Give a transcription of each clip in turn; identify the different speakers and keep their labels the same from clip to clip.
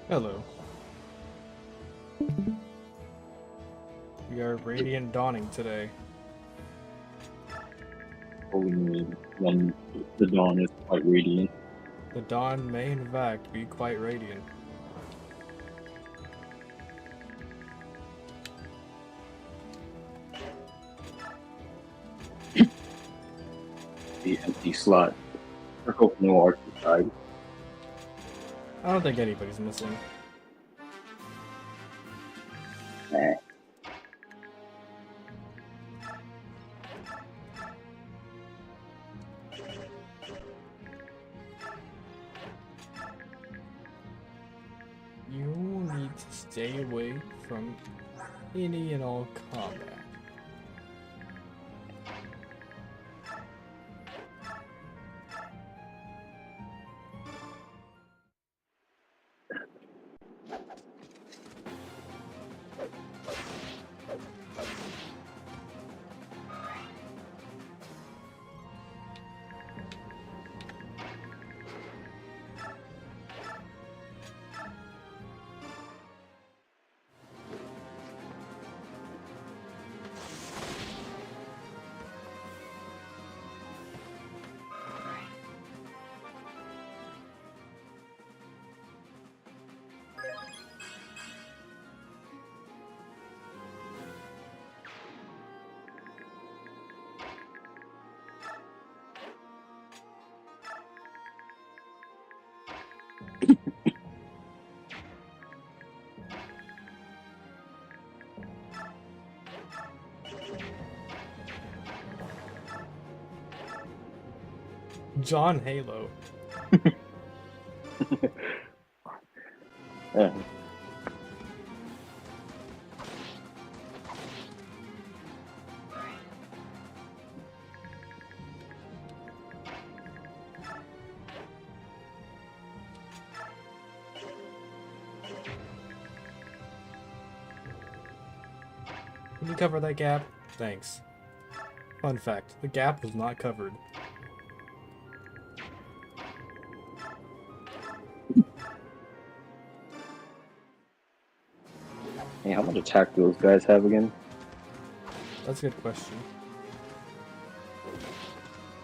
Speaker 1: Hello. We are Radiant Dawning today.
Speaker 2: What we mean when the dawn is quite radiant.
Speaker 1: The dawn may in fact be quite radiant.
Speaker 2: The empty slot. I hope no archer died.
Speaker 1: I don't think anybody's missing.
Speaker 2: Nah.
Speaker 1: You need to stay away from any and all combat. John Halo.
Speaker 2: Yeah.
Speaker 1: Can you cover that gap? Thanks. Fun fact, the gap was not covered.
Speaker 2: Hey, how much attack do those guys have again?
Speaker 1: That's a good question.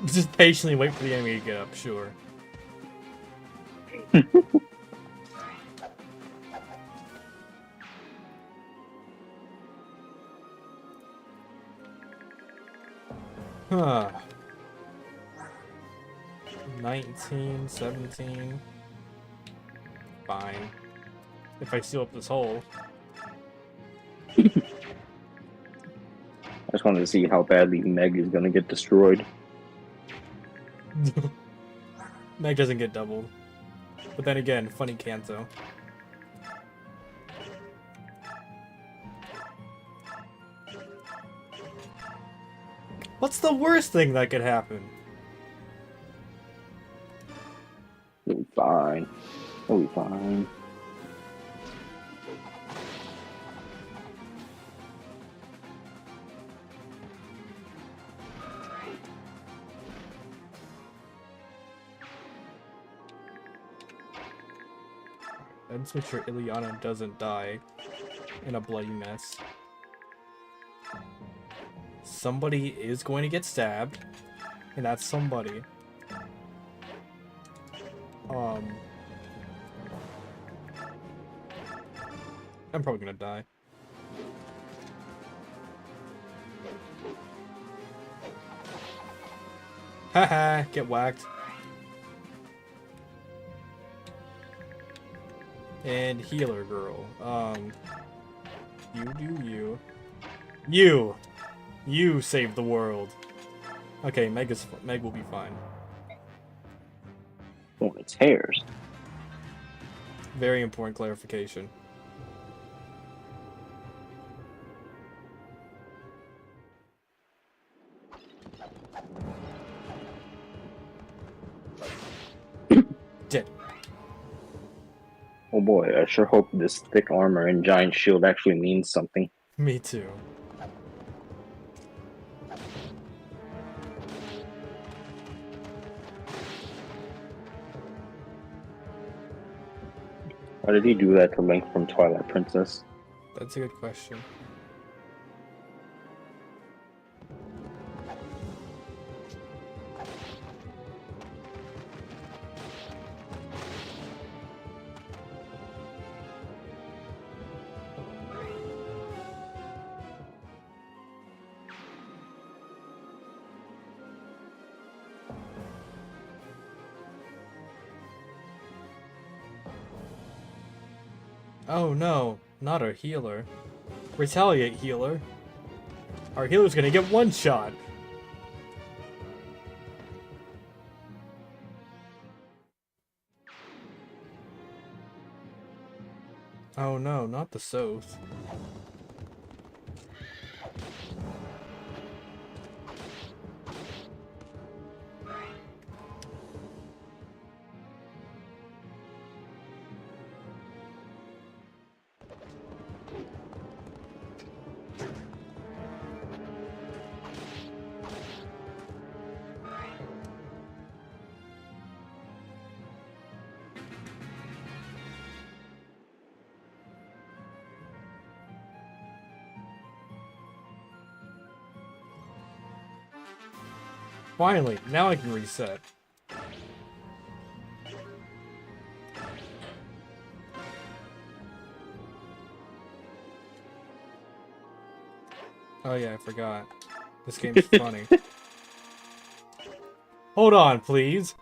Speaker 1: Just patiently wait for the enemy to get up, sure. Huh. 19, 17. Fine. If I seal up this hole.
Speaker 2: I just wanted to see how badly Meg is gonna get destroyed.
Speaker 1: Meg doesn't get doubled. But then again, funny Kanto. What's the worst thing that could happen?
Speaker 2: It'll be fine. It'll be fine.
Speaker 1: Let's make sure Ileana doesn't die in a bloody mess. Somebody is going to get stabbed, and that's somebody. I'm probably gonna die. Haha, get whacked. And healer girl. You do you. You save the world. Okay, Meg will be fine.
Speaker 2: Oh, it's hairs.
Speaker 1: Very important clarification. Dead.
Speaker 2: Oh boy, I sure hope this thick armor and giant shield actually means something.
Speaker 1: Me too.
Speaker 2: Why did he do that to Link from Twilight Princess?
Speaker 1: That's a good question. Oh no, not our healer. Retaliate, healer. Our healer's gonna get one shot. Oh no, not the Soth. Finally, now I can reset. Oh yeah, I forgot. This game's funny. Hold on, please.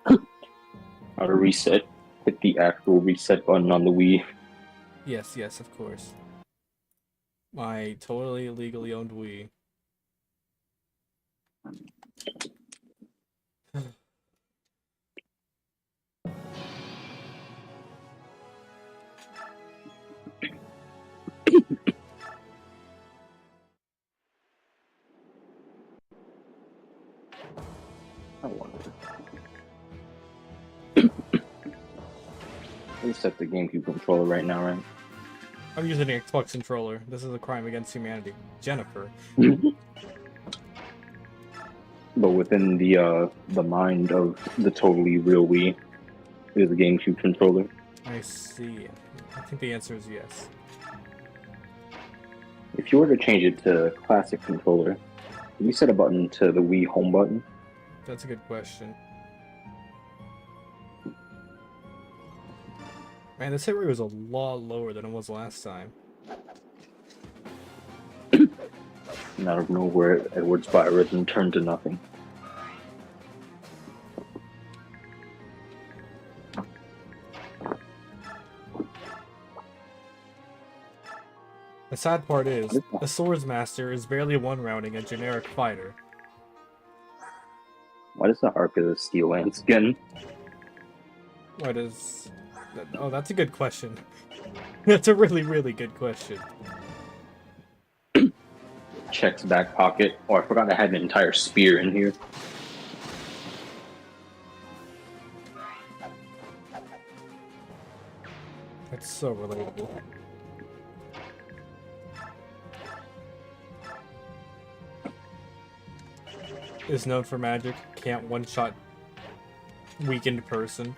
Speaker 2: How to reset? Hit the actual reset button on the Wii.
Speaker 1: Yes, yes, of course. My totally illegally owned Wii.
Speaker 2: I wonder. Reset the GameCube controller right now, right?
Speaker 1: I'm using an Xbox controller. This is a crime against humanity. Jennifer.
Speaker 2: But within the mind of the totally real Wii is the GameCube controller.
Speaker 1: I see. I think the answer is yes.
Speaker 2: If you were to change it to classic controller, would you set a button to the Wii home button?
Speaker 1: That's a good question. Man, this hit rate was a lot lower than it was last time.
Speaker 2: And out of nowhere, Edward's biorhythm turned to nothing.
Speaker 1: The sad part is, a Swords Master is barely one-rounding a generic fighter.
Speaker 2: Why does the Arc of the Steel Lance again?
Speaker 1: What is... Oh, that's a good question. That's a really, really good question.
Speaker 2: Check's back pocket. Oh, I forgot I had an entire spear in here.
Speaker 1: That's so relatable. Is known for magic, can't one-shot weakened person.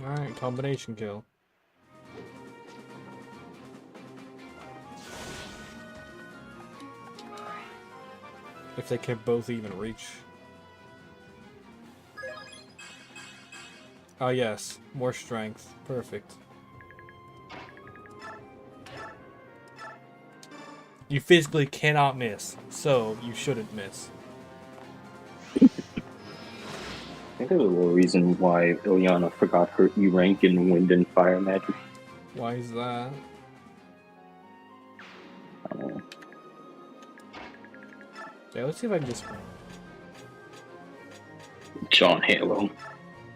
Speaker 1: Alright, combination kill. If they can both even reach. Oh yes, more strength. Perfect. You physically cannot miss, so you shouldn't miss.
Speaker 2: I think there's a little reason why Ilyana forgot her E rank in Wind and Fire Magic.
Speaker 1: Why is that?
Speaker 2: I don't know.
Speaker 1: Yeah, let's see if I can just...
Speaker 2: John Halo.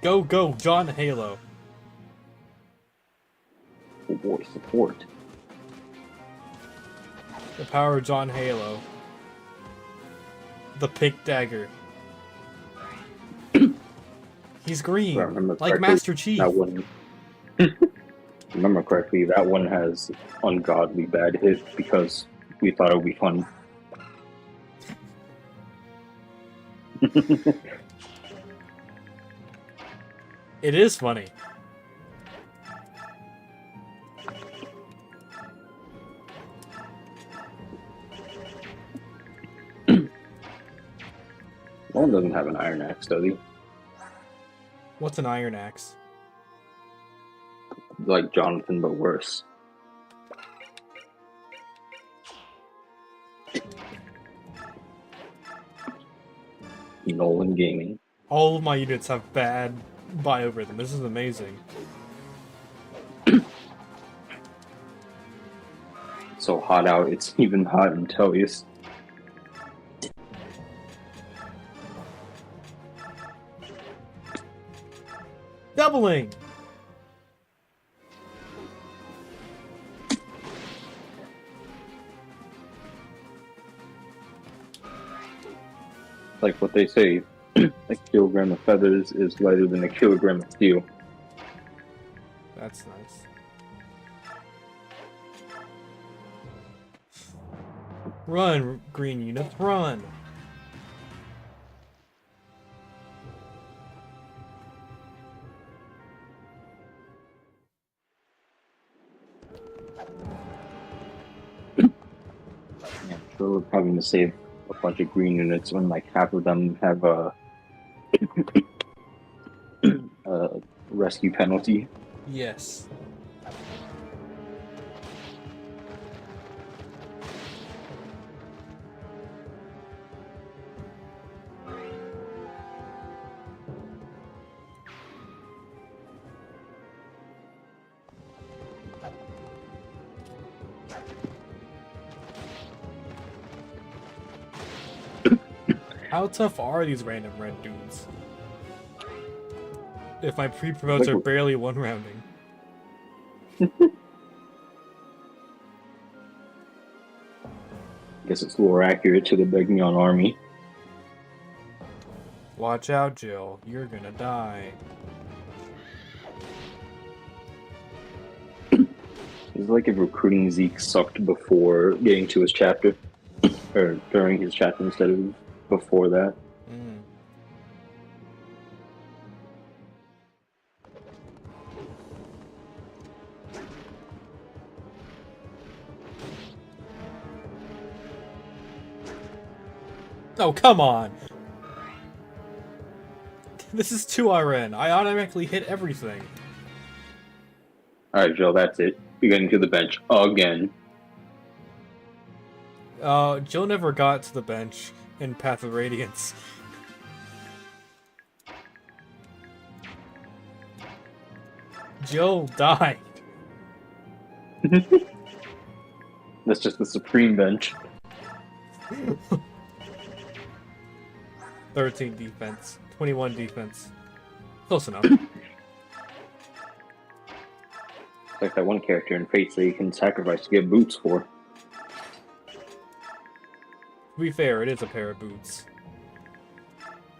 Speaker 1: Go, go, John Halo.
Speaker 2: Oh boy, support.
Speaker 1: The power of John Halo. The pick dagger. He's green, like Master Chief.
Speaker 2: That one, remember correctly, that one has ungodly bad hit because we thought it would be fun
Speaker 1: It is funny.
Speaker 2: One doesn't have an iron axe, does he?
Speaker 1: What's an iron axe?
Speaker 2: Like Jonathan, but worse. Nolan Gaming.
Speaker 1: All of my units have bad biorhythm. This is amazing.
Speaker 2: So hot out, it's even hot in Tellius.
Speaker 1: Doubling!
Speaker 2: Like what they say, a kilogram of feathers is lighter than a kilogram of steel.
Speaker 1: That's nice. Run, green units, run!
Speaker 2: Yeah, sure, we're probably gonna save a bunch of green units when like half of them have a rescue penalty.
Speaker 1: Yes. How tough are these random red dudes? If my pre-promotes are barely one rounding.
Speaker 2: I guess it's more accurate to the Begnion army.
Speaker 1: Watch out, Jill. You're gonna die.
Speaker 2: It's like if recruiting Zeke sucked before getting to his chapter. Or during his chapter instead of before that.
Speaker 1: Mm. Oh, come on! This is 2 RN. I automatically hit everything.
Speaker 2: Alright, Joe, that's it. You're getting to the bench again.
Speaker 1: Jill never got to the bench in Path of Radiance. Jill died.
Speaker 2: That's just the supreme bench.
Speaker 1: 13 defense. 21 defense. Close enough.
Speaker 2: It's like that one character in Fates that you can sacrifice to get boots for.
Speaker 1: To be fair, it is a pair of boots.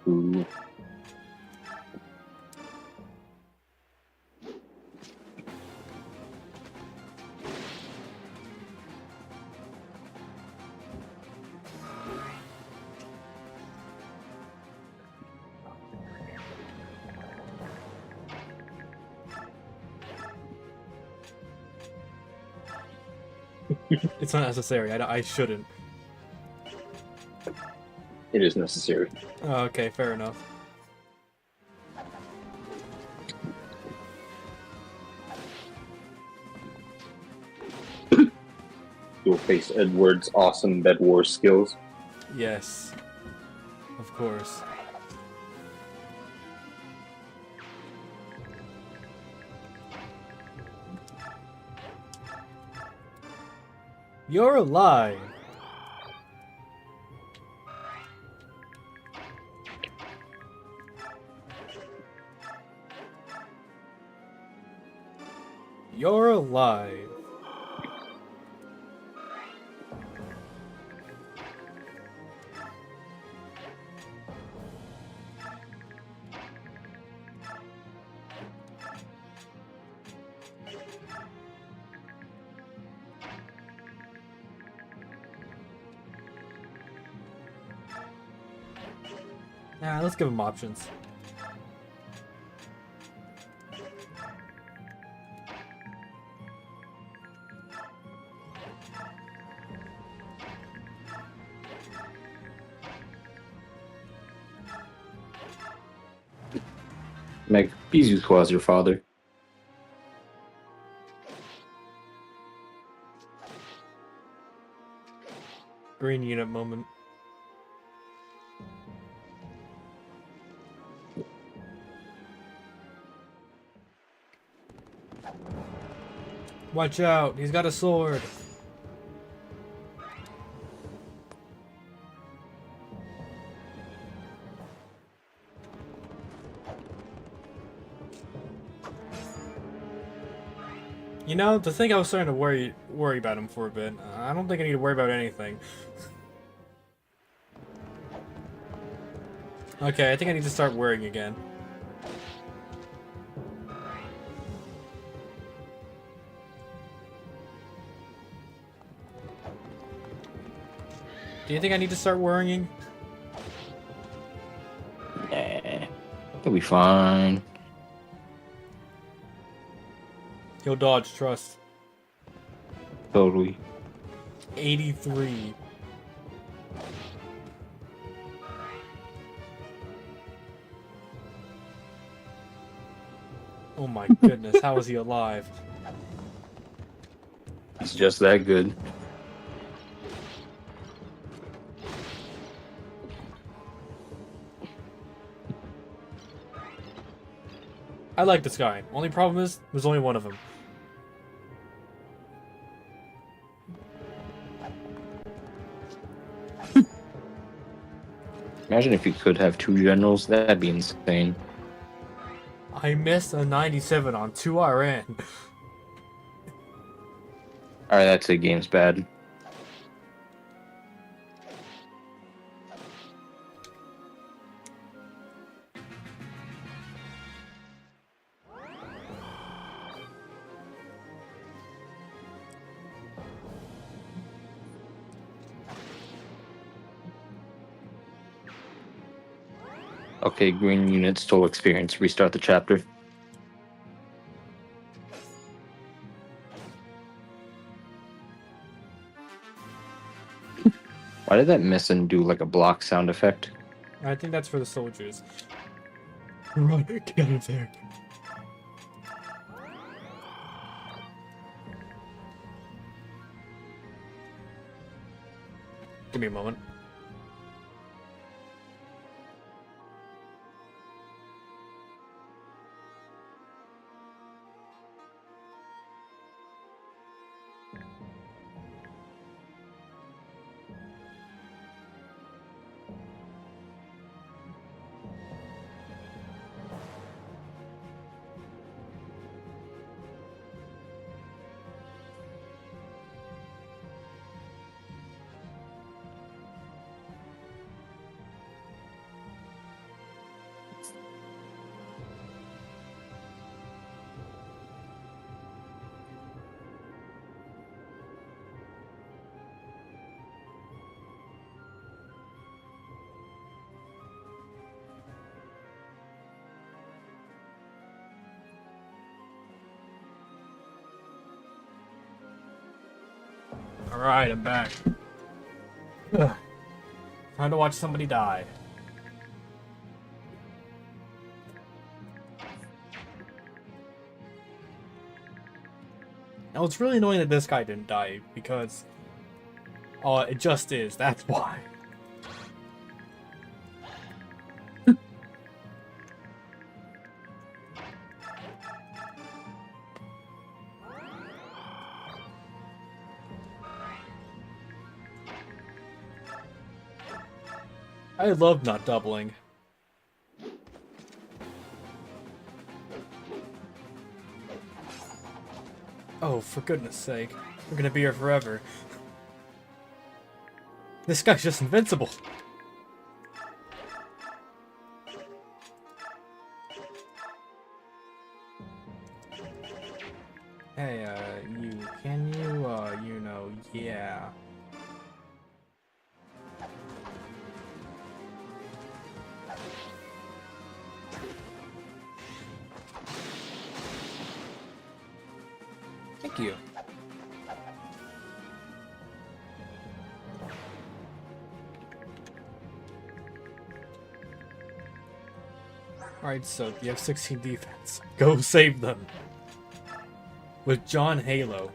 Speaker 2: Ooh.
Speaker 1: It's not necessary. I shouldn't.
Speaker 2: It is necessary.
Speaker 1: Oh, okay, fair enough.
Speaker 2: You'll face Edward's awesome Bed Wars skills.
Speaker 1: Yes. Of course. You're alive! You're alive. Nah, let's give him options.
Speaker 2: Meg, please use as your father.
Speaker 1: Green unit moment. Watch out, he's got a sword. You know, the thing I was starting to worry about him for a bit. I don't think I need to worry about anything. Okay, I think I need to start worrying again. Do you think I need to start worrying?
Speaker 2: Nah, he'll be fine.
Speaker 1: He'll dodge, trust.
Speaker 2: Totally.
Speaker 1: 83. Oh my goodness, how is he alive?
Speaker 2: He's just that good.
Speaker 1: I like this guy. Only problem is, there's only one of them.
Speaker 2: Imagine if you could have two generals. That'd be insane.
Speaker 1: I missed a 97 on 2 RN.
Speaker 2: Alright, that's it. Game's bad. Okay, green units, total experience. Restart the chapter. Why did that miss and do like a block sound effect?
Speaker 1: I think that's for the soldiers. Run, get out of there. Give me a moment. Alright, I'm back. Ugh. Time to watch somebody die. Now it's really annoying that this guy didn't die, because... Oh, it just is, that's why. I love not doubling. Oh, for goodness sake. We're gonna be here forever. This guy's just invincible. Hey, can you, you know, yeah. Thank you. Alright, so you have 16 defense. Go save them. With John Halo.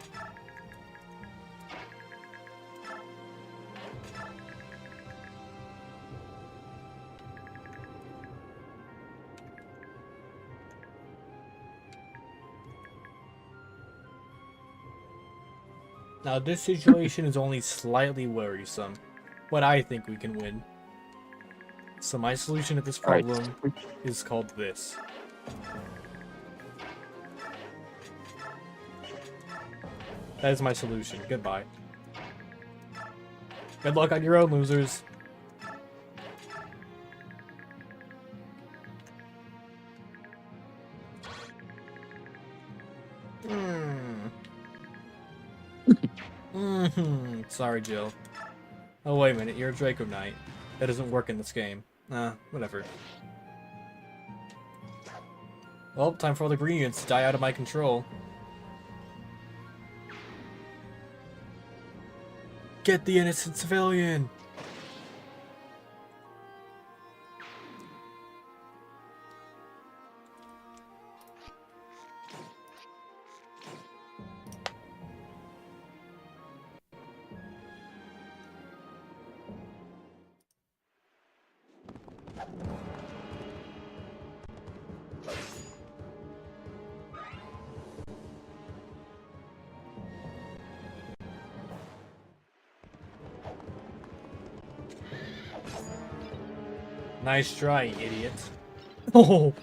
Speaker 1: Now this situation is only slightly worrisome, but I think we can win. So my solution to this problem is called this. That is my solution. Goodbye. Good luck on your own, losers. Sorry, Jill. Oh, wait a minute. You're a Draco Knight. That doesn't work in this game. Whatever. Well, time for all the green units to die out of my control. Get the innocent civilian! Nice try, idiot. Oh!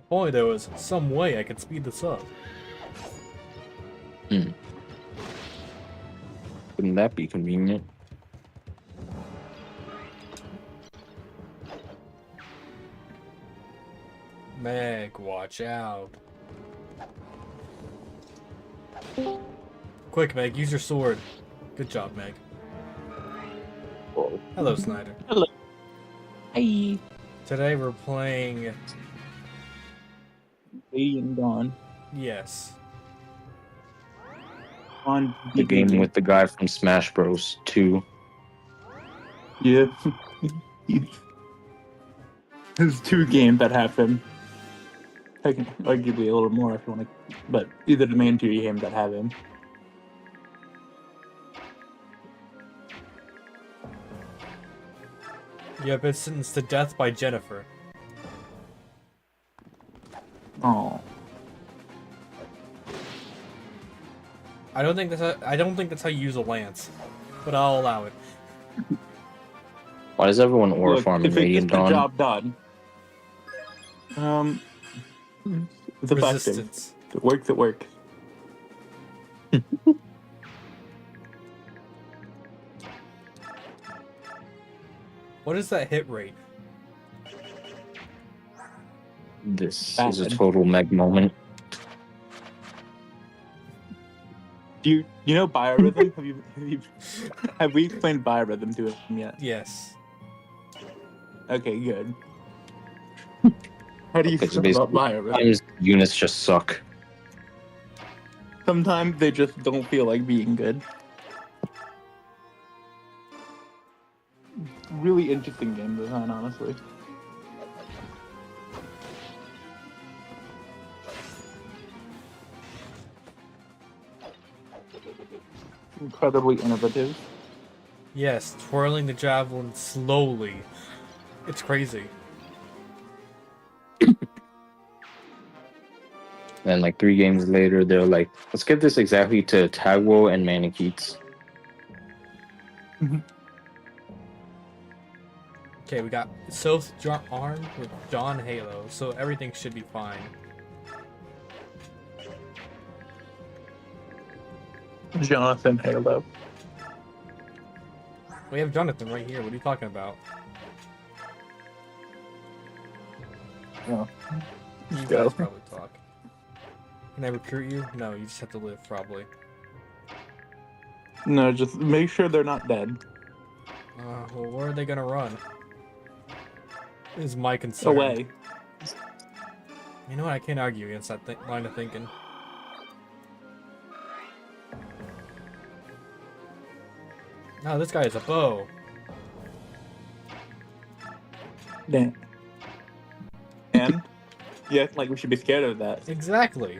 Speaker 1: If only there was some way I could speed this up.
Speaker 3: Wouldn't that be convenient?
Speaker 1: Meg, watch out. Quick, Meg, use your sword. Good job, Meg.
Speaker 3: Oh.
Speaker 1: Hello, Snyder.
Speaker 3: Hello. Hi.
Speaker 1: Today we're playing...
Speaker 4: Radiant Dawn
Speaker 1: Yes.
Speaker 4: on
Speaker 3: The game with the guy from Smash Bros. 2.
Speaker 4: yeah. There's 2 games that have him. I can arguably a little more if you want to, but either the main 2 games that have him.
Speaker 1: You have been sentenced to death by Jennifer.
Speaker 4: Oh,
Speaker 1: I don't think that's how you use a lance, but I'll allow it.
Speaker 3: Why does everyone ore
Speaker 4: look,
Speaker 3: farm in
Speaker 4: if it gets
Speaker 3: Radiant
Speaker 4: the
Speaker 3: Dawn?
Speaker 4: job done. It's effective.
Speaker 1: Resistance.
Speaker 4: It works. It works.
Speaker 1: What is that hit rate?
Speaker 3: This
Speaker 4: Bad.
Speaker 3: is a total Meg moment.
Speaker 4: Do you know biorhythm? Have we explained biorhythm to him yet?
Speaker 1: Yes.
Speaker 4: Okay, good. How do you
Speaker 3: Okay, so
Speaker 4: feel about
Speaker 3: basically,
Speaker 4: biorhythm?
Speaker 3: sometimes units just suck.
Speaker 4: Sometimes they just don't feel like being good. Really interesting game design, honestly. Incredibly innovative.
Speaker 1: Yes, twirling the javelin slowly. It's crazy.
Speaker 3: And like 3 games later, they're like, let's give this exactly to Tagwo and Manikeets.
Speaker 1: Okay, we got Soth armed with John Halo, so everything should be fine.
Speaker 4: Jonathan Halo.
Speaker 1: We have Jonathan right here. What are you talking about?
Speaker 4: Oh.
Speaker 1: You
Speaker 4: Go.
Speaker 1: guys probably talk. Can I recruit you? No, you just have to live, probably.
Speaker 4: No, just make sure they're not dead.
Speaker 1: Well, where are they gonna run? Is my concern.
Speaker 4: Away.
Speaker 1: You know what? I can't argue against that line of thinking. No, this guy is a bow.
Speaker 4: Damn. And? You act like we should be scared of that.
Speaker 1: Exactly.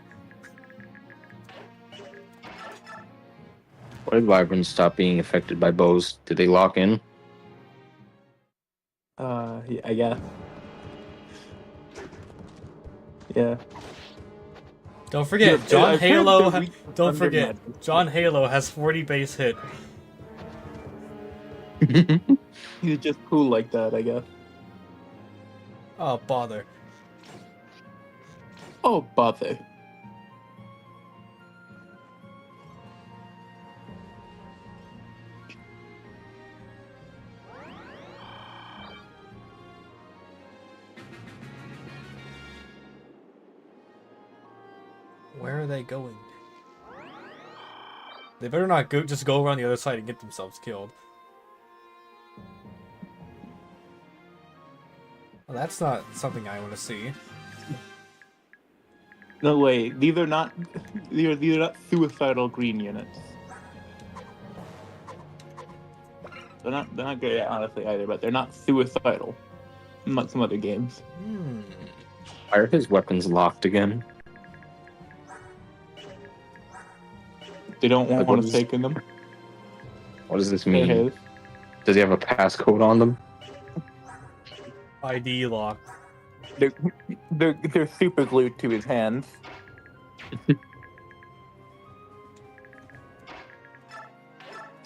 Speaker 3: Why did wyverns stop being affected by bows? Did they lock in?
Speaker 4: Yeah, I guess. Yeah.
Speaker 1: Don't forget,
Speaker 4: Yeah,
Speaker 1: John
Speaker 4: I've heard
Speaker 1: Halo.
Speaker 4: they're weak
Speaker 1: Don't
Speaker 4: under
Speaker 1: forget,
Speaker 4: magic.
Speaker 1: John Halo has 40 base hit.
Speaker 4: He's just cool like that, I guess.
Speaker 1: Oh, bother.
Speaker 4: Oh, bother.
Speaker 1: Where are they going? They better not go just go around the other side and get themselves killed. Well, that's not something I want to see.
Speaker 4: No way. These are not suicidal green units. They're not good honestly either, but they're not suicidal. Unlike some other games.
Speaker 1: Hmm.
Speaker 3: Why are his weapons locked again?
Speaker 4: They don't want
Speaker 3: Like,
Speaker 4: one
Speaker 3: what
Speaker 4: to
Speaker 3: is-
Speaker 4: take in them.
Speaker 3: What does this
Speaker 4: They're
Speaker 3: mean?
Speaker 4: his.
Speaker 3: Does he have a passcode on them?
Speaker 1: ID lock.
Speaker 4: They're super glued to his hands.
Speaker 3: It's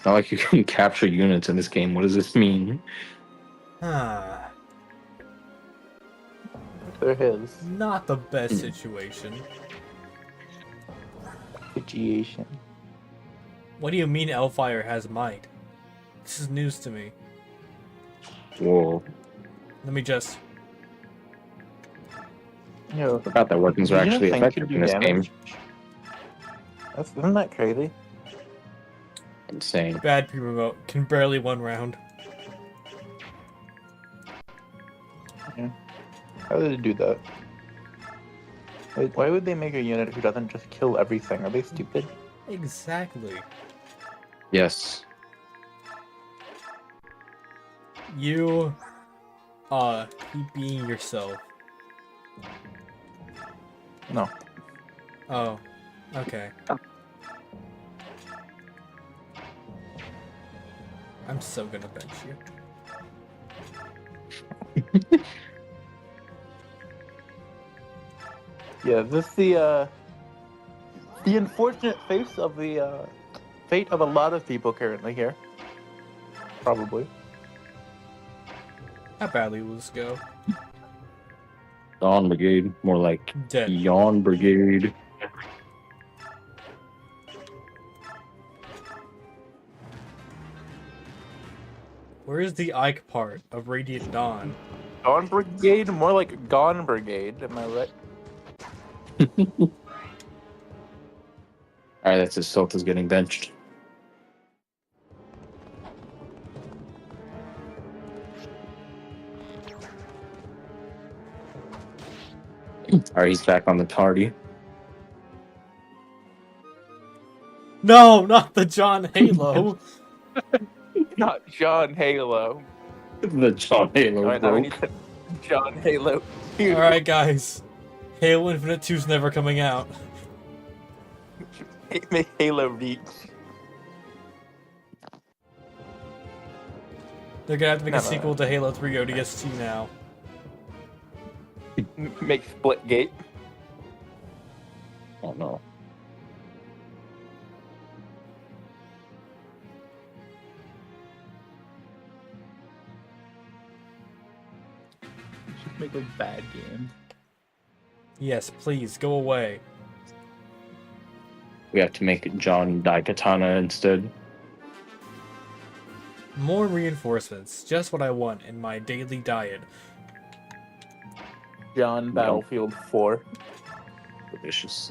Speaker 3: not like you can capture units in this game. What does this mean?
Speaker 1: Ah,
Speaker 4: They're his.
Speaker 1: not the best situation.
Speaker 4: Situation.
Speaker 1: What do you mean Elfire has might? This is news to me.
Speaker 3: Whoa.
Speaker 1: Let me just...
Speaker 4: Yo,
Speaker 3: I forgot that weapons are actually effective in this game.
Speaker 4: Isn't that crazy?
Speaker 3: Insane.
Speaker 1: Bad pre-remote. Can barely one round.
Speaker 4: How did they do that? Why would they make a unit who doesn't just kill everything? Are they stupid?
Speaker 1: Exactly.
Speaker 3: Yes.
Speaker 1: You... keep being yourself.
Speaker 4: No.
Speaker 1: Oh. Okay. I'm so gonna bench you.
Speaker 4: Yeah, this the unfortunate face of the fate of a lot of people currently here. Probably.
Speaker 1: How badly will this go?
Speaker 3: Dawn Brigade. More like
Speaker 1: Dead.
Speaker 3: Yawn Brigade.
Speaker 1: Where is the Ike part of Radiant Dawn?
Speaker 4: Gone Brigade? More like Gone Brigade, am I right?
Speaker 3: Alright, that's his Sulta's getting benched. Alright, he's back on the party.
Speaker 1: No, not the John Halo.
Speaker 4: Not John Halo.
Speaker 3: The John Halo
Speaker 4: Alright, now we
Speaker 3: broke.
Speaker 4: need to John Halo.
Speaker 1: Alright, guys. Halo Infinite 2's never coming out.
Speaker 4: Make Halo Reach.
Speaker 1: They're gonna have to make
Speaker 4: No,
Speaker 1: a sequel to Halo 3 ODST now.
Speaker 4: Make Splitgate.
Speaker 3: Oh no.
Speaker 4: Just make a bad game.
Speaker 1: Yes, please, go away.
Speaker 3: we have to make John Daikatana instead.
Speaker 1: More reinforcements. Just what I want in my daily diet.
Speaker 4: John Battlefield 4.
Speaker 3: Delicious.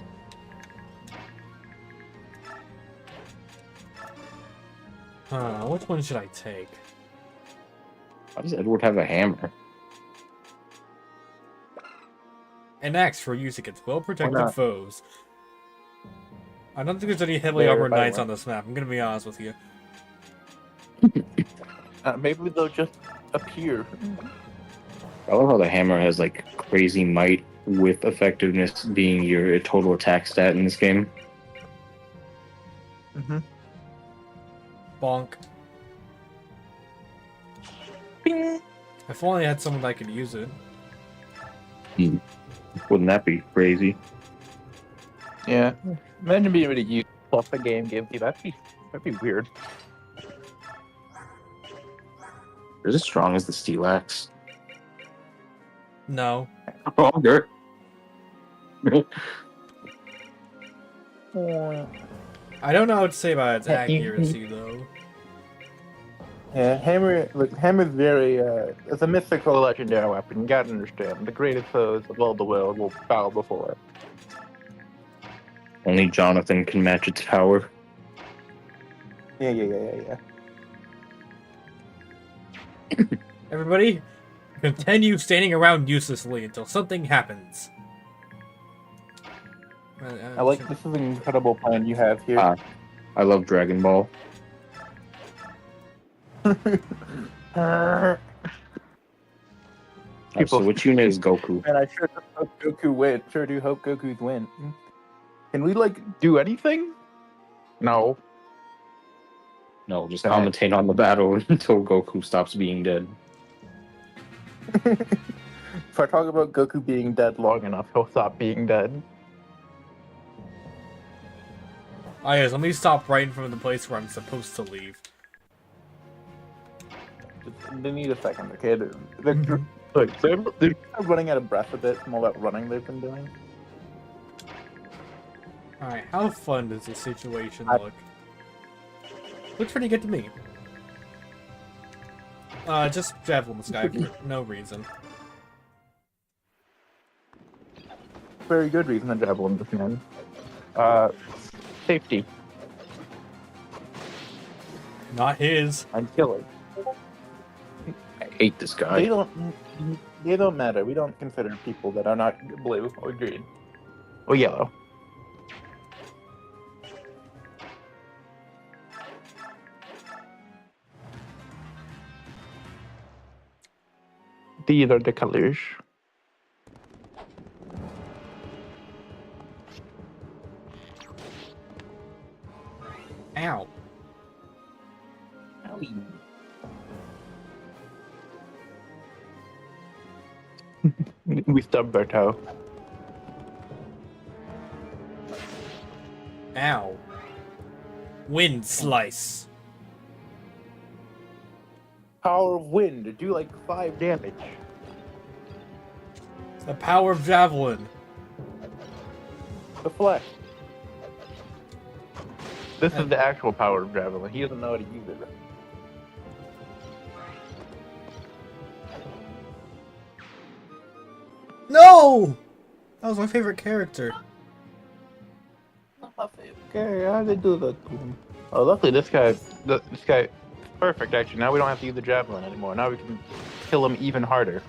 Speaker 1: Which one should I take?
Speaker 3: Why does Edward have a hammer?
Speaker 1: An axe for use against well-protected
Speaker 4: not?
Speaker 1: foes. I don't think there's any heavily
Speaker 4: There,
Speaker 1: armored
Speaker 4: by the
Speaker 1: knights
Speaker 4: way.
Speaker 1: on this map. I'm gonna be honest with you.
Speaker 4: Maybe they'll just appear.
Speaker 3: I love how the hammer has like crazy might with effectiveness being your total attack stat in this game.
Speaker 4: Mm-hmm.
Speaker 1: Bonk.
Speaker 4: Bing.
Speaker 1: If only I had someone that could use it.
Speaker 3: Wouldn't that be crazy?
Speaker 4: Yeah. Imagine being able to use plus the game gives you. That'd be weird.
Speaker 3: Is it as strong as the steel axe?
Speaker 1: No.
Speaker 3: Stronger.
Speaker 1: I don't know what to say about its
Speaker 4: Yeah,
Speaker 1: accuracy, though.
Speaker 4: Yeah, hammer's very, it's a mythical legendary weapon. You gotta understand. The greatest foes of all the world will bow before it.
Speaker 3: Only Jonathan can match its power.
Speaker 4: Yeah.
Speaker 1: Everybody, continue standing around uselessly until something happens.
Speaker 4: I like this is an incredible plan you have here.
Speaker 3: I love Dragon Ball. So which unit is Goku?
Speaker 4: And I sure do hope Goku win. Sure do hope Goku's win. Can we do anything? No.
Speaker 3: No, just commentate on the battle until Goku stops being dead.
Speaker 4: If I talk about Goku being dead long enough, he'll stop being dead.
Speaker 1: Oh yes, let me stop right in front of the place where I'm supposed to leave.
Speaker 4: They need a second, okay? They're running out of breath a bit from all that running they've been doing.
Speaker 1: Alright, how fun does this situation look? Looks pretty good to me. Just javelin this guy for no reason.
Speaker 4: Very good reason to javelin this man. Safety.
Speaker 1: Not his.
Speaker 4: I'm killing.
Speaker 3: I hate this guy.
Speaker 4: They don't matter. We don't consider people that are not blue or green or yellow. These are the colors.
Speaker 1: Ow.
Speaker 4: We stubbed our toe.
Speaker 1: Ow. Wind slice.
Speaker 4: Power of wind. Do like 5 damage.
Speaker 1: The power of javelin.
Speaker 4: Deflect. This is the actual power of javelin. He doesn't know how to use it.
Speaker 1: No! That was my favorite character.
Speaker 4: Okay, how they do that? Oh, luckily this guy, perfect. Actually, now we don't have to use the javelin anymore. Now we can kill him even harder.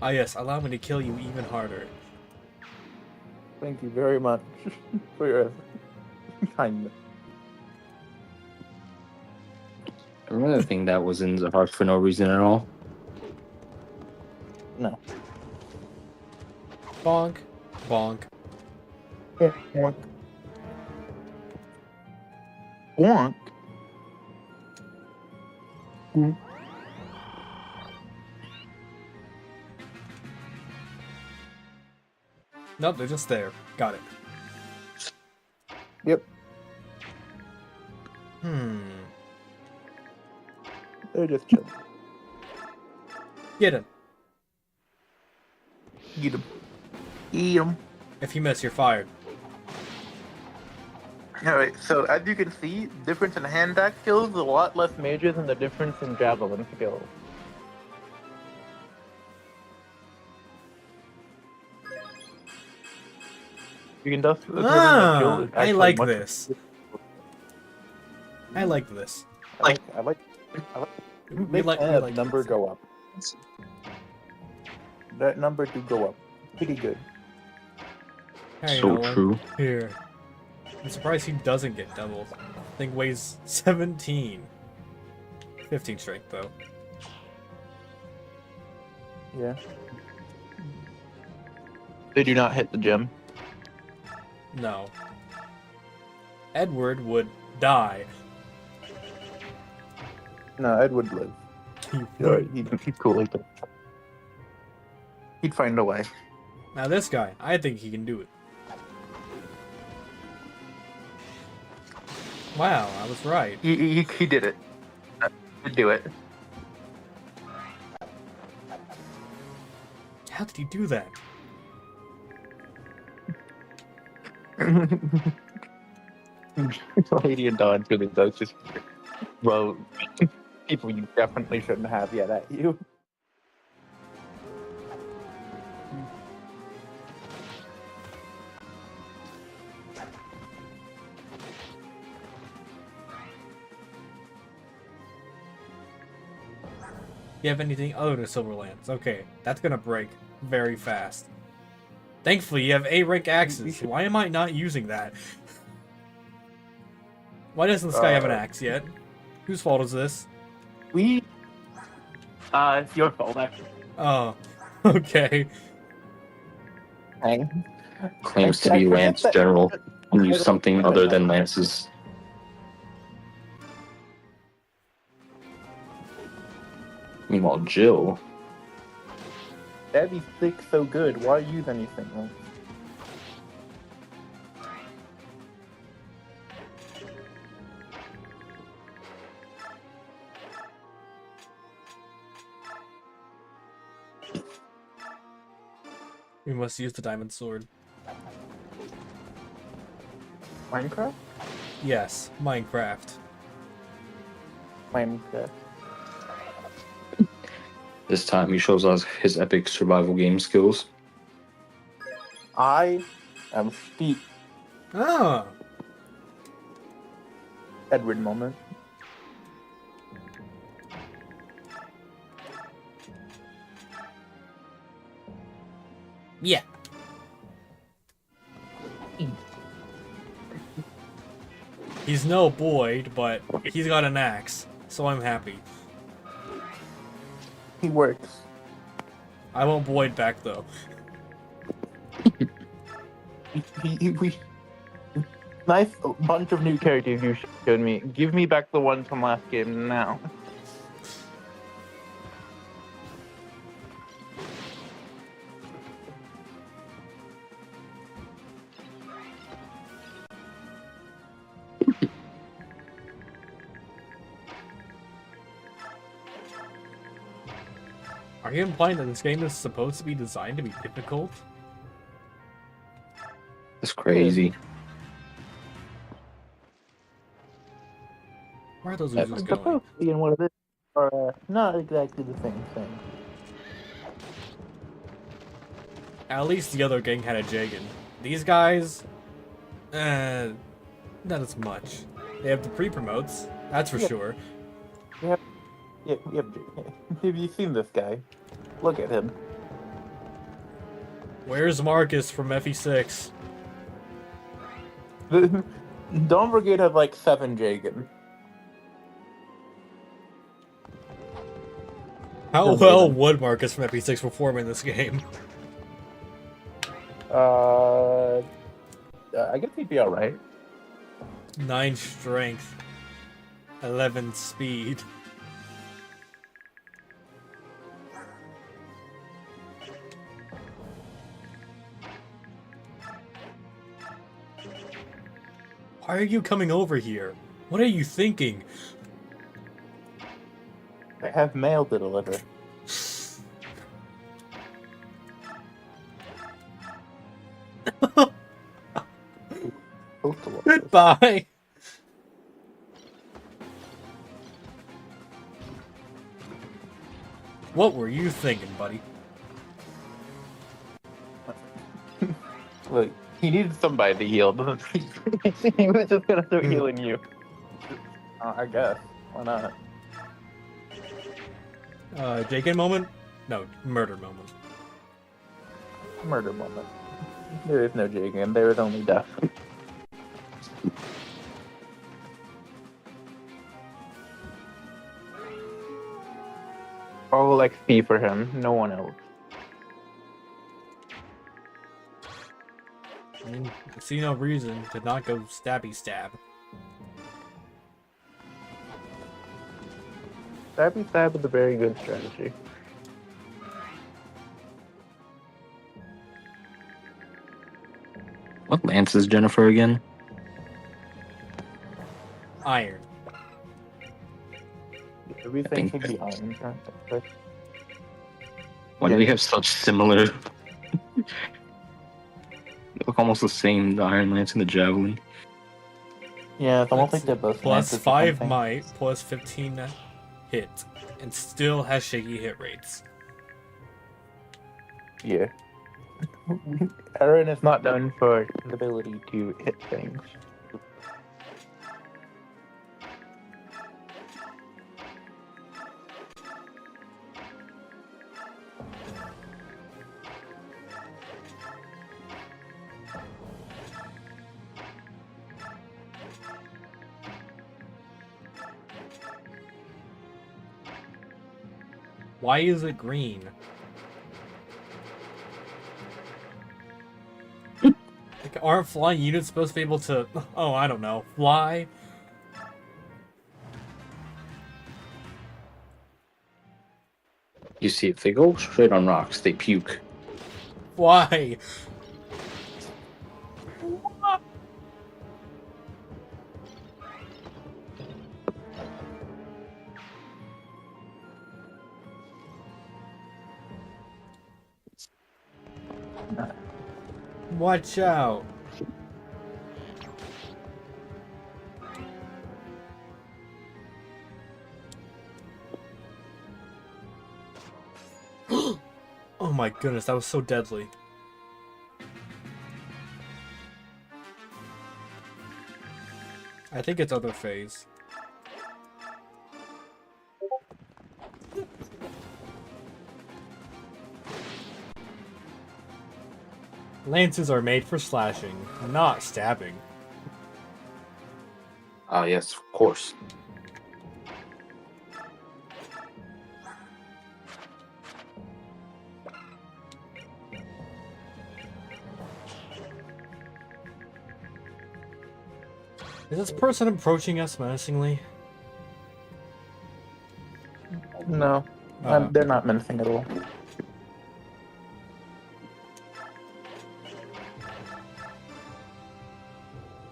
Speaker 1: Ah yes, allow me to kill you even harder.
Speaker 4: Thank you very much for your kindness.
Speaker 3: I really think that was in Zahar for no reason at all.
Speaker 4: No.
Speaker 1: Bonk. Bonk.
Speaker 4: Bonk. Bonk.
Speaker 1: Nope, they're just there. Got it.
Speaker 4: Yep. They're just chilling.
Speaker 1: Get him.
Speaker 4: Eat them. Eat them.
Speaker 1: If you miss, you're fired.
Speaker 4: Alright, so as you can see, difference in hand axe skills is a lot less major than the difference in javelin skills. You can thus determine that skill is
Speaker 1: I
Speaker 4: actually
Speaker 1: like
Speaker 4: much.
Speaker 1: this. I like this.
Speaker 4: I like.
Speaker 1: We
Speaker 4: Make
Speaker 1: like
Speaker 4: that number
Speaker 1: this.
Speaker 4: go up. That number do go up. Pretty good.
Speaker 1: Hey,
Speaker 3: So
Speaker 1: Nolan.
Speaker 3: true.
Speaker 1: Here. I'm surprised he doesn't get doubled. Thing weighs 17. 15 strength, though.
Speaker 4: Yeah. They do not hit the gym.
Speaker 1: No. Edward would die.
Speaker 4: No, Ed would live. He's cool. He'd find a way.
Speaker 1: Now this guy, I think he can do it. Wow, I was right.
Speaker 4: He did it. He'd do it.
Speaker 1: How did he do that?
Speaker 4: Lady and Dawn really does just throw people you definitely shouldn't have yet at you.
Speaker 1: You have anything other than silver lance? Okay, that's gonna break very fast. Thankfully, you have A rank axes. Why am I not using that? Why doesn't this guy have an axe yet? Whose fault is this?
Speaker 4: It's your fault, actually.
Speaker 1: Oh, okay.
Speaker 4: Hang.
Speaker 3: Claims to be Lance General and use something other than lances. Meanwhile, Jill.
Speaker 4: Abby's thick so good. Why use anything?
Speaker 1: We must use the diamond sword.
Speaker 4: Minecraft?
Speaker 1: Yes, Minecraft.
Speaker 4: Minecraft.
Speaker 3: This time he shows us his epic survival game skills.
Speaker 4: I am Steve.
Speaker 1: Ah,
Speaker 4: Edward moment.
Speaker 1: yeah. He's no Boyd, but he's got an axe, so I'm happy.
Speaker 4: He works.
Speaker 1: I won't Boyd back though.
Speaker 4: We nice bunch of new characters you showed me. Give me back the ones from last game now.
Speaker 1: Are you implying that this game is supposed to be designed to be difficult?
Speaker 3: That's crazy.
Speaker 1: Where are those
Speaker 3: That's
Speaker 1: oozes
Speaker 4: It's
Speaker 1: going?
Speaker 4: supposed to be in one of this are not exactly the same thing.
Speaker 1: At least the other gang had a Jagan. These guys, not as much. They have the pre-promotes, that's for
Speaker 4: Yeah.
Speaker 1: sure.
Speaker 4: Yeah, have you seen this guy? Look at him.
Speaker 1: Where's Marcus from FE6?
Speaker 4: Dawn Brigade have like 7 Jagan.
Speaker 1: How well would Marcus from FE6 perform in this game?
Speaker 4: I guess he'd be alright.
Speaker 1: 9 strength, 11 speed. Why are you coming over here? What are you thinking?
Speaker 4: I have mail to deliver. Postal office.
Speaker 1: Goodbye. What were you thinking, buddy?
Speaker 4: Look, he needed somebody to heal. Doesn't he? He was just gonna start healing you. I guess. Why not?
Speaker 1: JK moment? No, murder moment.
Speaker 4: Murder moment. There is no jigging. There is only death. All XP for him. No one else.
Speaker 1: I mean, I see no reason to not go stabby stab.
Speaker 4: Stabby stab is a very good strategy.
Speaker 3: What lance is Jennifer again?
Speaker 1: Iron.
Speaker 4: Everything should be iron.
Speaker 3: Why do we have such similar? They look almost the same, the Iron Lance and the Javelin.
Speaker 4: Yeah, it's almost like they're both
Speaker 1: Plus
Speaker 4: lances or
Speaker 1: 5
Speaker 4: something.
Speaker 1: might, plus 15 hit, and still has shaky hit rates.
Speaker 4: Yeah. Aaron is not known for his ability to hit things.
Speaker 1: Why is it green? Like, aren't flying units supposed to be able to, oh, I don't know, fly?
Speaker 3: You see, if they go straight on rocks, they puke.
Speaker 1: Why? Watch out. Oh my goodness, that was so deadly. I think it's other phase. Lances are made for slashing, not stabbing.
Speaker 3: Ah, yes, of course.
Speaker 1: Is this person approaching us menacingly?
Speaker 4: No, they're not menacing at all.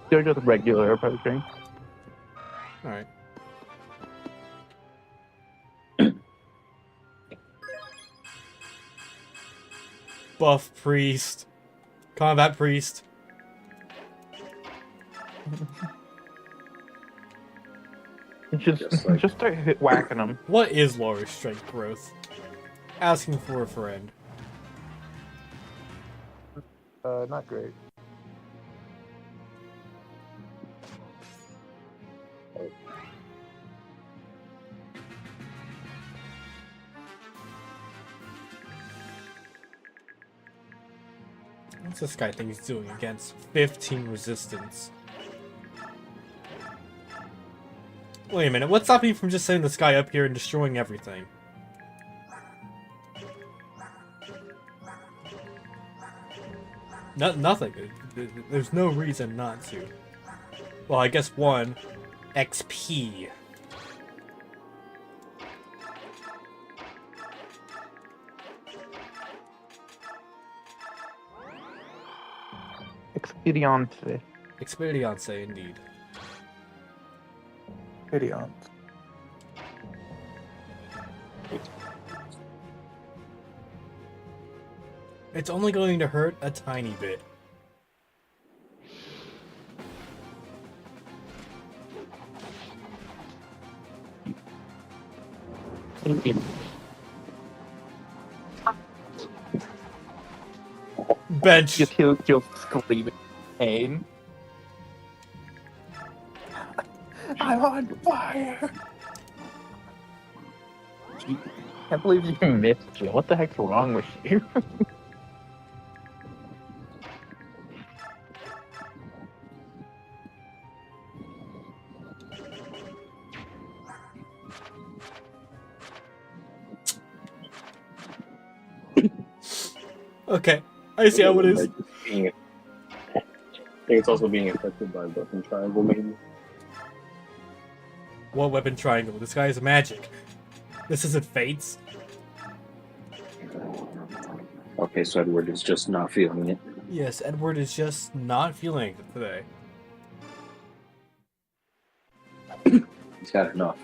Speaker 4: They're just regular approaching.
Speaker 1: Alright. Buff priest. Combat priest.
Speaker 4: Just start whacking them.
Speaker 1: What is lower strength growth? Asking for a friend.
Speaker 4: Not great.
Speaker 1: What's this guy think he's doing against 15 resistance? Wait a minute, what's stopping you from just sending this guy up here and destroying everything? Nothing. There's no reason not to. Well, I guess one. XP.
Speaker 4: Expediente.
Speaker 1: Experience, indeed.
Speaker 4: Expediente.
Speaker 1: It's only going to hurt a tiny bit. Bench.
Speaker 4: Just he'll scream in pain. I'm on fire! Can't believe you missed, Jill. What the heck's wrong with you?
Speaker 1: Okay, I see how it is.
Speaker 2: I think it's also being affected by weapon triangle, maybe.
Speaker 1: What weapon triangle? This guy is magic. This isn't Fates.
Speaker 2: Okay, so Edward is just not feeling it.
Speaker 1: Yes, Edward is just not feeling it today.
Speaker 2: He's had enough.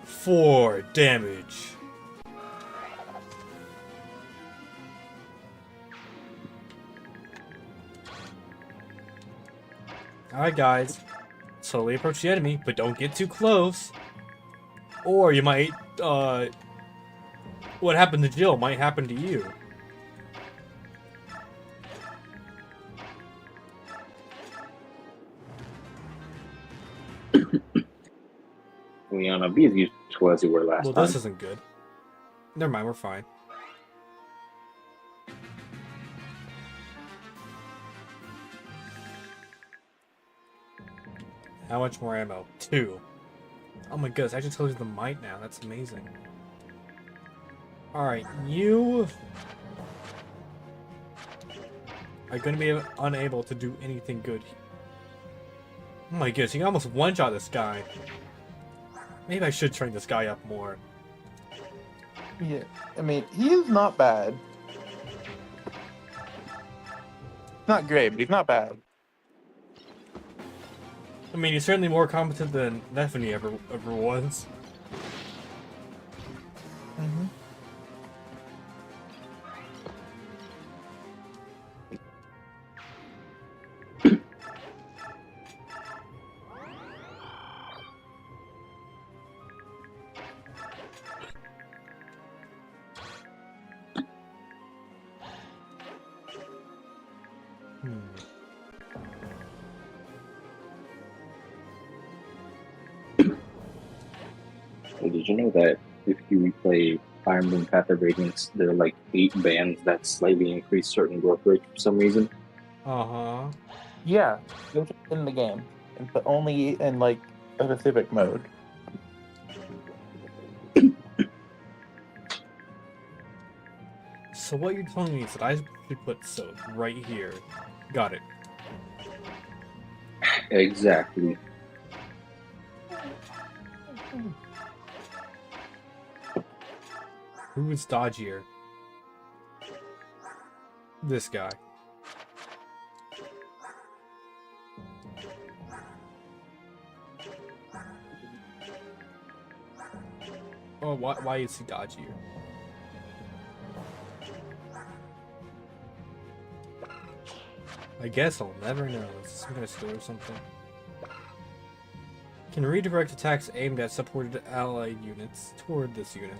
Speaker 1: 4 damage. Alright guys, slowly approach the enemy, but don't get too close. Or you might, what happened to Jill might happen to you.
Speaker 2: Liana, be as useful as you were last
Speaker 1: Well,
Speaker 2: time.
Speaker 1: this isn't good. Never mind, we're fine. How much more ammo? 2. Oh my goodness, I actually tells you the might now. That's amazing. Alright, you are going to be unable to do anything good. Oh my goodness, you can almost one-shot this guy. Maybe I should train this guy up more.
Speaker 4: Yeah, I mean, he is not bad. Not great, but he's not bad.
Speaker 1: I mean, he's certainly more competent than Nefany ever was.
Speaker 4: Mm-hmm.
Speaker 2: Well, did you know that if you replay Fire Emblem Path of Radiance, there are like 8 bands that slightly increase certain growth rate for some reason?
Speaker 1: Uh-huh.
Speaker 4: Yeah, those are in the game, but only in like a specific mode.
Speaker 1: So what you're telling me is that I should put soap right here. Got it.
Speaker 2: Exactly.
Speaker 1: Who is dodgier? This guy. Oh, why is he dodgier? I guess I'll never know. Is this some kind of skill or something? Can redirect attacks aimed at supported allied units toward this unit.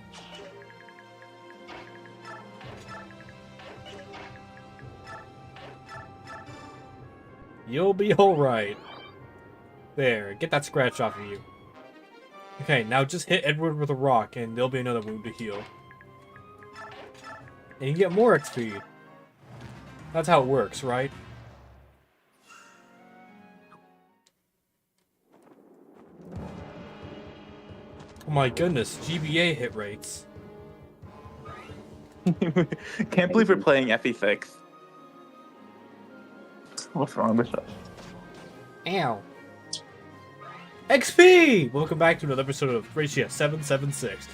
Speaker 1: You'll be alright. There, get that scratch off of you. Okay, now just hit Edward with a rock and there'll be another wound to heal. And you get more XP. That's how it works, right? Oh my goodness, GBA hit rates.
Speaker 4: Can't believe we're playing FE6. What's wrong with us?
Speaker 1: Ow. XP! Welcome back to another episode of Radiance 776.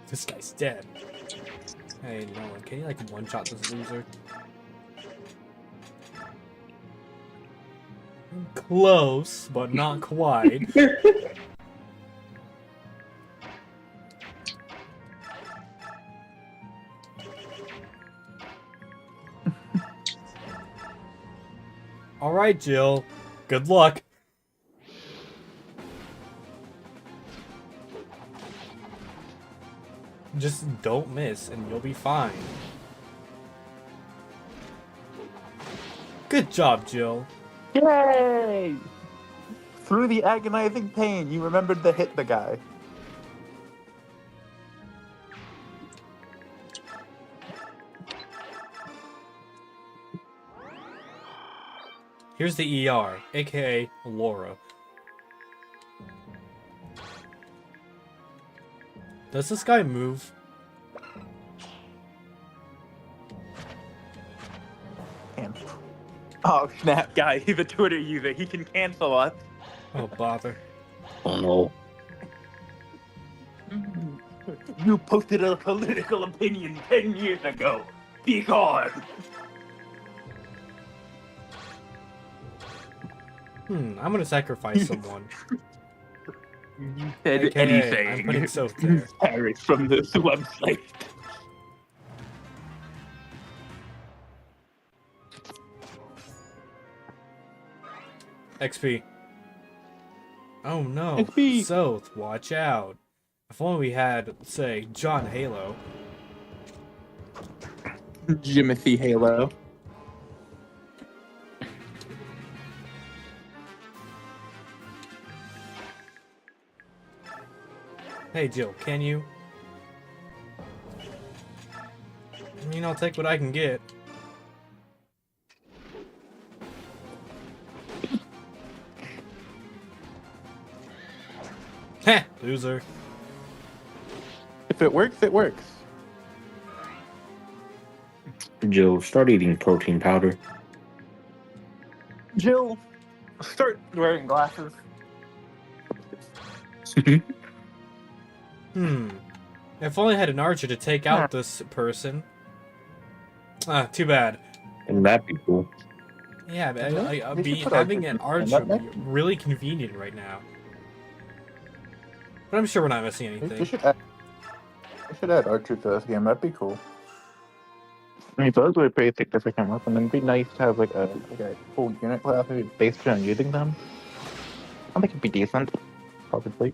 Speaker 1: This guy's dead. Hey, Nolan, can you like one-shot this loser? Close, but not quite. Alright, Jill. Good luck. Just don't miss and you'll be fine. Good job, Jill.
Speaker 4: Yay! Through the agonizing pain, you remembered to hit the guy.
Speaker 1: Here's the ER, aka Laura. Does this guy move?
Speaker 4: And oh snap, guy! He's a Twitter user. He can cancel us.
Speaker 1: Oh, bother.
Speaker 3: Oh no.
Speaker 4: You posted a political opinion 10 years ago. Be gone.
Speaker 1: I'm gonna sacrifice someone.
Speaker 4: You said
Speaker 1: AKA,
Speaker 4: anything.
Speaker 1: I'm putting Soph there.
Speaker 4: Paris from this website.
Speaker 1: XP. Oh no.
Speaker 4: XP.
Speaker 1: Soph, watch out. If only we had, say, John Halo.
Speaker 4: Jimothy Halo.
Speaker 1: Hey Jill, can you? I mean, I'll take what I can get. Heh, loser.
Speaker 4: If it works, it works.
Speaker 3: Jill, start eating protein powder.
Speaker 4: Jill, start wearing glasses.
Speaker 1: If only I had an archer to take out this person. Ah, too bad.
Speaker 3: And that'd be cool.
Speaker 1: Yeah, but
Speaker 4: They should put
Speaker 1: having an
Speaker 4: archers in
Speaker 1: archer
Speaker 4: that
Speaker 1: would be really convenient right now. But I'm sure we're not missing
Speaker 4: They
Speaker 1: anything.
Speaker 4: should add archer to this game. That'd be cool. I mean, those would be a pretty significant weapon. It'd be nice to have like a full unit class maybe based on using them. I think it'd be decent, probably.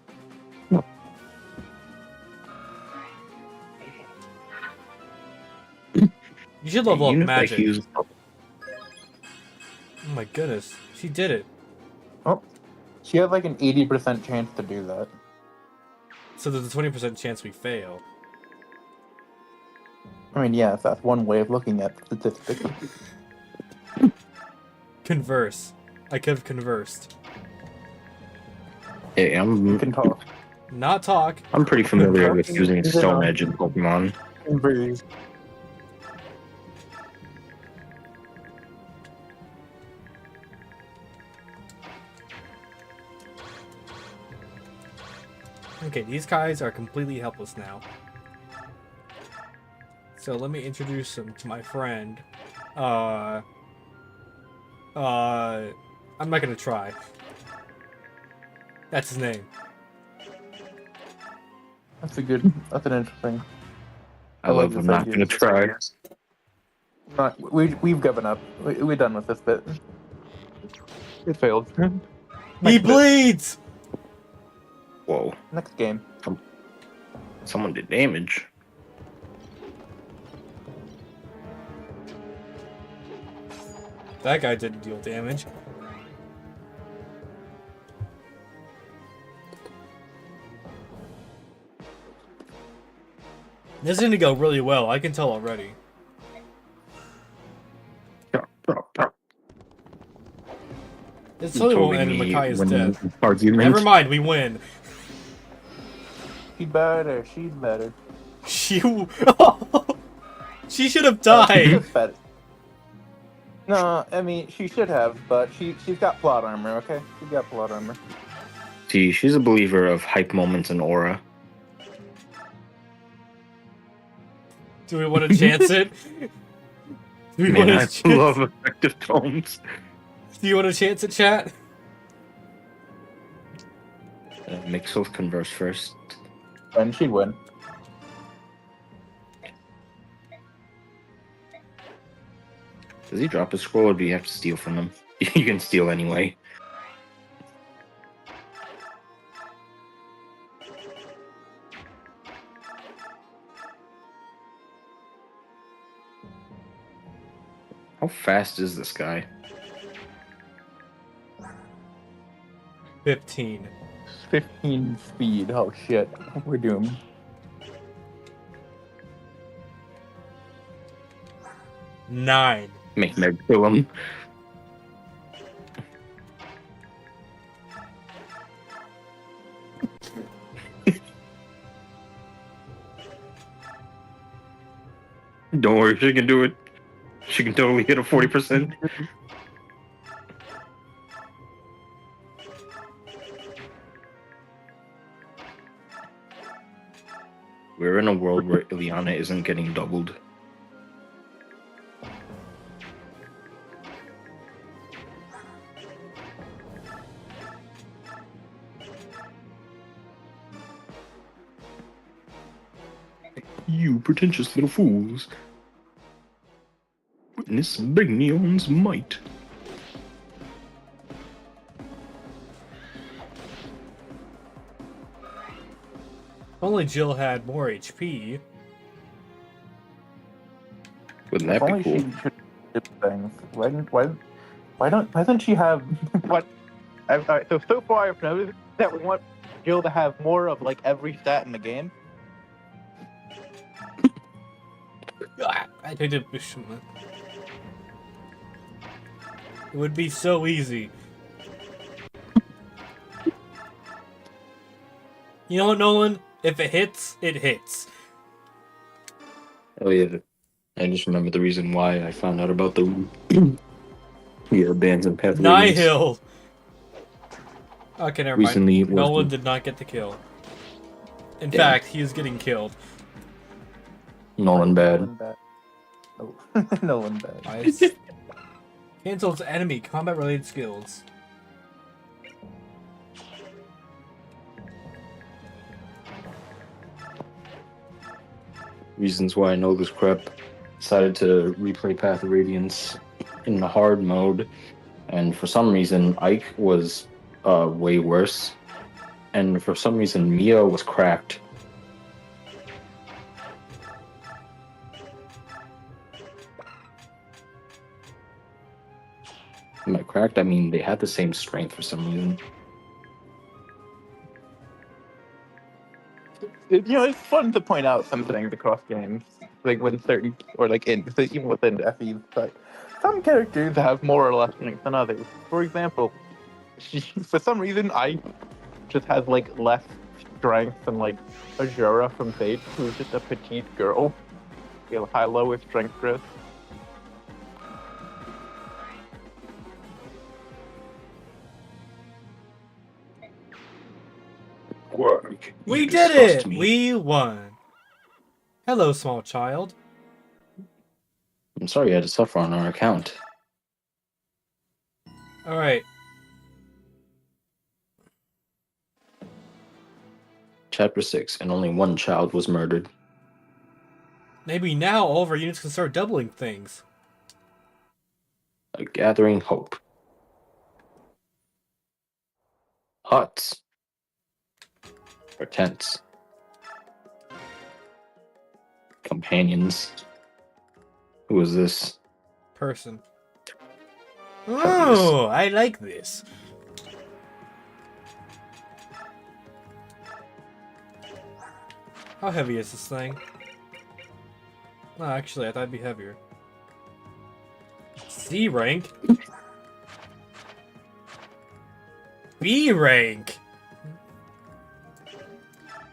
Speaker 1: You should level up
Speaker 3: Unit that
Speaker 1: magic.
Speaker 3: uses-
Speaker 1: Oh my goodness, she did it.
Speaker 4: Oh, she had like an 80% chance to do that.
Speaker 1: So there's a 20% chance we fail.
Speaker 4: I mean, yes, that's one way of looking at statistics.
Speaker 1: Converse. I could have conversed.
Speaker 3: Hey,
Speaker 4: You can talk.
Speaker 1: Not talk.
Speaker 3: I'm pretty familiar with using Stone Edge in Pokemon.
Speaker 4: Converse.
Speaker 1: Okay, these guys are completely helpless now. So let me introduce them to my friend. I'm not gonna try. That's his name.
Speaker 4: That's an interesting.
Speaker 3: I love
Speaker 4: the
Speaker 3: I'm not
Speaker 4: idea.
Speaker 3: gonna try.
Speaker 4: We've given up. We're done with this bit. It failed.
Speaker 1: He
Speaker 4: Next bit.
Speaker 1: bleeds!
Speaker 3: Whoa.
Speaker 4: Next game.
Speaker 3: Someone did damage.
Speaker 1: That guy didn't deal damage. This is gonna go really well, I can tell already. This totally won't end in Micaiah's death. Never mind, we win.
Speaker 4: She's better. She's better.
Speaker 1: She she should have died.
Speaker 4: She's better. No, I mean she should have, but she's got plot armor. Okay, she's got plot armor.
Speaker 3: See, she's a believer of hype moments and aura.
Speaker 1: Do we want to chance it? Do we
Speaker 3: Man, I
Speaker 1: want to chance?
Speaker 3: love effective tomes.
Speaker 1: Do you want to chance it, chat?
Speaker 3: Mix with converse first.
Speaker 4: And she'd win.
Speaker 3: Does he drop a scroll or do you have to steal from him? you can steal anyway. How fast is this guy?
Speaker 1: 15.
Speaker 4: 15 speed. Oh shit, we're doomed.
Speaker 1: 9.
Speaker 3: Make Meg kill him. Don't worry, she can do it. She can totally hit a 40%. We're in a world where Ileana isn't getting doubled. You pretentious little fools. Witness Bignion's might.
Speaker 1: Only Jill had more HP.
Speaker 3: Wouldn't
Speaker 4: If
Speaker 3: that be
Speaker 4: only
Speaker 3: cool?
Speaker 4: she should do things. Why doesn't she have what? So far I've noticed that we want Jill to have more of like every stat in the game.
Speaker 1: I did it. It would be so easy. You know what, Nolan? If it hits, it hits.
Speaker 3: Oh yeah, I just remember the reason why I found out about the bands and pathways.
Speaker 1: Nihil! Okay, never
Speaker 3: Recently,
Speaker 1: mind.
Speaker 3: it was
Speaker 1: Nolan
Speaker 3: the-
Speaker 1: did not get the kill. In
Speaker 3: Damn.
Speaker 1: fact, he is getting killed.
Speaker 3: Nolan bad.
Speaker 4: Nolan bad. Oh, Nolan bad.
Speaker 1: Nice. Cancels enemy combat-related skills.
Speaker 3: Reasons why I know this crap. Decided to replay Path of Radiance in the hard mode, and for some reason Ike was way worse, and for some reason Mia was cracked. By cracked, I mean they had the same strength for some reason.
Speaker 4: It's fun to point out some things across games, like when certain, or like even within FEs, but some characters have more or less strength than others. For example, for some reason, I just has like less strength than like Azura from Fate, who's just a petite girl. High low with strength growth.
Speaker 3: Work.
Speaker 1: We
Speaker 3: You
Speaker 1: did
Speaker 3: disgust
Speaker 1: it!
Speaker 3: me.
Speaker 1: We won. Hello, small child.
Speaker 3: I'm sorry you had to suffer on our account.
Speaker 1: Alright.
Speaker 3: Chapter 6, and only one child was murdered.
Speaker 1: Maybe now all of our units can start doubling things.
Speaker 3: A gathering hope. Huts. Or tents. Companions. Who is this?
Speaker 1: Person. Oh, I like this. How heavy is this thing? No, actually, I thought it'd be heavier. C rank? B rank?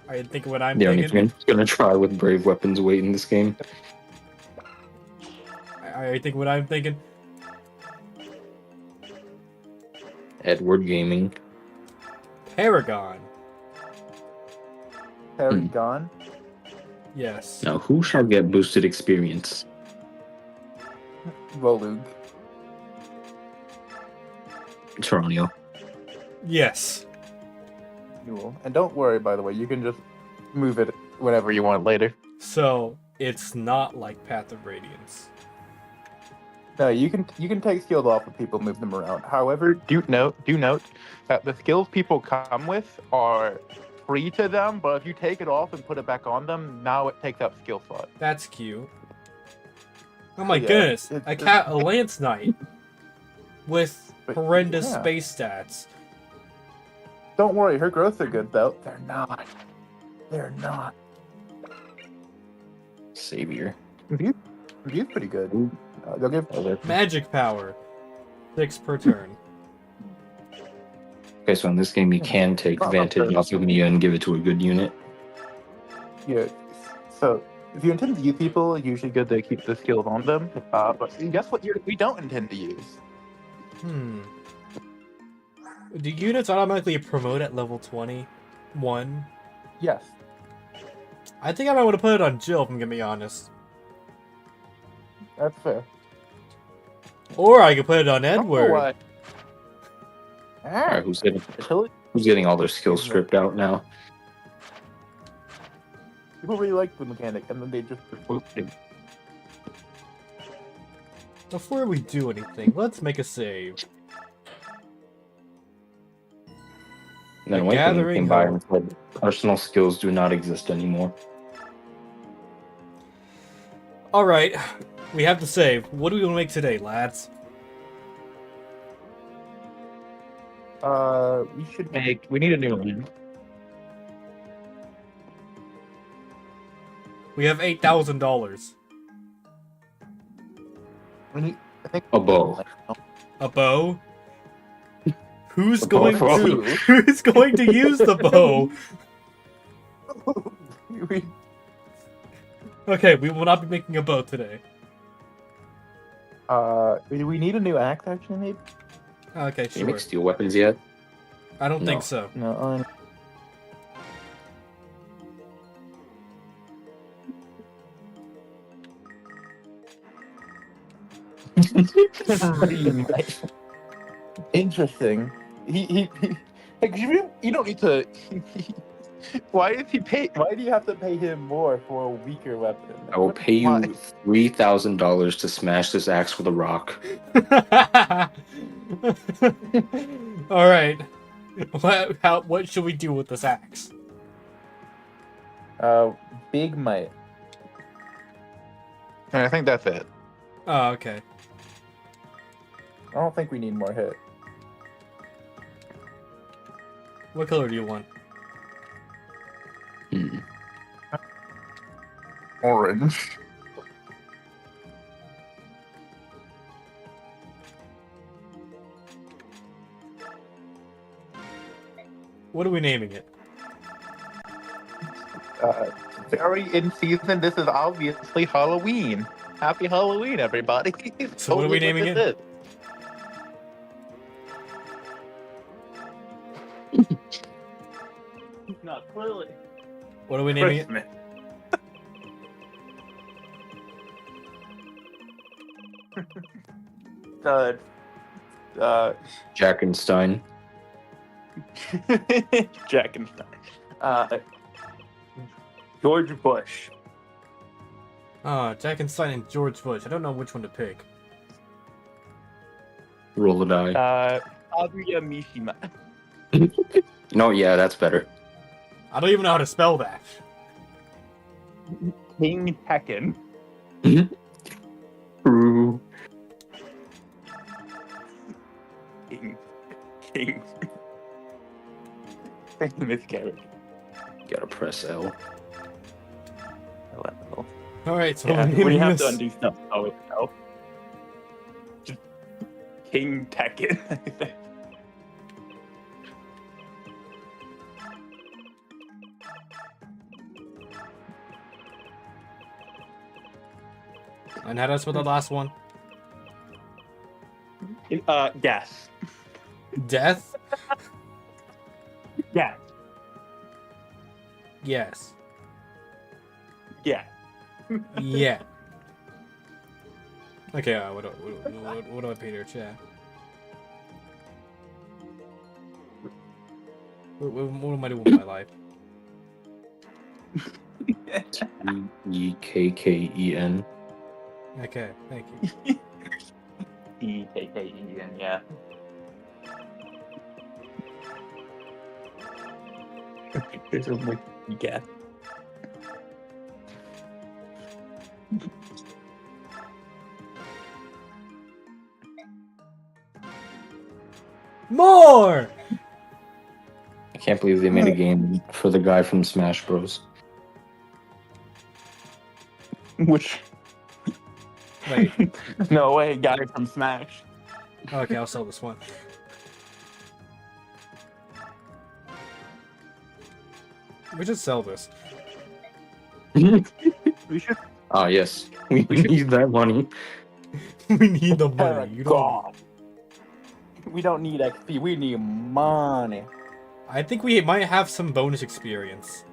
Speaker 1: Are you thinking what I'm
Speaker 3: The only
Speaker 1: thinking?
Speaker 3: thing I'm gonna try with brave weapons weight in this game.
Speaker 1: Are you thinking what I'm thinking?
Speaker 3: Edward Gaming.
Speaker 1: Paragon.
Speaker 4: Paragon.
Speaker 1: Yes.
Speaker 3: Now, who shall get boosted experience?
Speaker 4: Volug.
Speaker 3: Toronio.
Speaker 1: Yes.
Speaker 4: Cool. And don't worry, by the way, you can just move it whenever you want later.
Speaker 1: So, it's not like Path of Radiance.
Speaker 4: No, you can take skills off of people, move them around. However, do note that the skills people come with are free to them, but if you take it off and put it back on them, now it takes up skill slot.
Speaker 1: That's cute. Oh my
Speaker 4: Yeah,
Speaker 1: goodness!
Speaker 4: it's-
Speaker 1: A Lance Knight with
Speaker 4: But,
Speaker 1: horrendous
Speaker 4: yeah.
Speaker 1: space stats.
Speaker 4: Don't worry, her growths are good though. They're not. They're not.
Speaker 3: Savior.
Speaker 4: Review's pretty good. They'll give.
Speaker 1: Magic power. 6 per turn.
Speaker 3: Okay, so in this game you can take advantage off of Mia and give it to a good unit.
Speaker 4: Yeah. So if you intend to use people, it's usually good to keep the skills on them. But guess what? We don't intend to use.
Speaker 1: Hmm. Do units automatically promote at level 21?
Speaker 4: Yes.
Speaker 1: I think I might want to put it on Jill, if I'm gonna be honest.
Speaker 4: That's fair.
Speaker 1: Or I could put it on
Speaker 4: I don't know
Speaker 1: Edward.
Speaker 4: why.
Speaker 3: Alright, who's
Speaker 4: Until
Speaker 3: getting all their skills stripped out now?
Speaker 4: people really like the mechanic, and then they just removed it.
Speaker 1: Before we do anything, let's make a save.
Speaker 3: And then
Speaker 1: The
Speaker 3: Wakeling
Speaker 1: Gathering
Speaker 3: came by
Speaker 1: Home.
Speaker 3: and said personal skills do not exist anymore.
Speaker 1: Alright, we have to save. What do we want to make today, lads?
Speaker 4: We should make. We need a new one.
Speaker 1: We have $8,000.
Speaker 4: We need. I think
Speaker 3: A bow.
Speaker 1: A bow? Who's
Speaker 3: A bow
Speaker 1: going
Speaker 3: for all
Speaker 1: to who's going to use the bow?
Speaker 4: we,
Speaker 1: Okay, we will not be making a bow today.
Speaker 4: we need a new axe actually, maybe.
Speaker 1: Okay,
Speaker 3: Can you
Speaker 1: sure.
Speaker 3: make steel weapons yet?
Speaker 1: I don't
Speaker 3: No.
Speaker 1: think so.
Speaker 4: No. Interesting. He like, you don't need to. Why is he pay? Why do you have to pay him more for a weaker weapon?
Speaker 3: I will pay you
Speaker 4: Why?
Speaker 3: $3,000 to smash this axe with a rock.
Speaker 1: Alright. What should we do with this axe?
Speaker 4: Big might. And I think that's it.
Speaker 1: Oh, okay.
Speaker 4: I don't think we need more hit.
Speaker 1: What color do you want?
Speaker 3: Hmm.
Speaker 4: Orange.
Speaker 1: What are we naming it?
Speaker 4: Very in season. This is obviously Halloween. Happy Halloween, everybody.
Speaker 1: So what are we naming it?
Speaker 4: Not clearly.
Speaker 1: What are we naming it?
Speaker 3: Jackenstein.
Speaker 4: Jackenstein. George Bush.
Speaker 1: Jackenstein and George Bush. I don't know which one to pick.
Speaker 3: Roll a die.
Speaker 4: Kaguya Mishima.
Speaker 3: No, yeah, that's better.
Speaker 1: I don't even know how to spell that.
Speaker 4: King Tekken.
Speaker 3: True.
Speaker 4: King. Famous character.
Speaker 3: Gotta press L.
Speaker 1: Alright, so
Speaker 4: Yeah,
Speaker 1: we're
Speaker 4: when you
Speaker 1: naming
Speaker 4: have to
Speaker 1: this-
Speaker 4: undo stuff, always help. Just King Tekken.
Speaker 1: And how do I spell the last one?
Speaker 4: Gas.
Speaker 1: Death?
Speaker 4: Yeah.
Speaker 1: Yes.
Speaker 4: Yeah.
Speaker 1: Yeah. Okay, what do I paint here, chat? What am I doing with my life?
Speaker 3: EKKEN.
Speaker 1: Okay, thank you.
Speaker 4: DKKE, and yeah. There's only yeah.
Speaker 1: More!
Speaker 3: I can't believe they made a game for the guy from Smash Bros.
Speaker 4: Which
Speaker 1: Wait.
Speaker 4: no way, guy from Smash.
Speaker 1: Okay, I'll sell this one. We should sell this.
Speaker 4: We should.
Speaker 3: Ah, yes. We need that money.
Speaker 1: We need the money. You don't.
Speaker 4: God. We don't need XP. We need money.
Speaker 1: I think we might have some bonus experience.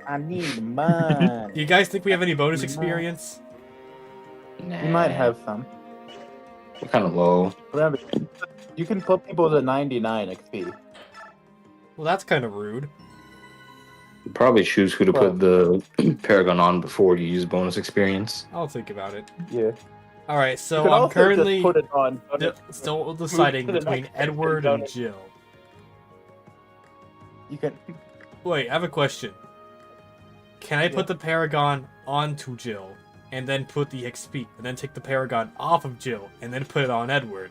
Speaker 4: I need money.
Speaker 1: Do you guys think we have any bonus experience?
Speaker 3: Nah.
Speaker 4: You might have some.
Speaker 3: We're kind of low.
Speaker 4: Remember, you can put people to 99 XP.
Speaker 1: Well, that's kind of rude.
Speaker 3: You probably choose who to
Speaker 4: Well-
Speaker 3: put the Paragon on before you use bonus experience.
Speaker 1: I'll think about it.
Speaker 4: Yeah.
Speaker 1: All right,
Speaker 4: You
Speaker 1: so
Speaker 4: could
Speaker 1: I'm
Speaker 4: also
Speaker 1: currently
Speaker 4: just put it on.
Speaker 1: still deciding
Speaker 4: to the
Speaker 1: between
Speaker 4: next
Speaker 1: Edward
Speaker 4: section,
Speaker 1: and Jill.
Speaker 4: You can.
Speaker 1: Wait, I have a question. Can I put the Paragon onto Jill, and then put the XP, and then take the Paragon off of Jill, and then put it on Edward?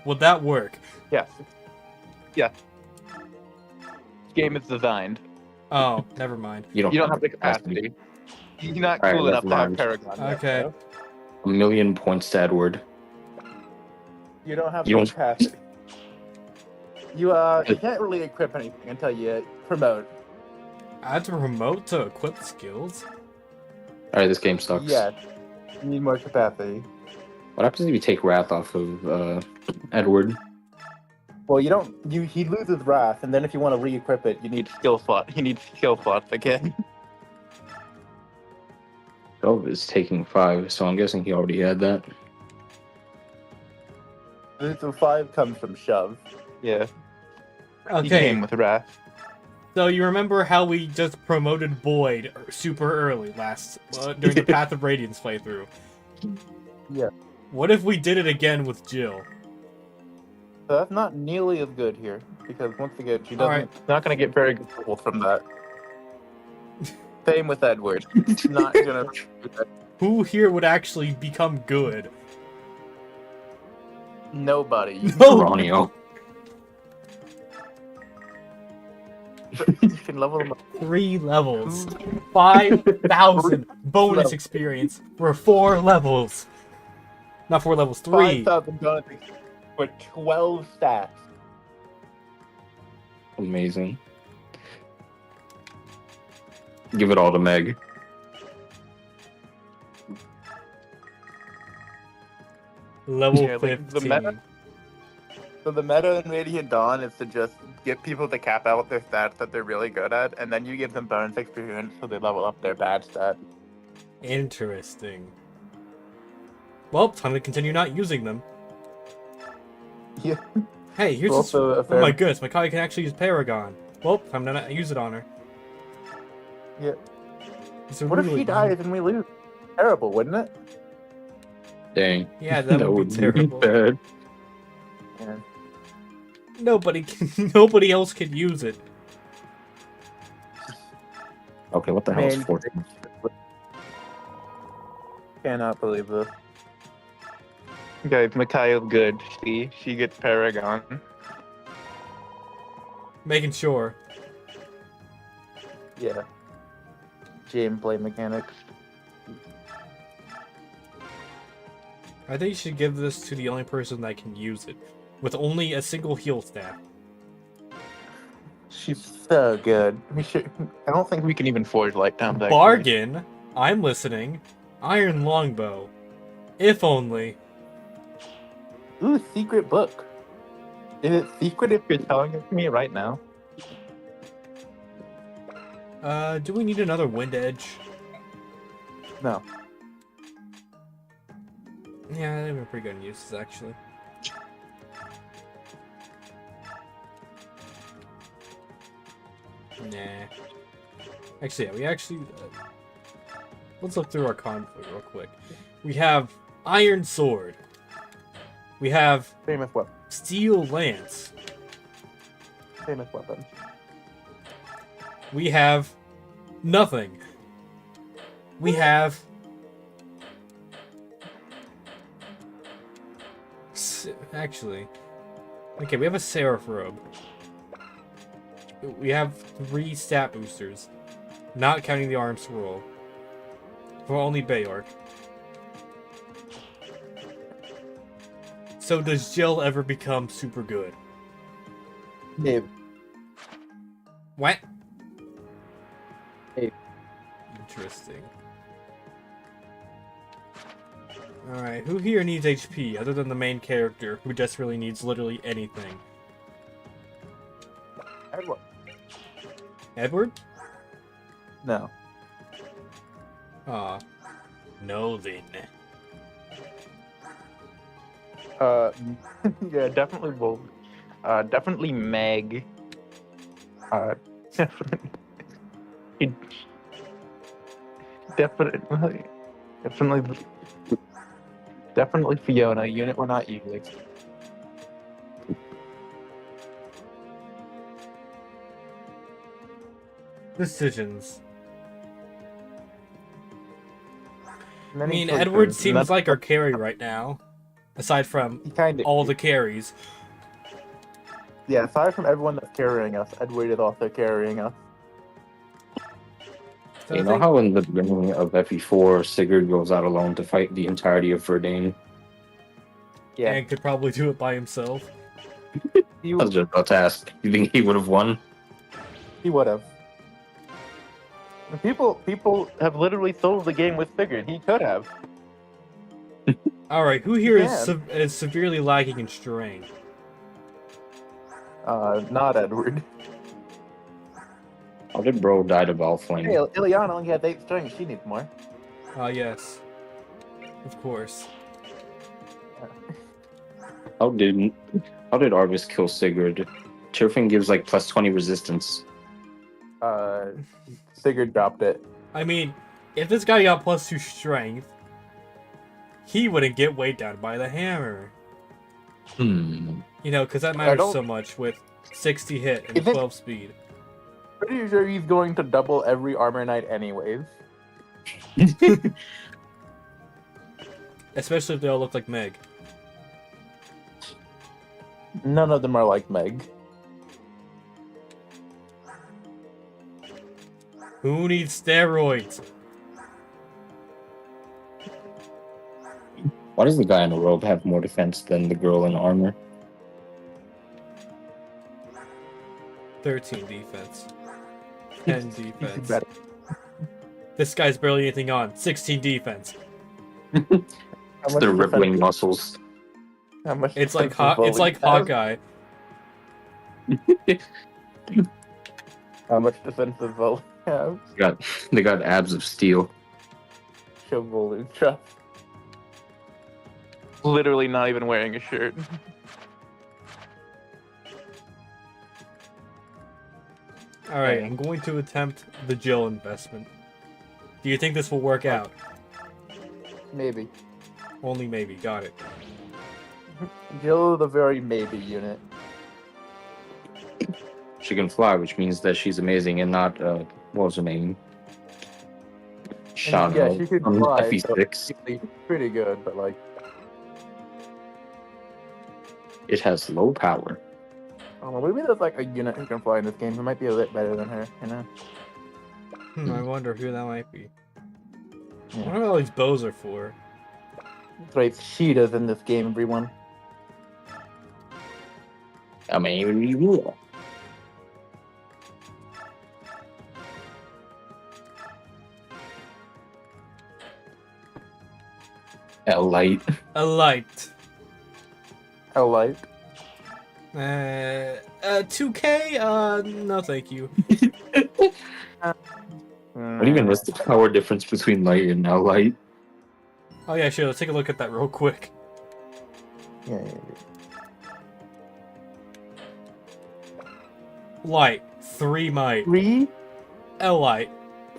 Speaker 1: Would that work?
Speaker 4: Yes. Yeah. Game is designed.
Speaker 1: Oh, never mind.
Speaker 4: You don't have the capacity. You're not
Speaker 3: Alright,
Speaker 4: cool enough
Speaker 3: that's
Speaker 4: to have
Speaker 3: mine.
Speaker 4: Paragon. yet,
Speaker 1: Okay.
Speaker 4: so
Speaker 3: 1,000,000 points to Edward.
Speaker 4: You don't have
Speaker 3: You
Speaker 4: the
Speaker 3: don't-
Speaker 4: capacity. You can't really equip anything until you promote.
Speaker 1: I have to promote to equip skills?
Speaker 3: Alright, this game sucks.
Speaker 4: Yes. You need more capacity.
Speaker 3: What happens if you take Wrath off of Edward?
Speaker 4: Well, you don't. He loses Wrath, and then if you want to re-equip it, you need skill slot. He needs skill slots again.
Speaker 3: 12 is taking 5, so I'm guessing he already had that.
Speaker 4: The 5 comes from shove. Yeah. He
Speaker 1: Okay,
Speaker 4: came with Wrath.
Speaker 1: so you remember how we just promoted Boyd super early during the Path of Radiance playthrough?
Speaker 4: Yeah.
Speaker 1: What if we did it again with Jill?
Speaker 4: So that's not nearly as good here, because once again, she doesn't.
Speaker 1: Alright.
Speaker 4: Not going to get very good tools from that. Same with Edward. It's not gonna.
Speaker 1: Who here would actually become good?
Speaker 4: Nobody.
Speaker 1: No!
Speaker 3: Ronio.
Speaker 4: You can level them up.
Speaker 1: 3 levels. 5,000 bonus
Speaker 4: Levels.
Speaker 1: experience for 4 levels. Not 4 levels, 3.
Speaker 4: 5,000 bonus for 12 stats.
Speaker 3: Amazing. Give it all to Meg.
Speaker 1: Level
Speaker 4: Yeah, like,
Speaker 1: 15.
Speaker 4: the meta- So the meta in Radiant Dawn is to just get people to cap out their stats that they're really good at, and then you give them bonus experience so they level up their bad stat.
Speaker 1: Interesting. Well, time to continue not using them.
Speaker 4: Yeah.
Speaker 1: Hey, here's
Speaker 4: Also a
Speaker 1: oh
Speaker 4: fair-
Speaker 1: my goodness, my Kai can actually use Paragon. Well, time to not use it on her.
Speaker 4: Yeah.
Speaker 1: It's a
Speaker 4: What if
Speaker 1: really-
Speaker 4: she dies and we lose? Terrible, wouldn't it?
Speaker 3: Dang.
Speaker 1: Yeah, that would be terrible.
Speaker 3: bad.
Speaker 4: Yeah.
Speaker 1: Nobody else can use it.
Speaker 3: Okay, what the hell is
Speaker 4: Man,
Speaker 3: 14?
Speaker 4: Cannot believe this. Guys, Mikhail's good. She gets Paragon.
Speaker 1: Making sure.
Speaker 4: Yeah. Gameplay mechanics.
Speaker 1: I think you should give this to the only person that can use it, with only a single heal staff.
Speaker 4: She's so good. We should. I don't think we can even forge lifetimes. actually.
Speaker 1: Bargain. I'm listening. Iron Longbow. If only.
Speaker 4: Ooh, secret book. Is it secret if you're telling it to me right now?
Speaker 1: Do we need another Wind Edge?
Speaker 4: No.
Speaker 1: Yeah, they've been pretty good in uses, actually. Nah. Actually, yeah, we actually... let's look through our conflict real quick. We have Iron Sword. We have
Speaker 4: Famous weapon.
Speaker 1: Steel Lance.
Speaker 4: Famous weapon.
Speaker 1: We have nothing. We have actually, okay, we have a Seraph Robe. We have 3 stat boosters, not counting the arm swirl. For only Bayork. So does Jill ever become super good?
Speaker 4: Maybe.
Speaker 1: What?
Speaker 4: Maybe.
Speaker 1: Interesting. Alright, who here needs HP other than the main character who desperately needs literally anything?
Speaker 4: Edward.
Speaker 1: Edward?
Speaker 4: No.
Speaker 1: Aw. No then.
Speaker 4: Yeah, definitely both. Definitely Meg. Definitely. Definitely. Definitely Fiona. Unit we're not using.
Speaker 1: Decisions. I
Speaker 4: Many
Speaker 1: mean,
Speaker 4: choices,
Speaker 1: Edward
Speaker 4: and
Speaker 1: seems
Speaker 4: that's
Speaker 1: like our carry right now. Aside from
Speaker 4: he kind of
Speaker 1: all the carries.
Speaker 4: Yeah, aside from everyone that's carrying us, Edward is also carrying us.
Speaker 1: So
Speaker 3: You
Speaker 1: I
Speaker 3: know
Speaker 1: think-
Speaker 3: how in the beginning of FE4, Sigurd goes out alone to fight the entirety of Verdane?
Speaker 4: Yeah,
Speaker 1: and could probably do it by himself.
Speaker 4: he
Speaker 3: I was just about to ask. You think he would have won?
Speaker 4: would have. People have literally sold the game with Sigurd. He could have.
Speaker 1: Alright, who here is,
Speaker 4: Yeah.
Speaker 1: is severely lacking in strength?
Speaker 4: Not Edward.
Speaker 3: How did bro die to Valflame?
Speaker 4: Hey, Ileana only has 8 strength. She needs more.
Speaker 1: Yes. Of course.
Speaker 3: How did Arvis kill Sigurd? Turfing gives like plus 20 resistance.
Speaker 4: Sigurd dropped it.
Speaker 1: I mean, if this guy got +2 strength, he wouldn't get weighed down by the hammer.
Speaker 3: Hmm.
Speaker 1: You know, because that
Speaker 4: I
Speaker 1: matters
Speaker 4: don't-
Speaker 1: so much with 60 hit and
Speaker 4: Is it-
Speaker 1: 12 speed.
Speaker 4: Pretty sure he's going to double every armor knight anyways.
Speaker 1: Especially if they all look like Meg.
Speaker 4: None of them are like Meg.
Speaker 1: Who needs steroids?
Speaker 3: Why does the guy in a robe have more defense than the girl in armor?
Speaker 1: 13 defense. 10
Speaker 4: He's
Speaker 1: defense.
Speaker 4: better.
Speaker 1: This guy's barely anything on. 16 defense.
Speaker 4: How much
Speaker 3: The
Speaker 4: defense-
Speaker 3: rippling muscles.
Speaker 4: How much
Speaker 1: It's like
Speaker 4: defense does
Speaker 1: it's like
Speaker 4: Volvic have?
Speaker 1: Hawkeye.
Speaker 4: How much defense does Volvic have?
Speaker 3: They got abs of steel.
Speaker 4: Show Volvic trust. Literally not even wearing a shirt.
Speaker 1: Alright,
Speaker 4: Okay.
Speaker 1: I'm going to attempt the Jill investment. Do you think this will work out?
Speaker 4: Maybe.
Speaker 1: Only maybe. Got it.
Speaker 4: Jill is a very maybe unit.
Speaker 3: She can fly, which means that she's amazing and not, what was her name? Shauna.
Speaker 4: Yeah, she can
Speaker 3: from
Speaker 4: fly,
Speaker 3: FE6.
Speaker 4: She's pretty good, but like,
Speaker 3: It has low power.
Speaker 4: I don't know, maybe there's like a unit who can fly in this game who might be a bit better than her, you know?
Speaker 1: I wonder who that might be.
Speaker 4: Yeah.
Speaker 1: I wonder what all these bows are for.
Speaker 4: That's right, Sheeta's in this game, everyone.
Speaker 3: I mean, you will. Light.
Speaker 1: A light.
Speaker 4: I like.
Speaker 1: 2K? No thank you.
Speaker 3: What even is the power difference between light and now light?
Speaker 1: Oh yeah, sure, let's take a look at that real quick.
Speaker 4: Yeah.
Speaker 1: Light, 3 might.
Speaker 4: 3,
Speaker 1: Light,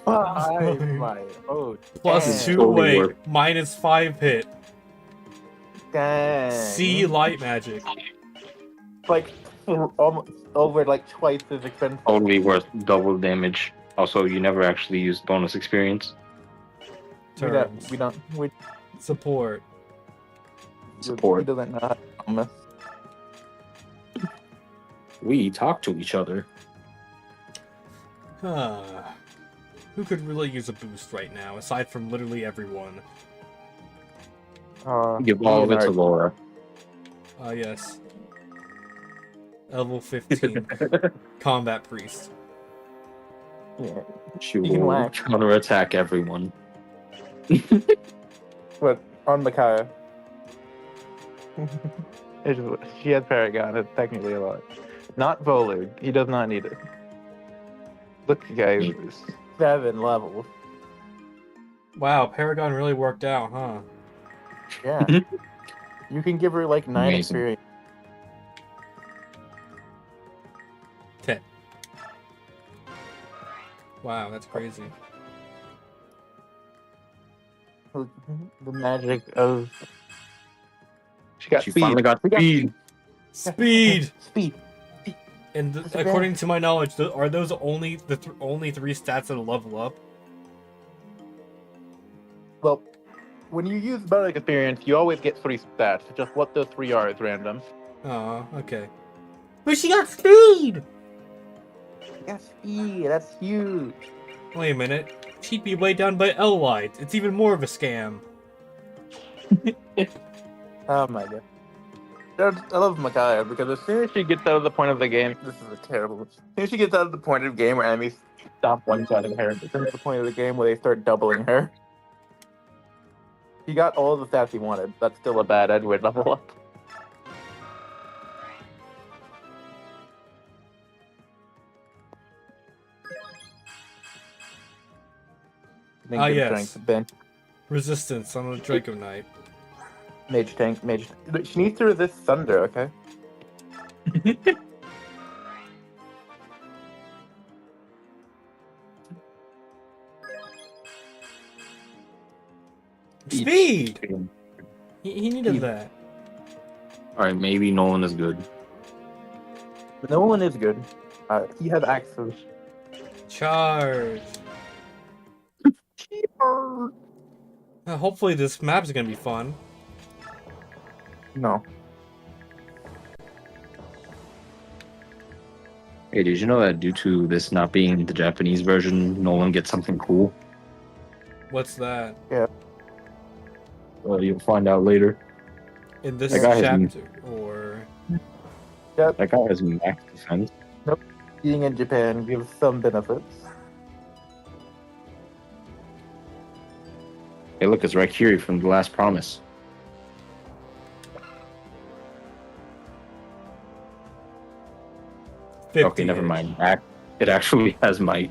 Speaker 4: 5, might. Oh,
Speaker 1: plus
Speaker 4: damn.
Speaker 1: 2
Speaker 3: Totally
Speaker 1: weight,
Speaker 3: work.
Speaker 1: minus 5 hit.
Speaker 4: Dang.
Speaker 1: See light magic.
Speaker 4: Like almost over like twice as expensive.
Speaker 3: Totally worth double damage. Also, you never actually used bonus experience.
Speaker 1: Terms.
Speaker 4: We don't.
Speaker 1: Support.
Speaker 4: He
Speaker 3: Support.
Speaker 4: doesn't know how to promise.
Speaker 3: We talk to each other.
Speaker 1: Who could really use a boost right now, aside from literally everyone?
Speaker 3: Give all of it to Laura.
Speaker 1: Yes. Level 15. Combat Priest.
Speaker 4: Yeah.
Speaker 3: She
Speaker 4: You can
Speaker 3: will
Speaker 4: whack.
Speaker 3: counterattack everyone.
Speaker 4: But on Micaiah. She has Paragon. It's technically a lot. Not Volug. He does not need it. Look, guys. 7 levels.
Speaker 1: Wow, Paragon really worked out, huh?
Speaker 4: Yeah. You can give her like 9
Speaker 3: Amazing.
Speaker 4: experience.
Speaker 1: Okay. Wow, that's crazy.
Speaker 4: The magic of. She got
Speaker 3: She
Speaker 4: speed.
Speaker 3: finally got speed.
Speaker 1: Speed!
Speaker 4: Speed.
Speaker 1: And
Speaker 4: That's a
Speaker 1: according to my knowledge, are those only the only 3 stats that level up?
Speaker 4: Well, when you use magic experience, you always get 3 stats. Just what those 3 are is random.
Speaker 1: Oh, okay. But she got speed!
Speaker 4: Yeah, speed. That's huge.
Speaker 1: Wait a minute. She'd be way down by L-Light. It's even more of a scam.
Speaker 4: Oh my god. I love Micaiah because as soon as she gets out of the point of the game, this is a terrible. As soon as she gets out of the point of the game where enemies stop one-shotting her, it's at the point of the game where they start doubling her. He got all the stats he wanted. That's still a bad Edward level up.
Speaker 1: Ah, yes.
Speaker 4: Strength, bench,
Speaker 1: Resistance on the Draco Knight.
Speaker 4: mage tank, mage. She needs to resist thunder, okay?
Speaker 1: Speed! He needed
Speaker 4: Speed.
Speaker 1: that.
Speaker 3: Alright, maybe Nolan is good.
Speaker 4: No one is good. He has axes.
Speaker 1: Charge. Hopefully this map's gonna be fun.
Speaker 4: No.
Speaker 3: Hey, did you know that due to this not being the Japanese version, Nolan gets something cool?
Speaker 1: What's that?
Speaker 3: Well, you'll find out later.
Speaker 1: In this
Speaker 3: That guy has
Speaker 1: chapter? Or...
Speaker 3: That guy has max defense.
Speaker 4: Being in Japan gives some benefits.
Speaker 3: Hey, look, it's Raikiri from The Last Promise. Okay, never mind. It actually has might.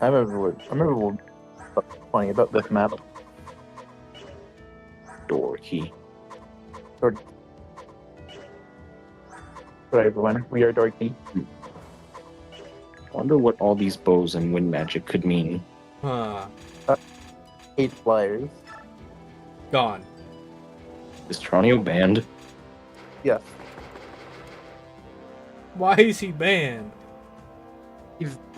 Speaker 4: I remember what funny about this map.
Speaker 3: Door key.
Speaker 4: Right, everyone, we are Dorky.
Speaker 3: Wonder what all these bows and wind magic could mean.
Speaker 1: Huh.
Speaker 4: 8 flyers.
Speaker 1: Gone.
Speaker 3: Is Tranio banned?
Speaker 4: Yes.
Speaker 1: Why is he banned?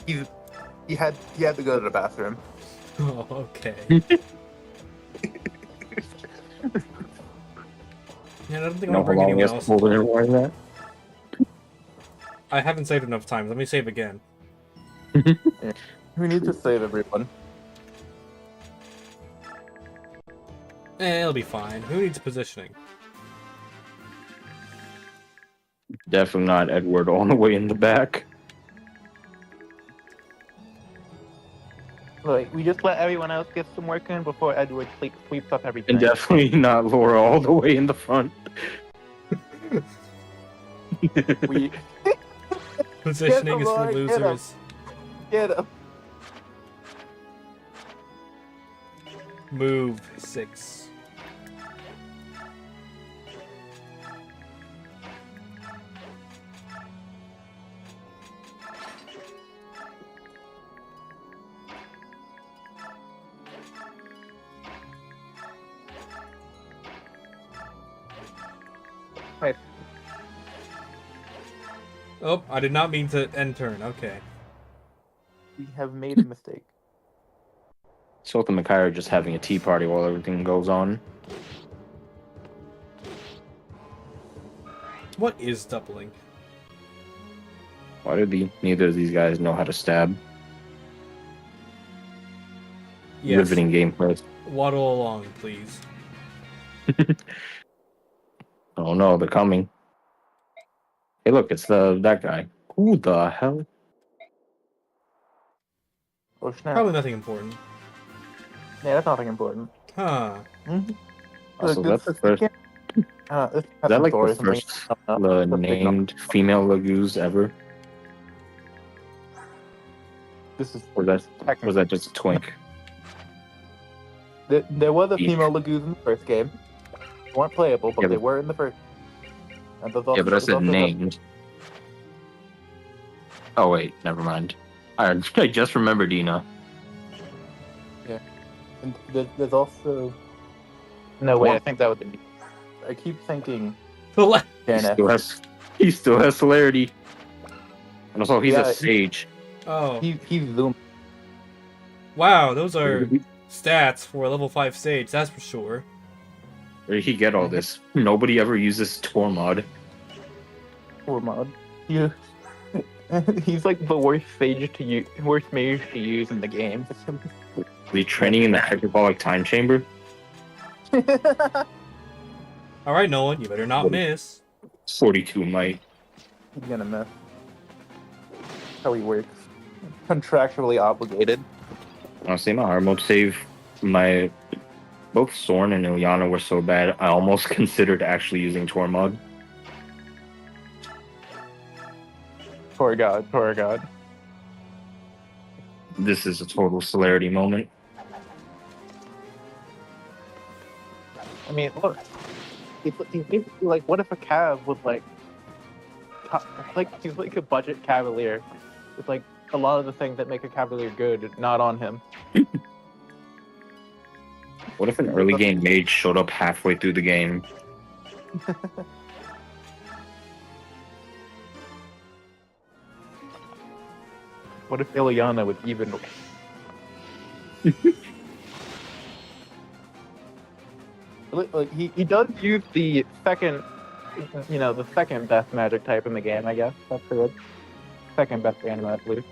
Speaker 4: He had to go to the bathroom.
Speaker 1: Oh, okay. Yeah, I don't think
Speaker 3: No,
Speaker 1: I'll
Speaker 3: how
Speaker 1: bring
Speaker 3: long
Speaker 1: anyone
Speaker 3: is
Speaker 1: else.
Speaker 3: holding it like that?
Speaker 1: I haven't saved enough times. Let me save again.
Speaker 4: We need to save everyone.
Speaker 1: It'll be fine. Who needs positioning?
Speaker 3: Definitely not Edward all the way in the back.
Speaker 4: Like, we just let everyone else get some work in before Edward sweeps up everything.
Speaker 3: And definitely not Laura all the way in the front.
Speaker 4: We
Speaker 1: Positioning is for
Speaker 4: Lord, get him.
Speaker 1: losers.
Speaker 4: get him.
Speaker 1: Move 6. Oh, I did not mean to end turn. Okay.
Speaker 4: We have made a mistake.
Speaker 3: Sultan and Makai are just having a tea party while everything goes on.
Speaker 1: What is doubling?
Speaker 3: Why did neither of these guys know how to stab?
Speaker 1: Yes.
Speaker 3: Riveting gameplay.
Speaker 1: Waddle along, please.
Speaker 3: Oh no, they're coming. Hey, look, it's that guy. Who the hell?
Speaker 4: Oh snap!
Speaker 1: Probably nothing important.
Speaker 4: Yeah, that's nothing important.
Speaker 1: Huh.
Speaker 4: Mm-hmm.
Speaker 3: Also, that's the first. Is that like the first named female Lagoos ever?
Speaker 4: This is
Speaker 3: Or was that just a twink?
Speaker 4: There was a female Lagoos in the first game. They weren't playable, but
Speaker 3: Yeah,
Speaker 4: they were in the first. And there's also,
Speaker 3: Yeah, but I
Speaker 4: there's
Speaker 3: said
Speaker 4: also
Speaker 3: named. Oh wait, never mind. I just remembered Dina.
Speaker 4: and there's also. No wait,
Speaker 3: What?
Speaker 4: I think that was. I keep thinking.
Speaker 1: The
Speaker 3: He still has celerity. And also, he's
Speaker 4: Yeah,
Speaker 3: a sage.
Speaker 1: Oh.
Speaker 4: He's zoom.
Speaker 1: Wow, those are stats for a level 5 stage, that's for sure.
Speaker 3: Where did he get all this? Nobody ever uses Tor mod.
Speaker 4: Poor mod. Yeah. He's like the worst sage to use, worst mage to use in the game.
Speaker 3: Are you training in the hyperbolic time chamber?
Speaker 1: Alright, Nolan, you better not miss.
Speaker 3: 42 might.
Speaker 4: He's gonna miss. How he works. Contractually obligated.
Speaker 3: Honestly, my hard mode save, both Sorn and Ilyana were so bad, I almost considered actually using Tor mod.
Speaker 4: Poor god.
Speaker 3: This is a total celerity moment.
Speaker 4: I mean, look. He's basically like, what if a Cav was like he's like a budget Cavalier. It's like a lot of the things that make a Cavalier good, not on him.
Speaker 3: What if an early game mage showed up halfway through the game?
Speaker 4: What if Ilyana was even? Like he does use the second, the second best magic type in the game. I guess that's good. Second best anime, I believe.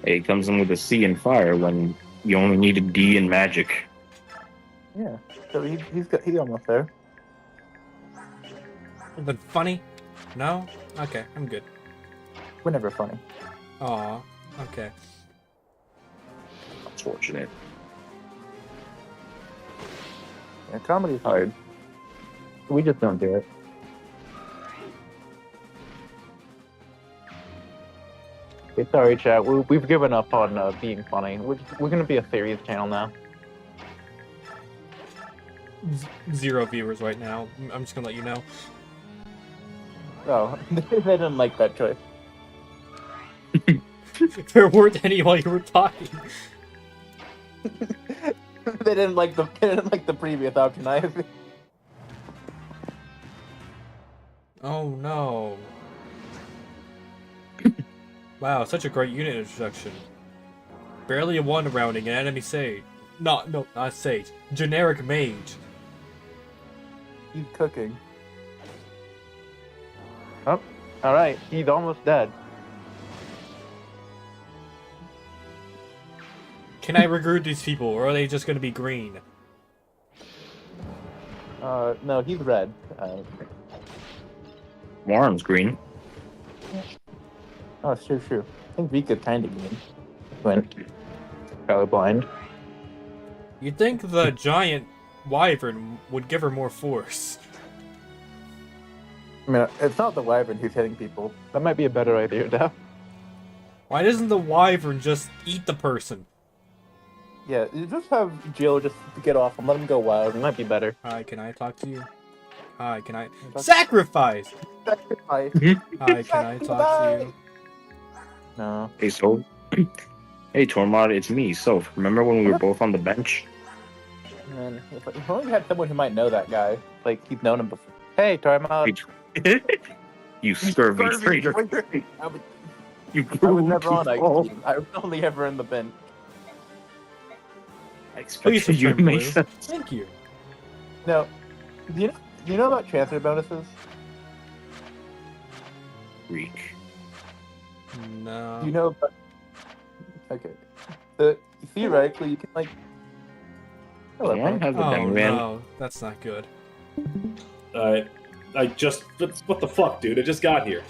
Speaker 3: He comes in with a C in fire when you only need a D in magic.
Speaker 4: Yeah, so he's almost there.
Speaker 1: But funny? No? Okay, I'm good.
Speaker 4: We're never funny.
Speaker 1: Aw, okay.
Speaker 3: Unfortunate.
Speaker 4: Yeah, comedy's hard. We just don't do it. Okay, sorry, chat. We've given up on being funny. We're gonna be a series channel now.
Speaker 1: 0 viewers right now. I'm just gonna let you know.
Speaker 4: Oh, they didn't like that choice.
Speaker 1: There weren't any while you were talking.
Speaker 4: They didn't like the previous option either.
Speaker 1: Oh no. Wow, such a great unit introduction. Barely a 1 rounding an enemy sage. Not sage. Generic mage.
Speaker 4: He's cooking. Oh, alright. He's almost dead.
Speaker 1: Can I recruit these people, or are they just gonna be green?
Speaker 4: No, he's red.
Speaker 3: Warren's green.
Speaker 4: Oh, sure. I think Vika's kind of green. Went probably blind.
Speaker 1: You'd think the giant wyvern would give her more force.
Speaker 4: I mean, it's not the wyvern who's hitting people. That might be a better idea, Def.
Speaker 1: Why doesn't the wyvern just eat the person?
Speaker 4: Yeah, you just have Jill just get off and let him go wild. It might be better.
Speaker 1: Hi, can I talk to you? Hi, can I... Sacrifice!
Speaker 4: Sacrifice.
Speaker 1: Hi, can I talk to you?
Speaker 4: No.
Speaker 3: Hey, Soph. Hey, Tormod, it's me, Soph. Remember when we were both on the bench?
Speaker 4: Man, if only we had someone who might know that guy. Like, he's known him before. Hey, Tormod.
Speaker 3: You scurvy traitor. You
Speaker 4: I was never
Speaker 3: cruel
Speaker 4: on Ike's
Speaker 3: people.
Speaker 4: team. I was only ever in the bin.
Speaker 3: I
Speaker 1: Please
Speaker 3: expected you to
Speaker 1: return
Speaker 3: make
Speaker 1: blue.
Speaker 3: sense.
Speaker 1: Thank you.
Speaker 4: No. Do you know about transfer bonuses?
Speaker 3: Reek.
Speaker 1: No.
Speaker 4: Do you know about... Okay. Theoretically, you can, like... Hello,
Speaker 3: Yeah,
Speaker 4: Frank.
Speaker 3: how's it
Speaker 1: Oh
Speaker 3: going, man?
Speaker 1: no, that's not good.
Speaker 5: I just what the fuck, dude? I just got here.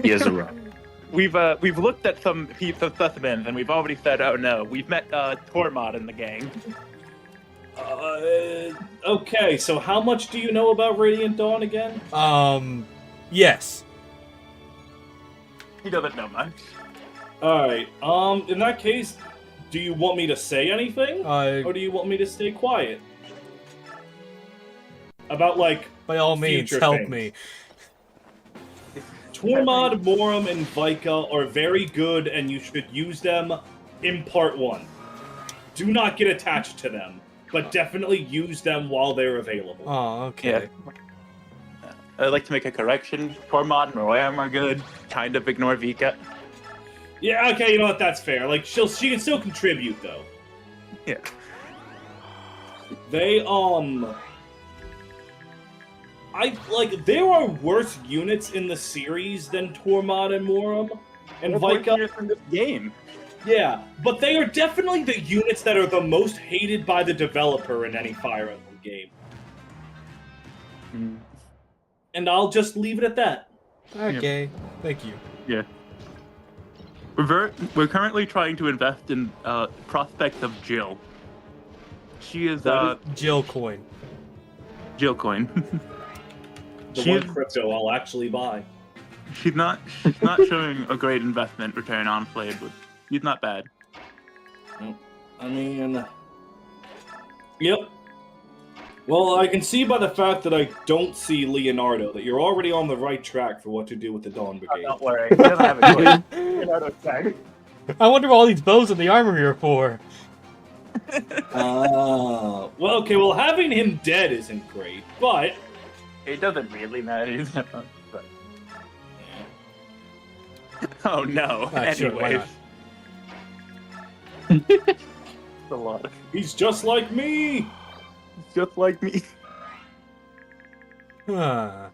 Speaker 3: He has a run.
Speaker 6: We've looked at some specimens and we've already said, oh no, we've met Tormod in the gang.
Speaker 5: Okay, so how much do you know about Radiant Dawn again?
Speaker 1: Yes.
Speaker 6: He doesn't know much.
Speaker 5: Alright, in that case, do you want me to say anything? Or do you want me to stay quiet? About, like,
Speaker 1: By all means,
Speaker 5: future
Speaker 1: help
Speaker 5: things.
Speaker 1: me.
Speaker 5: Tormod, Morum, and Vika are very good, and you should use them in part 1. Do not get attached to them, but definitely use them while they're available.
Speaker 1: Oh, okay.
Speaker 6: I'd like to make a correction. Tormod and Royam are good. Kind of ignore Vika.
Speaker 5: Yeah, okay, you know what? That's fair. Like, she can still contribute, though.
Speaker 6: Yeah.
Speaker 5: They, there are worse units in the series than Tormod and Morum and Vika.
Speaker 6: In this game.
Speaker 5: Yeah, but they are definitely the units that are the most hated by the developer in any Fire Emblem game. And I'll just leave it at that.
Speaker 1: Okay. Thank you.
Speaker 6: Yeah. We're currently trying to invest in prospects of Jill. She is
Speaker 1: Jill coin.
Speaker 6: Jill coin.
Speaker 5: The
Speaker 6: She
Speaker 5: one
Speaker 6: is-
Speaker 5: crypto I'll actually buy.
Speaker 6: She's not showing a great investment return on played, but she's not bad.
Speaker 5: I mean... Yep. Well, I can see by the fact that I don't see Leonardo that you're already on the right track for what to do with the Dawn Brigade.
Speaker 6: Don't worry, he doesn't have a choice. Leonardo's back.
Speaker 1: I wonder what all these bows in the armory are for.
Speaker 5: Well, okay, well, having him dead isn't great, but...
Speaker 6: It doesn't really matter. But... Oh no.
Speaker 1: Sure, why
Speaker 6: Anyways.
Speaker 1: not?
Speaker 6: It's a lot.
Speaker 5: He's just like me!
Speaker 6: Just like me.
Speaker 1: Huh.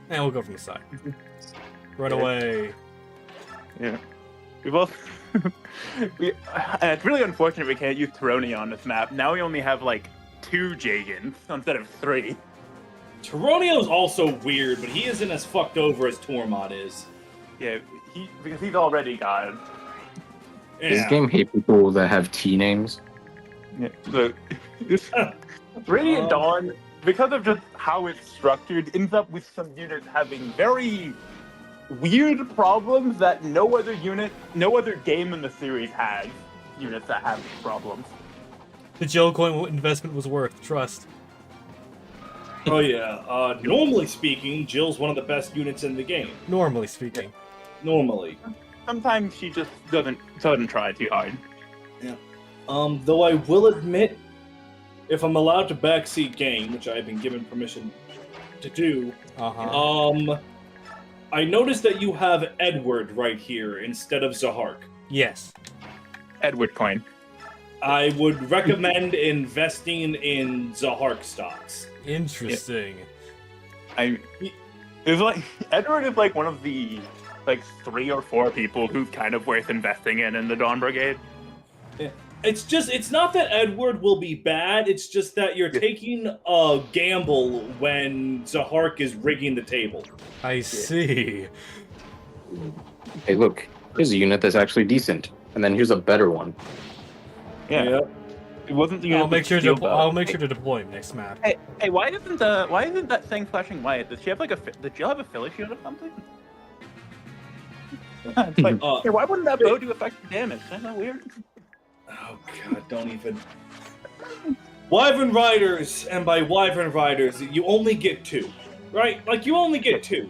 Speaker 1: And we'll go from the side. Right away.
Speaker 6: Yeah. We both. It's really unfortunate we can't use Tyronia on this map. Now we only have like 2 Jagans instead of 3.
Speaker 5: Tyronio's also weird, but he isn't as fucked over as Tormod is.
Speaker 6: Yeah, because he's already God.
Speaker 3: Does this
Speaker 5: Yeah.
Speaker 3: game hate people that have T names?
Speaker 6: Yeah. So, Radiant Dawn, because of just how it's structured, ends up with some units having very weird problems that no other game in the series has units that have these problems.
Speaker 1: The Jill coin investment was worth. Trust.
Speaker 5: Oh yeah, normally speaking, Jill's one of the best units in the game.
Speaker 1: Normally speaking.
Speaker 5: Normally.
Speaker 6: Sometimes she just doesn't try too hard.
Speaker 5: Though I will admit, if I'm allowed to backseat game, which I've been given permission to do,
Speaker 1: Uh-huh.
Speaker 5: I noticed that you have Edward right here instead of Zahark.
Speaker 1: Yes.
Speaker 6: Edward coin.
Speaker 5: I would recommend investing in Zahark stocks.
Speaker 1: Interesting.
Speaker 6: There's like Edward is like one of the 3 or 4 people who's kind of worth investing in the Dawn Brigade.
Speaker 5: It's not that Edward will be bad, it's just that you're taking a gamble when Zahark is rigging the table.
Speaker 1: I see.
Speaker 3: Hey, look, here's a unit that's actually decent, and then here's a better one.
Speaker 6: Yeah. It wasn't the
Speaker 1: I'll make sure
Speaker 6: steel
Speaker 1: to
Speaker 6: belt.
Speaker 1: I'll make sure to deploy him next map.
Speaker 6: Hey, why isn't that thing flashing white? Does she have did Jill have a Philly shield or something? It's like, hey, why wouldn't that bow do effective damage? Isn't that weird?
Speaker 5: Oh god, don't even. Wyvern Riders, and by Wyvern Riders, you only get 2. Right? Like, you only get 2.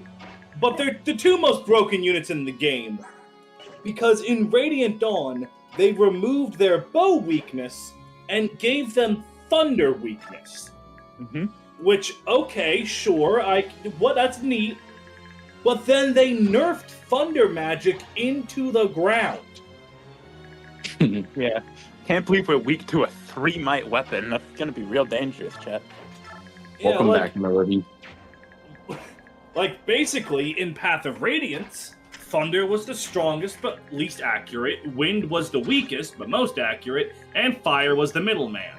Speaker 5: But they're the 2 most broken units in the game. Because in Radiant Dawn, they removed their bow weakness and gave them thunder weakness.
Speaker 6: Mm-hmm.
Speaker 5: Which, okay, sure, that's neat. But then they nerfed thunder magic into the ground.
Speaker 6: Yeah. Can't believe we're weak to a 3-might weapon. That's gonna be real dangerous, chat.
Speaker 3: Welcome
Speaker 5: Yeah,
Speaker 3: back, Melody.
Speaker 5: Like, basically, in Path of Radiance, thunder was the strongest but least accurate, wind was the weakest but most accurate, and fire was the middleman.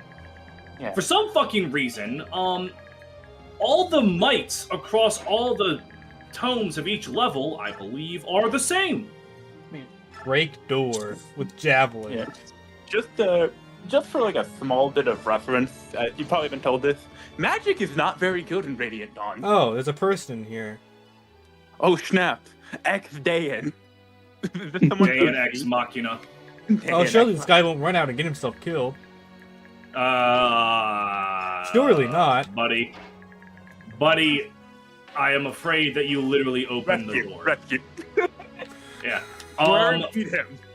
Speaker 6: Yeah.
Speaker 5: For some fucking reason, all the mights across all the tomes of each level, I believe, are the same.
Speaker 1: Break door with javelin.
Speaker 6: Yeah. Just for like a small bit of reference, you've probably been told this. Magic is not very good in Radiant Dawn.
Speaker 1: Oh, there's a person in here.
Speaker 6: Oh snap! Dayan.
Speaker 5: Dayan Ex Machina.
Speaker 1: Oh, surely this guy won't run out and get himself killed. Surely not.
Speaker 5: Buddy, I am afraid that you literally opened the door.
Speaker 6: Rescue.
Speaker 5: Yeah.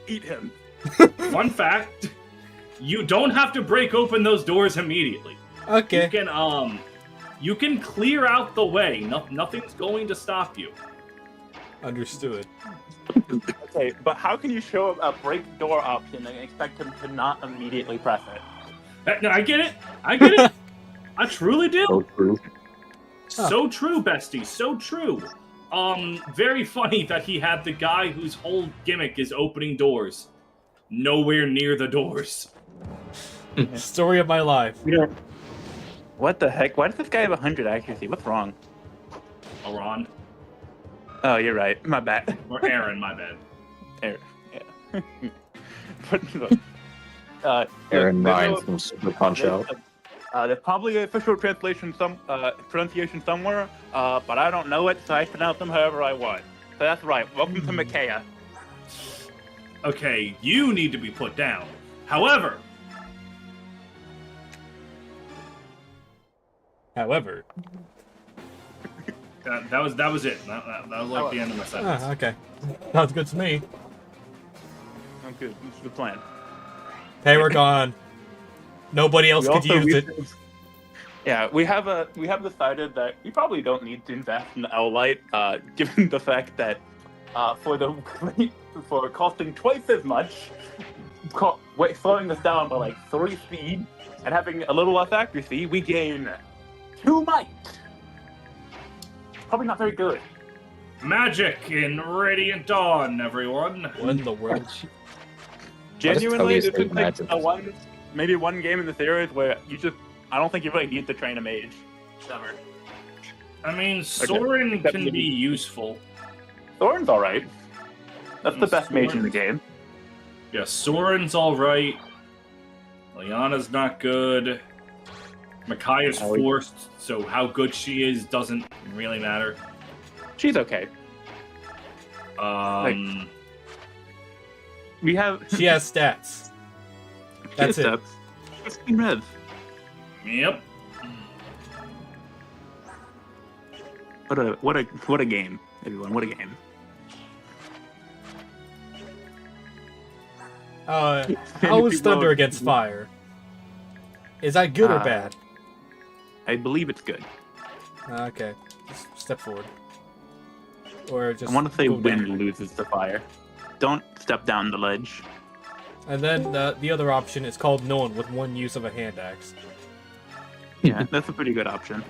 Speaker 6: Eat him.
Speaker 5: Fun fact: you don't have to break open those doors immediately.
Speaker 1: Okay.
Speaker 5: You can clear out the way. Nothing's going to stop you.
Speaker 1: Understood.
Speaker 6: Okay, but how can you show a break door option and expect him to not immediately press it?
Speaker 5: No, I get it. I truly do.
Speaker 3: So true.
Speaker 5: So true, bestie. So true. Very funny that he had the guy whose whole gimmick is opening doors nowhere near the doors.
Speaker 1: Story of my life.
Speaker 6: What the heck? Why does this guy have 100 accuracy? What's wrong?
Speaker 5: Aron.
Speaker 6: Oh, you're right. My bad.
Speaker 5: Or Aaron, my bad.
Speaker 6: Aaron, yeah. But, look,
Speaker 3: Aaron
Speaker 6: there's
Speaker 3: Ryan
Speaker 6: no-
Speaker 3: from Super Punch Out.
Speaker 6: There's probably an official translation, pronunciation somewhere, but I don't know it, so I pronounce them however I want. So that's right. Welcome to Micaiah.
Speaker 5: Okay, you need to be put down. However, that was it. That was like the end of my sentence.
Speaker 1: Okay. Sounds good to me.
Speaker 6: I'm good. This is the plan.
Speaker 1: Paragon. Nobody else could use it.
Speaker 6: Yeah, we have decided that we probably don't need to invest in the L-Light, given the fact that for costing twice as much, slowing us down by like 3 speed and having a little less accuracy, we gain 2 might. Probably not very good.
Speaker 5: Magic in Radiant Dawn, everyone.
Speaker 1: What in the world?
Speaker 6: Genuinely,
Speaker 3: tell
Speaker 6: this
Speaker 3: you
Speaker 6: is like
Speaker 3: magic.
Speaker 6: maybe one game in the series where I don't think you really need to train a mage. Ever.
Speaker 5: I mean, Soren
Speaker 6: Except
Speaker 5: can
Speaker 6: maybe-
Speaker 5: be useful.
Speaker 6: Thorin's alright. That's the best mage in the game.
Speaker 5: Yeah, Soren's alright. Liana's not good. Micaiah's
Speaker 6: Allie.
Speaker 5: forced, so how good she is doesn't really matter.
Speaker 6: She's okay. We have.
Speaker 1: She has stats. That's it.
Speaker 6: 15 revs.
Speaker 5: Yep.
Speaker 6: What a game, everyone! What a game.
Speaker 1: How is thunder against fire? Is that good or bad?
Speaker 6: I believe it's good.
Speaker 1: Okay. Just step forward. Or just
Speaker 6: I want to say
Speaker 1: go
Speaker 6: wind
Speaker 1: down.
Speaker 6: loses to fire. Don't step down the ledge.
Speaker 1: And then the other option is called Known with one use of a hand axe.
Speaker 6: Yeah, that's a pretty good option.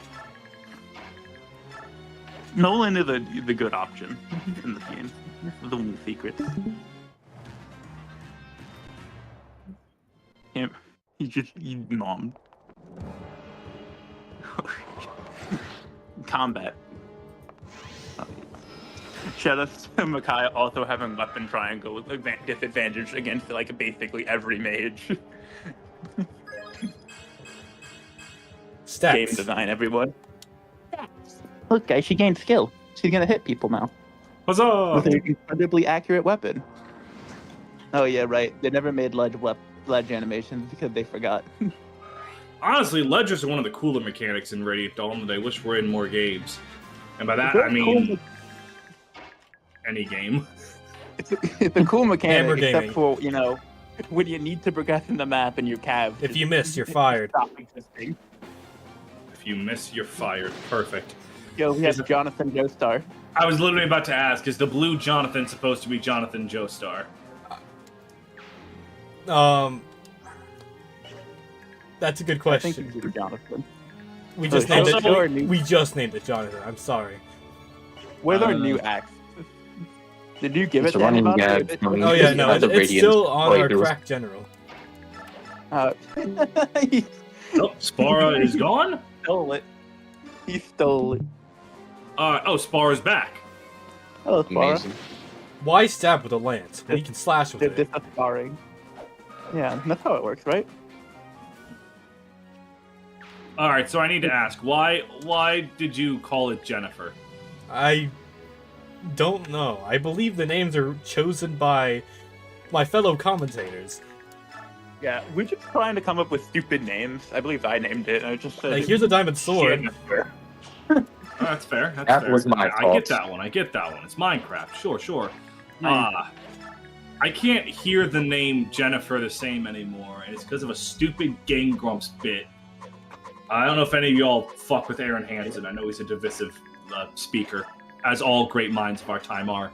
Speaker 6: Nolan is the good option in the game. The one with secrets. Yeah, he nommed. Combat. Sheriff and Micaiah also having weapon triangle with disadvantage against like basically every mage.
Speaker 1: Stats.
Speaker 6: Game design, everyone. Look, guys, she gained skill. She's gonna hit people now
Speaker 5: Huzzah!
Speaker 6: with an incredibly accurate weapon. Oh yeah, right. They never made ledge animations because they forgot.
Speaker 5: Honestly, ledgers are one of the cooler mechanics in Radiant Dawn that I wish were in more games. And by that, I mean any game.
Speaker 6: It's a cool mechanic,
Speaker 1: Hammer
Speaker 6: except
Speaker 1: gaming.
Speaker 6: for when you need to progress in the map and your calves.
Speaker 1: If you miss, you're fired.
Speaker 6: Stop existing.
Speaker 5: you miss, you're fired. Perfect.
Speaker 6: Yo, we have Jonathan Joestar.
Speaker 5: I was literally about to ask, is the blue Jonathan supposed to be Jonathan Joestar?
Speaker 1: That's a good
Speaker 6: I think
Speaker 1: question.
Speaker 6: he's Jonathan.
Speaker 1: We just
Speaker 6: Oh,
Speaker 1: named
Speaker 6: so-
Speaker 1: it. We just named it Jonathan. I'm sorry.
Speaker 6: Where's our new axe? Did you give
Speaker 3: It's
Speaker 6: it to
Speaker 3: running
Speaker 6: anybody?
Speaker 3: gag. I mean,
Speaker 1: Oh yeah, no,
Speaker 3: had the
Speaker 1: it's
Speaker 3: Radiance
Speaker 1: still on our
Speaker 3: playthrough.
Speaker 1: crack general.
Speaker 6: He
Speaker 5: Oh, Spara is gone?
Speaker 6: stole it. He stole it.
Speaker 5: Spara's back.
Speaker 6: Hello, Spara.
Speaker 3: Amazing.
Speaker 1: Why stab with a lance when you can slash with
Speaker 6: This
Speaker 1: it?
Speaker 6: is sparring. Yeah, that's how it works, right?
Speaker 5: All right, so I need to ask, why did you call it Jennifer?
Speaker 1: I don't know. I believe the names are chosen by my fellow commentators.
Speaker 6: Yeah, we're just trying to come up with stupid names. I believe I named it. I just said
Speaker 1: Like, here's a diamond sword.
Speaker 5: Jennifer. That's fair. That's
Speaker 3: That
Speaker 5: fair.
Speaker 3: was my
Speaker 5: I
Speaker 3: fault.
Speaker 5: get that one. I get that one. It's Minecraft. Sure.
Speaker 6: Nice.
Speaker 5: I can't hear the name Jennifer the same anymore, and it's because of a stupid Game Grumps bit. I don't know if any of y'all fuck with Aaron Hansen. I know he's a divisive speaker, as all great minds of our time are.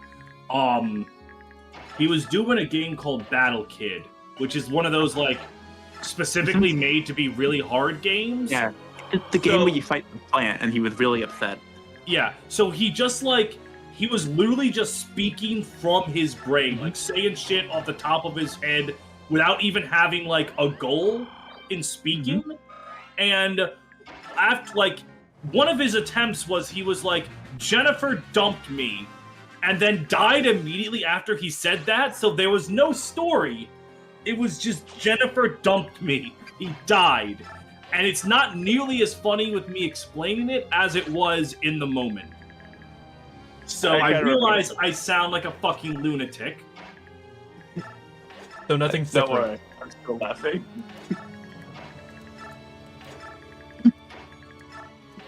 Speaker 5: He was doing a game called Battle Kid, which is one of those like specifically made to be really hard games.
Speaker 6: Yeah, it's the game where you fight the plant, and he was really upset.
Speaker 5: Yeah, so he was literally just speaking from his brain, like saying shit off the top of his head without even having like a goal in speaking. And after like one of his attempts was he was like, Jennifer dumped me, and then died immediately after he said that, so there was no story. It was just Jennifer dumped me. He died. And it's not nearly as funny with me explaining it as it was in the moment. So I realize I sound like a fucking lunatic.
Speaker 1: So nothing's
Speaker 6: Don't
Speaker 1: different.
Speaker 6: worry, I'm still laughing.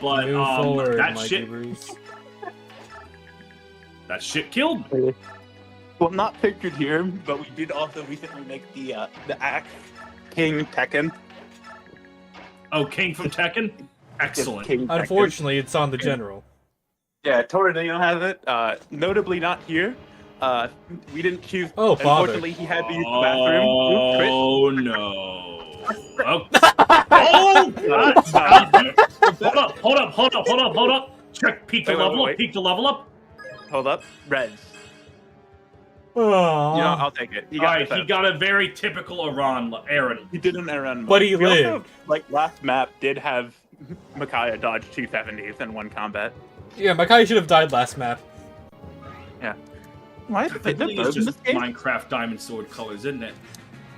Speaker 5: But
Speaker 1: Move forward,
Speaker 5: that
Speaker 1: my
Speaker 5: shit
Speaker 1: gibbers.
Speaker 5: that shit killed me.
Speaker 6: Well, not pictured here, but we did also recently make the axe King Tekken.
Speaker 5: Oh, King from Tekken? Excellent.
Speaker 6: King Tekken.
Speaker 1: Unfortunately, it's on the general.
Speaker 6: Yeah, Tornado has it. Notably not here. We didn't choose.
Speaker 1: Oh, bother.
Speaker 6: Unfortunately, he had to use the bathroom. Ooh, crit.
Speaker 5: Oh no. Oh, oh God. Stop it. Hold up. Check, peek the
Speaker 6: Wait,
Speaker 5: level
Speaker 6: wait.
Speaker 5: up, peek the level up.
Speaker 6: Hold up, Reds.
Speaker 1: Aww.
Speaker 6: You know, I'll take it.
Speaker 5: Alright, he got a very typical Aaron.
Speaker 6: He did an Aaron.
Speaker 1: But he
Speaker 6: We also,
Speaker 1: lived.
Speaker 6: like last map, did have Micaiah dodge 270s in one combat.
Speaker 1: Yeah, Makai should have died last map.
Speaker 6: Why is
Speaker 5: I
Speaker 6: they
Speaker 5: think
Speaker 6: both
Speaker 5: it's
Speaker 6: in this
Speaker 5: just
Speaker 6: game?
Speaker 5: Minecraft Diamond Sword colors, isn't it?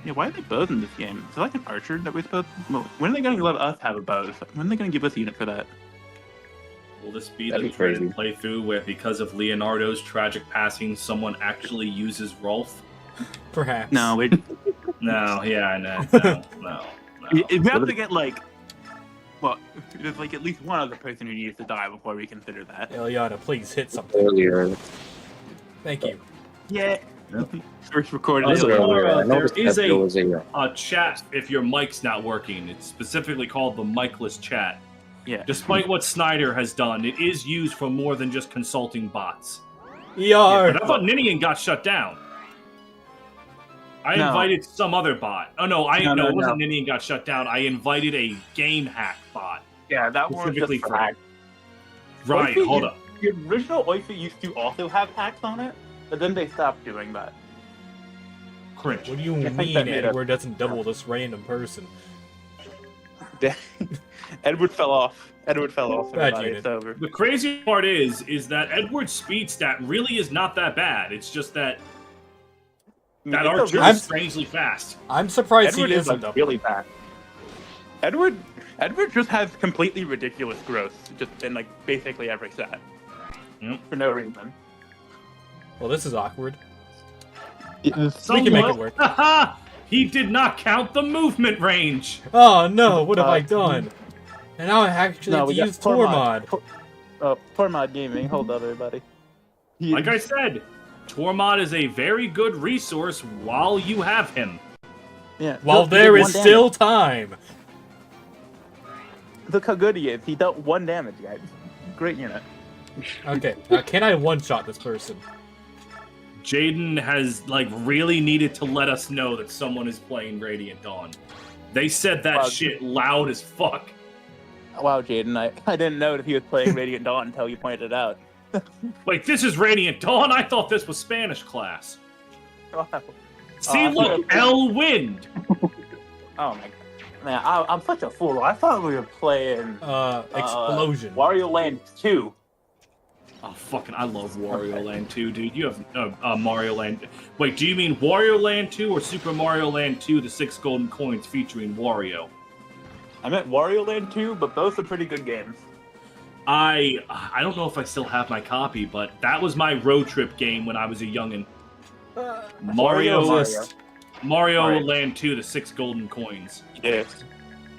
Speaker 6: Yeah, why are they both in this game? Is it like an archer that we're supposed? Well, when are they going to let us have a bow? When are they going to give us a unit for that?
Speaker 5: Will this be
Speaker 2: That'd
Speaker 5: the
Speaker 2: be crazy.
Speaker 5: dreaded playthrough where, because of Leonardo's tragic passing, someone actually uses Rolf?
Speaker 1: Perhaps.
Speaker 6: No, we
Speaker 5: No, yeah, no.
Speaker 6: we have to get like. Well, there's like at least one other person who needs to die before we consider that.
Speaker 1: Eliana, please hit something.
Speaker 2: Earlier,
Speaker 1: Thank you.
Speaker 6: Yeah.
Speaker 5: Yep.
Speaker 6: First recorded.
Speaker 5: Also,
Speaker 6: it.
Speaker 5: Laura,
Speaker 2: I
Speaker 5: there
Speaker 2: noticed
Speaker 5: is
Speaker 2: that
Speaker 5: a-
Speaker 2: there was a
Speaker 5: Chat, if your mic's not working, it's specifically called the Micless chat.
Speaker 6: Yeah.
Speaker 5: Despite what Snyder has done, it is used for more than just consulting bots.
Speaker 1: ER!
Speaker 5: But I thought Ninian got shut down. I
Speaker 6: No.
Speaker 5: invited some other bot. Oh no,
Speaker 6: No,
Speaker 5: it wasn't
Speaker 6: no.
Speaker 5: Ninian got shut down. I invited a game hack bot.
Speaker 6: Yeah, that one was
Speaker 5: Specifically
Speaker 6: just
Speaker 5: for-
Speaker 6: hack.
Speaker 5: Right,
Speaker 6: Oyster
Speaker 5: hold
Speaker 6: used-
Speaker 5: up.
Speaker 6: The original Oyster used to also have hacks on it, but then they stopped doing that.
Speaker 5: Cringe.
Speaker 1: What do you
Speaker 6: I think
Speaker 1: mean
Speaker 6: that made
Speaker 1: Edward doesn't double this random person?
Speaker 6: Edward fell off. Edward fell off.
Speaker 1: Bad
Speaker 6: Everybody.
Speaker 1: unit.
Speaker 6: It's over.
Speaker 5: The crazy part is that Edward's speed stat really is not that bad. It's just that that
Speaker 6: It's a
Speaker 5: archer
Speaker 6: really-
Speaker 5: is strangely fast.
Speaker 1: I'm surprised
Speaker 6: Edward
Speaker 1: he
Speaker 6: is
Speaker 1: isn't
Speaker 6: like
Speaker 1: double.
Speaker 6: really bad. Edward just has completely ridiculous growth, just in like basically every set,
Speaker 5: Yep.
Speaker 6: for no reason.
Speaker 1: Well, this is awkward.
Speaker 6: It is
Speaker 1: We can make it work.
Speaker 5: Haha! He did not count the movement range.
Speaker 1: Oh no, what have I
Speaker 6: Uh,
Speaker 1: done? And now I actually
Speaker 6: No,
Speaker 1: have
Speaker 6: we
Speaker 1: to
Speaker 6: got
Speaker 1: use Tormod.
Speaker 6: Tormod Gaming. Hold up, everybody.
Speaker 5: Like I said, Tormod is a very good resource while you have him.
Speaker 6: Yeah.
Speaker 1: While
Speaker 6: just to
Speaker 1: there
Speaker 6: get
Speaker 1: is
Speaker 6: one
Speaker 1: still time.
Speaker 6: look how good he is. He dealt 1 damage, guys. Great unit.
Speaker 1: Okay, can I one-shot this person?
Speaker 5: Jaden has really needed to let us know that someone is playing Radiant Dawn. They said that shit loud as fuck.
Speaker 6: Wow, Jaden, I didn't know that he was playing Radiant Dawn until you pointed it out.
Speaker 5: Wait, this is Radiant Dawn? I thought this was Spanish class.
Speaker 6: Wow.
Speaker 5: See, look, El Wind.
Speaker 6: Oh my god. Man, I'm such a fool. I thought we were playing
Speaker 1: Explosion.
Speaker 6: Wario Land 2.
Speaker 5: Oh, fucking, I love Wario Land 2, dude. You have Mario Land... Wait, do you mean Wario Land 2 or Super Mario Land 2, the 6 golden coins featuring Wario?
Speaker 6: I meant Wario Land 2, but both are pretty good games.
Speaker 5: I don't know if I still have my copy, but that was my road trip game when I was a youngin'. Mario Land 2, the 6 golden coins.
Speaker 6: Yes.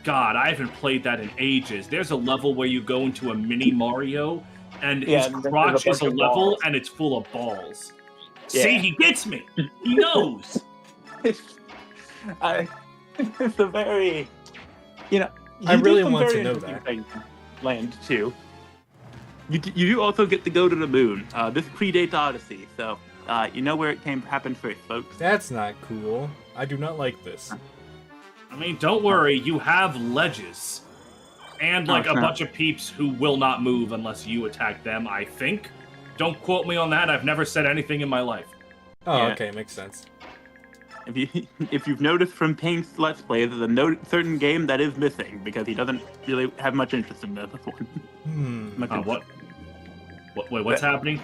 Speaker 5: God, I haven't played that in ages. There's a level where you go into a mini Mario, and his crotch is a level, and it's full of balls.
Speaker 6: Yeah.
Speaker 5: See, he gets me. He knows.
Speaker 6: It's a very,
Speaker 1: I really want to know that.
Speaker 6: Land 2. You do also get to go to the moon. This predates Odyssey, so you know where it happened first, folks.
Speaker 1: That's not cool. I do not like this.
Speaker 5: I mean, don't worry. You have ledges. And, a bunch of peeps who will not move unless you attack them, I think. Don't quote me on that. I've never said anything in my life.
Speaker 1: Oh,
Speaker 6: Yeah.
Speaker 1: okay, makes sense.
Speaker 6: If you've noticed from Paint's Let's Play, there's a certain game that is missing because he doesn't really have much interest in this one.
Speaker 5: Wait, what's happening?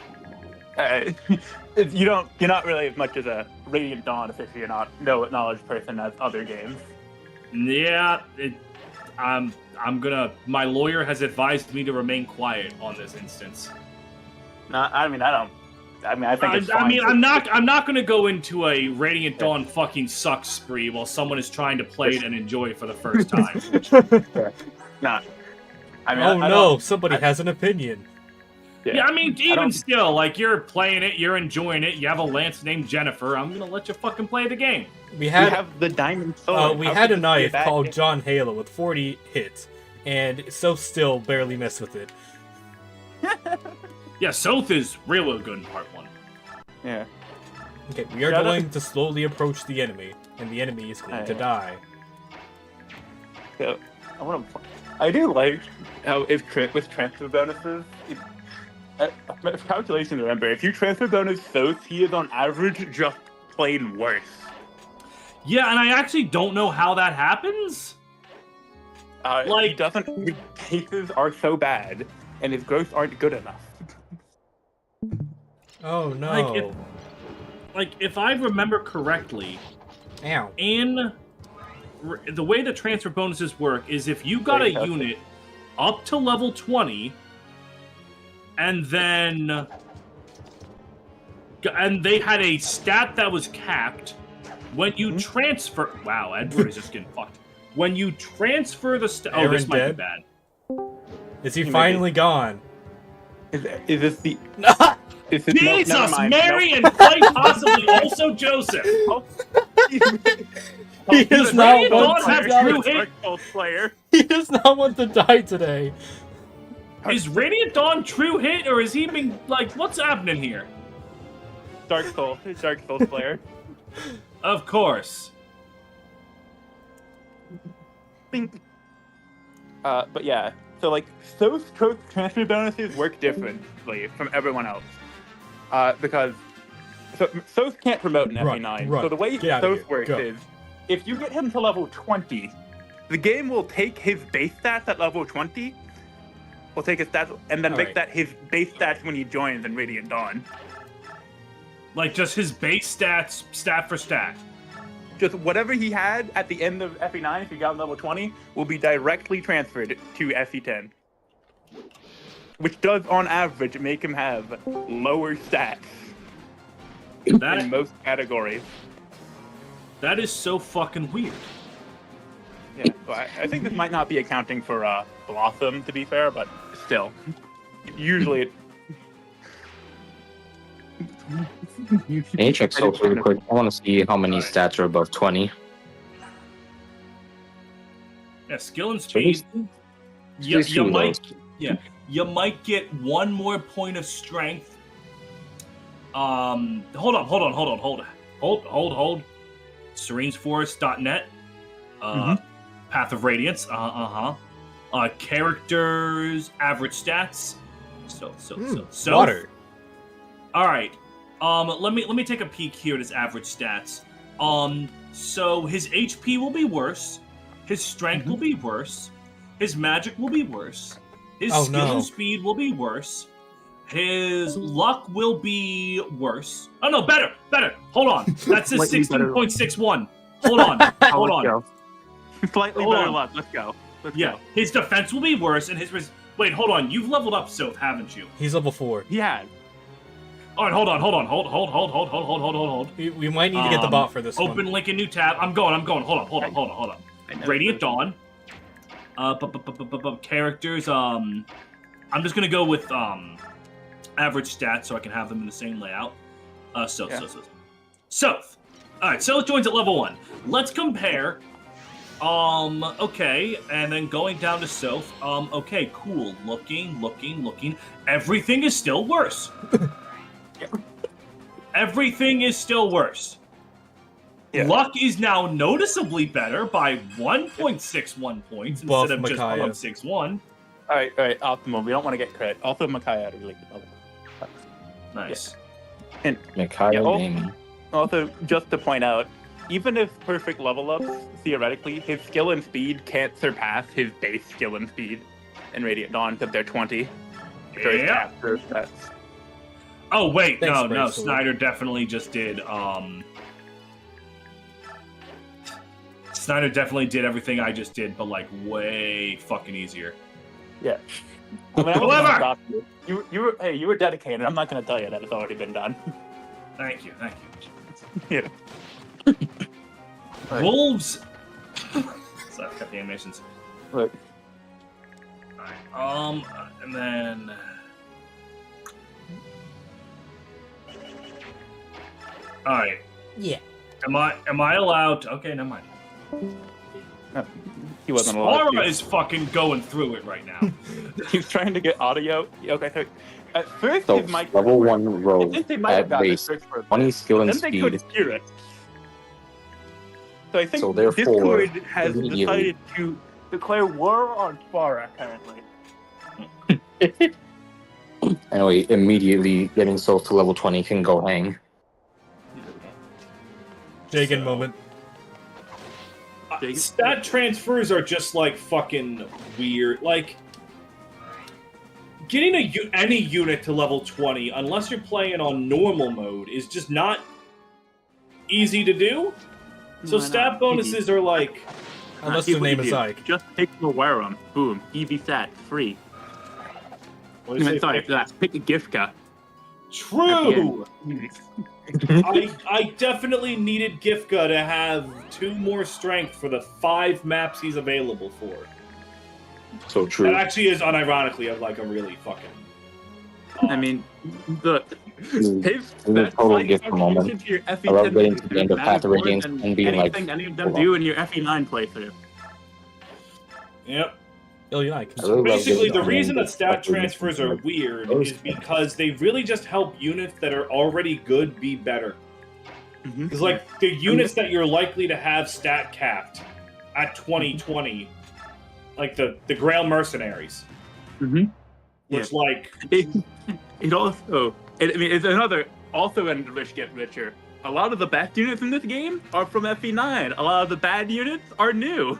Speaker 6: You're not really as much as a Radiant Dawn aficionado, knowledge person as other games.
Speaker 5: Yeah, my lawyer has advised me to remain quiet on this instance.
Speaker 6: No, I think it's fine.
Speaker 5: I'm not going to go into a Radiant Dawn fucking sucks spree while someone is trying to play it and enjoy it for the first time.
Speaker 6: No.
Speaker 1: Somebody has an opinion.
Speaker 5: Yeah, even still, you're playing it, you're enjoying it, you have a Lance named Jennifer, I'm going to let you fucking play the game.
Speaker 1: We
Speaker 6: We have the diamond sword.
Speaker 1: we
Speaker 6: How
Speaker 1: had
Speaker 6: could
Speaker 1: a
Speaker 6: this be
Speaker 1: knife
Speaker 6: bad
Speaker 1: called
Speaker 6: game?
Speaker 1: John Halo with 40 hits, and so still barely messed with it.
Speaker 5: Yeah, Soth is really good in part 1.
Speaker 6: Yeah.
Speaker 1: Okay, we are
Speaker 6: Shut up.
Speaker 1: going to slowly approach the enemy, and the enemy is going to die.
Speaker 6: So, I do like how with transfer bonuses, calculation, remember, if you transfer bonus Soth, he is on average just plain worse.
Speaker 5: Yeah, and I actually don't know how that happens.
Speaker 6: He doesn't. His cases are so bad, and his growths aren't good enough.
Speaker 1: Oh no.
Speaker 5: If I remember correctly,
Speaker 1: Ow.
Speaker 5: the way the transfer bonuses work is if you got a unit up to level 20, and then they had a stat that was capped, when you transfer... Wow, Edward is just getting fucked. When you transfer the stat... Oh, this might be bad.
Speaker 1: Is he finally gone?
Speaker 6: Is this the...
Speaker 5: Jesus,
Speaker 6: never mind.
Speaker 5: Mary, and quite possibly also Joseph.
Speaker 1: He does not want
Speaker 5: have
Speaker 1: to
Speaker 5: true
Speaker 1: die.
Speaker 5: hit.
Speaker 6: Player.
Speaker 1: He does not want to die today.
Speaker 5: Is Radiant Dawn true hit, or is he being what's happening here?
Speaker 6: Dark Souls player.
Speaker 5: Of course.
Speaker 6: But yeah, so those transfer bonuses work differently from everyone else. Because Soth can't promote in FE9.
Speaker 1: Run.
Speaker 6: So the way
Speaker 1: Get out of
Speaker 6: Soth
Speaker 1: here.
Speaker 6: works
Speaker 1: Go.
Speaker 6: is, if you get him to level 20, the game will take his base stats at level 20, will take his stats, and then make that his base stats when he joins in Radiant Dawn.
Speaker 5: Just his base stats, stat for stat.
Speaker 6: Just whatever he had at the end of FE9, if he got level 20, will be directly transferred to FE10. Which does, on average, make him have lower stats in most categories.
Speaker 5: That is so fucking weird.
Speaker 6: Yeah, so I think this might not be accounting for Blossom, to be fair, but still. Usually it...
Speaker 3: Can you check Soap really quick? I want to see how many stats are above 20.
Speaker 5: Yeah, skill and speed.
Speaker 3: Just
Speaker 5: you
Speaker 3: two of
Speaker 5: might,
Speaker 3: those.
Speaker 5: yeah, you might get one more point of strength. Hold on. Serenesforest.net. Path of Radiance. Characters, average stats. So.
Speaker 1: Water.
Speaker 5: All right. Let me take a peek here at his average stats. So his HP will be worse. His strength will be worse. His magic will be worse. His skill and speed will be worse. His luck will be worse. Oh no, better. Hold on. That's his 16.61. Hold on.
Speaker 6: Slightly better luck. Let's go. Let's go.
Speaker 5: His defense will be worse, and wait, hold on. You've leveled up, Soph, haven't you?
Speaker 1: He's level 4.
Speaker 6: Yeah.
Speaker 5: All right, hold on.
Speaker 1: We might need to get the bot for this
Speaker 5: Open
Speaker 1: one.
Speaker 5: link in new tab. I'm going. Hold on. Radiant Dawn. Characters. I'm just gonna go with average stats so I can have them in the same layout. Soph. All right, Soph joins at level 1. Let's compare. Okay, and then going down to Soph. Okay, cool. Looking. Everything is still worse. Everything is still worse. Yeah. Luck is now noticeably better by 1.61 points
Speaker 1: Buff
Speaker 5: instead of just
Speaker 1: Micaiah.
Speaker 5: 1.61.
Speaker 6: All right, optimal. We don't want to get credit. Also, Micaiah had a really good level.
Speaker 5: Nice.
Speaker 6: Yeah. And
Speaker 3: Micaiah gaming.
Speaker 6: also, just to point out, even if perfect level ups, theoretically, his skill and speed can't surpass his base skill and speed in Radiant Dawn because they're 20.
Speaker 5: Yeah.
Speaker 6: That's...
Speaker 5: Oh wait,
Speaker 1: Thanks,
Speaker 5: no.
Speaker 1: Brave
Speaker 5: Snyder definitely just did. Snyder definitely did everything I just did, but like way fucking easier.
Speaker 6: Yeah. I mean, I wasn't gonna stop you. You were dedicated. I'm not going to tell you that it's already been done.
Speaker 5: Thank you.
Speaker 6: Yeah.
Speaker 5: Wolves. So I've cut the animations.
Speaker 6: Look.
Speaker 5: Alright. And then. All right.
Speaker 1: Yeah.
Speaker 5: Am I allowed to... Okay, never mind.
Speaker 6: No, he wasn't allowed to.
Speaker 5: Spara is fucking going through it right now.
Speaker 6: He's trying to get audio. Okay, so at first
Speaker 3: So
Speaker 6: his mic
Speaker 3: level 1 rogue
Speaker 6: I think they might have
Speaker 3: at
Speaker 6: gotten
Speaker 3: base,
Speaker 6: search for
Speaker 3: 20 skill and
Speaker 6: then they
Speaker 3: speed.
Speaker 6: couldn't hear it. So I think
Speaker 3: So therefore,
Speaker 6: Discord has
Speaker 3: immediately-
Speaker 6: decided to declare war on Spara, apparently.
Speaker 3: Anyway, immediately getting Soph to level 20 can go hang.
Speaker 1: Jagan moment.
Speaker 5: Stat transfers are just like fucking weird. Like getting any unit to level 20, unless you're playing on normal mode, is just not easy to do. So stat bonuses are like,
Speaker 1: Unless the name is Ike.
Speaker 6: Just pick the wear 'em. Boom. Easy stat. Free.
Speaker 5: what do you say?
Speaker 6: Sorry for that. Pick a gift card.
Speaker 5: True. I definitely needed Gifka to have 2 more strength for the 5 maps he's available for.
Speaker 3: So true.
Speaker 5: That actually is unironically of like a really fucking.
Speaker 6: I mean, his
Speaker 3: total gift for a moment.
Speaker 6: to your FE10
Speaker 3: I love getting to the end of
Speaker 6: matters
Speaker 3: Path of
Speaker 6: more
Speaker 3: Radiance
Speaker 6: than
Speaker 3: and being like,
Speaker 6: anything any of them
Speaker 3: hold on.
Speaker 6: do in your FE9 playthrough.
Speaker 5: Yep.
Speaker 1: Ike.
Speaker 3: I really love
Speaker 5: Basically,
Speaker 3: getting
Speaker 5: the
Speaker 3: to the
Speaker 5: reason
Speaker 3: end
Speaker 5: that
Speaker 3: of
Speaker 5: stat
Speaker 3: Path of Radiance.
Speaker 5: transfers are weird is because they really just help units that are already good be better. Because, like, the units that you're likely to have stat capped at 2020, like the Grail Mercenaries, which, like...
Speaker 6: It also... I mean, it's another... Also, in Rich Get Richer, a lot of the best units in this game are from FE9. A lot of the bad units are new.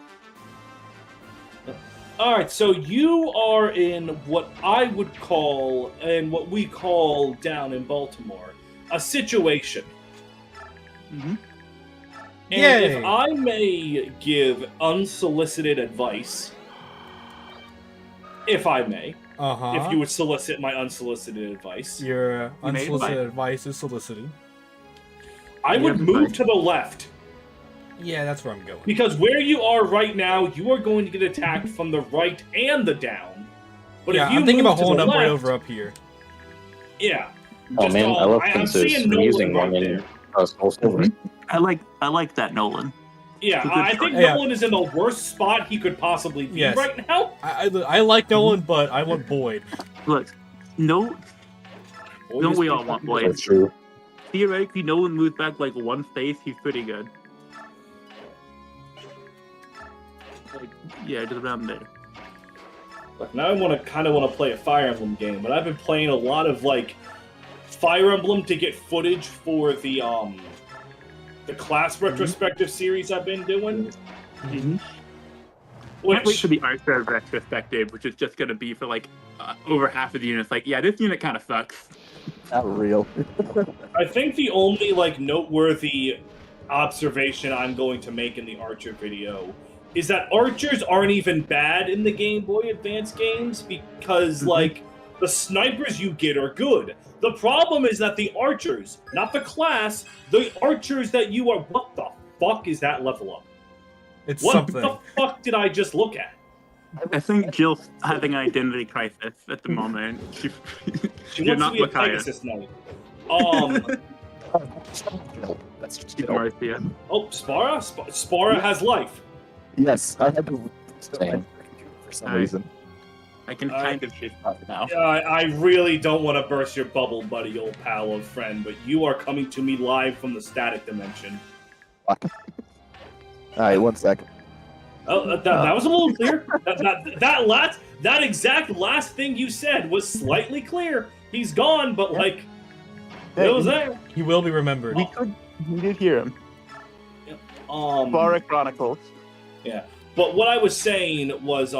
Speaker 5: Alright, so you are in what I would call, and what we call down in Baltimore, a situation. And
Speaker 1: Yay.
Speaker 5: if I may give unsolicited advice, if I may, if you would solicit my unsolicited advice,
Speaker 1: Your
Speaker 6: made
Speaker 1: unsolicited advice is soliciting.
Speaker 5: I would move to the left.
Speaker 1: Yeah, that's where I'm going.
Speaker 5: Because where you are right now, you are going to get attacked from the right and the down. But
Speaker 1: yeah,
Speaker 5: if you
Speaker 1: I'm thinking
Speaker 5: move
Speaker 1: about
Speaker 5: to the
Speaker 1: holding up right
Speaker 5: left-
Speaker 1: over up here.
Speaker 5: Yeah.
Speaker 3: Oh
Speaker 5: Just
Speaker 3: man, I love
Speaker 5: I'm
Speaker 3: Princess.
Speaker 5: seeing
Speaker 3: We're
Speaker 5: Nolan
Speaker 3: using
Speaker 5: right
Speaker 3: one
Speaker 5: there.
Speaker 3: in Soul Silver.
Speaker 6: I like that Nolan.
Speaker 5: Yeah, I think
Speaker 1: Yeah.
Speaker 5: Nolan is in the worst spot he could possibly be
Speaker 1: Yes.
Speaker 5: right now.
Speaker 1: I like Nolan, but I want Boyd.
Speaker 6: Look, no,
Speaker 5: Boyd
Speaker 6: don't
Speaker 5: is
Speaker 6: we all
Speaker 5: pretty
Speaker 6: want
Speaker 5: fucking
Speaker 6: Boyd?
Speaker 5: good.
Speaker 3: That's true.
Speaker 6: Theoretically, Nolan moves back like one space, he's pretty good. Like, yeah, just around there.
Speaker 5: Like, now I kind of want to play a Fire Emblem game, but I've been playing a lot of like Fire Emblem to get footage for the class retrospective series I've been doing.
Speaker 6: Mm-hmm. Can't wait
Speaker 5: Which
Speaker 6: for the Archer retrospective, which is just going to be for like over half of the units. Like, yeah, this unit kind of sucks.
Speaker 4: Not real.
Speaker 5: I think the only like noteworthy observation I'm going to make in the Archer video is that archers aren't even bad in the Game Boy Advance games because like the snipers you get are good. The problem is that the archers, not the class, the archers that you are. What the fuck is that level up?
Speaker 1: It's
Speaker 5: What
Speaker 1: something.
Speaker 5: the fuck did I just look at?
Speaker 6: I think Jill's having an identity crisis at the moment.
Speaker 5: She
Speaker 6: You're
Speaker 5: wants
Speaker 6: not
Speaker 5: to be a
Speaker 6: Matthias.
Speaker 5: Pegasus Knight.
Speaker 4: That's just
Speaker 6: She's Marcia.
Speaker 5: Oh, Spara? Spara has life.
Speaker 4: Yes, I had to
Speaker 3: Same.
Speaker 4: for some
Speaker 6: Alright.
Speaker 4: reason.
Speaker 6: I can kind of shift up now.
Speaker 5: I really don't want to burst your bubble, buddy, old pal of friend, but you are coming to me live from the static dimension.
Speaker 4: Alright, 1 second.
Speaker 5: Oh, that was a little clear. That exact last thing you said was slightly clear. He's gone, but like, it was there.
Speaker 1: He will be remembered.
Speaker 6: We did hear him. Bara Chronicles.
Speaker 5: But what I was saying was,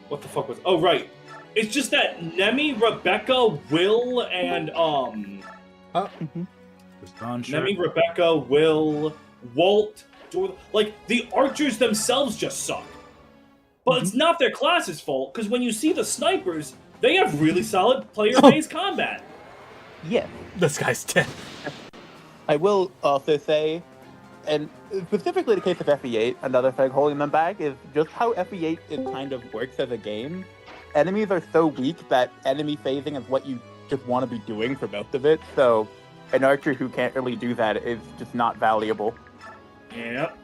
Speaker 5: what the fuck was? Oh, right. It's just that Nemi, Rebecca, Will, and Nemi, Rebecca, Will, Walt, like the archers themselves just suck. But it's not their class's fault because when you see the snipers, they have really solid player-based combat.
Speaker 6: Yeah.
Speaker 1: This guy's dead.
Speaker 6: I will also say, and specifically the case of FE8, another thing holding them back is just how FE8 it kind of works as a game. Enemies are so weak that enemy phasing is what you just want to be doing for most of it, so an archer who can't really do that is just not valuable.
Speaker 5: Yep.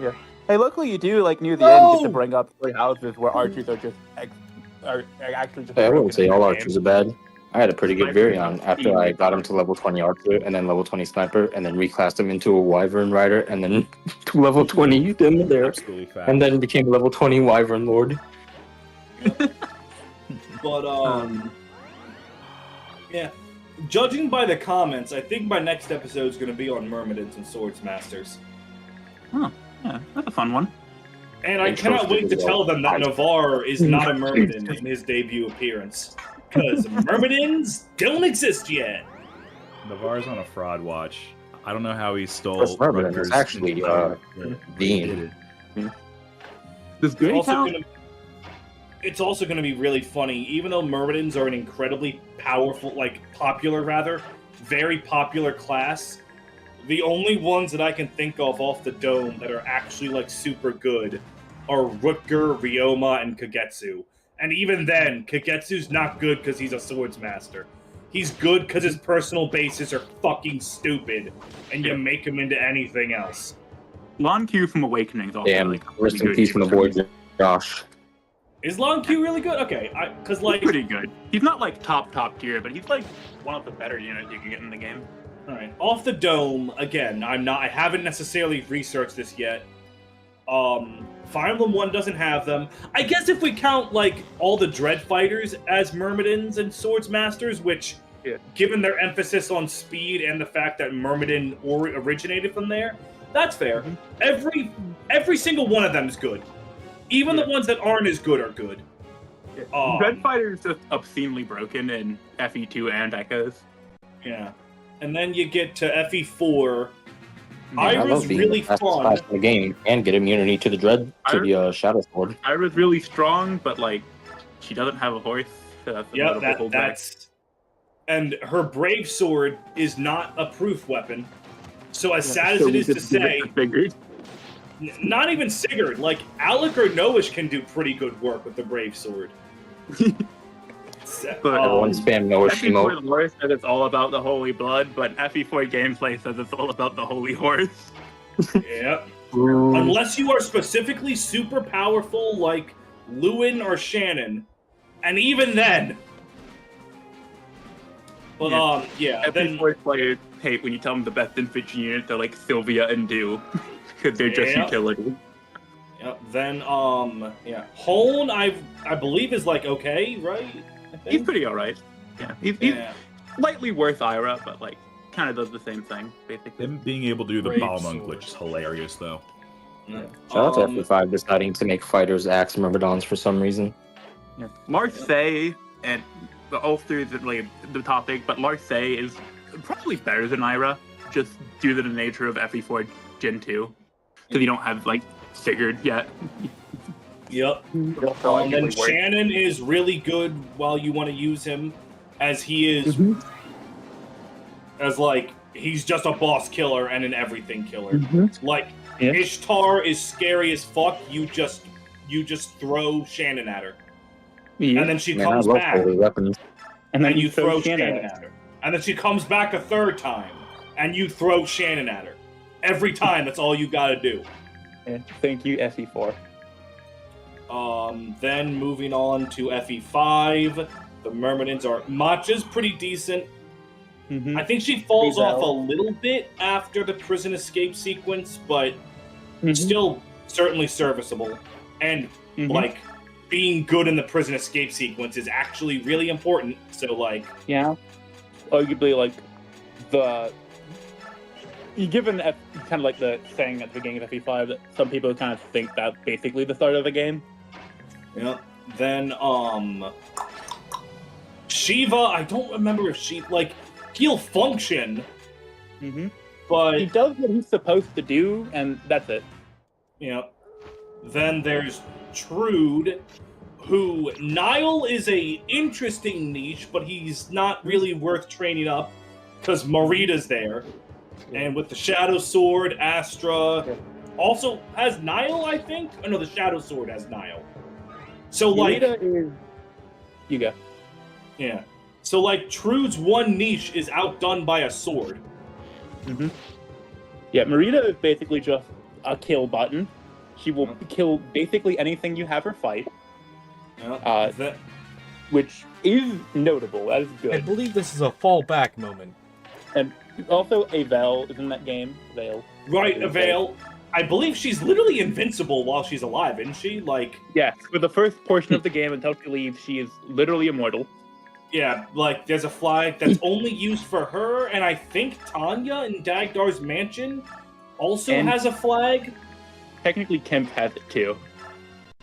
Speaker 6: Yeah. Hey, luckily you do, like, near the end, get to bring up 3 houses where archers are just are actually just.
Speaker 3: I wouldn't
Speaker 6: broken
Speaker 3: say
Speaker 6: in
Speaker 3: all
Speaker 6: the
Speaker 3: archers
Speaker 6: game.
Speaker 3: are bad. I had a pretty good Virion after I got him to level 20 archer and then level 20 sniper and then reclassed him into a wyvern rider and then to level 20 them there
Speaker 7: Absolutely fast.
Speaker 3: and then became level 20 wyvern lord.
Speaker 5: But yeah. Judging by the comments, I think my next episode is going to be on Myrmidons and Swords Masters.
Speaker 6: Yeah, that's a fun one.
Speaker 5: And I
Speaker 3: And
Speaker 5: cannot
Speaker 3: Trophy
Speaker 5: wait to
Speaker 3: as
Speaker 5: tell
Speaker 3: well.
Speaker 5: them that Navarre is not a Myrmidon in his debut appearance. Because Myrmidons don't exist yet.
Speaker 7: Navarre's on a fraud watch. I don't know how he stole.
Speaker 3: First Myrmidon
Speaker 7: Rutgers
Speaker 3: is actually,
Speaker 7: power, but he
Speaker 3: Dean.
Speaker 7: did it.
Speaker 6: Does
Speaker 5: It's
Speaker 6: Gray
Speaker 5: also
Speaker 6: count?
Speaker 5: it's also going to be really funny, even though Myrmidons are an incredibly powerful, like, popular rather, very popular class. The only ones that I can think of off the dome that are actually, like, super good are Rutger, Ryoma, and Kagetsu. And even then, Kagetsu's not good because he's a swords master. He's good because his personal bases are fucking stupid, and you make him into anything else.
Speaker 6: Lon Q from Awakening is also
Speaker 3: Damn,
Speaker 6: like
Speaker 3: rest in
Speaker 6: pretty
Speaker 3: peace
Speaker 6: good.
Speaker 3: from the boy Josh.
Speaker 5: Is Long Q really good? Okay, because, like...
Speaker 6: He's pretty good. He's not like top tier, but he's like one of the better units you can get in the game.
Speaker 5: Alright, off the dome, again, I haven't necessarily researched this yet. Fire Emblem 1 doesn't have them. I guess if we count, like, all the Dread Fighters as Myrmidons and Swords Masters, which, given their emphasis on speed and the fact that Myrmidon originated from there, that's fair. Every single one of them is good. Even the ones that aren't as good are good.
Speaker 6: Dread Fighter is just obscenely broken in FE2 and Echoes.
Speaker 5: Yeah. And then you get to FE4.
Speaker 3: I
Speaker 5: Ira's
Speaker 3: love being
Speaker 5: really
Speaker 3: the fastest
Speaker 5: fun.
Speaker 3: class in the game and get immunity to the Shadow Sword.
Speaker 6: Ira's really strong, but like she doesn't have a horse. So that's
Speaker 5: Yeah,
Speaker 6: another holdback.
Speaker 5: that's... And her Brave Sword is not a proof weapon. So as sad as
Speaker 6: So
Speaker 5: it
Speaker 6: we
Speaker 5: is to
Speaker 6: just give it
Speaker 5: say,
Speaker 6: to Sigurd.
Speaker 5: not even Sigurd, like, Alec or Noish can do pretty good work with the Brave Sword.
Speaker 6: But
Speaker 3: Everyone spam no
Speaker 6: FE4
Speaker 3: Shimo.
Speaker 6: lore says it's all about the holy blood, but FE4 gameplay says it's all about the holy horse.
Speaker 5: Yeah. Unless you are specifically super powerful like Lewin or Shannon. And even then. But then
Speaker 6: FE4 players hate when you tell them the best infantry units are like Sylvia and Do. Because they're just utility.
Speaker 5: Yep. Then Hone I believe is like okay, right?
Speaker 6: He's pretty alright. Yeah. He's slightly worse Ira, but like kind of does the same thing, basically.
Speaker 7: Him being able to do the
Speaker 1: Great
Speaker 7: Balmung
Speaker 1: sword.
Speaker 7: glitch is hilarious, though.
Speaker 3: Shout out to FE5 deciding to make fighters axe Myrmidons for some reason.
Speaker 6: Yeah. Marseille, and the Ulster isn't really the topic, but Marseille is probably better than Ira, just due to the nature of FE4 Gen 2. Because you don't have, like, Sigurd yet.
Speaker 5: Yep. And then Shannon is really good while you want to use him, as he is, as like, he's just a boss killer and an everything killer. Like, Ishtar is scary as fuck, you just throw Shannon at her.
Speaker 6: Yeah.
Speaker 5: And then she
Speaker 3: Man,
Speaker 5: comes
Speaker 3: I love
Speaker 5: back,
Speaker 3: holy weapons.
Speaker 6: And then
Speaker 5: you throw Shannon at her. And then she comes back a third time, and you throw Shannon at her. Every time, that's all you gotta do.
Speaker 6: Yeah. Thank you, FE4.
Speaker 5: Then moving on to FE5, the Myrmidons are... Matcha's pretty decent. I think she falls off a little bit after the prison escape sequence, but still certainly serviceable. And, like, being good in the prison escape sequence is actually really important, so, like...
Speaker 6: Yeah. Arguably, like, given kind of like the saying at the beginning of FE5 that some people kind of think that's basically the start of the game.
Speaker 5: Yeah. Then, Shiva, I don't remember if he'll function, but...
Speaker 6: He does what he's supposed to do, and that's it.
Speaker 5: Yeah. Then there's Trude, who... Niall is a interesting niche, but he's not really worth training up, because Marita's there. And with the Shadow Sword, Astra also has Niall, I think? Oh, no, the Shadow Sword has Niall. So,
Speaker 6: Marita is... You go.
Speaker 5: Yeah. So, like, Trude's one niche is outdone by a sword.
Speaker 6: Yeah, Marita is basically just a kill button. She will kill basically anything you have her fight. Which is notable. That is good.
Speaker 1: I believe this is a fallback moment.
Speaker 6: And also, Avail is in that game. Avail.
Speaker 5: Right, Avail. I believe she's literally invincible while she's alive, isn't she? Like...
Speaker 6: Yes, for the first portion of the game until she leaves, she is literally immortal.
Speaker 5: Yeah, like, there's a flag that's only used for her, and I think Tanya in Dagdar's mansion also has a flag.
Speaker 6: Technically, Kemp has it too.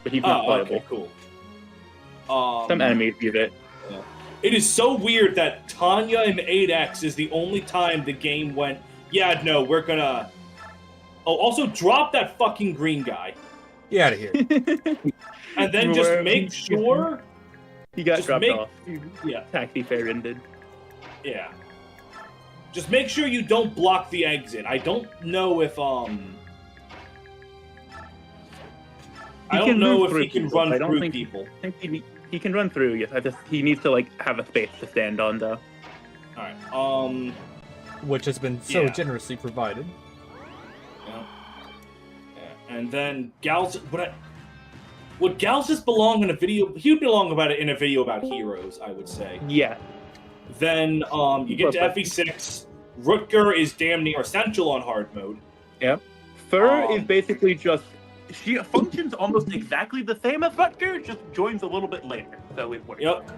Speaker 6: But he's not playable.
Speaker 5: Okay, cool.
Speaker 6: Some enemies use it.
Speaker 5: Yeah. It is so weird that Tanya in 8X is the only time the game went, yeah, no, we're gonna... Oh, also drop that fucking green guy.
Speaker 1: Get out of here.
Speaker 5: And then just make sure...
Speaker 6: He got dropped off.
Speaker 5: Yeah.
Speaker 6: Taxi fare ended.
Speaker 5: Yeah. Just make sure you don't block the exit. I don't know if, I don't know if he can run through people.
Speaker 6: I think he can run through, yes. He needs to, like, have a space to stand on, though.
Speaker 5: Alright,
Speaker 1: Which has been so generously provided.
Speaker 5: Yeah. And then Gals... Would Gals just belong in a video? He'd belong in a video about heroes, I would say.
Speaker 6: Yeah.
Speaker 5: Then you get to FE6. Rutger is damn near essential on hard mode.
Speaker 6: Yep. Fur is basically just... She functions almost exactly the same as Rutger, just joins a little bit later. So it works.
Speaker 5: Yep.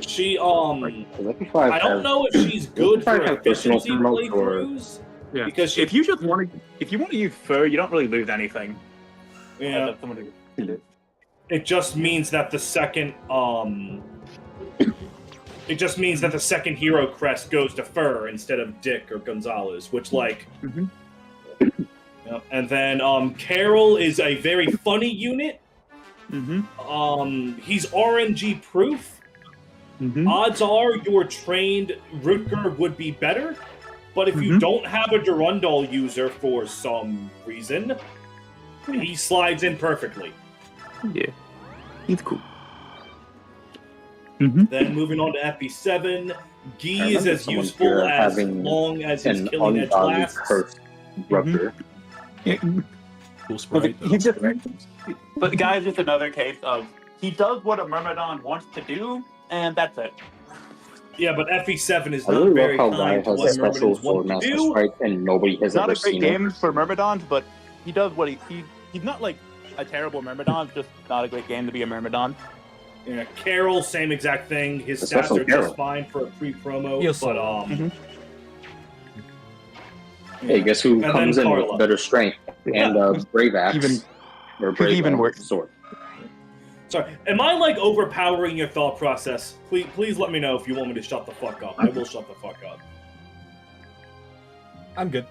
Speaker 5: She, I don't know if she's good for efficiency playthroughs.
Speaker 6: Yeah.
Speaker 5: Because
Speaker 6: if you want to use Fur, you don't really lose anything.
Speaker 5: Yeah. It just means that the second hero crest goes to Fur instead of Dick or Gonzalez, which like and then Carol is a very funny unit. He's RNG proof. Odds are your trained Rutger would be better, but if you don't have a Durandal user for some reason, he slides in perfectly.
Speaker 6: Yeah, he's cool.
Speaker 5: Then moving on to FE7,
Speaker 2: I
Speaker 5: Gi is
Speaker 2: remember
Speaker 5: as
Speaker 2: someone
Speaker 5: useful
Speaker 2: here
Speaker 5: as
Speaker 2: having
Speaker 5: long as his
Speaker 2: An
Speaker 5: killing edge
Speaker 2: ungodly
Speaker 5: lasts.
Speaker 2: cursed rubber.
Speaker 7: Cool sprite.
Speaker 6: He just, but the guy's just another case of he does what a Myrmidon wants to do, and that's it.
Speaker 5: Yeah, but FE7 is
Speaker 2: I
Speaker 5: not
Speaker 2: really
Speaker 5: very
Speaker 2: love how Guy
Speaker 5: kind to
Speaker 2: has
Speaker 5: what
Speaker 2: a special
Speaker 5: Myrmidons want to
Speaker 2: Swordmaster
Speaker 5: do.
Speaker 2: sprite and nobody has
Speaker 6: Not
Speaker 2: ever
Speaker 6: a great
Speaker 2: seen
Speaker 6: game
Speaker 2: it.
Speaker 6: for Myrmidons, but he does what he's not like a terrible Myrmidon, just not a great game to be a Myrmidon.
Speaker 5: Yeah, Carol, same exact thing. His stats
Speaker 2: Especially
Speaker 5: are
Speaker 2: Carol.
Speaker 5: just fine for a pre-promo,
Speaker 1: He'll
Speaker 5: but
Speaker 1: solo.
Speaker 2: Hey, guess who
Speaker 5: And
Speaker 2: comes
Speaker 5: then
Speaker 2: in
Speaker 5: Carla.
Speaker 2: with better strength and a brave axe
Speaker 6: Even-
Speaker 2: or brave
Speaker 6: even worse.
Speaker 2: sword?
Speaker 5: Sorry, am I like overpowering your thought process? Please let me know if you want me to shut the fuck up. I will shut the fuck up.
Speaker 1: I'm good.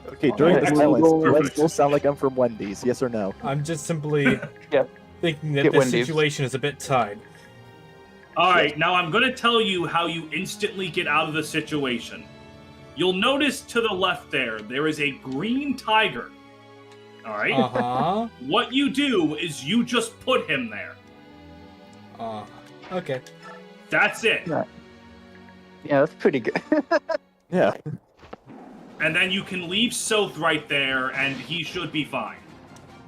Speaker 8: Okay, during the
Speaker 5: Excellent.
Speaker 8: silence, do I
Speaker 5: Perfect.
Speaker 8: still sound like I'm from Wendy's? Yes or no?
Speaker 1: I'm just simply
Speaker 6: Yeah.
Speaker 1: thinking that
Speaker 6: Get
Speaker 1: this
Speaker 6: Wendy's.
Speaker 1: situation is a bit tied.
Speaker 5: All right, now I'm going to tell you how you instantly get out of the situation. You'll notice to the left there is a green tiger. All right?
Speaker 1: Uh-huh.
Speaker 5: What you do is you just put him there.
Speaker 1: Okay.
Speaker 5: That's it.
Speaker 6: Yeah, that's pretty good.
Speaker 8: Yeah.
Speaker 5: And then you can leave Soth right there, and he should be fine.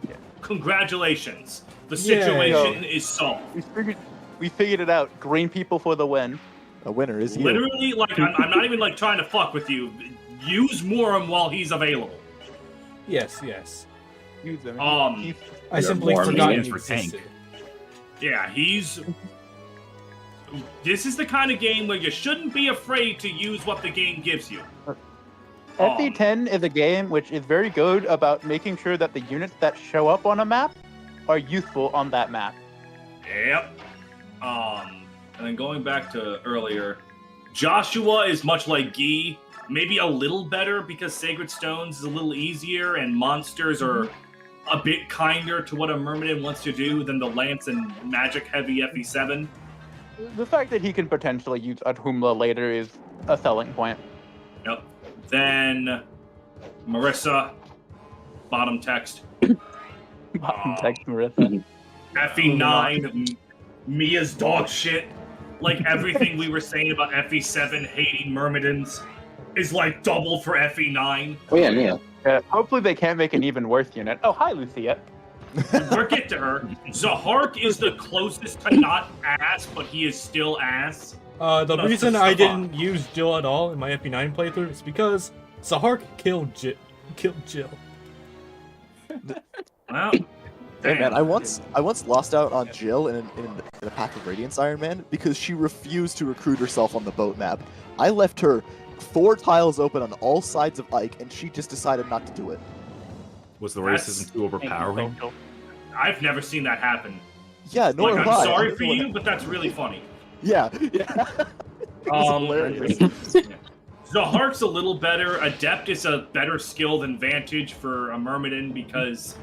Speaker 6: Yeah.
Speaker 5: Congratulations. The
Speaker 1: Yay.
Speaker 5: situation is solved.
Speaker 6: We figured it out. Green people for the win.
Speaker 8: A winner is you.
Speaker 5: Literally, like, I'm not even, like, trying to fuck with you. Use Morum while he's available.
Speaker 1: Yes, yes.
Speaker 6: Use them.
Speaker 5: Um,
Speaker 1: I simply
Speaker 2: more
Speaker 1: forgot
Speaker 7: means
Speaker 1: he
Speaker 7: for tank.
Speaker 1: existed.
Speaker 5: Yeah, he's... This is the kind of game where you shouldn't be afraid to use what the game gives you.
Speaker 6: FE10 is a game which is very good about making sure that the units that show up on a map are useful on that map.
Speaker 5: Yep. And then going back to earlier, Joshua is much like Guy, maybe a little better because Sacred Stones is a little easier and monsters are a bit kinder to what a Myrmidon wants to do than the Lance and Magic heavy FE7.
Speaker 6: The fact that he can potentially use Adhumla later is a selling point.
Speaker 5: Yep. Then Marissa, bottom text.
Speaker 6: Bottom text, Marissa.
Speaker 5: FE9, Mia's dog shit. Like everything we were saying about FE7 hating Myrmidons is like double for FE9.
Speaker 2: Oh yeah, Mia.
Speaker 6: Hopefully they can't make an even worse unit. Oh, hi, Lucia.
Speaker 5: We'll get to her. Zahark is the closest to not ass, but he is still ass.
Speaker 1: The
Speaker 5: No,
Speaker 1: reason
Speaker 5: it's
Speaker 1: I
Speaker 5: Stefan.
Speaker 1: didn't use Jill at all in my FP9 playthrough is because Zahark killed Jill.
Speaker 5: Well,
Speaker 8: Hey man,
Speaker 5: damn.
Speaker 8: I once lost out on Jill in a Path of Radiance Iron Man because she refused to recruit herself on the boat map. I left her 4 tiles open on all sides of Ike, and she just decided not to do it.
Speaker 7: Was the
Speaker 5: That's-
Speaker 7: racism too overpowering?
Speaker 5: I've never seen that happen.
Speaker 8: Yeah, nor
Speaker 5: Like,
Speaker 8: have
Speaker 5: I'm
Speaker 8: I.
Speaker 5: sorry
Speaker 8: I'm
Speaker 5: for
Speaker 8: the one
Speaker 5: you, but that's really funny.
Speaker 8: Yeah, yeah. It's hilarious.
Speaker 5: Zahark's a little better. Adept is a better skill than Vantage for a Myrmidon because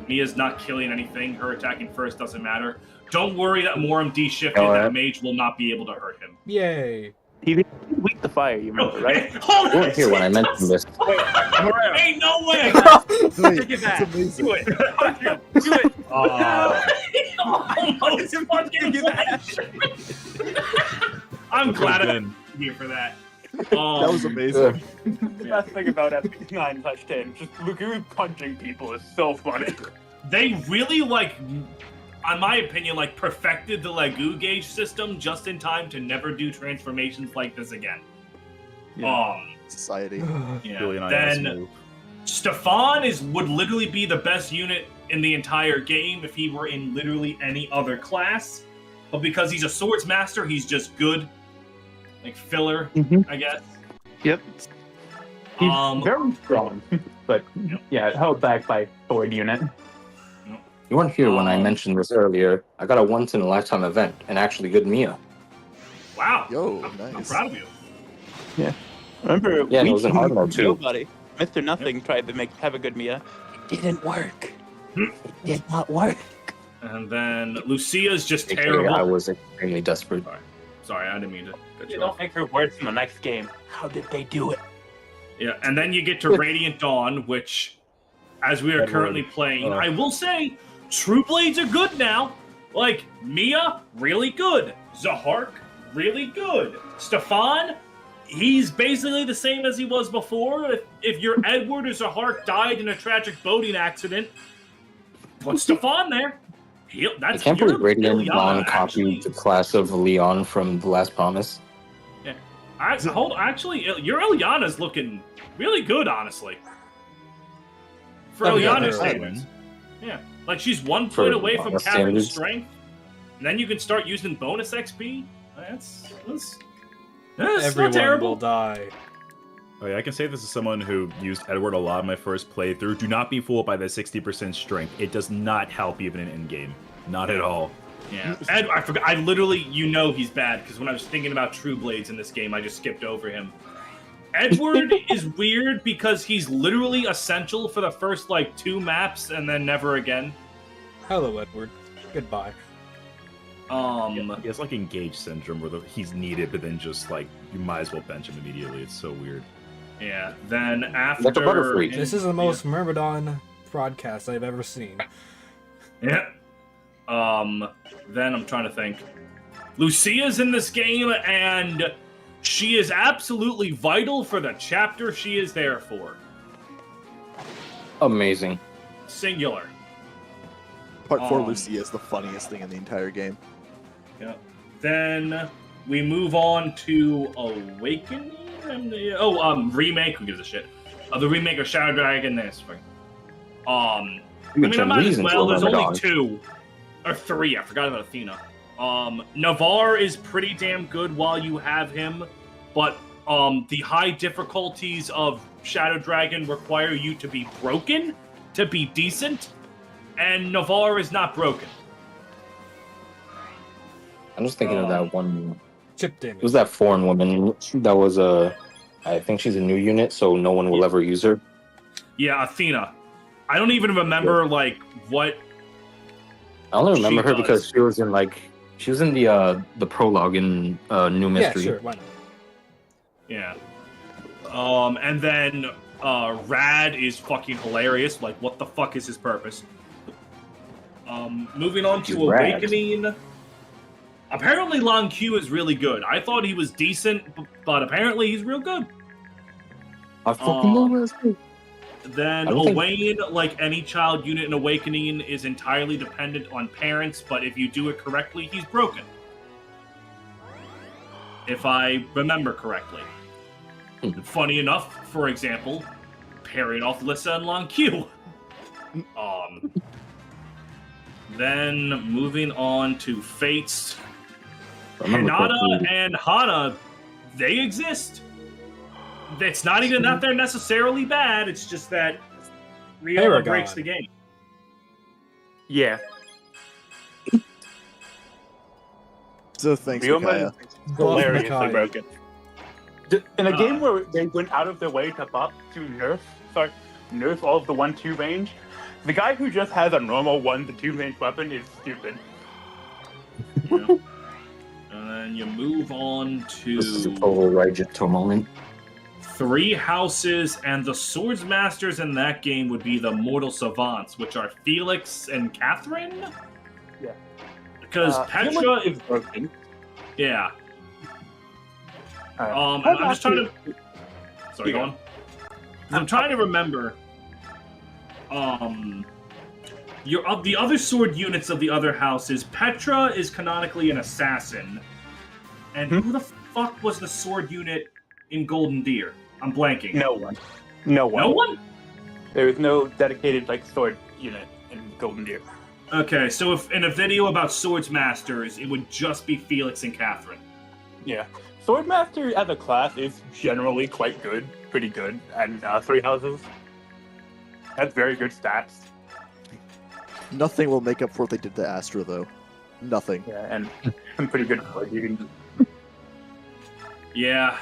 Speaker 5: Mia's not killing anything. Her attacking first doesn't matter. Don't worry that Morum D-shifted.
Speaker 3: Oh,
Speaker 5: That
Speaker 3: yeah.
Speaker 5: mage will not be able to hurt him.
Speaker 1: Yay.
Speaker 6: He weak the fire, you remember, right?
Speaker 5: Hold
Speaker 3: You weren't here when I mentioned this.
Speaker 5: Ain't no way!
Speaker 8: Wait,
Speaker 6: Take it back.
Speaker 8: it's amazing.
Speaker 6: Do it. Do it.
Speaker 5: Almost fucking I'm glad I'm here for that.
Speaker 8: That was amazing.
Speaker 6: The best thing about FP9/10, just Lugu punching people is so funny.
Speaker 5: They really, like, in my opinion, like, perfected the Lagu gauge system just in time to never do transformations like this again.
Speaker 8: Society.
Speaker 5: Yeah.
Speaker 7: Billy and I had
Speaker 5: Then
Speaker 7: some move.
Speaker 5: Stefan would literally be the best unit in the entire game if he were in literally any other class. But because he's a swords master, he's just good. Like filler, I guess.
Speaker 6: Yep. He's very strong, but yeah, held back by sword unit.
Speaker 3: You weren't here when I mentioned this earlier. I got a once-in-a-lifetime event, and actually good Mia.
Speaker 5: Wow.
Speaker 8: Yo,
Speaker 5: I'm
Speaker 8: nice.
Speaker 5: proud of you.
Speaker 6: Remember,
Speaker 3: Yeah, and it was in hard mode, too.
Speaker 6: Nobody, Mr. Nothing tried to have a good Mia. It didn't work. It did not work.
Speaker 5: And then Lucia's just
Speaker 3: AKA,
Speaker 5: terrible.
Speaker 3: I was extremely desperate.
Speaker 5: Sorry, I didn't mean to cut
Speaker 6: You
Speaker 5: you
Speaker 6: don't
Speaker 5: off.
Speaker 6: make her worse in the next game. How did they do it?
Speaker 5: Yeah, and then you get to Radiant Dawn, which, as we are
Speaker 7: Edward.
Speaker 5: currently playing, I will say, True Blades are good now. Like, Mia, really good. Zahark, really good. Stefan, he's basically the same as he was before. If your Edward or Zahark died in a tragic boating accident, put Stefan there.
Speaker 3: I can't believe Radiant Dawn copied the class of Leon from The Last Promise.
Speaker 5: Yeah. Actually, your Ilyana's looking really good, honestly. For Ilyana's standards. Yeah. Like, she's 1 point away from Cavern Strength, and then you can start using bonus XP. That's
Speaker 1: Everyone
Speaker 5: not terrible.
Speaker 1: will die.
Speaker 7: Oh yeah, I can say this as someone who used Edward a lot in my first playthrough. Do not be fooled by the 60% strength. It does not help even in endgame. Not at all.
Speaker 5: Yeah, I forgot. I literally, he's bad because when I was thinking about True Blades in this game, I just skipped over him. Edward is weird because he's literally essential for the first, 2 maps and then never again.
Speaker 1: Hello, Edward. Goodbye.
Speaker 7: He has engage syndrome where he's needed, but then just you might as well bench him immediately. It's so weird.
Speaker 5: Yeah. Then after
Speaker 3: Like a Butterfree.
Speaker 1: This is the most Myrmidon broadcast I've ever seen.
Speaker 5: Yeah. Then I'm trying to think. Lucia's in this game, and she is absolutely vital for the chapter she is there for.
Speaker 3: Amazing.
Speaker 5: Singular.
Speaker 8: Part 4 Lucia is the funniest thing in the entire game.
Speaker 5: Yeah. Then we move on to Awakening. Remake. Who gives a shit? The remake of Shadow Dragon. This spring. I might as well. There's only 2 or 3. I forgot about Athena. Navarre is pretty damn good while you have him, but the high difficulties of Shadow Dragon require you to be broken to be decent, and Navarre is not broken.
Speaker 3: I'm just thinking of that one.
Speaker 1: Chip damage.
Speaker 3: It was that foreign woman that was I think she's a new unit, so no one will ever use her.
Speaker 5: Yeah, Athena. I don't even remember what.
Speaker 3: I only remember her because she was in the prologue in New Mystery.
Speaker 1: Yeah, sure. Why not?
Speaker 5: Yeah. And then Rad is fucking hilarious. What the fuck is his purpose? Moving on to Awakening. Apparently Long Q is really good. I thought he was decent, but apparently he's real good.
Speaker 3: I fucking love this.
Speaker 5: Then Owain, like any child unit in Awakening, is entirely dependent on parents, but if you do it correctly, he's broken. If I remember correctly. Funny enough, for example, parried off Lissa and Long Q. Then moving on to Fates. Hinata and Hana, they exist. It's not even that they're necessarily bad, it's just that Riola breaks the game.
Speaker 6: Yeah.
Speaker 8: So thanks, Micaiah.
Speaker 6: Hilariously broken. In a game where they went out of their way to nerf all of the 1-2 range, the guy who just has a normal 1-2 range weapon is stupid.
Speaker 5: Yeah. And then you move on to...
Speaker 3: This is a total Raijito moment.
Speaker 5: 3 houses, and the swords masters in that game would be the mortal savants, which are Felix and Catherine?
Speaker 6: Yeah.
Speaker 5: Because Petra
Speaker 6: is broken.
Speaker 5: Yeah. I'm just trying to... Sorry, go on. I'm trying to remember... the other sword units of the other houses, Petra is canonically an assassin. And who the fuck was the sword unit in Golden Deer? I'm blanking.
Speaker 6: No one. No one? There is no dedicated sword unit in Golden Deer.
Speaker 5: Okay, so if in a video about swords masters, it would just be Felix and Catherine.
Speaker 6: Yeah. Swordmaster as a class is generally quite good, pretty good, and 3 houses. That's very good stats.
Speaker 8: Nothing will make up for what they did to Astra, though. Nothing.
Speaker 6: Yeah, and some pretty good fighting.
Speaker 5: Yeah.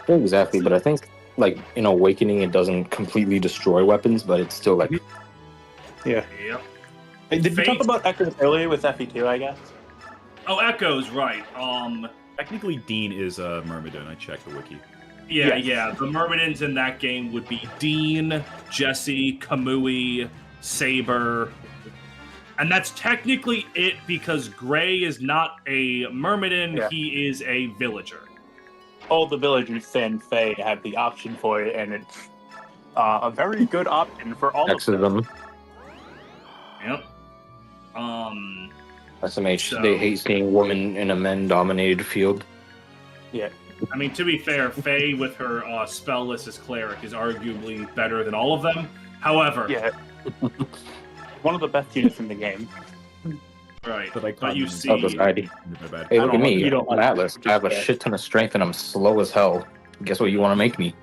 Speaker 3: Not exactly, but I think in Awakening it doesn't completely destroy weapons, but it's still
Speaker 6: Yeah.
Speaker 5: Yep.
Speaker 6: Hey, did we talk about Echoes earlier with FE2, I guess?
Speaker 5: Oh, Echoes, right.
Speaker 7: Technically, Dean is a Myrmidon. I checked the wiki.
Speaker 5: Yeah,
Speaker 6: Yes.
Speaker 5: yeah. The Myrmidons in that game would be Dean, Jesse, Kamui, Saber, And that's technically it because Gray is not a Myrmidon,
Speaker 6: Yeah.
Speaker 5: he is a villager.
Speaker 6: All the villagers in Fae have the option for it, and it's a very good option for all
Speaker 3: Next
Speaker 6: of
Speaker 3: of
Speaker 6: them.
Speaker 3: them,
Speaker 5: Yep.
Speaker 3: SMH,
Speaker 5: So-
Speaker 3: they hate seeing women in a men-dominated field.
Speaker 5: I mean, to be fair, Faye with her spell list as cleric is arguably better than all of them. However,
Speaker 6: Yeah. One of the best units in the game.
Speaker 5: right,
Speaker 7: But I
Speaker 5: but you
Speaker 7: can't-
Speaker 5: see,
Speaker 3: Oh, that's righty.
Speaker 7: My bad.
Speaker 3: Hey,
Speaker 6: I
Speaker 3: look
Speaker 6: don't
Speaker 3: at
Speaker 6: want-
Speaker 3: me.
Speaker 6: you don't
Speaker 3: I'm
Speaker 6: like
Speaker 3: Atlas.
Speaker 6: just
Speaker 3: I have a
Speaker 6: that.
Speaker 3: shit ton of strength and I'm slow as hell. Guess what you want to make me?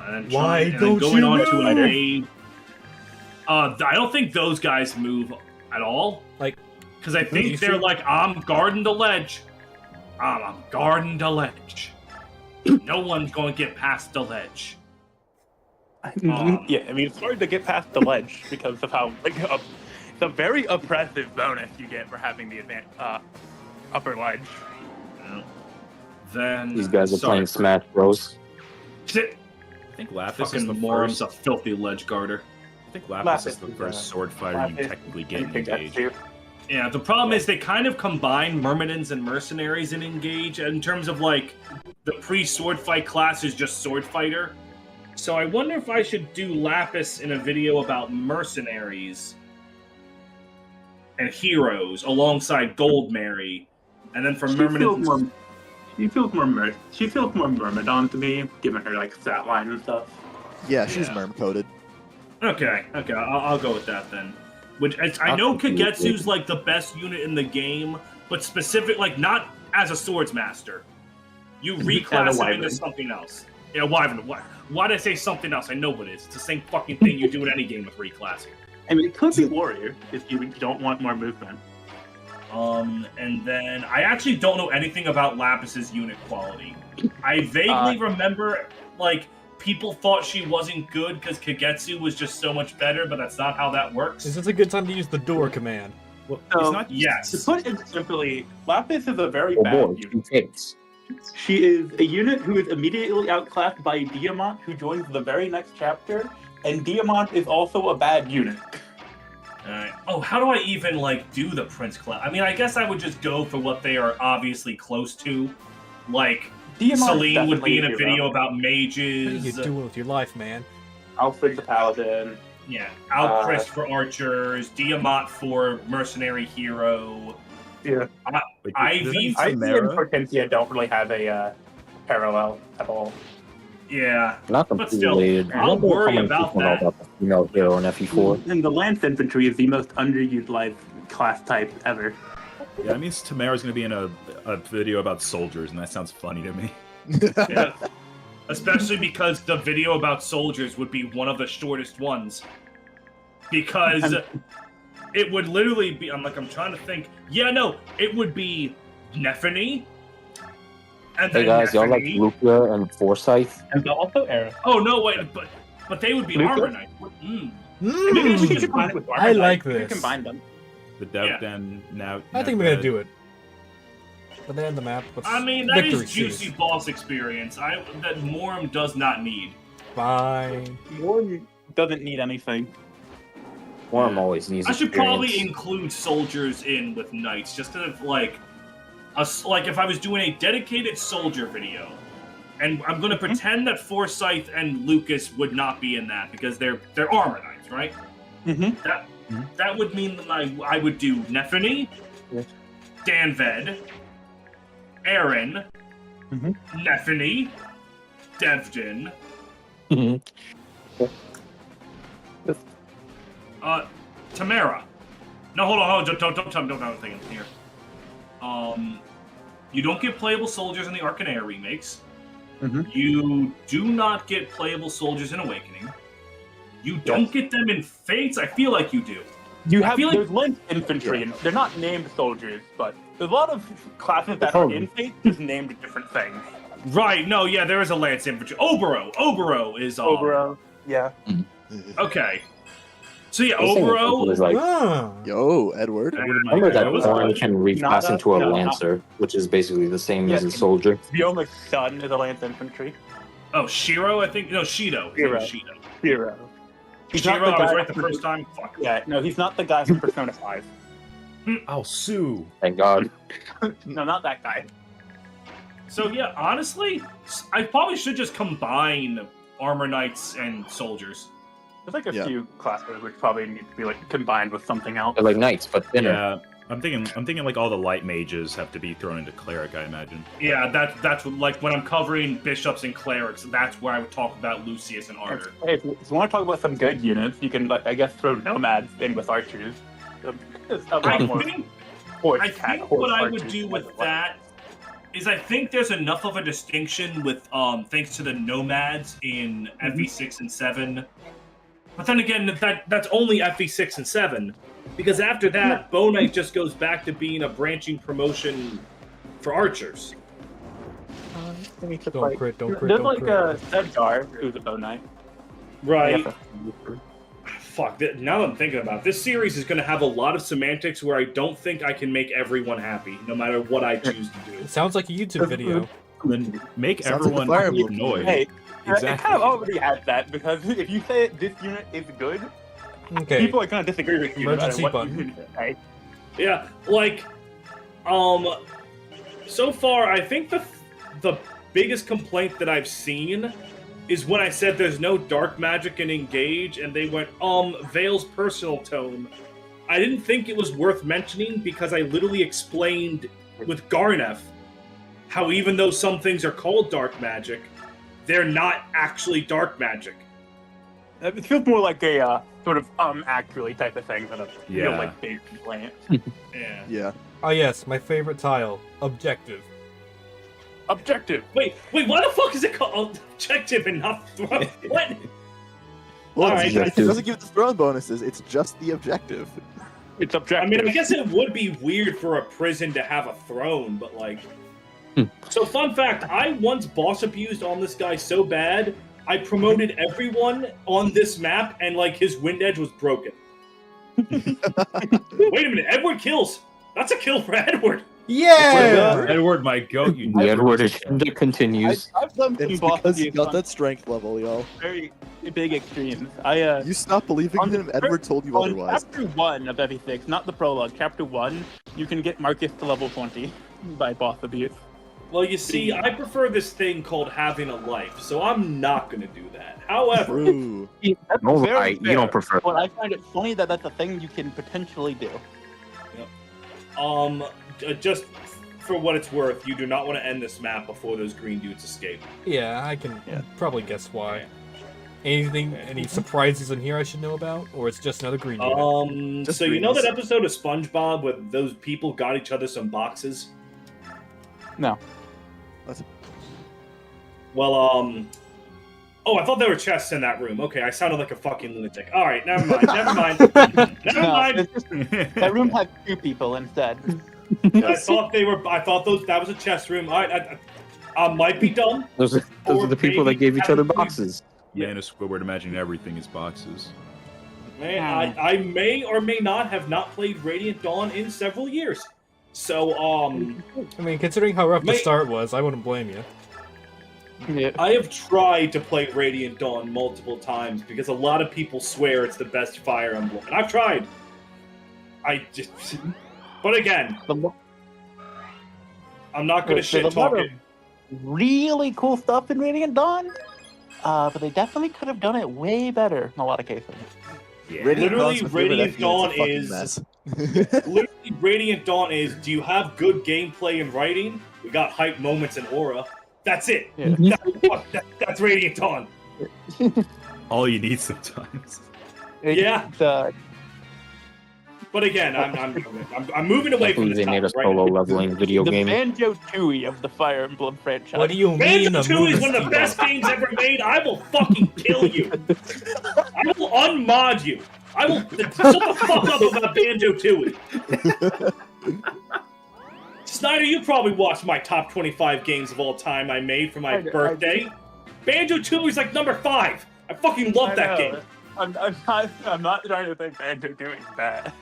Speaker 5: and then
Speaker 1: Why
Speaker 5: and then
Speaker 1: don't
Speaker 5: going
Speaker 1: you
Speaker 5: on to
Speaker 1: move?
Speaker 5: an A. I don't think those guys move at all.
Speaker 1: Like,
Speaker 5: because I
Speaker 1: you
Speaker 5: think they're
Speaker 1: see-
Speaker 5: like, I'm guarding the ledge. I'm guarding the ledge. No one's going to get past the ledge.
Speaker 6: Yeah, I mean, it's hard to get past the ledge because of how it's a very oppressive bonus you get for having the upper ledge.
Speaker 5: Then
Speaker 3: These guys are
Speaker 5: sorry,
Speaker 3: playing Smash Bros.
Speaker 5: Sit.
Speaker 7: I think Lapis is
Speaker 5: Fucking
Speaker 7: the
Speaker 5: Morum's
Speaker 7: first.
Speaker 5: a filthy ledge guarder.
Speaker 7: I think Lapis
Speaker 6: Lapis
Speaker 7: is the
Speaker 6: is,
Speaker 7: first sword fighter you
Speaker 6: Lapis
Speaker 7: technically get in
Speaker 6: and
Speaker 7: Engage.
Speaker 6: Kagetsu.
Speaker 5: Yeah, the problem is they kind of combine Myrmidons and Mercenaries in Engage in terms of like the pre-sword fight class is just sword fighter. So I wonder if I should do Lapis in a video about Mercenaries and Heroes alongside Gold Mary, and then for Myrmidons.
Speaker 6: She feels more Myrmidon to me, given her like stat line and stuff.
Speaker 8: Yeah, she's
Speaker 5: Yeah.
Speaker 8: merm coded.
Speaker 5: Okay, I'll go with that then. Which I know Kagetsu's like the best unit in the game, but specific, like not as a swords master. You reclass him into
Speaker 6: wyvern.
Speaker 5: something else. Yeah, wyvern. Why did I say something else? I know what it is. It's the same fucking thing you do in any game with reclassing.
Speaker 6: I mean, it could be warrior if you don't want more movement.
Speaker 5: And then I actually don't know anything about Lapis's unit quality. I vaguely remember like people thought she wasn't good because Kagetsu was just so much better, but that's not how that works.
Speaker 1: Is this a good time to use the door command?
Speaker 7: Well,
Speaker 6: So-
Speaker 7: it's not.
Speaker 5: Yes.
Speaker 6: To put it simply, Lapis is a very
Speaker 3: Oh
Speaker 6: bad
Speaker 3: boy,
Speaker 6: unit.
Speaker 3: two takes.
Speaker 6: She is a unit who is immediately outclassed by Diamant, who joins the very next chapter, and Diamant is also a bad unit.
Speaker 5: Alright. Oh, how do I even like do the Prince class? I mean, I guess I would just go for what they are obviously close to. Like
Speaker 6: Diamant
Speaker 5: Celine would be in a
Speaker 6: definitely
Speaker 5: video about
Speaker 1: What are you
Speaker 5: mages.
Speaker 1: doing with your life, man?
Speaker 6: Alfred the Paladin.
Speaker 5: Yeah, Alchrist for archers, Diamant for mercenary hero.
Speaker 6: Yeah.
Speaker 7: Like,
Speaker 5: Ivy
Speaker 7: doesn't
Speaker 6: Ivy and
Speaker 7: Chimera-
Speaker 6: Hortensia don't really have a parallel at all.
Speaker 5: Yeah.
Speaker 3: Not
Speaker 5: But
Speaker 3: completely
Speaker 5: still,
Speaker 3: related.
Speaker 5: I'll
Speaker 3: I wonder
Speaker 5: worry
Speaker 3: how many
Speaker 5: about
Speaker 3: people know
Speaker 5: that.
Speaker 3: about the female hero in FE4.
Speaker 6: And the Lance Infantry is the most underutilized class type ever.
Speaker 7: Yeah, that means Tamara's going to be in a video about soldiers, and that sounds funny to me.
Speaker 5: Yeah. Especially because the video about soldiers would be one of the shortest ones. Because it would literally be, I'm trying to think. Yeah, no, it would be Nephany. And
Speaker 3: Hey
Speaker 5: then
Speaker 3: guys, y'all like
Speaker 5: Nephany.
Speaker 3: Lucia and Forsyth?
Speaker 6: And also Era.
Speaker 5: Oh, no, wait, but they would be
Speaker 6: Luca?
Speaker 5: Armor Knights. Maybe I should
Speaker 1: Mm.
Speaker 5: combine it
Speaker 6: with
Speaker 1: I like
Speaker 6: You
Speaker 1: this.
Speaker 6: combine them.
Speaker 7: The Dev
Speaker 5: Yeah.
Speaker 7: Den now.
Speaker 1: I think we're gonna do it. But then the map. What's
Speaker 5: I mean, that
Speaker 1: victory
Speaker 5: is juicy
Speaker 1: seas.
Speaker 5: boss experience. That Morum does not need.
Speaker 1: Fine.
Speaker 6: Warden doesn't need anything.
Speaker 3: Worm always needs
Speaker 5: I should probably
Speaker 3: experience.
Speaker 5: include soldiers in with knights, just to like if I was doing a dedicated soldier video, and I'm going to pretend that Forsyth and Lucas would not be in that because they're armor knights, right?
Speaker 6: Mm-hmm.
Speaker 5: That would mean that I would do Nephany,
Speaker 3: Yeah.
Speaker 5: Danved, Aaron,
Speaker 6: Mhm.
Speaker 5: Nephany, Devdin,
Speaker 3: Mhm.
Speaker 5: Tamara. No, hold on, don't think here. You don't get playable soldiers in the Arcanair remakes.
Speaker 6: Mhm.
Speaker 5: You do not get playable soldiers in Awakening. You don't get them in Fates. I feel like you do.
Speaker 6: You
Speaker 5: I
Speaker 6: have
Speaker 5: feel like-
Speaker 6: there's Lance Infantry, and they're not named soldiers, but there's a lot of classes that are in Fate just named different things.
Speaker 5: Right? No, yeah, there is a Lance Infantry. Obero is
Speaker 6: Obero, yeah.
Speaker 5: Okay. So yeah,
Speaker 3: I was thinking
Speaker 5: Obero.
Speaker 3: it was like,
Speaker 1: Ah.
Speaker 8: Yo, Edward.
Speaker 3: remember that
Speaker 5: That was
Speaker 3: Orin
Speaker 5: good.
Speaker 3: can reclass
Speaker 6: Not a-
Speaker 3: into a
Speaker 6: no, not-
Speaker 3: Lancer, which is basically the same
Speaker 6: Yeah,
Speaker 3: as a soldier.
Speaker 6: Vioma's son is a Lance Infantry.
Speaker 5: Oh, Shiro, I think. No, Shido. His name is Shido.
Speaker 6: Hero. He's not
Speaker 5: Shiro,
Speaker 6: the
Speaker 5: I was
Speaker 6: guy
Speaker 5: right the
Speaker 6: who-
Speaker 5: first time. Fuck.
Speaker 6: Yeah, no, he's not the guy from Persona 5.
Speaker 7: I'll sue.
Speaker 3: Thank God.
Speaker 6: No, not that guy.
Speaker 5: So yeah, honestly, I probably should just combine armor knights and soldiers.
Speaker 6: There's like a
Speaker 8: Yeah.
Speaker 6: few classes which probably need to be like combined with something else.
Speaker 3: They're like knights, but thinner.
Speaker 7: Yeah, I'm thinking like all the light mages have to be thrown into cleric. I imagine.
Speaker 5: Yeah, that's what, like when I'm covering bishops and clerics, that's where I would talk about Lucius and Arthur.
Speaker 6: Hey, if you want to talk about some good units, you can, like, I guess, throw nomads in with archers. It's a lot more
Speaker 5: I think what I would do with that is I think there's enough of a distinction with thanks to the nomads in FE6 and 7. But then again, that's only FE6 and 7. Because after that, Bow Knight just goes back to being a branching promotion for archers.
Speaker 1: Don't crit, don't crit,
Speaker 6: There's
Speaker 1: don't
Speaker 6: like
Speaker 1: crit.
Speaker 6: a Sedgar, who's a bow knight.
Speaker 5: Right.
Speaker 6: Yeah.
Speaker 5: Fuck, now that I'm thinking about it, this series is going to have a lot of semantics where I don't think I can make everyone happy, no matter what I choose to do.
Speaker 1: It sounds like a YouTube video.
Speaker 7: Then make
Speaker 8: Sounds like a
Speaker 7: everyone
Speaker 8: Fire Emblem.
Speaker 7: annoyed.
Speaker 6: Hey, it kind
Speaker 7: Exactly.
Speaker 6: of already has that, because if you say this unit is good,
Speaker 1: Okay.
Speaker 6: people are going to disagree with you no matter
Speaker 1: Emergency
Speaker 6: what
Speaker 1: button.
Speaker 6: you say.
Speaker 5: Yeah, like, so far, I think the biggest complaint that I've seen is when I said there's no dark magic in Engage, and they went, Vale's personal tome. I didn't think it was worth mentioning because I literally explained with Garneth how even though some things are called dark magic, they're not actually dark magic.
Speaker 6: It feels more like a sort of actually type of thing than a real
Speaker 7: Yeah.
Speaker 6: like big complaint.
Speaker 5: Yeah.
Speaker 8: Yeah.
Speaker 1: Oh yes, my favorite tile. Objective.
Speaker 6: Objective.
Speaker 5: Wait, why the fuck is it called objective and not throw? What?
Speaker 8: Well,
Speaker 5: Alright,
Speaker 8: it doesn't give the throne bonuses. It's just the objective.
Speaker 6: It's
Speaker 5: I
Speaker 6: objective.
Speaker 5: mean, I guess it would be weird for a prison to have a throne, but like. So, fun fact: I once boss abused on this guy so bad, I promoted everyone on this map, and like his wind edge was broken. Wait a minute, Edward kills. That's a kill for Edward.
Speaker 1: Yeah.
Speaker 7: Edward, my goat, you.
Speaker 3: The Edward agenda continues.
Speaker 6: I've done some
Speaker 8: It's
Speaker 6: boss
Speaker 8: because you
Speaker 6: abuse
Speaker 8: got
Speaker 6: on
Speaker 8: that strength level, yo.
Speaker 6: very big extremes.
Speaker 8: You stop believing
Speaker 6: On-
Speaker 8: him. Edward told you
Speaker 6: On
Speaker 8: otherwise.
Speaker 6: chapter 1 of FE6, not the prologue, chapter 1, you can get Marcus to level 20 by boss abuse.
Speaker 5: Well, you see, I prefer this thing called having a life, so I'm not going to do that. However,
Speaker 8: True.
Speaker 6: That's
Speaker 3: No,
Speaker 6: very
Speaker 3: you don't
Speaker 6: fair,
Speaker 3: prefer.
Speaker 6: But I find it funny that that's a thing you can potentially do.
Speaker 5: just for what it's worth, you do not want to end this map before those green dudes escape.
Speaker 1: Yeah, I can
Speaker 6: Yeah.
Speaker 1: probably guess why. Any surprises in here I should know about, or it's just another green unit?
Speaker 8: Just
Speaker 5: So you know
Speaker 8: greens.
Speaker 5: that episode of SpongeBob where those people got each other some boxes?
Speaker 6: No.
Speaker 5: Well, oh, I thought there were chests in that room. Okay, I sounded like a fucking lunatic. All right, never mind. Never mind. Never mind.
Speaker 6: That room had 2 people instead.
Speaker 5: I thought that was a chest room. All right, I might be dumb.
Speaker 3: Those are the people that gave each other boxes.
Speaker 7: Man of Squidward imagining everything is boxes.
Speaker 5: Man, I may or may not have not played Radiant Dawn in several years. So,
Speaker 1: I mean, considering how rough the
Speaker 5: Mate-
Speaker 1: start was, I wouldn't blame you.
Speaker 6: Yeah.
Speaker 5: I have tried to play Radiant Dawn multiple times because a lot of people swear it's the best Fire Emblem. And I've tried. I just... But again, I'm not going to shit talk it.
Speaker 6: Really cool stuff in Radiant Dawn, but they definitely could have done it way better in a lot of cases.
Speaker 7: Yeah.
Speaker 5: Literally,
Speaker 8: Dawn's my favorite
Speaker 5: Radiant
Speaker 8: FE,
Speaker 5: Dawn
Speaker 8: it's a fucking
Speaker 5: is-
Speaker 8: mess.
Speaker 5: Literally, Radiant Dawn is, do you have good gameplay and writing? We got hype moments and aura. That's it.
Speaker 6: Yeah.
Speaker 5: That's Radiant Dawn.
Speaker 7: All you need sometimes.
Speaker 5: Yeah.
Speaker 6: The,
Speaker 5: But again, I'm moving away from
Speaker 3: Hopefully
Speaker 5: the
Speaker 3: they made a
Speaker 5: topic, right?
Speaker 3: solo leveling video
Speaker 6: the
Speaker 3: game.
Speaker 6: Banjo-Tooie of the Fire Emblem franchise.
Speaker 1: What do you mean?
Speaker 5: Banjo
Speaker 1: a
Speaker 5: 2
Speaker 1: movie
Speaker 5: is one of the best games ever made. I will fucking kill you. I will unmod you. I will shut the fuck up about Banjo 2. Snyder, you probably watched my top 25 games of all time I made for my
Speaker 6: I
Speaker 5: birthday. Banjo 2 is like number 5. I fucking love that game.
Speaker 6: I'm not trying to say Banjo-Tooie is bad.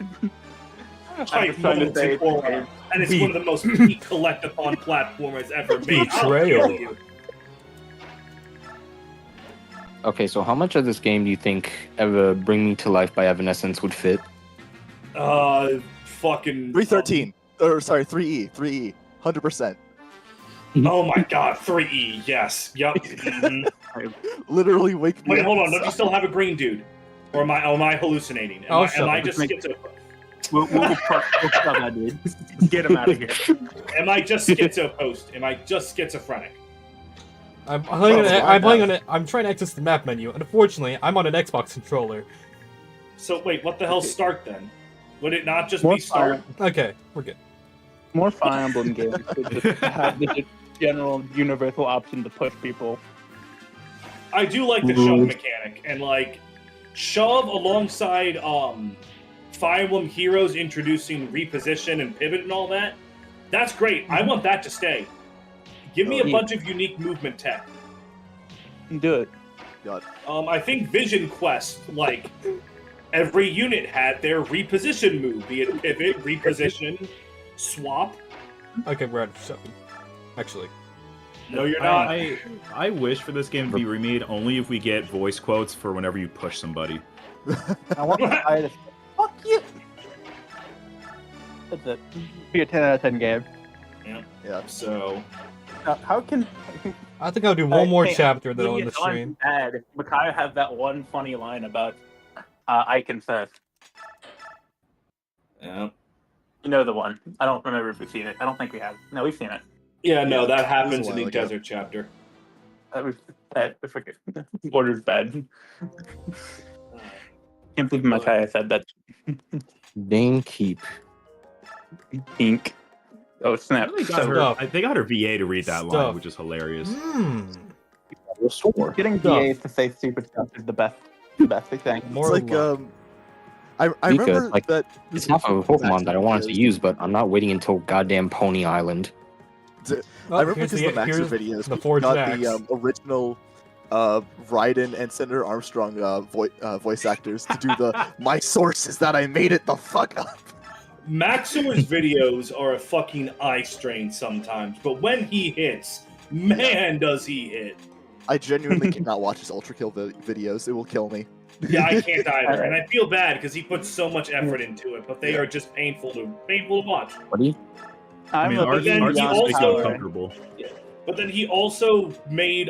Speaker 5: Hype
Speaker 6: just trying to
Speaker 5: moments
Speaker 6: say
Speaker 5: and aura, and it's one of the most peak collectathon platformers ever made. I'll
Speaker 1: Betrayal.
Speaker 5: kill you.
Speaker 3: Okay, so how much of this game do you think ever Bring Me to Life by Evanescence would fit?
Speaker 5: Fucking
Speaker 8: 313. Or sorry, 3E. 3E. 100%.
Speaker 5: Oh my god, 3E, yes. Yep. Mhm.
Speaker 8: Literally wake me
Speaker 5: Wait,
Speaker 8: up.
Speaker 5: hold on, don't you still have a green dude? Or am I hallucinating?
Speaker 1: Oh,
Speaker 5: Am
Speaker 1: shut
Speaker 5: I
Speaker 1: up.
Speaker 5: just schizo?
Speaker 6: We'll that dude. Get him out of here.
Speaker 5: Am I just schizo post? Am I just schizophrenic?
Speaker 1: I'm playing,
Speaker 8: Well,
Speaker 1: I'm playing on it. I'm trying to access the map menu, and unfortunately, I'm on an Xbox controller.
Speaker 5: So wait, what the hell's start then? Would it not just
Speaker 4: More
Speaker 5: be start?
Speaker 1: Okay, we're good.
Speaker 4: More Fire Emblem games should just have the general universal option to push people.
Speaker 5: I do like the shove mechanic, and like shove alongside Fire Emblem Heroes introducing reposition and pivot and all that. That's great. I want that to stay. Give me a bunch of unique movement tech.
Speaker 4: Do it.
Speaker 5: I think Vision Quest, like every unit had their reposition move, be it pivot, reposition, swap.
Speaker 1: Okay, we're out of shoving. Actually,
Speaker 5: No, you're not.
Speaker 7: I wish for this game to be remade only if we get voice quotes for whenever you push somebody.
Speaker 4: I want to try to fuck you. That's it. Be a 10 out of 10 game.
Speaker 8: Yeah.
Speaker 5: So
Speaker 4: How can
Speaker 1: I think I'll do one more
Speaker 4: Hey,
Speaker 1: chapter though on
Speaker 4: Idiot
Speaker 1: the stream.
Speaker 4: Bad. Micaiah has that one funny line about I confess.
Speaker 5: yeah.
Speaker 4: You know the one. I don't remember if we've seen it. I don't think we have. No, we've seen it.
Speaker 5: Yeah, no, that
Speaker 8: It was
Speaker 5: happens
Speaker 8: a
Speaker 5: in the
Speaker 8: while ago.
Speaker 5: desert chapter.
Speaker 4: That was bad. I forget. Order's bad. Can't believe Micaiah said that.
Speaker 3: Dane Keep.
Speaker 4: Pink. Oh snap!
Speaker 7: They got,
Speaker 4: So
Speaker 7: her,
Speaker 1: Stuff.
Speaker 7: they got her VA to read that
Speaker 1: Stuff.
Speaker 7: line, which is hilarious.
Speaker 3: Restore.
Speaker 4: getting
Speaker 1: Stuff.
Speaker 4: DAs to say stupid stuff is the best thing.
Speaker 1: More
Speaker 8: It's like
Speaker 1: luck.
Speaker 8: I
Speaker 3: Because,
Speaker 8: remember
Speaker 3: like,
Speaker 8: that
Speaker 3: It's half of a Pokemon that I wanted to use, but I'm not waiting until goddamn Pony Island.
Speaker 8: I remember
Speaker 1: here's
Speaker 8: because the Maxer
Speaker 1: here's
Speaker 8: videos
Speaker 1: the Forged
Speaker 8: got
Speaker 1: Axe.
Speaker 8: the original Raiden and Senator Armstrong voice actors to do the my source is that I made it the fuck up.
Speaker 5: Maxor's videos are a fucking eye strain sometimes, but when he hits, man, does he hit.
Speaker 8: I genuinely cannot watch his Ultra Kill videos. It will kill me.
Speaker 5: Yeah, I can't either, and I feel bad because he puts so much effort into it, but they are just painful to watch.
Speaker 3: What do you?
Speaker 7: I mean,
Speaker 4: a
Speaker 7: ours,
Speaker 5: then
Speaker 7: ours
Speaker 5: he
Speaker 7: is
Speaker 5: also-
Speaker 7: making it comfortable.
Speaker 5: But then he also made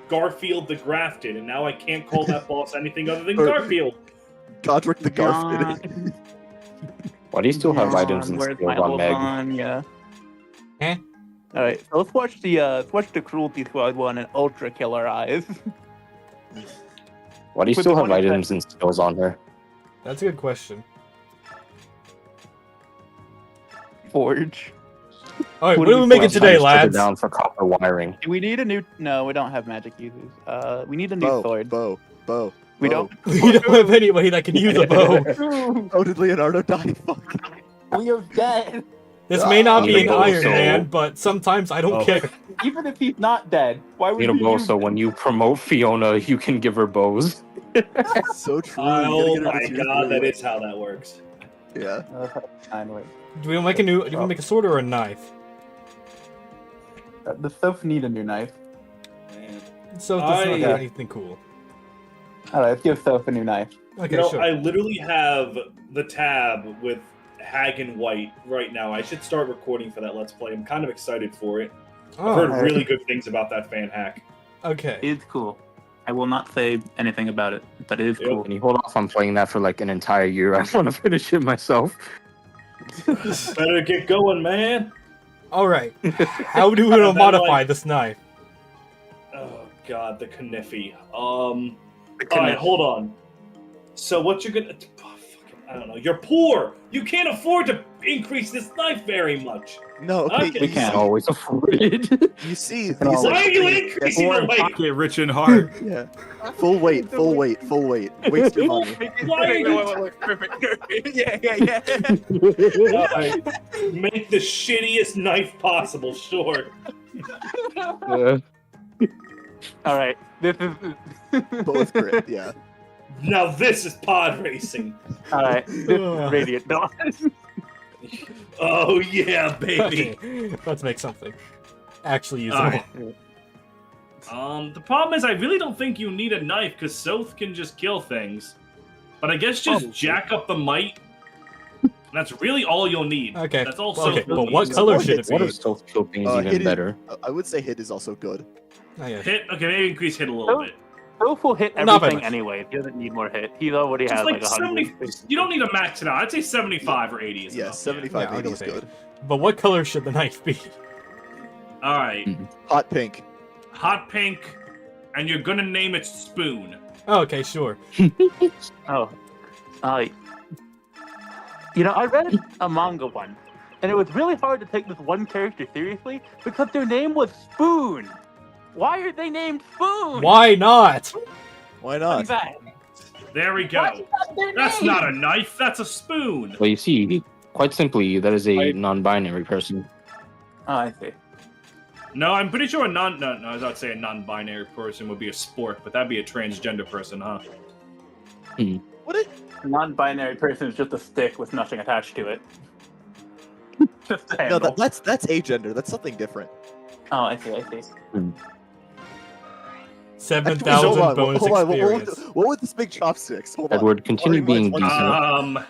Speaker 5: Garfield the Grafted, and now I can't call that boss anything other than Garfield.
Speaker 8: Godric the Garfed.
Speaker 3: Why do you still have items and
Speaker 4: Where's
Speaker 3: skills
Speaker 4: my
Speaker 3: on Meg?
Speaker 4: lasagna?
Speaker 1: Eh?
Speaker 4: All right, so let's watch the Cruelty Squad one and Ultra Killer Eyes.
Speaker 3: Why do you
Speaker 4: With
Speaker 3: still
Speaker 4: the
Speaker 3: have
Speaker 4: one
Speaker 3: items and skills on her?
Speaker 1: That's a good question.
Speaker 4: Forge.
Speaker 1: All right,
Speaker 4: What
Speaker 1: what
Speaker 4: do
Speaker 1: are we
Speaker 4: we
Speaker 1: making
Speaker 4: find?
Speaker 1: today,
Speaker 3: Put it
Speaker 1: lads?
Speaker 3: down for copper wiring.
Speaker 4: We need a new. No, we don't have magic users. We need a new
Speaker 8: Bow,
Speaker 4: sword.
Speaker 8: bow.
Speaker 4: We
Speaker 8: bow.
Speaker 4: don't.
Speaker 1: We don't have anybody that can use a bow.
Speaker 8: Oh, did Leonardo die? Fuck.
Speaker 4: We are dead.
Speaker 1: This may not be
Speaker 3: Need
Speaker 1: an
Speaker 3: a bow,
Speaker 1: Iron
Speaker 3: so-
Speaker 1: Man, but sometimes I don't
Speaker 7: Oh.
Speaker 1: care.
Speaker 4: Even if he's not dead, why would
Speaker 3: Need a
Speaker 4: we
Speaker 3: bow
Speaker 4: use
Speaker 3: so
Speaker 4: it?
Speaker 3: when you promote Fiona, you can give her bows.
Speaker 8: So true.
Speaker 5: Oh
Speaker 8: You gotta
Speaker 5: my
Speaker 8: get her to tier
Speaker 5: god,
Speaker 8: 3.
Speaker 5: that is how that works.
Speaker 8: Yeah.
Speaker 4: Anyway,
Speaker 1: Do we make a new? Do you want to make a sword or a knife?
Speaker 4: the stuff need a new knife.
Speaker 5: Man.
Speaker 1: So it doesn't
Speaker 5: I-
Speaker 1: have anything cool.
Speaker 4: All right, let's give Soph a new knife.
Speaker 1: Okay,
Speaker 5: You know,
Speaker 1: sure.
Speaker 5: I literally have the tab with Hagen White right now. I should start recording for that Let's Play. I'm kind of excited for it. I've
Speaker 1: Oh,
Speaker 5: heard really good things about that fan hack.
Speaker 1: okay.
Speaker 4: It's cool. I will not say anything about it, but it is
Speaker 5: Yep.
Speaker 4: cool.
Speaker 3: Can you hold off on playing that for like an entire year? I want to finish it myself.
Speaker 5: Better get going, man.
Speaker 1: All right. How do we
Speaker 5: And then,
Speaker 1: modify
Speaker 5: like-
Speaker 1: this knife?
Speaker 5: Oh god, the Kniffy. All right, hold on. So what you're gonna? Oh, fucking, I don't know. You're poor. You can't afford to increase this knife very much.
Speaker 8: No, okay.
Speaker 5: Okay.
Speaker 3: We can't always afford it.
Speaker 8: You see,
Speaker 4: can always-
Speaker 5: Why are you increasing
Speaker 7: Poor
Speaker 5: the
Speaker 7: in
Speaker 5: weight?
Speaker 7: pocket, rich in heart.
Speaker 8: Yeah. Full weight. Waste your money.
Speaker 5: Why are you?
Speaker 4: Yeah.
Speaker 5: Alright, make the shittiest knife possible. Sure.
Speaker 4: All right, this is.
Speaker 8: Both grip. Yeah.
Speaker 5: Now this is pod racing.
Speaker 4: All right, this is Radiant Dawn.
Speaker 5: Oh yeah, baby.
Speaker 1: Okay, let's make something actually usable.
Speaker 5: Alright. The problem is I really don't think you need a knife, because Soth can just kill things. But I guess just jack up the might. That's really all you'll need.
Speaker 1: Okay.
Speaker 5: That's all
Speaker 1: Okay,
Speaker 5: Soth will
Speaker 1: but
Speaker 5: need.
Speaker 1: what color should it
Speaker 3: What
Speaker 1: be?
Speaker 3: if Stealth Kill Pain's even
Speaker 8: hit
Speaker 3: better?
Speaker 8: I would say hit is also good.
Speaker 1: Oh, yeah.
Speaker 5: Hit? Okay, maybe increase hit a little bit.
Speaker 6: Soph will hit
Speaker 1: Not very
Speaker 6: everything
Speaker 1: much.
Speaker 6: anyway. He doesn't need more hit. He already
Speaker 5: Just
Speaker 6: has
Speaker 5: like
Speaker 6: like
Speaker 5: 70.
Speaker 6: 100.
Speaker 5: You don't need to max it out. I'd say 75 or 80 is
Speaker 8: Yeah,
Speaker 5: enough.
Speaker 8: 75,
Speaker 1: Yeah,
Speaker 8: 80
Speaker 1: I'll
Speaker 8: is
Speaker 1: say
Speaker 8: good.
Speaker 1: But what color should the knife be?
Speaker 5: All right.
Speaker 8: Hot pink.
Speaker 5: Hot pink, and you're gonna name it Spoon.
Speaker 1: Oh, okay, sure.
Speaker 6: Oh, you know, I read a manga once, and it was really hard to take this one character seriously because their name was Spoon. Why are they named Spoon?
Speaker 1: Why not?
Speaker 8: Why
Speaker 6: What's
Speaker 8: not?
Speaker 6: that?
Speaker 5: There we go. That's not a knife. That's a spoon.
Speaker 3: Well, you see, quite simply, that is a non-binary person.
Speaker 6: Oh, I see.
Speaker 5: No, I'm pretty sure no, I was about to say a non-binary person would be a sport, but that'd be a transgender person, huh?
Speaker 8: What it?
Speaker 6: A non-binary person is just a stick with nothing attached to it. Just a
Speaker 8: No,
Speaker 6: handle.
Speaker 8: that's agender. That's something different.
Speaker 6: Oh, I see. I see.
Speaker 1: 7,000 bonus
Speaker 8: hold on.
Speaker 1: experience.
Speaker 8: What with this big chopsticks? Hold on.
Speaker 3: Edward, continue being
Speaker 8: One-
Speaker 3: decent.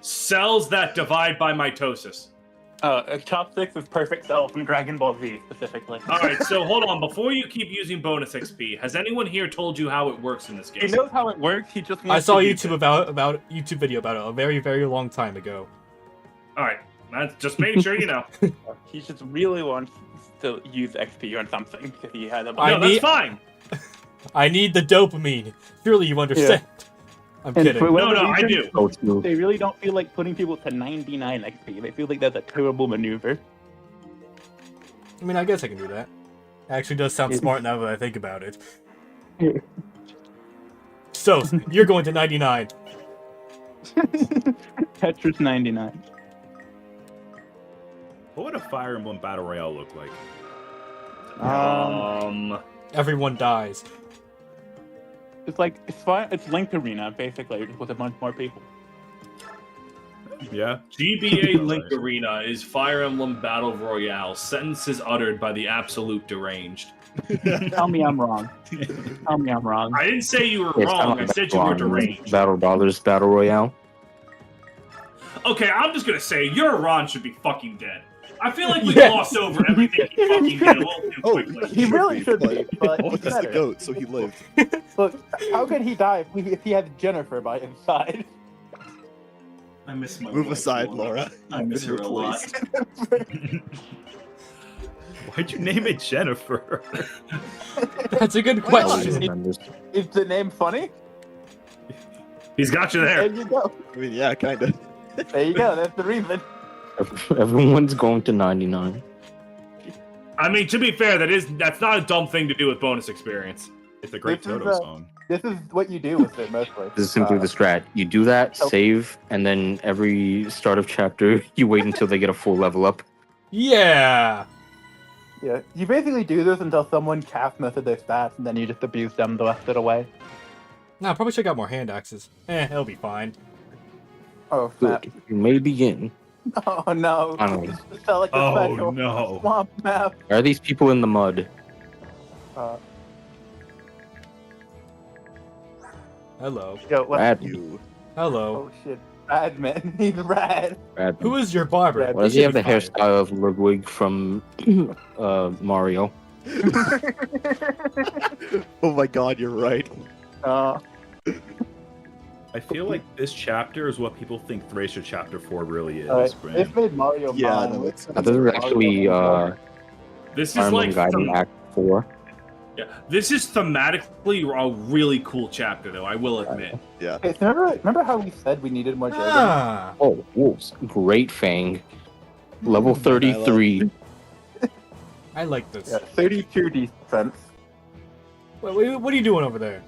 Speaker 5: Cells that divide by mitosis.
Speaker 6: Chopsticks is perfect cell from Dragon Ball Z specifically.
Speaker 5: All right, so hold on. Before you keep using bonus XP, has anyone here told you how it works in this
Speaker 6: He
Speaker 5: game?
Speaker 6: knows how it works. He just
Speaker 1: I
Speaker 6: wants
Speaker 1: saw
Speaker 6: to use
Speaker 1: YouTube
Speaker 6: it.
Speaker 1: about YouTube video about it a very, very long time ago.
Speaker 5: All right, that's just making sure you know.
Speaker 6: He just really wants to use XP on something because he had a
Speaker 1: I
Speaker 5: No,
Speaker 1: need-
Speaker 5: that's fine.
Speaker 1: I need the dopamine. Surely you understand. I'm
Speaker 6: And
Speaker 1: kidding.
Speaker 6: for
Speaker 5: No,
Speaker 6: whatever
Speaker 5: no, I
Speaker 6: reason,
Speaker 5: do.
Speaker 3: Go to
Speaker 6: They really don't feel like putting people to 99 XP. They feel like that's a terrible maneuver.
Speaker 1: I mean, I guess I can do that. Actually does sound smart now that I think about it. So, you're going to 99.
Speaker 6: Tetris 99.
Speaker 7: What would a Fire Emblem Battle Royale look like?
Speaker 1: Everyone dies.
Speaker 6: It's like it's fine. It's Link Arena basically, just with a bunch more people.
Speaker 7: Yeah.
Speaker 5: GBA Link Arena is Fire Emblem Battle Royale. Sentences uttered by the absolute deranged.
Speaker 6: Tell me I'm wrong. Tell me I'm wrong.
Speaker 5: I didn't say you were
Speaker 3: It's
Speaker 5: wrong.
Speaker 3: kinda
Speaker 5: I
Speaker 3: like
Speaker 5: said you were deranged.
Speaker 3: Battle Brothers Battle Royale.
Speaker 5: Okay, I'm just gonna say your Ron should be fucking dead. I feel like we
Speaker 1: Yes.
Speaker 5: glossed over everything he fucking did a little too
Speaker 8: Oh,
Speaker 5: quickly.
Speaker 6: He really should be, but
Speaker 8: He's
Speaker 6: he's
Speaker 8: the
Speaker 6: better.
Speaker 8: goat, so he lived.
Speaker 6: Look, how could he die if he had Jennifer by his side?
Speaker 5: I miss my
Speaker 8: Move
Speaker 5: wife,
Speaker 8: aside, Laura.
Speaker 5: I miss her a lot.
Speaker 7: Why'd you name it Jennifer?
Speaker 1: That's a good
Speaker 8: Why not?
Speaker 1: question.
Speaker 6: Is the name funny?
Speaker 5: He's got you
Speaker 6: There
Speaker 5: there.
Speaker 6: you go.
Speaker 8: I mean, yeah, kind of.
Speaker 6: There you go. That's the reason.
Speaker 3: Everyone's going to 99.
Speaker 5: I mean, to be fair, that's not a dumb thing to do with bonus experience.
Speaker 7: It's a great
Speaker 6: This is,
Speaker 7: Toto song.
Speaker 6: This is what you do with it mostly.
Speaker 3: This is simply the strat. You do that,
Speaker 6: Oh.
Speaker 3: save, and then every start of chapter, you wait until they get a full level up.
Speaker 1: Yeah.
Speaker 6: Yeah, you basically do this until someone casts most of their stats, and then you just abuse them the rest of the way.
Speaker 1: Nah, probably should have got more hand axes. It'll be fine.
Speaker 6: Oh snap!
Speaker 3: Good. You may begin.
Speaker 6: Oh no!
Speaker 3: Finally.
Speaker 6: It's felt like a
Speaker 7: Oh
Speaker 6: special
Speaker 7: no.
Speaker 6: swamp map.
Speaker 3: Why are these people in the mud?
Speaker 1: Hello.
Speaker 6: Yo, what?
Speaker 3: Brad.
Speaker 8: You.
Speaker 1: Hello.
Speaker 6: Oh shit! Rad man, he's rad.
Speaker 3: Brad.
Speaker 1: Who is your barber?
Speaker 3: Why does he have the hairstyle of Ludwig from Mario?
Speaker 8: Oh my god, you're right.
Speaker 7: I feel like this chapter is what people think Thracia Chapter 4 really is.
Speaker 6: Alright,
Speaker 7: Graham.
Speaker 6: this made Mario.
Speaker 8: Yeah,
Speaker 6: mine.
Speaker 8: no, it's-
Speaker 3: This is actually
Speaker 5: This is
Speaker 3: Fire Emblem
Speaker 5: like
Speaker 3: Guiding Act 4.
Speaker 5: yeah, this is thematically a really cool chapter, though. I will admit.
Speaker 8: Yeah.
Speaker 6: Hey, so remember how we said we needed more Dragon?
Speaker 1: Ah.
Speaker 3: Oh, wolves. Great Fang. Level 33.
Speaker 1: I like this.
Speaker 6: Yeah, 32 defense.
Speaker 1: Wait, what are you doing over there?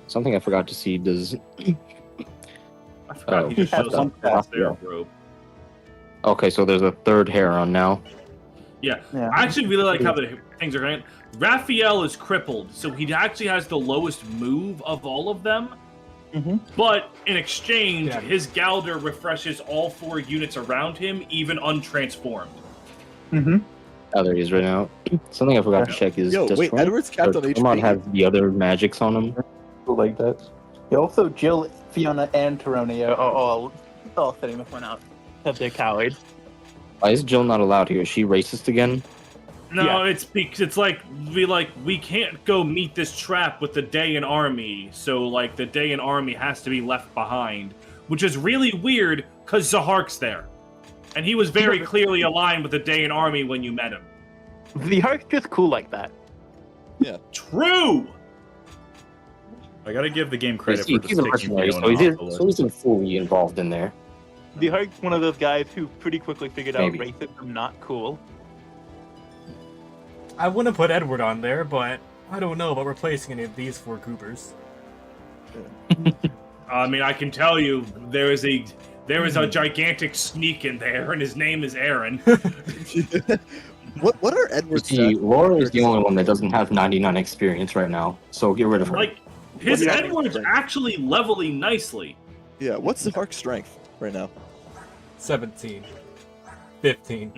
Speaker 3: Something I forgot to see does...
Speaker 5: I forgot he just
Speaker 6: has
Speaker 5: shows
Speaker 6: one
Speaker 5: up in his
Speaker 3: stat, yeah.
Speaker 5: robe.
Speaker 3: Okay, so there's a third Heron now.
Speaker 5: Yeah.
Speaker 6: Yeah.
Speaker 5: I actually really like how the things are going. Raphael is crippled, so he actually has the lowest move of all of them.
Speaker 6: Mhm.
Speaker 5: But in exchange,
Speaker 1: Yeah.
Speaker 5: his Galder refreshes all 4 units around him, even untransformed.
Speaker 6: Mm-hmm.
Speaker 3: Oh, there he is right now. Something I forgot to check is
Speaker 8: Yo,
Speaker 3: does
Speaker 8: wait,
Speaker 3: Tremont-
Speaker 8: Edward's capped on
Speaker 3: does Tremont
Speaker 8: HP.
Speaker 3: have the other magics on him?
Speaker 4: People like that. Yeah, also, Jill, Fiona, and Teronia are all sitting this one out. Because they're cowards.
Speaker 3: Why is Jill not allowed here? Is she racist again?
Speaker 5: No, it's because it's like we can't go meet this trap with the Dayan army, so like the Dayan army has to be left behind, which is really weird because Zahark's there, and he was very clearly aligned with the Dayan army when you met him.
Speaker 4: The Ark's just cool like that.
Speaker 5: True.
Speaker 7: I gotta give the game credit for
Speaker 3: He's a
Speaker 7: just taking
Speaker 3: mercenary,
Speaker 7: Fiona off the
Speaker 3: so
Speaker 7: list.
Speaker 3: he's fully involved in there.
Speaker 4: The Ark's one of those guys who pretty quickly figured out
Speaker 3: Maybe.
Speaker 4: racism not cool.
Speaker 1: I wouldn't put Edward on there, but I don't know about replacing any of these 4 groupers.
Speaker 5: I mean, I can tell you there is a gigantic sneak in there, and his name is Aaron.
Speaker 8: What are Edward's
Speaker 3: See,
Speaker 8: stats?
Speaker 3: Laura is the only one that doesn't have 99 experience right now, so get rid of her.
Speaker 5: Like his
Speaker 8: What's
Speaker 5: Edward's
Speaker 8: that?
Speaker 5: actually leveling nicely.
Speaker 8: Yeah, what's the Ark's strength right now?
Speaker 1: 17. 15.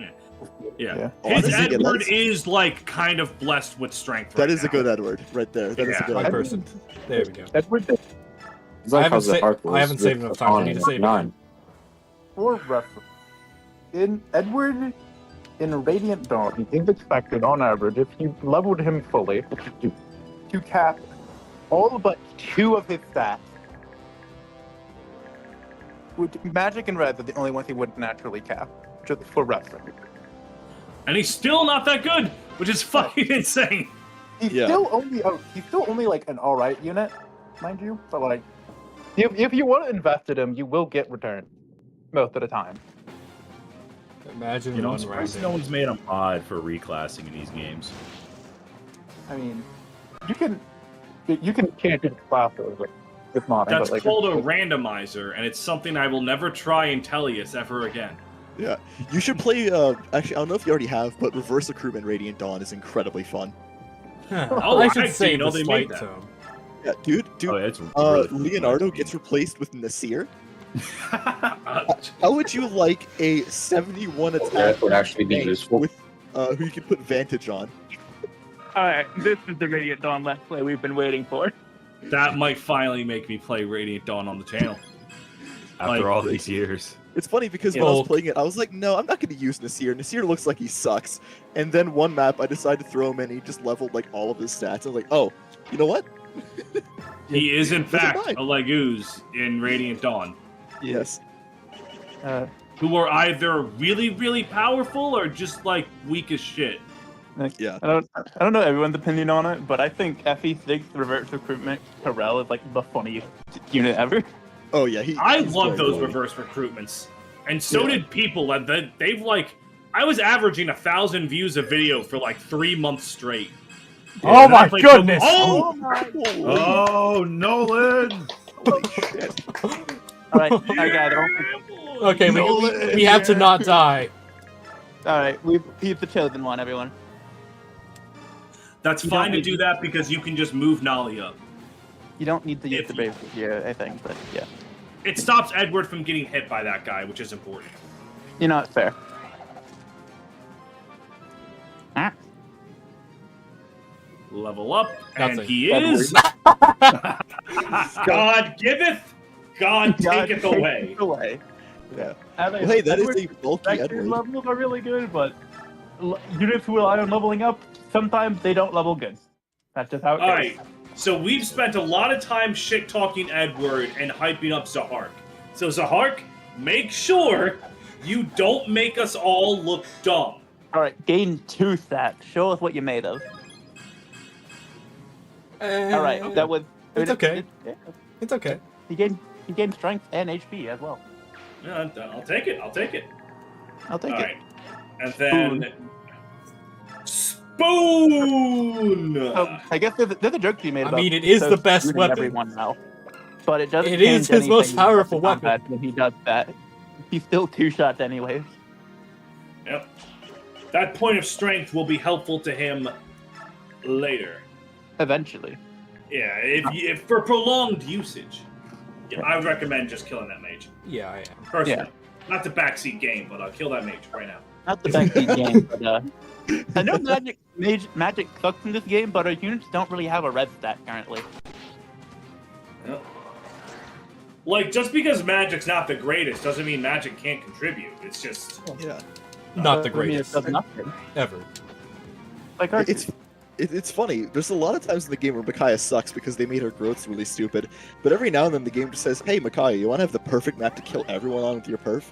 Speaker 5: Yeah.
Speaker 8: Oh,
Speaker 5: His
Speaker 8: honestly, yeah,
Speaker 5: Edward
Speaker 8: that's-
Speaker 5: is like kind of blessed with strength.
Speaker 8: That
Speaker 5: right
Speaker 8: is a
Speaker 5: now.
Speaker 8: good Edward right there. That is
Speaker 5: Yeah.
Speaker 8: a good
Speaker 1: My
Speaker 8: Edward.
Speaker 1: person. There we go.
Speaker 4: Edward,
Speaker 3: It's
Speaker 1: I
Speaker 3: like
Speaker 1: haven't
Speaker 3: how the
Speaker 1: sa-
Speaker 3: Ark
Speaker 1: I
Speaker 3: was
Speaker 1: haven't saved
Speaker 3: with
Speaker 1: enough time. I
Speaker 3: Arn
Speaker 1: need to
Speaker 3: and
Speaker 1: save it.
Speaker 3: 9.
Speaker 4: for reference, in Edward, in Radiant Dawn, it is expected on average, if you leveled him fully, to cap all but 2 of his stats. Magic and Red are the only ones he wouldn't naturally cap, just for reference.
Speaker 5: And he's still not that good, which is fucking insane.
Speaker 4: He's
Speaker 8: Yeah.
Speaker 4: still only like an alright unit, mind you, but like, if you want to invest in him, you will get return most of the time.
Speaker 1: Imagine
Speaker 7: You know, I'm
Speaker 1: one
Speaker 7: surprised
Speaker 1: rising.
Speaker 7: no one's made a mod for reclassing in these games.
Speaker 4: I mean, you can change his classes with modding.
Speaker 5: That's
Speaker 4: but, like,
Speaker 5: called a randomizer, and it's something I will never try in Tellius ever again.
Speaker 8: Yeah, you should play. Actually, I don't know if you already have, but Reverse Recruitment Radiant Dawn is incredibly fun.
Speaker 5: Oh,
Speaker 1: I
Speaker 5: I
Speaker 1: should
Speaker 5: didn't
Speaker 1: save
Speaker 5: know
Speaker 1: the
Speaker 5: they made
Speaker 1: spike
Speaker 5: that.
Speaker 1: tone.
Speaker 8: Yeah, dude.
Speaker 7: Oh, yeah, it's really
Speaker 8: Leonardo
Speaker 7: nice.
Speaker 8: gets replaced with Nasir. How would you like a 71 attack?
Speaker 3: That would actually be
Speaker 8: tank
Speaker 3: useful.
Speaker 8: with who you can put Vantage on?
Speaker 4: Alright, this is the Radiant Dawn Let's Play we've been waiting for.
Speaker 5: That might finally make me play Radiant Dawn on the channel.
Speaker 7: After
Speaker 5: Like-
Speaker 7: all these years.
Speaker 8: It's funny because when I
Speaker 1: Well-
Speaker 8: was playing it, I was like, no, I'm not going to use Nasir. Nasir looks like he sucks. And then one map, I decided to throw him in. And he just leveled like all of his stats. I was like, oh, you know what?
Speaker 5: He is, in
Speaker 8: Doesn't
Speaker 5: fact,
Speaker 8: mind.
Speaker 5: a Legooz in Radiant Dawn,
Speaker 8: Yes.
Speaker 5: who are either really, really powerful or just like weak as shit.
Speaker 8: Yeah.
Speaker 4: I don't know everyone's opinion on it, but I think FE6 Reverse Recruitment Corel is like the funniest unit ever.
Speaker 8: Oh yeah.
Speaker 5: I
Speaker 8: he's
Speaker 5: love
Speaker 8: very
Speaker 5: those
Speaker 8: funny.
Speaker 5: reverse recruitments, and so
Speaker 8: Yeah.
Speaker 5: did people. They've like, I was averaging 1,000 views a video for like 3 months straight.
Speaker 1: Oh
Speaker 5: And I
Speaker 1: my
Speaker 5: played
Speaker 1: goodness!
Speaker 5: Oh,
Speaker 7: Oh, Nolan!
Speaker 8: Holy shit.
Speaker 4: Alright, I got it.
Speaker 1: Okay, we have to not die.
Speaker 4: Alright, he's the chosen one, everyone.
Speaker 5: that's
Speaker 4: You
Speaker 5: fine
Speaker 4: don't
Speaker 5: to
Speaker 4: need-
Speaker 5: do that because you can just move Nolly up.
Speaker 4: You don't need to use
Speaker 5: If
Speaker 4: the
Speaker 5: you-
Speaker 4: Brave here, I think, but yeah.
Speaker 5: It stops Edward from getting hit by that guy, which is important.
Speaker 4: You know, it's fair.
Speaker 5: Level up, and
Speaker 1: Nothing.
Speaker 5: he
Speaker 4: Edward.
Speaker 5: is. God giveth, God taketh away.
Speaker 4: away.
Speaker 8: Yeah.
Speaker 4: And
Speaker 8: Well, hey, that is
Speaker 4: Edward-
Speaker 8: a bulky
Speaker 4: Vector
Speaker 8: Edward.
Speaker 4: levels are really good, but units who rely on leveling up, sometimes they don't level good. That's just how it goes.
Speaker 5: Alright, so we've spent a lot of time shit talking Edward and hyping up Zahark. So Zahark, make sure you don't make us all look dumb.
Speaker 4: Alright, gain 2 stats. Show us what you're made of. Alright, that was...
Speaker 1: It's okay. It's okay.
Speaker 4: He gained strength and HP as well.
Speaker 5: Yeah, I'll take it. I'll take it.
Speaker 4: I'll take it.
Speaker 5: Alright. And then Spoon!
Speaker 4: I guess there's a joke to be made
Speaker 1: I
Speaker 4: about
Speaker 1: mean, it is
Speaker 4: Soap
Speaker 1: the best
Speaker 4: shooting
Speaker 1: weapon.
Speaker 4: everyone now. But it doesn't
Speaker 1: It is
Speaker 4: change
Speaker 1: his most
Speaker 4: anything
Speaker 1: powerful
Speaker 4: in combat when he does that. He's still 2 shots anyways.
Speaker 5: Yep. That point of strength will be helpful to him later.
Speaker 4: Eventually.
Speaker 5: Yeah, if for prolonged usage. Yeah, I would recommend just killing that mage.
Speaker 1: Yeah, I am.
Speaker 5: Personally. Not the backseat game, but I'll kill that mage right now.
Speaker 4: Not the backseat game, but
Speaker 6: I know magic sucks in this game, but our units don't really have a red stat currently.
Speaker 5: Yep. Like, just because Magic's not the greatest doesn't mean Magic can't contribute. It's just...
Speaker 8: Yeah.
Speaker 1: Not the
Speaker 6: I mean, it
Speaker 1: greatest
Speaker 6: does nothing.
Speaker 1: ever.
Speaker 6: Like
Speaker 8: It's funny. There's a lot of times in the game where Micaiah sucks because they made her growths really stupid. But every now and then the game just says, "Hey, Micaiah, you want to have the perfect map to kill everyone on with your perf?"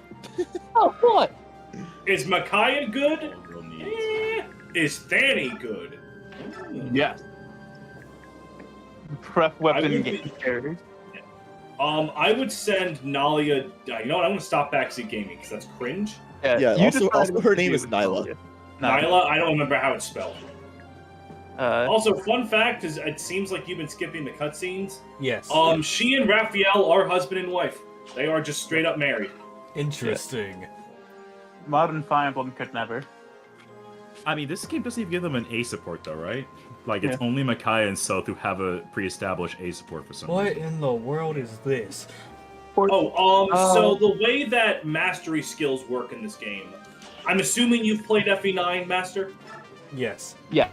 Speaker 6: oh, what?
Speaker 5: Is Micaiah good? Is Thani good?
Speaker 6: Yeah. Pref
Speaker 5: I
Speaker 6: weapon
Speaker 5: would
Speaker 6: game carry.
Speaker 5: I would send Nalia... You know what? I'm going to stop Backseat Gaming because that's cringe.
Speaker 8: Yeah.
Speaker 6: you
Speaker 8: Also,
Speaker 6: decided
Speaker 8: her
Speaker 6: to
Speaker 8: name
Speaker 6: do
Speaker 8: is Nyla.
Speaker 6: it.
Speaker 5: Nyla, I don't remember how it's spelled.
Speaker 6: Also,
Speaker 5: Also, fun fact is it seems like you've been skipping the cutscenes.
Speaker 1: Yes.
Speaker 5: She and Raphael are husband and wife. They are just straight up married.
Speaker 1: Interesting.
Speaker 6: modern Fire Emblem could never.
Speaker 7: I mean, this game doesn't even give them an A support, though, right? Like, it's
Speaker 6: Yeah.
Speaker 7: only Micaiah and Seth who have a pre-established A support for some
Speaker 1: What
Speaker 7: reason.
Speaker 1: in the world is this?
Speaker 5: So the way that mastery skills work in this game, I'm assuming you've played FE9, Master?
Speaker 1: Yes.
Speaker 6: Yeah.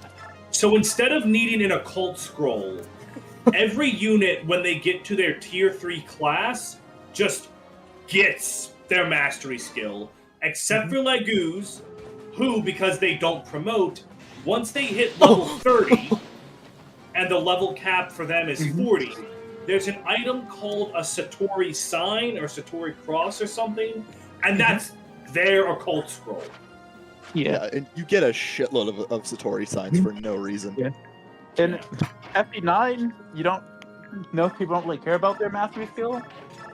Speaker 5: So instead of needing an occult scroll, every unit, when they get to their tier 3 class, just gets their mastery skill, except for Legoos, who, because they don't promote, once they hit level 30, and the level cap for them is 40, there's an item called a Satori sign or Satori cross or something, and that's their occult scroll.
Speaker 8: Yeah, and you get a shitload of Satori signs for no reason.
Speaker 6: Yeah. In FE9, you don't. Most people don't really care about their mastery skill,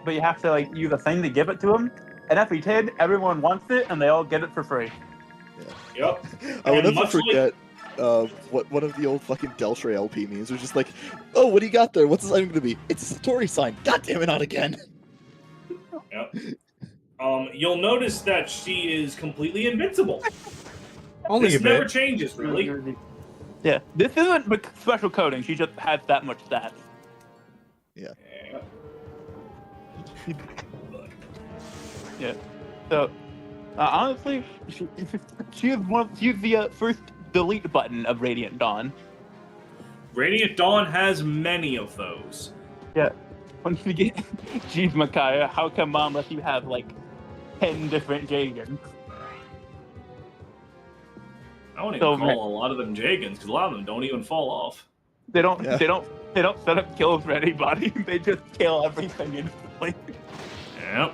Speaker 6: but you have to like use a thing to give it to them. In FE10, everyone wants it, and they all get it for free.
Speaker 5: Yep.
Speaker 8: I will
Speaker 5: And
Speaker 8: never
Speaker 5: much like-
Speaker 8: forget what one of the old fucking Deltray LP memes was just like, "Oh, what do you got there? What's this item gonna be? It's a Satori sign. God damn it, not again!"
Speaker 5: Yep. You'll notice that she is completely invincible.
Speaker 1: Only
Speaker 5: This
Speaker 1: a
Speaker 5: never
Speaker 1: bit.
Speaker 5: changes, really.
Speaker 6: Yeah, this isn't special coding. She just has that much stats.
Speaker 5: Yeah.
Speaker 6: Yeah. So, honestly, she is the first delete button of Radiant Dawn.
Speaker 5: Radiant Dawn has many of those.
Speaker 6: Yeah. Once you get, geez, Micaiah, how come Mom lets you have like 10 different Jagans?
Speaker 5: I won't even
Speaker 6: So,
Speaker 5: call
Speaker 6: man.
Speaker 5: a lot of them Jagans because a lot of them don't even fall off.
Speaker 6: They don't.
Speaker 8: Yeah.
Speaker 6: They don't set up kills for anybody. They just kill everything instantly.
Speaker 5: Yep.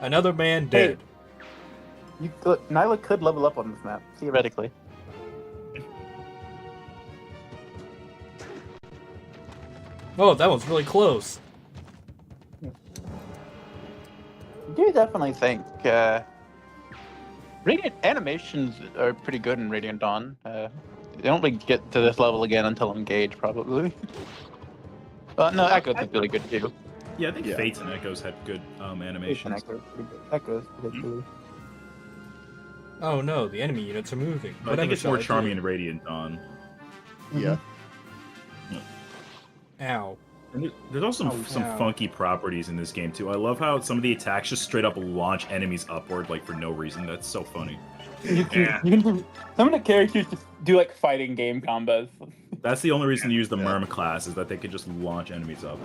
Speaker 1: Another man dead.
Speaker 6: Nyla could level up on this map theoretically.
Speaker 1: Oh, that was really close.
Speaker 6: I do definitely think Radiant animations are pretty good in Radiant Dawn. They don't really get to this level again until Engage, probably. But no, Echoes is really good too.
Speaker 7: Yeah, I think
Speaker 8: Yeah.
Speaker 7: Fates and Echoes had good animations.
Speaker 6: Echoes pretty good.
Speaker 1: Oh no, the enemy units are moving.
Speaker 7: But I
Speaker 1: Whatever
Speaker 7: think it's
Speaker 1: shall
Speaker 7: more
Speaker 1: do?
Speaker 7: charming in Radiant Dawn.
Speaker 8: Yeah.
Speaker 1: Ow.
Speaker 7: And there's also some
Speaker 1: Ow.
Speaker 7: funky properties in this game too. I love how some of the attacks just straight up launch enemies upward, like for no reason. That's so funny.
Speaker 5: Yeah.
Speaker 6: Some of the characters just do like fighting game combos.
Speaker 7: That's the only reason to use the Merm class is that they could just launch enemies up.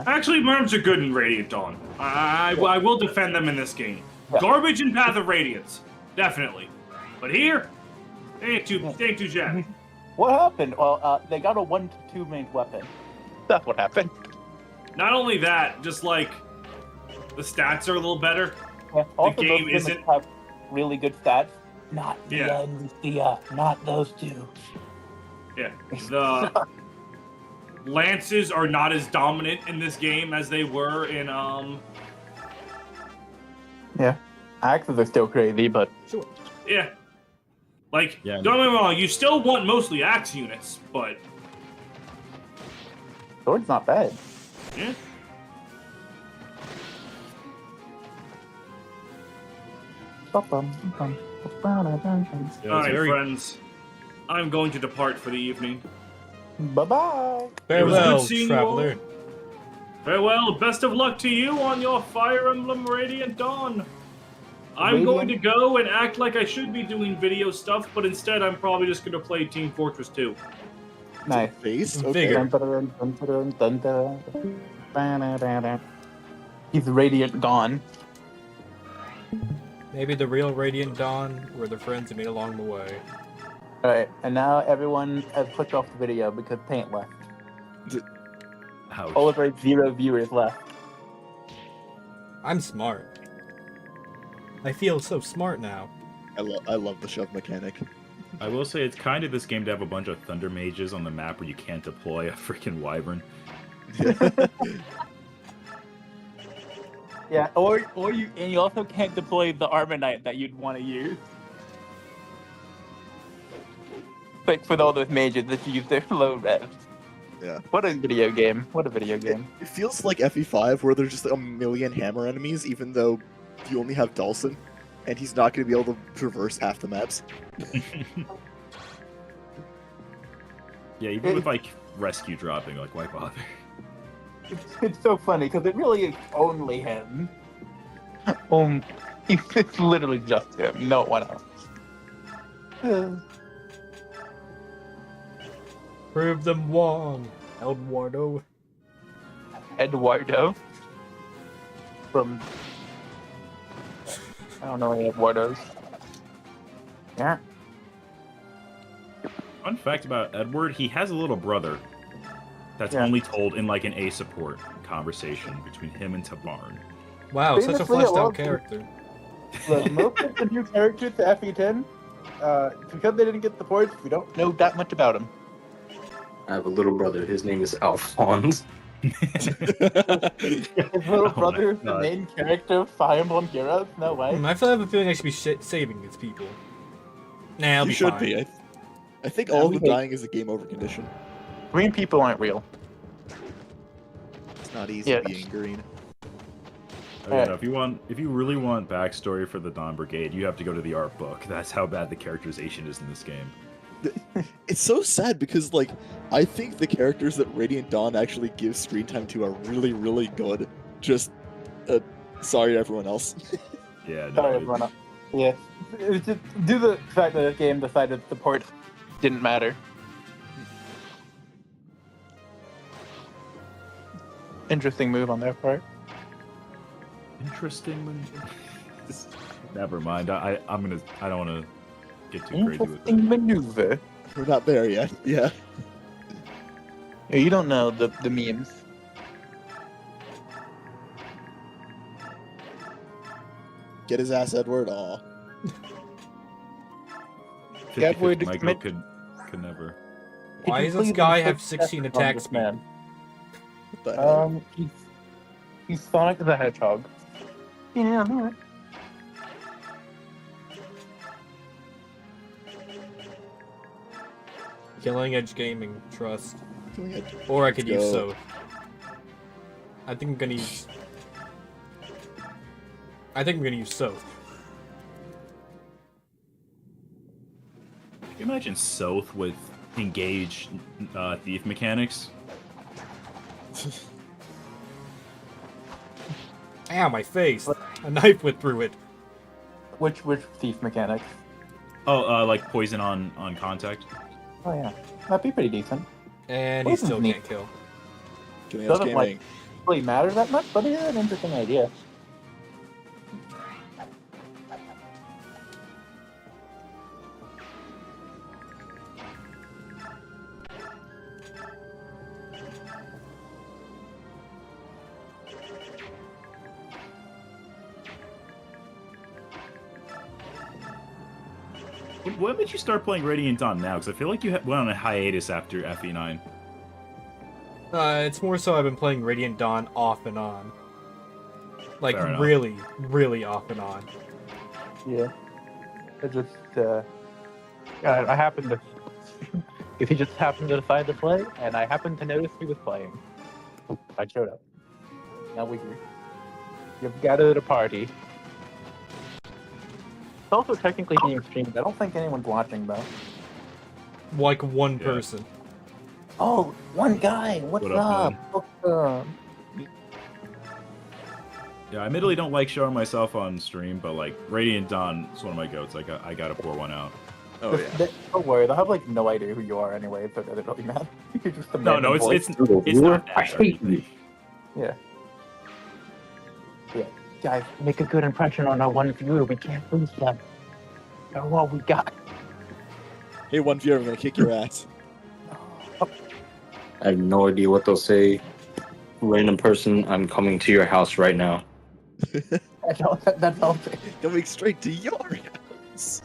Speaker 5: Actually, Merms are good in Radiant Dawn. I will defend them in this game.
Speaker 6: Yeah.
Speaker 5: Garbage in Path of Radiance, definitely. But here, they ain't too jacked.
Speaker 6: What happened? Well, they got a 1-2 main weapon. That's what happened.
Speaker 5: Not only that, just like the stats are a little better.
Speaker 6: Yeah. Also,
Speaker 5: game
Speaker 6: those
Speaker 5: isn't-
Speaker 6: have really good stats. Not
Speaker 5: Yeah.
Speaker 6: not those two.
Speaker 5: Yeah, the lances are not as dominant in this game as they were in
Speaker 6: Yeah. Axes are still crazy, but
Speaker 5: yeah. Like,
Speaker 7: Yeah.
Speaker 5: don't get me wrong, you still want mostly axe units, but
Speaker 6: sword's not bad.
Speaker 5: yeah. Alright, friends. I'm going to depart for the evening.
Speaker 6: Bye-bye.
Speaker 1: Farewell,
Speaker 5: good seeing you
Speaker 1: traveler.
Speaker 5: Farewell, best of luck to you on your Fire Emblem Radiant Dawn. I'm going to go and act like I should be doing video stuff, but instead I'm probably just going to play Team Fortress 2.
Speaker 4: Nice.
Speaker 8: Based?
Speaker 1: Vigor.
Speaker 4: He's Radiant Dawn.
Speaker 1: Maybe the real Radiant Dawn were the friends you made along the way.
Speaker 4: Alright, and now everyone has clicked off the video because Paint left.
Speaker 7: Ouch.
Speaker 4: All of our 0 viewers left.
Speaker 1: I'm smart. I feel so smart now.
Speaker 8: I love the shove mechanic.
Speaker 7: I will say it's kind of this game to have a bunch of thunder mages on the map where you can't deploy a freaking wyvern.
Speaker 4: Yeah, or you also can't deploy the Armor Knight that you'd want to use. Like with all those mages that use their low res.
Speaker 8: Yeah.
Speaker 4: What a video game. What a video game.
Speaker 8: It feels like FE5 where there's just a million hammer enemies, even though you only have Dawson, and he's not going to be able to traverse half the maps.
Speaker 7: Yeah, even with like rescue dropping, like why bother?
Speaker 4: It's so funny because it really is only him. It's literally just him, no one else.
Speaker 1: Prove them wrong, Eduardo.
Speaker 4: Eduardo. From... I don't know any Eduardos. Yeah.
Speaker 7: Fun fact about Edward, he has a little brother that's only told in like an A support conversation between him and Tabarn.
Speaker 1: Wow, such a
Speaker 4: Famously,
Speaker 1: fleshed
Speaker 4: all
Speaker 1: out
Speaker 4: of the-
Speaker 1: character.
Speaker 4: Look, most of the new characters to FE10, because they didn't get the ports, we don't know that much about them.
Speaker 3: I have a little brother. His name is Alphonse.
Speaker 4: His little
Speaker 7: Oh
Speaker 4: brother
Speaker 7: my
Speaker 4: is the
Speaker 7: God.
Speaker 4: main character of Fire Emblem Heroes? No way.
Speaker 1: I feel I have a feeling I should be saving these people. Nah, I'll
Speaker 8: You
Speaker 1: be
Speaker 8: should
Speaker 1: fine.
Speaker 8: be. I think
Speaker 4: Yeah,
Speaker 8: all
Speaker 4: we
Speaker 8: of the
Speaker 4: hate-
Speaker 8: dying is a game over condition.
Speaker 4: Green people aren't real.
Speaker 8: It's not easy
Speaker 4: Yeah.
Speaker 8: being green.
Speaker 7: I mean, if you really want backstory for the Dawn Brigade, you have to go to the art book. That's how bad the characterization is in this game.
Speaker 8: It's so sad because, like, I think the characters that Radiant Dawn actually gives screen time to are really, really good. Just, sorry to everyone else.
Speaker 7: Yeah,
Speaker 4: Sorry,
Speaker 7: no,
Speaker 4: everyone else. Yeah. It's just due to the fact that the game decided the port didn't matter. Interesting move on their part.
Speaker 7: interesting. Never mind. I don't want to get too crazy with it.
Speaker 4: Interesting maneuver.
Speaker 8: We're not there yet. Yeah.
Speaker 4: Yeah, you don't know the memes.
Speaker 8: Get his ass, Edward. Aw.
Speaker 7: 50-50
Speaker 4: Edward,
Speaker 7: Michael
Speaker 4: commit-
Speaker 7: could never.
Speaker 1: Why does this guy have 16 attack speed?
Speaker 4: Man.
Speaker 8: What the hell?
Speaker 4: He's Sonic the Hedgehog. Yeah, alright.
Speaker 1: Killing Edge Gaming, trust.
Speaker 8: Doing it.
Speaker 1: Or I could use
Speaker 8: Go.
Speaker 1: Soth. I think I'm gonna use Soth.
Speaker 7: Can you imagine Soth with engaged thief mechanics?
Speaker 1: Ow, my face! A knife went through it.
Speaker 4: Which thief mechanics?
Speaker 7: Oh, like poison on contact.
Speaker 4: Oh yeah, that'd be pretty decent.
Speaker 1: And he
Speaker 4: Poison's
Speaker 1: still
Speaker 4: neat.
Speaker 1: can't kill.
Speaker 8: Getting us
Speaker 4: Doesn't like
Speaker 8: gaming.
Speaker 4: really matter that much, but it's an interesting idea.
Speaker 7: When did you start playing Radiant Dawn now? Because I feel like you went on a hiatus after FE9.
Speaker 1: It's more so I've been playing Radiant Dawn off and on. Like,
Speaker 7: Fair enough.
Speaker 1: really, really off and on.
Speaker 4: Yeah. I just I happened to if he just happened to decide to play, and I happened to notice he was playing. I showed up. Now you've gathered a party. It's also technically being streamed. I don't think anyone's watching though.
Speaker 1: Like one
Speaker 7: Yeah.
Speaker 1: person.
Speaker 4: Oh, one guy. What's
Speaker 7: What up,
Speaker 4: up? What's up?
Speaker 7: Yeah, I admittedly don't like showing myself on stream, but like Radiant Dawn is one of my goats. I gotta pour one out.
Speaker 8: Oh yeah.
Speaker 4: Don't worry, they'll have like no idea who you are anyway, so it doesn't really matter. You're just a
Speaker 7: No,
Speaker 4: man
Speaker 7: no,
Speaker 4: in
Speaker 7: it's
Speaker 4: voice.
Speaker 7: it's not that
Speaker 2: I hate you.
Speaker 4: Yeah. Yeah. Guys, make a good impression on our one viewer. We can't lose them. They're all we got.
Speaker 8: Hey, one viewer, I'm gonna kick your ass.
Speaker 3: I have no idea what they'll say. Random person, I'm coming to your house right now.
Speaker 4: That's all.
Speaker 8: Coming straight to your house.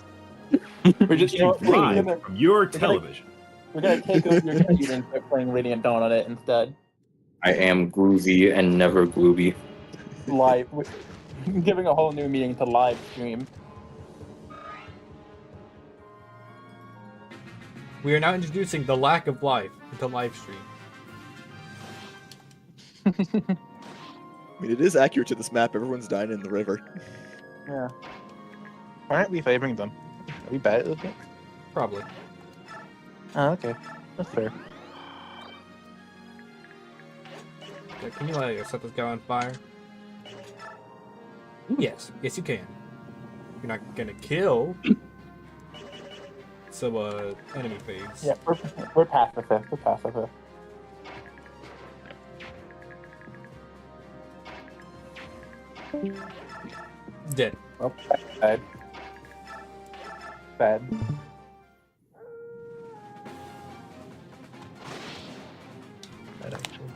Speaker 4: We're just,
Speaker 7: Live from your television.
Speaker 4: we're gonna take over your computer and start playing Radiant Dawn on it instead.
Speaker 3: I am groovy and never glooby.
Speaker 4: Live. We're giving a whole new meaning to live stream.
Speaker 1: We are now introducing the lack of life into live stream.
Speaker 8: I mean, it is accurate to this map. Everyone's dying in the river.
Speaker 4: Yeah. Why aren't we favoring them? Are we bad at this game?
Speaker 1: Probably.
Speaker 4: Oh, okay. That's fair.
Speaker 1: Yeah, can you set this guy on fire? Yes. Yes, you can. You're not gonna kill. So, enemy phase.
Speaker 4: Yeah, we're pacifist. We're pacifist.
Speaker 1: Dead.
Speaker 4: Oh, bad. Bad. Bad, actually.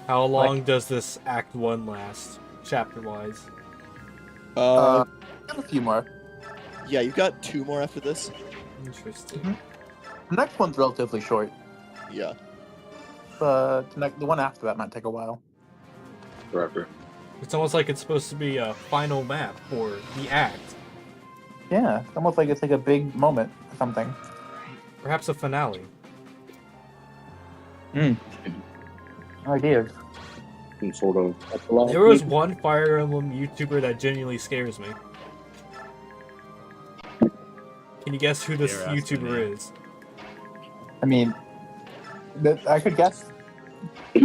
Speaker 1: How long does this Act 1 last, chapter-wise?
Speaker 4: Got a few more.
Speaker 8: Yeah, you got 2 more after this.
Speaker 1: Interesting.
Speaker 4: The next one's relatively short,
Speaker 8: Yeah.
Speaker 4: but the one after that might take a while.
Speaker 2: Forever.
Speaker 1: It's almost like it's supposed to be a final map for the act.
Speaker 4: Yeah, it's almost like it's like a big moment or something.
Speaker 1: Perhaps a finale.
Speaker 4: Ideas.
Speaker 2: Some sort of epilogue.
Speaker 1: There was one Fire Emblem YouTuber that genuinely scares me. Can you guess who this
Speaker 7: Dare ask the
Speaker 1: YouTuber
Speaker 7: name.
Speaker 1: is?
Speaker 4: I mean, I could guess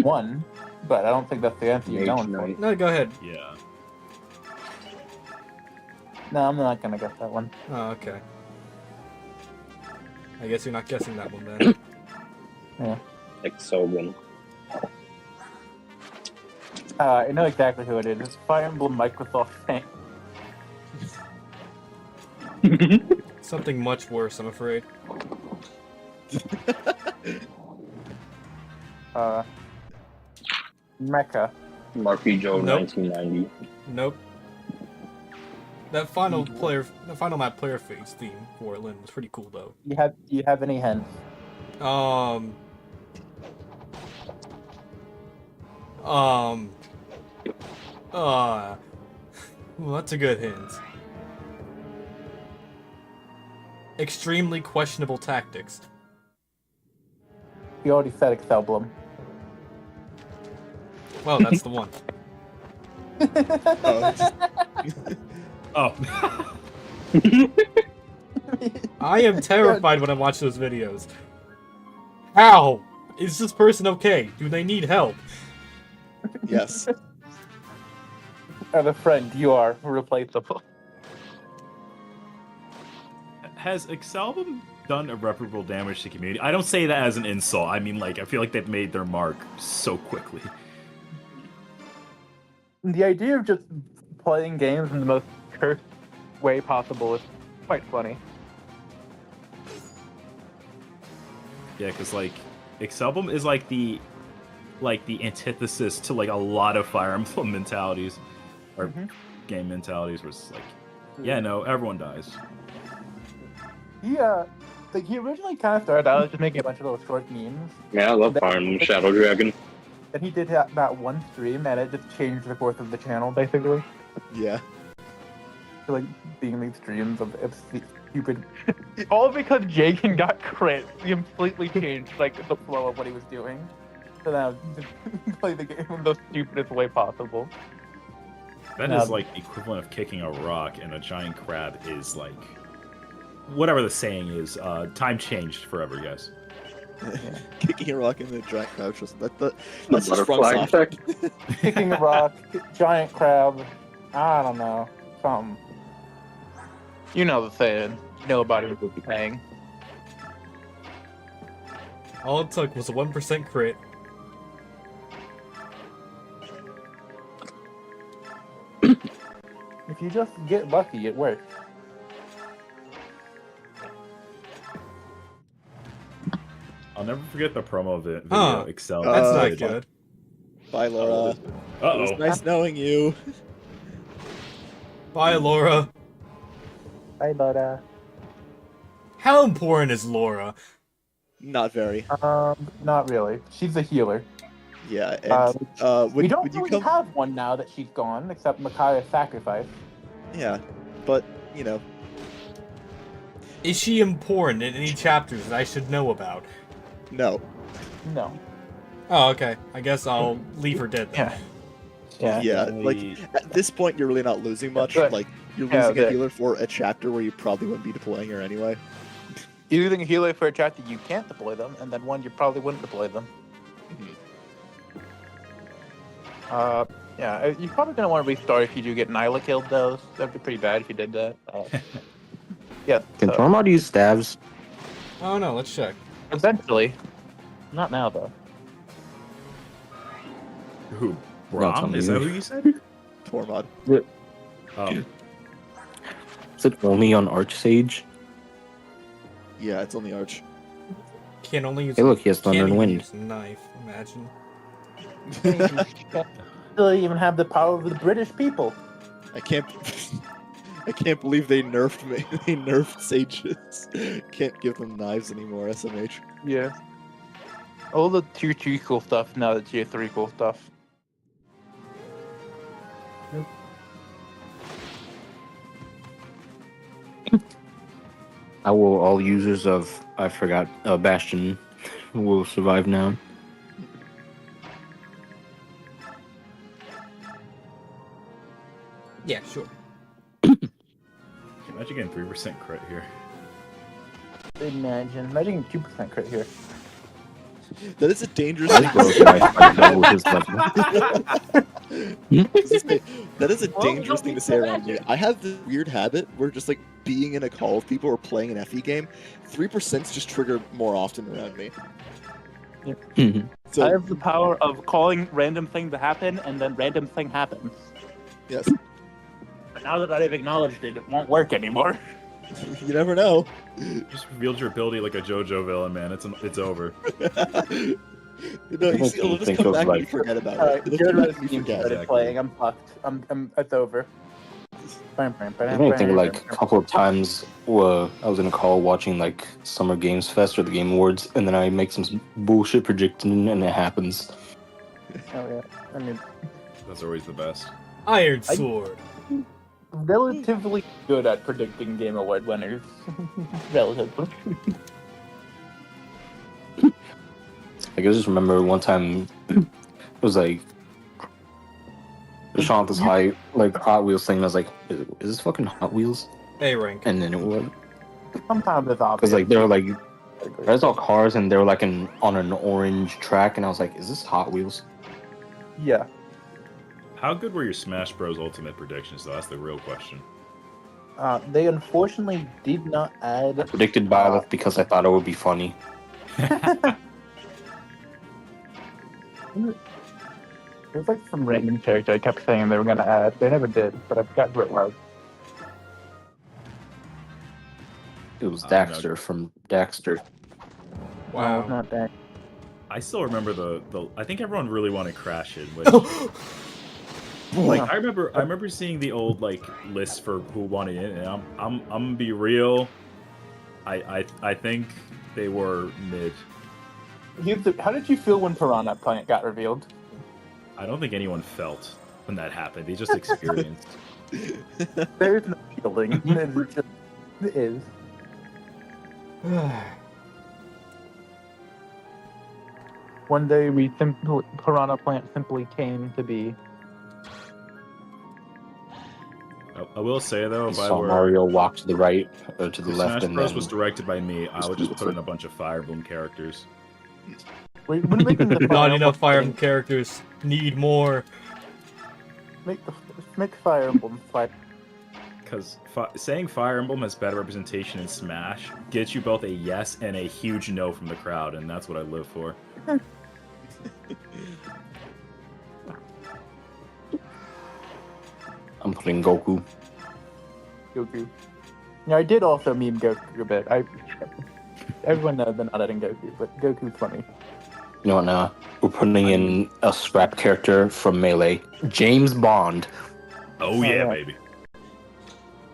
Speaker 4: one, but I don't think that's the answer you're going for.
Speaker 2: Knight.
Speaker 1: No, go ahead.
Speaker 7: Yeah.
Speaker 4: No, I'm not gonna guess that one.
Speaker 1: Oh, okay. I guess you're not guessing that one then.
Speaker 2: Like Sogan.
Speaker 4: I know exactly who it is. It's Fire Emblem Microsoft Tank.
Speaker 1: Something much worse, I'm afraid.
Speaker 4: Mecha.
Speaker 2: Marky Joe
Speaker 1: Nope.
Speaker 2: 1990.
Speaker 1: Nope. That final map player phase theme for Lynn was pretty cool though.
Speaker 4: You have any hints?
Speaker 1: Well, that's a good hint. Extremely questionable tactics.
Speaker 4: You already said Excelblum.
Speaker 1: Well, that's the one.
Speaker 8: Oh,
Speaker 7: Oh.
Speaker 1: I am terrified when I watch those videos. How? Is this person okay? Do they need help?
Speaker 8: yes.
Speaker 4: As a friend, you are replaceable.
Speaker 7: Has Excelbum done irreparable damage to community? I don't say that as an insult. I mean, like, I feel like they've made their mark so quickly.
Speaker 4: The idea of just playing games in the most cursed way possible is quite funny.
Speaker 7: Yeah, because like Excelbum is like the antithesis to like a lot of Fire Emblem mentalities or game mentalities, where it's like, yeah, no, everyone dies.
Speaker 4: He originally kind of started out just making a bunch of little short memes.
Speaker 2: Man, I love Fire Emblem Shadow Dragon.
Speaker 4: Then he did that one stream, and it just changed the course of the channel, basically.
Speaker 8: Yeah.
Speaker 4: To, like, seeing these streams of stupid... All because Jaken got crit. He completely changed, like, the flow of what he was doing. So now, just play the game in the stupidest way possible.
Speaker 7: That is like the equivalent of kicking a rock, and a giant crab is like, whatever the saying is, time changed forever, guys.
Speaker 8: Kicking a rock in the giant crouch. That's
Speaker 2: The
Speaker 8: just
Speaker 2: butterfly
Speaker 8: FromSoft.
Speaker 2: effect.
Speaker 4: Kicking a rock, giant crab. I don't know. Something. You know the saying. Nobody would be paying.
Speaker 1: All it took was a 1% crit.
Speaker 4: If you just get lucky, it works.
Speaker 7: I'll never forget the promo video.
Speaker 1: Huh.
Speaker 7: Excel.
Speaker 1: That's
Speaker 8: Uh,
Speaker 1: not good.
Speaker 8: Bye, Laura. It was
Speaker 7: Uh-oh.
Speaker 8: nice knowing you.
Speaker 1: Bye, Laura.
Speaker 4: Bye, Loda.
Speaker 1: How important is Laura?
Speaker 8: Not very.
Speaker 4: Not really. She's a healer.
Speaker 8: Yeah, and
Speaker 4: We don't
Speaker 8: when you
Speaker 4: really
Speaker 8: come,
Speaker 4: have one now that she's gone, except Micaiah's sacrifice.
Speaker 8: yeah, but you know,
Speaker 1: Is she important in any chapters that I should know about?
Speaker 8: no.
Speaker 4: No.
Speaker 1: Oh, okay. I guess I'll leave her dead then.
Speaker 4: Yeah.
Speaker 8: Yeah, like at this point, you're really not losing much.
Speaker 4: Good.
Speaker 8: Like you're
Speaker 4: Yeah,
Speaker 8: losing a
Speaker 4: good.
Speaker 8: healer for a chapter where you probably wouldn't be deploying her anyway.
Speaker 4: You're using a healer for a chapter you can't deploy them, and then one you probably wouldn't deploy them. Yeah, you're probably gonna want to restart if you do get Nyla killed, though. That'd be pretty bad if you did that. Yeah.
Speaker 3: Can
Speaker 4: so,
Speaker 3: Tormod use staves?
Speaker 1: Oh no, let's check.
Speaker 4: eventually. Not now, though.
Speaker 7: Who?
Speaker 3: That's
Speaker 7: Brom?
Speaker 3: on
Speaker 7: Is
Speaker 3: you.
Speaker 7: that who you said?
Speaker 8: Tormod.
Speaker 7: Oh.
Speaker 3: Is it only on Archsage?
Speaker 8: Yeah, it's on the arch.
Speaker 1: Can't only use.
Speaker 3: Hey, look, he has Thunder
Speaker 1: can't
Speaker 3: and
Speaker 1: even
Speaker 3: Wind.
Speaker 1: use knife. Imagine.
Speaker 4: Still even have the power of the British people.
Speaker 8: I can't. I can't believe they nerfed me. They nerfed sages. Can't give them knives anymore. SMH.
Speaker 4: Yeah. All the tier 2 cool stuff, now the tier 3 cool stuff.
Speaker 3: How will all users of, I forgot, Bastion will survive now?
Speaker 1: Yeah, sure.
Speaker 7: Imagine getting 3% crit here.
Speaker 4: Imagine getting 2% crit here.
Speaker 8: That is a dangerous
Speaker 3: That's
Speaker 8: thing.
Speaker 3: gross, and I double his level.
Speaker 8: That is a dangerous thing to say around me. I have this weird habit where just like being in a call with people or playing an FE game, 3% just trigger more often around me.
Speaker 3: Mhm.
Speaker 8: So
Speaker 4: I have the power of calling random thing to happen, and then random thing happens.
Speaker 8: yes,
Speaker 4: But now that I've acknowledged it, it won't work anymore.
Speaker 8: you never know.
Speaker 7: You just revealed your ability like a JoJo villain, man. It's over.
Speaker 8: No, you see, it'll just
Speaker 3: Think
Speaker 8: come
Speaker 3: of,
Speaker 8: back and
Speaker 3: like-
Speaker 8: you forget about
Speaker 4: Alright,
Speaker 8: it. It'll
Speaker 4: good
Speaker 8: come back and
Speaker 4: Resident
Speaker 8: you
Speaker 4: Evil
Speaker 8: forget.
Speaker 4: started
Speaker 7: Exactly.
Speaker 4: playing. I'm fucked. It's over.
Speaker 3: I can think of like a couple of times where I was in a call watching like Summer Games Fest or the Game Awards, and then I make some bullshit prediction and it happens.
Speaker 4: Oh yeah. I mean,
Speaker 7: That's always the best.
Speaker 1: Iron Sword.
Speaker 4: relatively good at predicting Game Award winners. Relatively.
Speaker 3: Like, I just remember one time it was like Shanta's Hot Wheels thing, and I was like, is this fucking Hot Wheels?
Speaker 1: A rank.
Speaker 3: And then it was
Speaker 4: Sometimes it's obvious.
Speaker 3: because like they were like I saw cars and they were like on an orange track, and I was like, is this Hot Wheels?
Speaker 4: Yeah.
Speaker 7: How good were your Smash Bros. Ultimate predictions, though? That's the real question.
Speaker 4: They unfortunately did not add.
Speaker 3: Predicted Byleth because I thought it would be funny.
Speaker 4: It was like some random character I kept saying they were gonna add. They never did, but I forgot who it was.
Speaker 3: It was
Speaker 7: no.
Speaker 3: Daxter from Daxter.
Speaker 4: No,
Speaker 1: Wow.
Speaker 4: it's not that.
Speaker 7: I still remember the. I think everyone really wanted Crash in, which like I remember seeing the old like lists for who wanted it, and I'm gonna be real. I think they were mid.
Speaker 4: How did you feel when Piranha Plant got revealed?
Speaker 7: I don't think anyone felt when that happened. They just experienced.
Speaker 4: There's no feeling. It is. One day Piranha Plant simply came to be.
Speaker 7: I will say though,
Speaker 3: I
Speaker 7: if I
Speaker 3: saw
Speaker 7: were
Speaker 3: Mario walk to the right or to the
Speaker 7: if
Speaker 3: left,
Speaker 7: Smash
Speaker 3: and
Speaker 7: Bros
Speaker 3: then
Speaker 7: was directed by me, I would just put in
Speaker 3: beautiful.
Speaker 7: a bunch of Fire Emblem characters.
Speaker 4: We're making the
Speaker 1: Not enough Fire
Speaker 4: thing.
Speaker 1: Emblem characters. Need more.
Speaker 4: Make Fire Emblem fight.
Speaker 7: Because saying Fire Emblem has better representation in Smash gets you both a yes and a huge no from the crowd, and that's what I live for.
Speaker 3: I'm putting Goku.
Speaker 4: Goku. Yeah, I did also meme Goku a bit. Everyone knows they're not adding Goku, but Goku's funny.
Speaker 3: You know what now? We're putting in a scrap character from Melee. James Bond.
Speaker 7: Oh yeah,
Speaker 4: yeah.
Speaker 7: baby.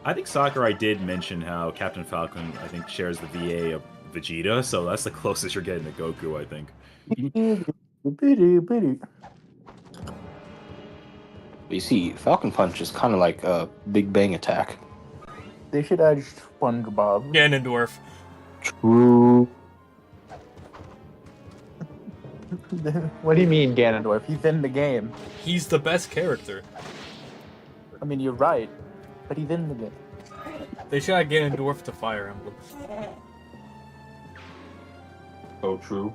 Speaker 7: I think Sakurai did mention how Captain Falcon, I think, shares the VA of Vegeta, so that's the closest you're getting to Goku, I think.
Speaker 3: You see, Falcon Punch is kind of like a Big Bang attack.
Speaker 4: They should add SpongeBob.
Speaker 1: Ganondorf.
Speaker 3: True.
Speaker 4: What do you mean, Ganondorf? He's in the game.
Speaker 1: He's the best character.
Speaker 4: I mean, you're right, but he's in the game.
Speaker 1: They should add Ganondorf to Fire Emblem.
Speaker 3: So true.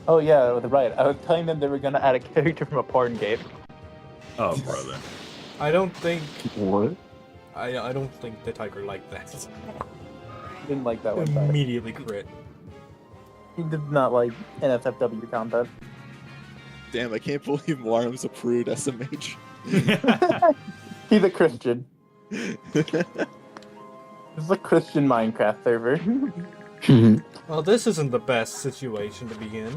Speaker 4: Oh yeah, right. I was telling them they were gonna add a character from a porn game.
Speaker 7: Oh, brother.
Speaker 1: I don't think
Speaker 3: What?
Speaker 1: I don't think the Tiger liked that.
Speaker 4: Didn't like that one. Side.
Speaker 1: Immediately crit.
Speaker 4: He did not like NSFW content.
Speaker 8: Damn, I can't believe Warham's a prude SMH.
Speaker 4: He's a Christian. This is a Christian Minecraft server.
Speaker 1: Well, this isn't the best situation to be in.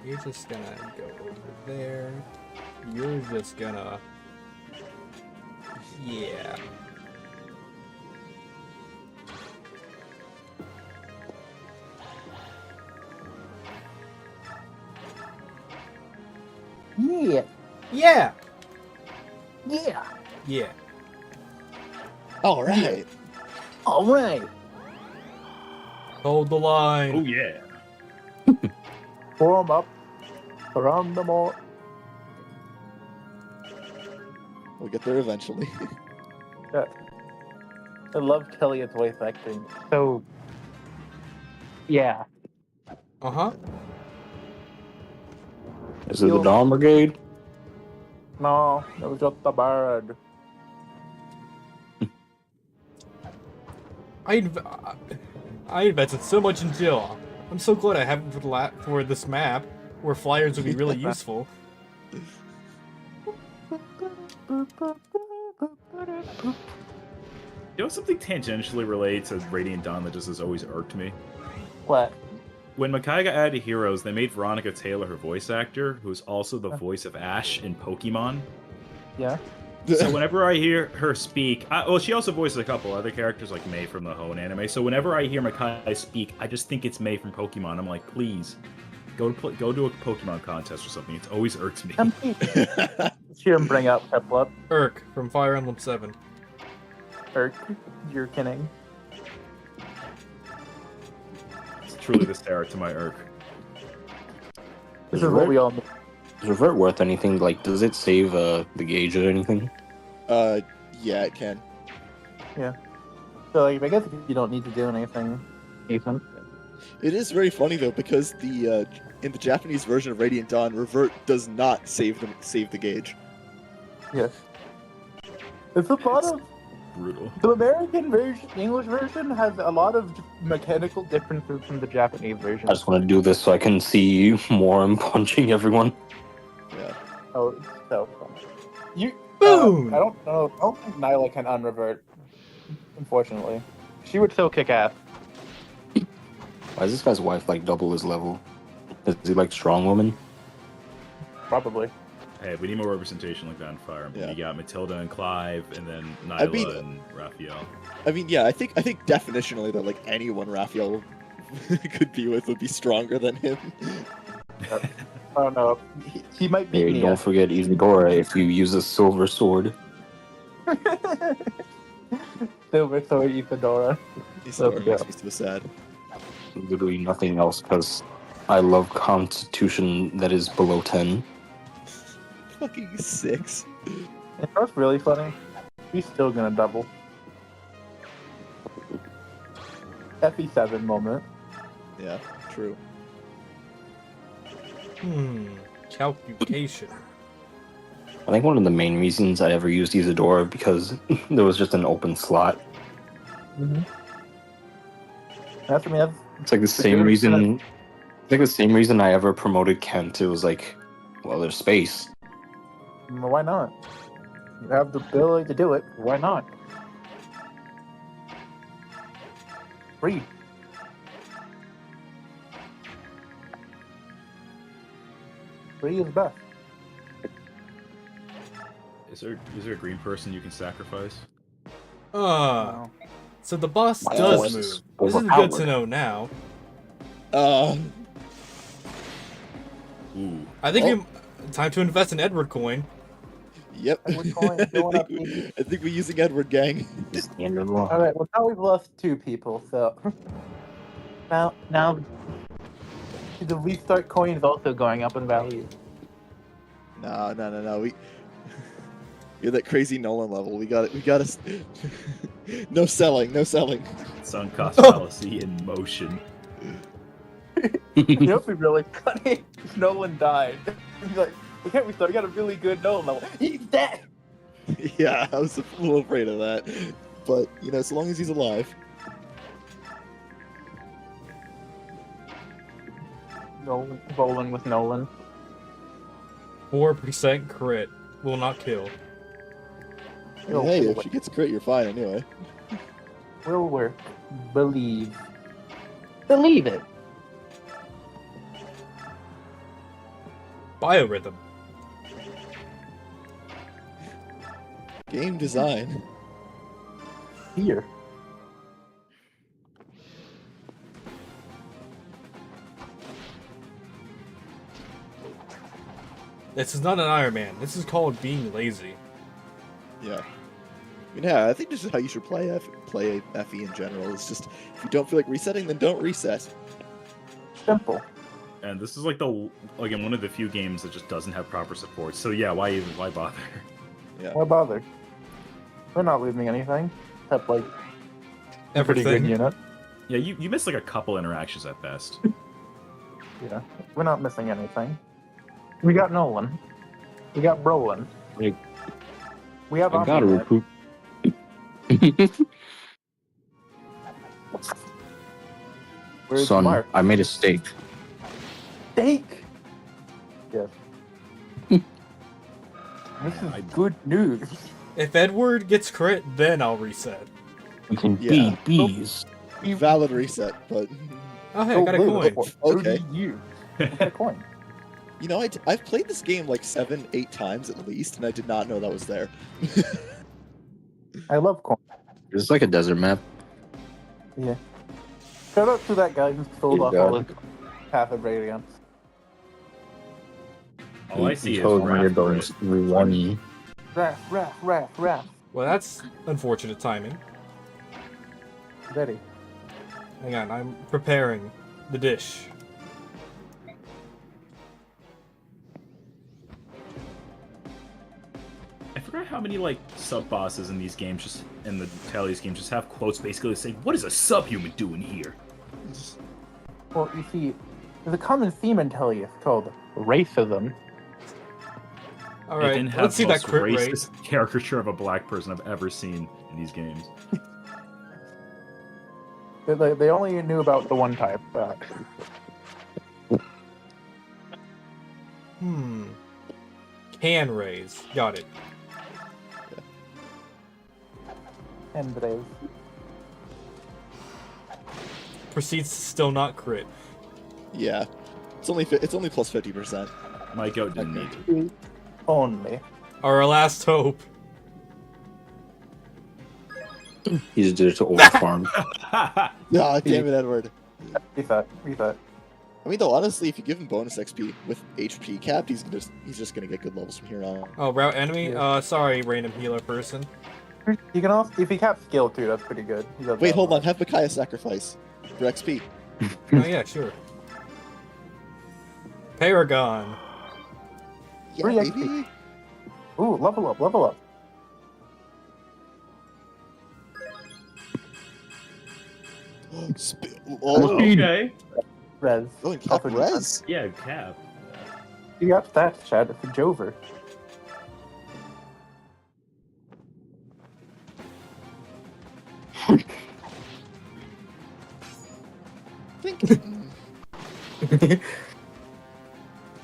Speaker 1: You're just gonna go over there. You're just gonna... Yeah.
Speaker 4: Yeah.
Speaker 1: Yeah!
Speaker 4: Yeah.
Speaker 1: Yeah.
Speaker 8: All right.
Speaker 4: All right.
Speaker 1: Hold the line.
Speaker 7: Oh, yeah.
Speaker 4: Pour them up. Around them all.
Speaker 8: We'll get there eventually.
Speaker 4: I love Kelly's voice acting. So, yeah.
Speaker 1: Uh-huh.
Speaker 3: Is it the Dawn Brigade?
Speaker 4: No, it was just the bird.
Speaker 1: I invested so much in Jill. I'm so glad I have it for this map, where flyers would be really useful.
Speaker 7: You know something tangentially related to Radiant Dawn that just has always irked me?
Speaker 4: What?
Speaker 7: When Makai got added to Heroes, they made Veronica Taylor her voice actor, who's also the voice of Ash in Pokemon.
Speaker 4: Yeah.
Speaker 7: So whenever I hear her speak, well, she also voices a couple other characters like Mei from the Hoenn anime. So whenever I hear Makai speak, I just think it's Mei from Pokemon. I'm like, please, go to a Pokemon contest or something. It's always irked me.
Speaker 4: Hear him bring up Peplup.
Speaker 1: Urk from Fire Emblem 7.
Speaker 4: Irk, you're kidding.
Speaker 7: It's truly the Sarah to my irk.
Speaker 4: This is what we all need.
Speaker 3: Is Revert worth anything? Like, does it save the gauge or anything?
Speaker 8: Yeah, it can.
Speaker 4: So, like, I guess if you don't need to do anything, Ethan.
Speaker 8: It is very funny though because the in the Japanese version of Radiant Dawn, Revert does not save the gauge.
Speaker 4: Yes. It's a lot of
Speaker 7: Brutal.
Speaker 4: the American version, English version has a lot of mechanical differences from the Japanese version.
Speaker 3: I just want to do this so I can see Warren punching everyone.
Speaker 8: Yeah.
Speaker 4: Oh, it's so funny. You
Speaker 1: Boom!
Speaker 4: I don't know. I don't think Nyla can unrevert. Unfortunately, she would still kick ass.
Speaker 3: Why is this guy's wife like double his level? Is he like strong woman?
Speaker 4: Probably.
Speaker 7: Hey, we need more representation like that in Fire Emblem.
Speaker 8: Yeah.
Speaker 7: You got Matilda and Clive, and then Nyla
Speaker 8: I mean-
Speaker 7: and Raphael.
Speaker 8: I mean, yeah, I think definitionally that like anyone Raphael could be with would be stronger than him.
Speaker 4: I don't know. He might beat
Speaker 3: Hey,
Speaker 4: me.
Speaker 3: don't forget Isadora if you use a silver sword.
Speaker 4: Silver Sword Isadora.
Speaker 8: Isadora
Speaker 4: Yeah.
Speaker 8: makes me so sad.
Speaker 3: Literally nothing else because I love Constitution that is below 10.
Speaker 8: Fucking 6.
Speaker 4: And that's really funny. He's still gonna double. FE7 moment.
Speaker 8: Yeah, true.
Speaker 1: Calculation.
Speaker 3: I think one of the main reasons I ever used Isadora because there was just an open slot.
Speaker 4: Mm-hmm. That's I mean that's
Speaker 3: It's like the same
Speaker 4: good
Speaker 3: reason. It's like the same reason I ever promoted Kent. It was like, well, there's space.
Speaker 4: why not? You have the ability to do it. Why not? Free. Free is best.
Speaker 7: Is there a green person you can sacrifice?
Speaker 4: No.
Speaker 1: So the boss
Speaker 3: My
Speaker 1: does
Speaker 3: force
Speaker 1: move.
Speaker 3: is
Speaker 1: This is good
Speaker 3: overpowered.
Speaker 1: to know now.
Speaker 7: Ooh.
Speaker 1: I think time to invest in Edward coin.
Speaker 8: Yep.
Speaker 4: Edward coin going up, baby.
Speaker 8: I think we're using Edward gang.
Speaker 3: It's the end of the line.
Speaker 4: All right. Well, now we've lost 2 people. So now the restart coin is also going up in value.
Speaker 8: No. You're that crazy Nolan level. We got it. We got to. No selling.
Speaker 7: Sunk cost fallacy in motion.
Speaker 4: You know, it'd be really funny if Nolan died. He's like, we can't restart. We got a really good Nolan level. He's dead.
Speaker 8: Yeah, I was a little afraid of that. But, you know, as long as he's alive.
Speaker 4: Nolan bowling with Nolan.
Speaker 1: 4% crit will not kill.
Speaker 4: It'll
Speaker 8: Hey, if
Speaker 4: work.
Speaker 8: she gets crit, you're fine anyway.
Speaker 4: Will work. Believe it.
Speaker 1: Biorhythm.
Speaker 8: Game design.
Speaker 4: Here.
Speaker 1: This is not an Iron Man. This is called being lazy.
Speaker 8: Yeah. I mean, yeah, I think this is how you should play FE in general. It's just, if you don't feel like resetting, then don't reset.
Speaker 4: Simple.
Speaker 7: And this is like again one of the few games that just doesn't have proper support. So yeah, why bother?
Speaker 8: Yeah.
Speaker 4: Why bother? We're not losing anything. Except like a pretty good
Speaker 1: Everything.
Speaker 4: unit.
Speaker 7: Yeah, you missed like a couple interactions at best.
Speaker 4: Yeah. We're not missing anything. We got Nolan. We got Brolin.
Speaker 3: Like,
Speaker 4: We have
Speaker 3: I gotta
Speaker 4: Omni-Man.
Speaker 3: recruit.
Speaker 4: Where's
Speaker 3: Son,
Speaker 4: Mark?
Speaker 3: I made a steak.
Speaker 4: Steak! Yes. This is good news.
Speaker 1: If Edward gets crit, then I'll reset.
Speaker 3: You can
Speaker 8: Yeah.
Speaker 3: beat bees.
Speaker 8: Valid reset, but
Speaker 1: Oh, hey, I got a coin.
Speaker 8: Okay.
Speaker 4: You. I got a coin.
Speaker 8: you know, I've played this game like 7-8 times at least, and I did not know that was there.
Speaker 4: I love coin.
Speaker 3: It's like a desert map.
Speaker 4: Yeah. Shout out to that guy who sold off all the Path of Radiance.
Speaker 7: All I see is
Speaker 3: told me
Speaker 7: Wrath
Speaker 3: about
Speaker 7: Crit.
Speaker 4: Wrath.
Speaker 1: Well, that's unfortunate timing.
Speaker 4: Ready.
Speaker 1: Hang on, I'm preparing the dish.
Speaker 7: I forgot how many like sub bosses in these games, just in the Tellys games, just have quotes basically saying, "What is a subhuman doing here?"
Speaker 4: Well, you see, there's a common theme in Tellius called racism.
Speaker 1: All
Speaker 7: It
Speaker 1: right,
Speaker 7: didn't have
Speaker 1: let's see
Speaker 7: the
Speaker 1: that
Speaker 7: most
Speaker 1: crit rate.
Speaker 7: racist caricature of a black person I've ever seen in these games.
Speaker 4: They only knew about the one type.
Speaker 1: Can raise. Got it.
Speaker 4: And Brave.
Speaker 1: Proceeds to still not crit.
Speaker 8: Yeah, it's only plus 50%.
Speaker 7: My goat didn't need to.
Speaker 4: Only.
Speaker 1: Our last hope.
Speaker 3: He just did it to overfarm.
Speaker 8: Ah, damn it, Edward.
Speaker 4: Reset.
Speaker 8: I mean, though, honestly, if you give him bonus XP with HP capped, he's just gonna get good levels from here on.
Speaker 1: Oh, route enemy?
Speaker 4: Yeah.
Speaker 1: Sorry, random healer person.
Speaker 4: You can also, if he caps skill too, that's pretty good. He does
Speaker 8: Wait,
Speaker 4: that
Speaker 8: hold
Speaker 4: much.
Speaker 8: on. Have Micaiah sacrifice for XP.
Speaker 1: Oh, yeah, sure. Paragon.
Speaker 8: Yeah,
Speaker 4: Free XP.
Speaker 8: baby.
Speaker 4: Ooh, level up.
Speaker 8: Oh,
Speaker 7: Okay.
Speaker 4: Res.
Speaker 8: oh, and
Speaker 4: Also
Speaker 8: Cap Res.
Speaker 7: Yeah, Cap.
Speaker 4: You got stats, Chad. It's a Jover.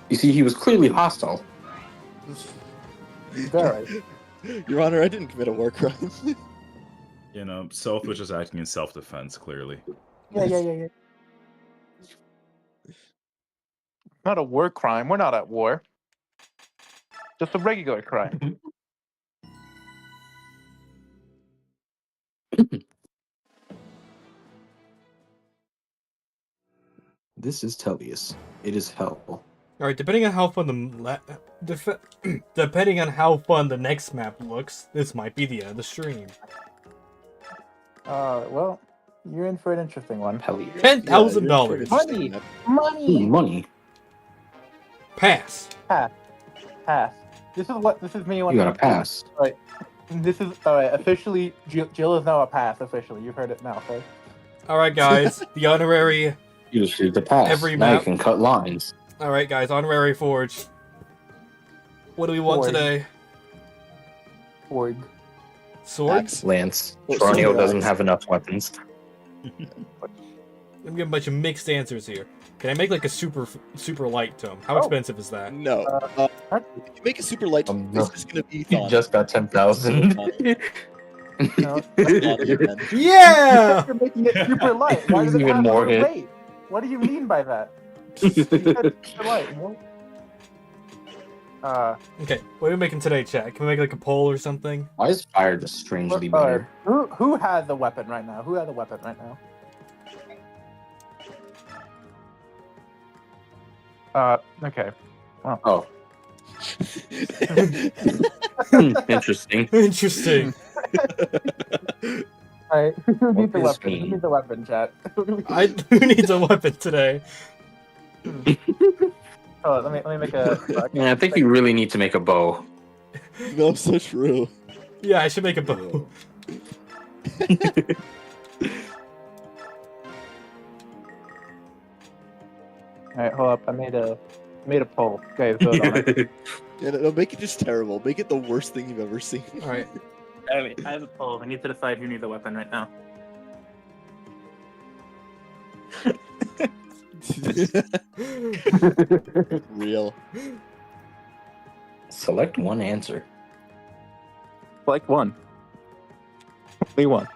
Speaker 3: You see, he was clearly hostile.
Speaker 4: Alright.
Speaker 8: Your Honor, I didn't commit a war crime.
Speaker 7: You know, Soph was just acting in self-defense, clearly.
Speaker 4: Yeah. Not a war crime. We're not at war. Just a regular crime.
Speaker 3: This is Tellius. It is hell.
Speaker 1: All right, depending on how fun depending on how fun the next map looks, this might be the end of the stream.
Speaker 4: Well, you're in for an interesting one.
Speaker 3: Tellius.
Speaker 1: $10,000.
Speaker 4: Money!
Speaker 3: Ooh,
Speaker 4: Money!
Speaker 3: money.
Speaker 1: Pass.
Speaker 4: Pass. This is me when
Speaker 3: You gotta pass.
Speaker 4: This is alright. Officially, Jill is now a pass. Officially, you've heard it now. Okay.
Speaker 1: All right, guys, the honorary.
Speaker 3: You just need to pass.
Speaker 1: Every
Speaker 3: now you
Speaker 1: map.
Speaker 3: can cut lines.
Speaker 1: All right, guys, honorary forge. What do we want
Speaker 4: Forge.
Speaker 1: today?
Speaker 4: Forg.
Speaker 1: Sword?
Speaker 8: Axe.
Speaker 3: Lance.
Speaker 8: Oh,
Speaker 3: Tranio
Speaker 8: sword
Speaker 3: doesn't
Speaker 8: axe.
Speaker 3: have enough weapons.
Speaker 1: I'm getting a bunch of mixed answers here. Can I make like a super light tome? How
Speaker 4: Oh.
Speaker 1: expensive is that?
Speaker 8: No.
Speaker 4: Huh?
Speaker 8: If you make a super light,
Speaker 3: No.
Speaker 8: it's just gonna be
Speaker 3: You
Speaker 8: Thon.
Speaker 3: just got 10,000.
Speaker 4: No.
Speaker 8: Thon again.
Speaker 1: Yeah.
Speaker 4: You're making it super light. Why does it
Speaker 3: Even
Speaker 4: have
Speaker 3: more
Speaker 4: more
Speaker 3: hit.
Speaker 4: weight? What do you mean by that? You said super light. No?
Speaker 1: Okay, what are we making today, chat? Can we make like a poll or something?
Speaker 3: Why is fire just strangely better?
Speaker 4: Who has the weapon right now? Who has the weapon right now? Okay.
Speaker 3: Oh. Interesting.
Speaker 1: Interesting.
Speaker 4: Alright, who needs the
Speaker 3: is
Speaker 4: weapon? Who
Speaker 3: mean?
Speaker 4: needs the weapon, chat?
Speaker 1: Who needs a weapon today?
Speaker 4: Oh, let me make a.
Speaker 3: Yeah, I think you really need to make a bow.
Speaker 8: No, so true.
Speaker 1: Yeah, I should make a bow.
Speaker 4: Alright, hold up. I made a poll. Guys, vote on it.
Speaker 8: Yeah, no, make it just terrible. Make it the worst thing you've ever seen.
Speaker 1: All right.
Speaker 4: I have a poll. I need to decide who needs the weapon right now.
Speaker 8: Real.
Speaker 3: Select one answer.
Speaker 4: Like one. Only one.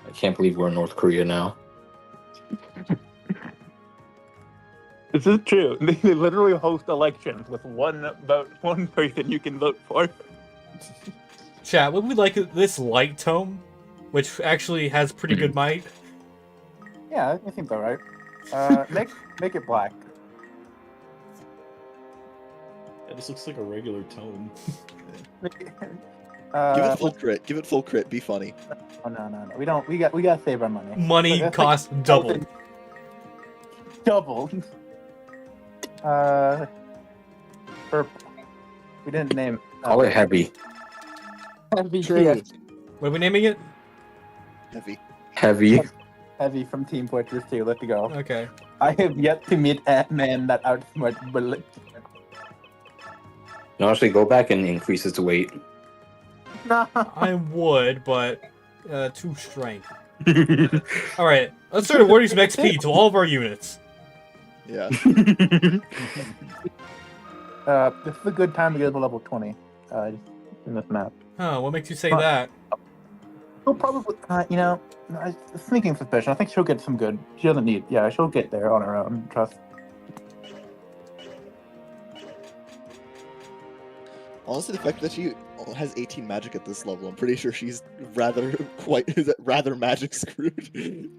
Speaker 3: I can't believe we're in North Korea now.
Speaker 4: This is true. They literally host elections with one person you can vote for.
Speaker 1: Chat, would we like this light tome, which actually has pretty good might?
Speaker 4: Yeah, I think alright. Make it black.
Speaker 7: Yeah, this looks like a regular tome.
Speaker 8: Give it full crit. Give it full crit. Be funny.
Speaker 4: Oh, no. We don't. We gotta save our money.
Speaker 1: Money
Speaker 4: That's
Speaker 1: cost double.
Speaker 4: Double. Purple. We didn't name.
Speaker 3: Call it heavy.
Speaker 4: Heavy.
Speaker 8: True.
Speaker 4: Yeah,
Speaker 1: What are we naming it?
Speaker 8: Heavy.
Speaker 3: Heavy.
Speaker 4: Heavy from Team Fortress 2. Let's go.
Speaker 1: Okay.
Speaker 4: I have yet to meet a man that outsmart bullet.
Speaker 3: No, actually, go back and increase its weight.
Speaker 4: No.
Speaker 1: I would, but too strength. All right, let's start awarding some XP to all of our units.
Speaker 8: Yeah.
Speaker 4: This is a good time to get to level 20. In this map.
Speaker 1: Huh? What makes you say that?
Speaker 4: She'll probably, sneaking suspicion. I think she'll get some good. She doesn't need. Yeah, she'll get there on her own. Trust.
Speaker 8: Honestly, the fact that she has 18 magic at this level, I'm pretty sure she's rather magic screwed.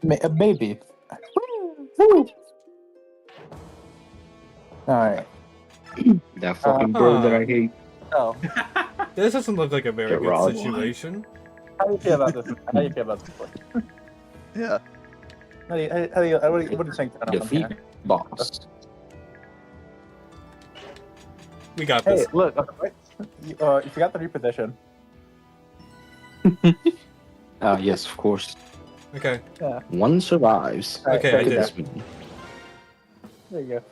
Speaker 4: Maybe. Woo! Alright.
Speaker 3: That fucking bird that I hate.
Speaker 4: Oh.
Speaker 1: This doesn't look like a very
Speaker 3: Get
Speaker 1: good
Speaker 3: robbed.
Speaker 1: situation.
Speaker 4: How do you feel about this? How do you feel about this one?
Speaker 8: Yeah.
Speaker 4: What do you think?
Speaker 3: Defeat boss.
Speaker 1: We got
Speaker 4: Hey,
Speaker 1: this.
Speaker 4: look. You forgot the reposition.
Speaker 3: Yes, of course.
Speaker 1: Okay.
Speaker 3: One survives.
Speaker 4: Alright,
Speaker 1: Okay, I
Speaker 4: there you
Speaker 1: did.
Speaker 4: go. There you go.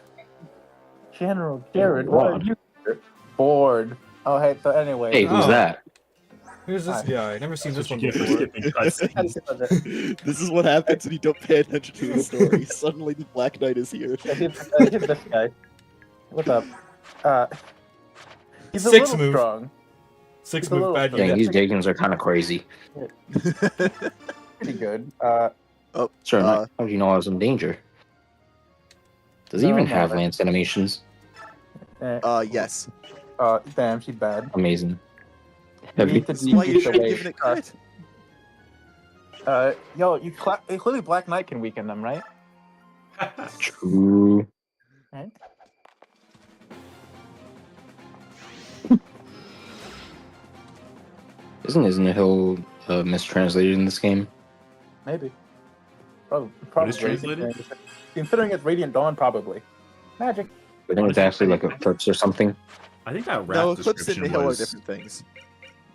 Speaker 4: General Jared,
Speaker 3: Oh,
Speaker 4: what
Speaker 3: wow.
Speaker 4: are you here? Bored. Oh, hey, so anyway.
Speaker 3: Hey, who's
Speaker 1: Oh.
Speaker 3: that?
Speaker 1: Who's this
Speaker 4: Alright.
Speaker 1: guy? Never seen this
Speaker 7: That's
Speaker 1: one
Speaker 7: what you get for
Speaker 1: before.
Speaker 7: skipping cutscenes.
Speaker 8: This is what happens when you don't pay attention to the story. Suddenly the Black Knight is here.
Speaker 4: Here's this guy. What's up? He's a
Speaker 1: Six
Speaker 4: little
Speaker 1: move.
Speaker 4: strong.
Speaker 1: Six
Speaker 4: He's a
Speaker 1: move
Speaker 4: little
Speaker 1: bad
Speaker 4: strong.
Speaker 3: Dang,
Speaker 1: unit.
Speaker 3: these Dagons are kind of crazy.
Speaker 4: Pretty good.
Speaker 3: Sir,
Speaker 8: Uh,
Speaker 3: how do you know I was in danger? Does he
Speaker 4: No,
Speaker 3: even
Speaker 4: I'm
Speaker 3: have
Speaker 4: not.
Speaker 3: lance animations?
Speaker 8: yes.
Speaker 4: Damn, she's bad.
Speaker 3: Amazing.
Speaker 4: You
Speaker 3: Heavy.
Speaker 4: need to
Speaker 8: That's why you
Speaker 4: decrease
Speaker 8: should
Speaker 4: the
Speaker 8: have
Speaker 4: weight.
Speaker 8: given it credit.
Speaker 4: Yo, clearly Black Knight can weaken them, right?
Speaker 3: True.
Speaker 4: Right?
Speaker 3: Isn't Hill mistranslated in this game?
Speaker 4: Maybe. Probably.
Speaker 7: What is translated?
Speaker 4: Considering it's Radiant Dawn, probably. Magic.
Speaker 3: I think it's actually like Eclipse or something.
Speaker 7: I think that
Speaker 8: No,
Speaker 7: Wrath
Speaker 8: Eclipse and
Speaker 7: description
Speaker 8: Hill are
Speaker 7: was.
Speaker 8: different things.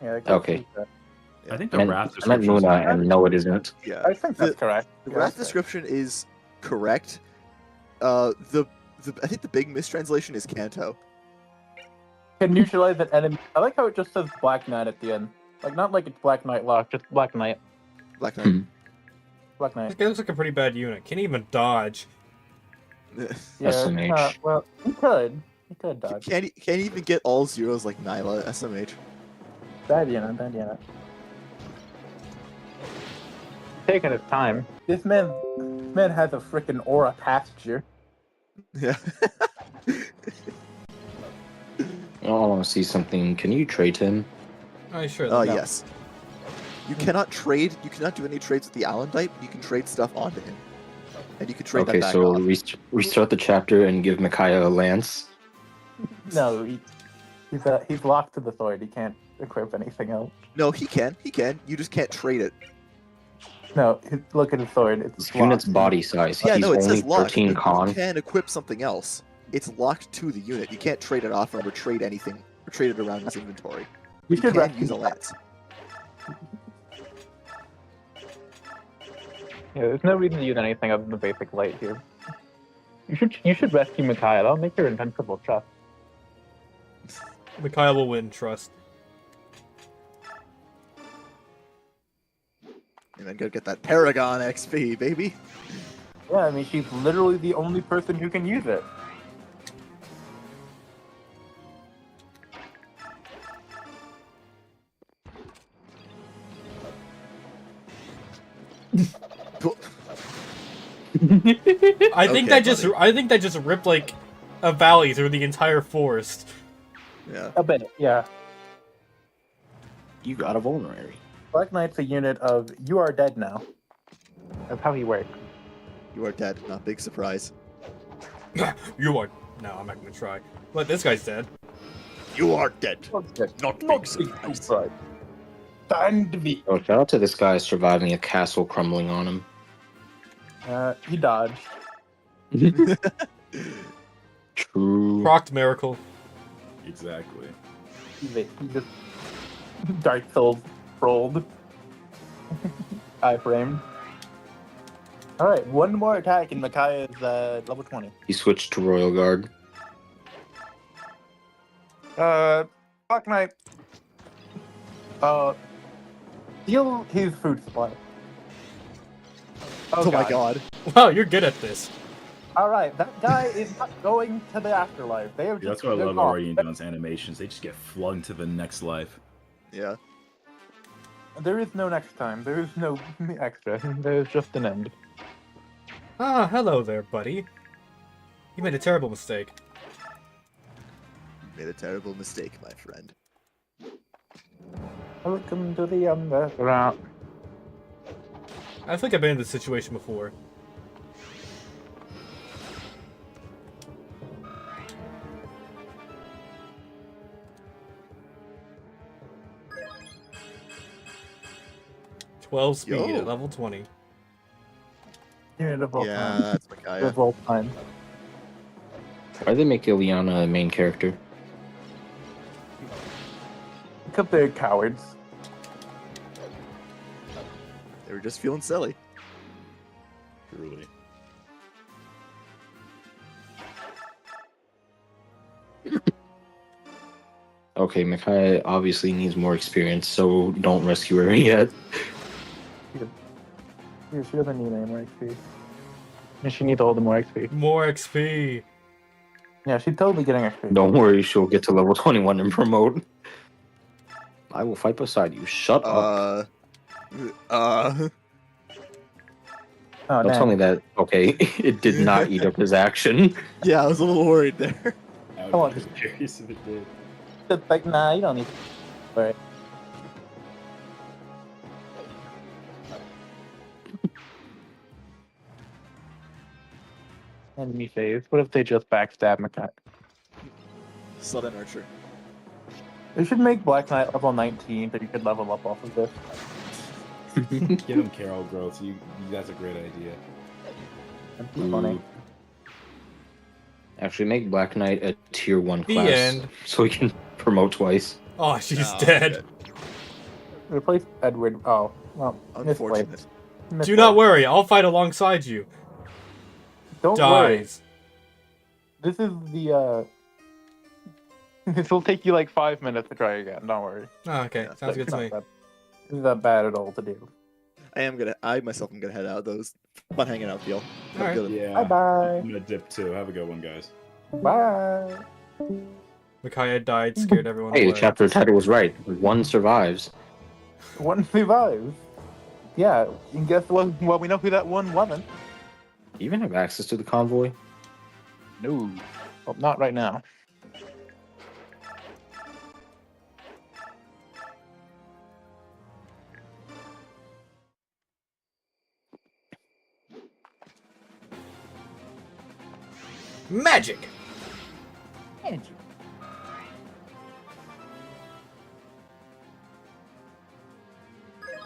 Speaker 4: Yeah,
Speaker 3: Okay.
Speaker 7: I think
Speaker 3: I
Speaker 7: the
Speaker 3: meant,
Speaker 7: Wrath
Speaker 3: I meant
Speaker 7: description.
Speaker 3: Luna, and no, it isn't.
Speaker 8: Yeah.
Speaker 4: I think that's correct.
Speaker 8: The
Speaker 4: Yeah,
Speaker 8: Wrath
Speaker 4: that's right.
Speaker 8: description is correct. The I think the big mistranslation is Kanto.
Speaker 4: Can neutralize an enemy. I like how it just says Black Knight at the end. Like, not like it's Black Knight lock, just Black Knight.
Speaker 8: Black Knight.
Speaker 3: Hmm.
Speaker 4: Black
Speaker 1: This
Speaker 4: Knight.
Speaker 1: guy looks like a pretty bad unit. Can't even dodge.
Speaker 4: Yeah,
Speaker 3: SMH.
Speaker 4: well, he could. He could dodge.
Speaker 8: Can't even get all zeros like Nyla. SMH.
Speaker 4: Bad unit, bad unit. Taking his time. This man has a freaking aura pasture.
Speaker 8: Yeah.
Speaker 3: I want to see something. Can you trade him?
Speaker 1: Oh, sure.
Speaker 8: Oh
Speaker 1: no.
Speaker 8: yes. You cannot trade. You cannot do any trades with the Alendite. But you can trade stuff onto him, and you can trade
Speaker 3: Okay,
Speaker 8: that back
Speaker 3: so
Speaker 8: off.
Speaker 3: restart the chapter and give Micaiah a lance.
Speaker 4: No, he's locked to the sword. He can't equip anything else.
Speaker 8: No, he can. He can. You just can't trade it.
Speaker 4: No, look at his sword. It's
Speaker 3: This unit's
Speaker 4: locked.
Speaker 3: body size.
Speaker 8: Yeah,
Speaker 3: He's
Speaker 8: no, it
Speaker 3: only
Speaker 8: says locked.
Speaker 3: 13
Speaker 8: but
Speaker 3: con.
Speaker 8: You can equip something else. It's locked to the unit. You can't trade it off or trade anything or trade it around his inventory.
Speaker 4: We
Speaker 8: You
Speaker 4: should
Speaker 8: can use a lance.
Speaker 4: Yeah, there's no reason to use anything other than basic light here. You should rescue Micaiah. That'll make her invincible. Trust.
Speaker 1: Mikhail will win, trust.
Speaker 8: And then go get that Paragon XP, baby.
Speaker 4: Yeah, I mean she's literally the only person who can use it.
Speaker 1: I think
Speaker 8: Okay,
Speaker 1: that just ripped like a valley through the entire forest.
Speaker 8: Yeah.
Speaker 4: A bit, yeah.
Speaker 3: You got a vulnerary.
Speaker 4: Black Knight's a unit of you are dead now. That's how he works.
Speaker 8: You are dead. Not big surprise.
Speaker 1: You are. No, I'm not gonna try. But this guy's dead.
Speaker 8: You are dead. Not big
Speaker 4: surprise. Time to be.
Speaker 3: Oh, shout out to this guy surviving a castle crumbling on him.
Speaker 4: He dodged.
Speaker 3: True.
Speaker 1: Proct miracle.
Speaker 7: Exactly.
Speaker 4: He just Dark Souls rolled. Iframe. Alright, one more attack and Micaiah is level 20.
Speaker 3: He switched to Royal Guard.
Speaker 4: Black Knight. Steal his food supply.
Speaker 8: Oh my god.
Speaker 1: Wow, you're good at this.
Speaker 4: Alright, that guy is not going to the afterlife. They have
Speaker 7: Yeah,
Speaker 4: just
Speaker 7: that's what I love
Speaker 4: they're
Speaker 7: about
Speaker 4: gone.
Speaker 7: Radiant Dawn's animations. They just get flung to the next life.
Speaker 8: Yeah.
Speaker 4: There is no next time. There is no extra. There's just an end.
Speaker 1: Ah, hello there, buddy. You made a terrible mistake.
Speaker 8: Made a terrible mistake, my friend.
Speaker 4: Welcome to the underground.
Speaker 1: I think I've been in this situation before. "12 speed
Speaker 8: Yo.
Speaker 1: at level 20.
Speaker 4: Unit of all
Speaker 8: Yeah,
Speaker 4: time.
Speaker 8: that's Micaiah.
Speaker 4: Of all time.
Speaker 3: Why'd they make Ileana a main character?
Speaker 4: Because they're cowards.
Speaker 8: They were just feeling silly.
Speaker 7: Truly.
Speaker 3: Okay, Mikai obviously needs more experience, so don't rescue her yet.
Speaker 4: She doesn't need any more XP. And she needs all the more XP.
Speaker 1: More XP.
Speaker 4: Yeah, she's totally getting XP.
Speaker 3: Don't worry, she'll get to level 21 and promote. I will fight beside you. Shut up.
Speaker 4: Oh,
Speaker 3: Don't tell me that. Okay, it did not eat up his action.
Speaker 8: Yeah, I was a little worried there.
Speaker 7: I
Speaker 4: Come on,
Speaker 7: would be curious if it did.
Speaker 4: Just like, nah, you don't need. Alright. Enemy phase. What if they just backstab Makai?
Speaker 8: Sudden Archer.
Speaker 4: They should make Black Knight level 19 so you could level up off of this.
Speaker 7: Get him Carol growth. That's a great idea.
Speaker 4: That'd be funny.
Speaker 3: Actually, make Black Knight a tier 1
Speaker 1: The
Speaker 3: class.
Speaker 1: end.
Speaker 3: So he can promote twice.
Speaker 1: Oh, she's
Speaker 8: Oh,
Speaker 1: dead.
Speaker 4: Replace Edward. Oh, well,
Speaker 8: Unfortunate.
Speaker 4: misplaced.
Speaker 1: Do not worry, I'll fight alongside you.
Speaker 4: Don't worry.
Speaker 1: Dies.
Speaker 4: This is the This will take you like 5 minutes to try again. Don't worry.
Speaker 1: Oh, okay,
Speaker 8: Yeah,
Speaker 1: sounds good to me.
Speaker 4: This is not bad at all to do.
Speaker 8: I myself am gonna head out. Those fun hanging out with y'all. Have a
Speaker 1: Alright.
Speaker 8: good one.
Speaker 7: Yeah.
Speaker 4: Bye bye.
Speaker 7: I'm gonna dip too. Have a good one, guys.
Speaker 4: Bye.
Speaker 1: Micaiah died, scared everyone
Speaker 3: Hey, the
Speaker 1: away.
Speaker 3: chapter title was right. One survives.
Speaker 4: One survives. Yeah, and guess what? Well, we know who that one wasn't.
Speaker 3: You even have access to the convoy?
Speaker 4: No. Well, not right now.
Speaker 1: Magic!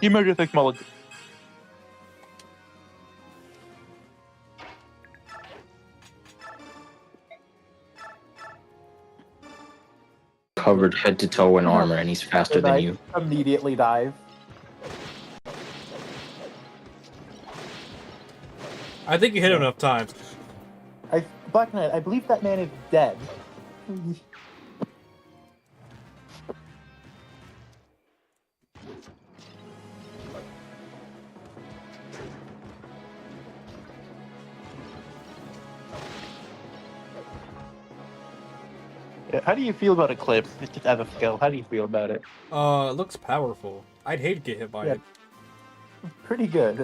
Speaker 4: Emergency technology.
Speaker 3: Covered head to toe in armor, and he's faster than you.
Speaker 4: Immediately dive.
Speaker 1: I think you hit him enough times.
Speaker 4: Black Knight, I believe that man is dead. Yeah, how do you feel about Eclipse? It's just as a skill. How do you feel about it?
Speaker 1: It looks powerful. I'd hate to get hit by
Speaker 4: Yeah.
Speaker 1: it.
Speaker 4: Pretty good.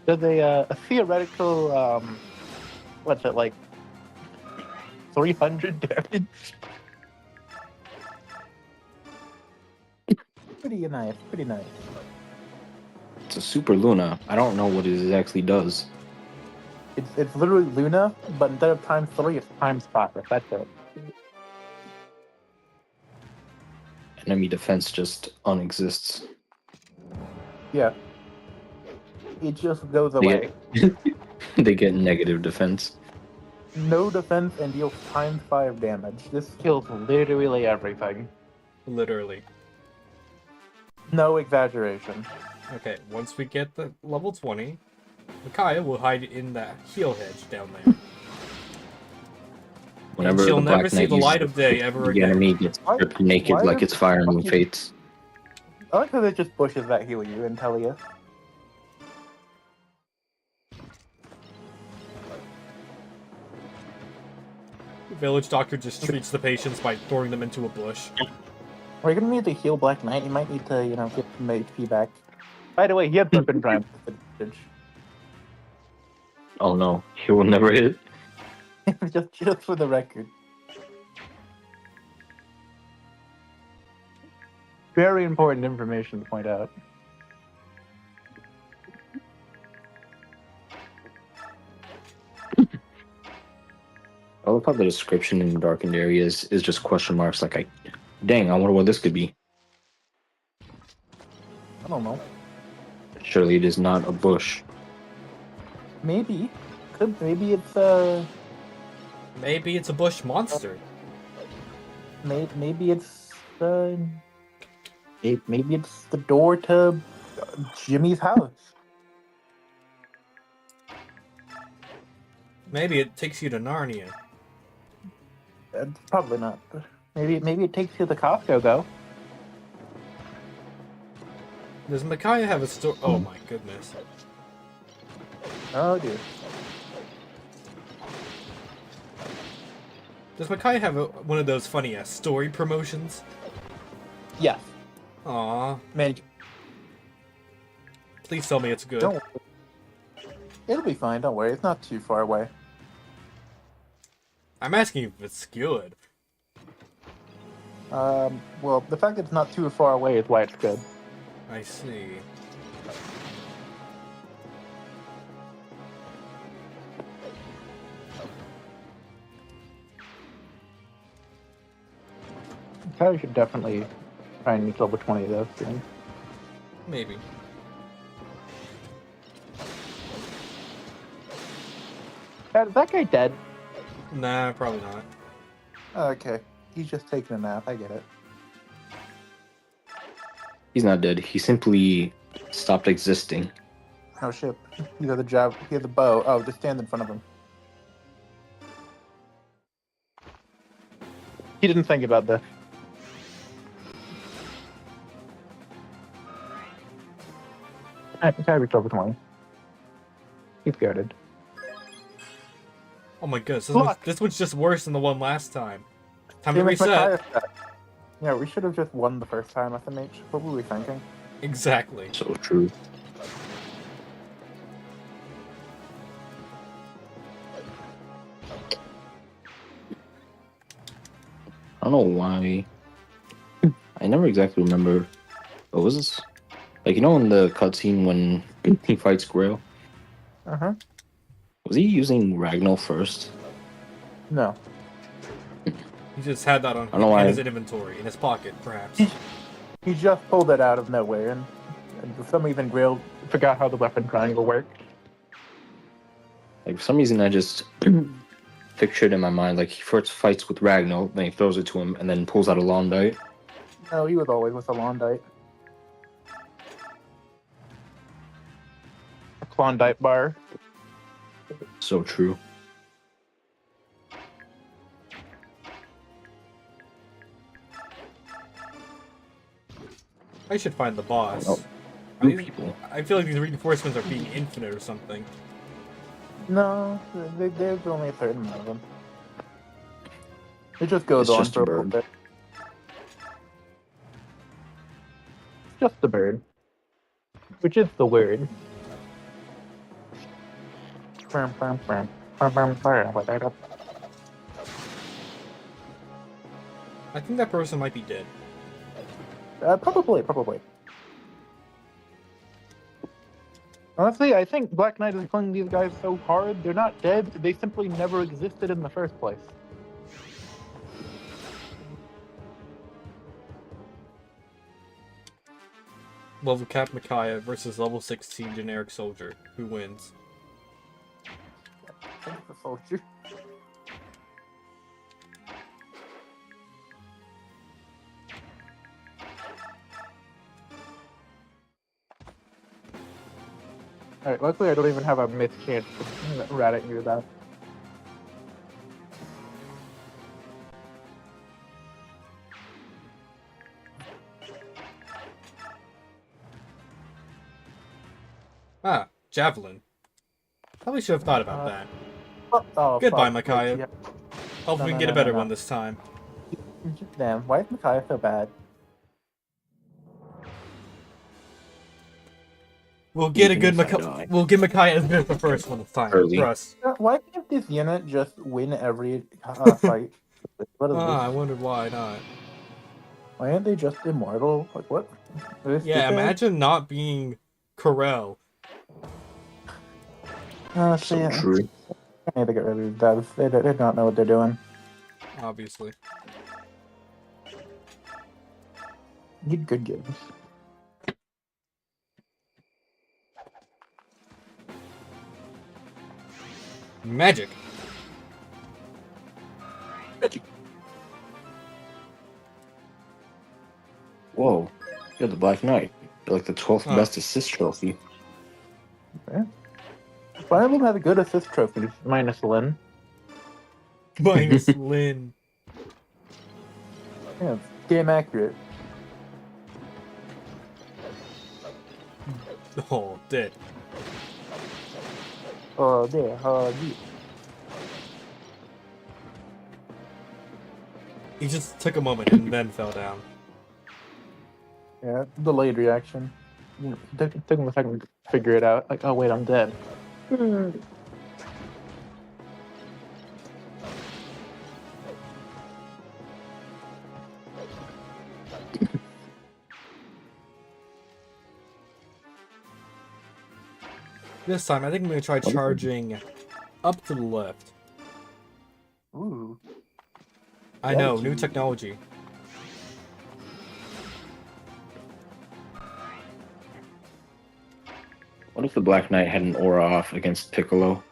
Speaker 4: Does a theoretical what's it like? 300 damage. Pretty nice. Pretty nice.
Speaker 3: It's a Super Luna. I don't know what it exactly does.
Speaker 4: It's literally Luna, but instead of times 3, it's times 5. That's it.
Speaker 3: Enemy defense just unexists.
Speaker 4: Yeah. It just goes
Speaker 3: They
Speaker 4: away.
Speaker 3: they get negative defense.
Speaker 4: No defense and deals times 5 damage. This kills literally everything.
Speaker 1: Literally.
Speaker 4: No exaggeration.
Speaker 1: Okay, once we get the level 20, Micaiah will hide in that heal hedge down there.
Speaker 3: Whenever
Speaker 1: and she'll
Speaker 3: the
Speaker 1: never
Speaker 3: Black
Speaker 1: see
Speaker 3: Knight
Speaker 1: the light
Speaker 3: uses
Speaker 1: of day
Speaker 3: it,
Speaker 1: ever
Speaker 3: the
Speaker 1: again.
Speaker 3: enemy gets
Speaker 4: Why-
Speaker 3: stripped naked
Speaker 4: why
Speaker 3: like
Speaker 4: does
Speaker 3: it's Fire Emblem
Speaker 4: fucking-
Speaker 3: Fates.
Speaker 4: I like how it just bushes that heal you and tell you.
Speaker 1: The village doctor just treats the patients by throwing them into a bush.
Speaker 4: We're gonna need to heal Black Knight. You might need to, get some HP back. By the way, he had weapon prime advantage.
Speaker 3: Oh no, he will never hit.
Speaker 4: just for the record. Very important information to point out.
Speaker 3: I love how the description in the darkened areas is just question marks. Like, dang, I wonder what this could be.
Speaker 4: I don't know.
Speaker 3: Surely it is not a bush.
Speaker 4: Maybe. Maybe it's
Speaker 1: Maybe it's a bush monster.
Speaker 4: maybe it's Maybe it's the door to Jimmy's house.
Speaker 1: Maybe it takes you to Narnia.
Speaker 4: Probably not. Maybe it takes you to Costco though.
Speaker 1: Does Micaiah have a story? Oh my goodness.
Speaker 4: Oh dear.
Speaker 1: Does Micaiah have one of those funny story promotions?
Speaker 4: Yes.
Speaker 1: Aw.
Speaker 4: Man,
Speaker 1: Please tell me it's good.
Speaker 4: don't. It'll be fine. Don't worry. It's not too far away.
Speaker 1: I'm asking if it's good.
Speaker 4: Well, the fact that it's not too far away is why it's good.
Speaker 1: I see.
Speaker 4: Probably should definitely try and reach level 20 though soon.
Speaker 1: Maybe.
Speaker 4: Is that guy dead?
Speaker 1: Nah, probably not.
Speaker 4: Okay. He's just taking a nap. I get it.
Speaker 3: He's not dead. He simply stopped existing.
Speaker 4: Oh shit. He got the jab. He had the bow. Oh, just stand in front of him. He didn't think about this. I think I reached level 20. He's guarded.
Speaker 1: Oh my goodness,
Speaker 4: Look.
Speaker 1: this one's just worse than the one last time. Time to
Speaker 4: Same as
Speaker 1: reset.
Speaker 4: Micaiah's set. Yeah, we should have just won the first time, SMH. What were we thinking?
Speaker 1: Exactly.
Speaker 3: So true. I don't know why. I never exactly remember. What was this? Like, you know, in the cutscene when he fights Grail,
Speaker 4: Uh-huh.
Speaker 3: was he using Ragnall first?
Speaker 4: No.
Speaker 1: He just had that on
Speaker 3: I don't know why.
Speaker 1: in his inventory, in his pocket, perhaps.
Speaker 4: He just pulled it out of nowhere, and for some reason Grail forgot how the weapon triangle worked.
Speaker 3: Like, for some reason, I just pictured in my mind, like, he first fights with Ragnall, then he throws it to him, and then pulls out a Londite.
Speaker 4: No, he was always with a Londite. A Klondike bar.
Speaker 3: So true.
Speaker 1: I should find the boss.
Speaker 3: Oh,
Speaker 1: Are
Speaker 3: two
Speaker 1: these-
Speaker 3: people.
Speaker 1: I feel like these reinforcements are being infinite or something.
Speaker 4: No, there's only a certain amount of them. It just goes
Speaker 3: It's
Speaker 4: on
Speaker 3: just
Speaker 4: for
Speaker 3: a
Speaker 4: a little
Speaker 3: bird.
Speaker 4: bit. It's just a bird. Which is the word.
Speaker 1: I think that person might be dead.
Speaker 4: Probably. Honestly, I think Black Knight is killing these guys so hard, they're not dead, they simply never existed in the first place.
Speaker 1: Level cap Micaiah versus level 16 generic soldier. Who wins?
Speaker 4: Thanks for soldier. Alright, luckily I don't even have a miss chance to rat at you though.
Speaker 1: Ah, javelin. Probably should have thought about that.
Speaker 4: Oh,
Speaker 1: Goodbye,
Speaker 4: fuck.
Speaker 1: Micaiah.
Speaker 4: Yeah.
Speaker 1: Hopefully we can
Speaker 4: no,
Speaker 1: get a
Speaker 4: no,
Speaker 1: better
Speaker 4: no.
Speaker 1: one this time.
Speaker 4: Damn, why is Micaiah so bad?
Speaker 1: We'll get a
Speaker 3: Even
Speaker 1: good
Speaker 3: if I
Speaker 1: Micaiah.
Speaker 3: die.
Speaker 1: We'll get Micaiah as good as the first one this time.
Speaker 3: Early.
Speaker 1: Trust.
Speaker 4: Why can't this unit just win every fight? What is
Speaker 1: Ah, I
Speaker 4: this?
Speaker 1: wondered why not.
Speaker 4: Why aren't they just immortal? Like, what? Are they
Speaker 1: Yeah,
Speaker 4: stupid?
Speaker 1: imagine not being Corel.
Speaker 4: See,
Speaker 3: So true.
Speaker 4: I need to get rid of these devs. They don't know what they're doing.
Speaker 1: Obviously.
Speaker 4: Need good games.
Speaker 1: Magic.
Speaker 3: Whoa. Yeah, the Black Knight. Like the 12th
Speaker 1: Huh.
Speaker 3: best assist trophy.
Speaker 4: Fire Emblem had a good assist trophy, minus Lynn.
Speaker 1: Minus Lynn.
Speaker 4: Yeah, it's game accurate.
Speaker 1: Oh, dead.
Speaker 4: Oh, yeah, yeah.
Speaker 1: He just took a moment and then fell down.
Speaker 4: Yeah, delayed reaction. It took him a second to figure it out. Like, oh wait, I'm dead.
Speaker 1: This time, I think I'm gonna try charging up to the left.
Speaker 4: Ooh.
Speaker 1: I know, new technology.
Speaker 3: What if the Black Knight had an aura off against Piccolo?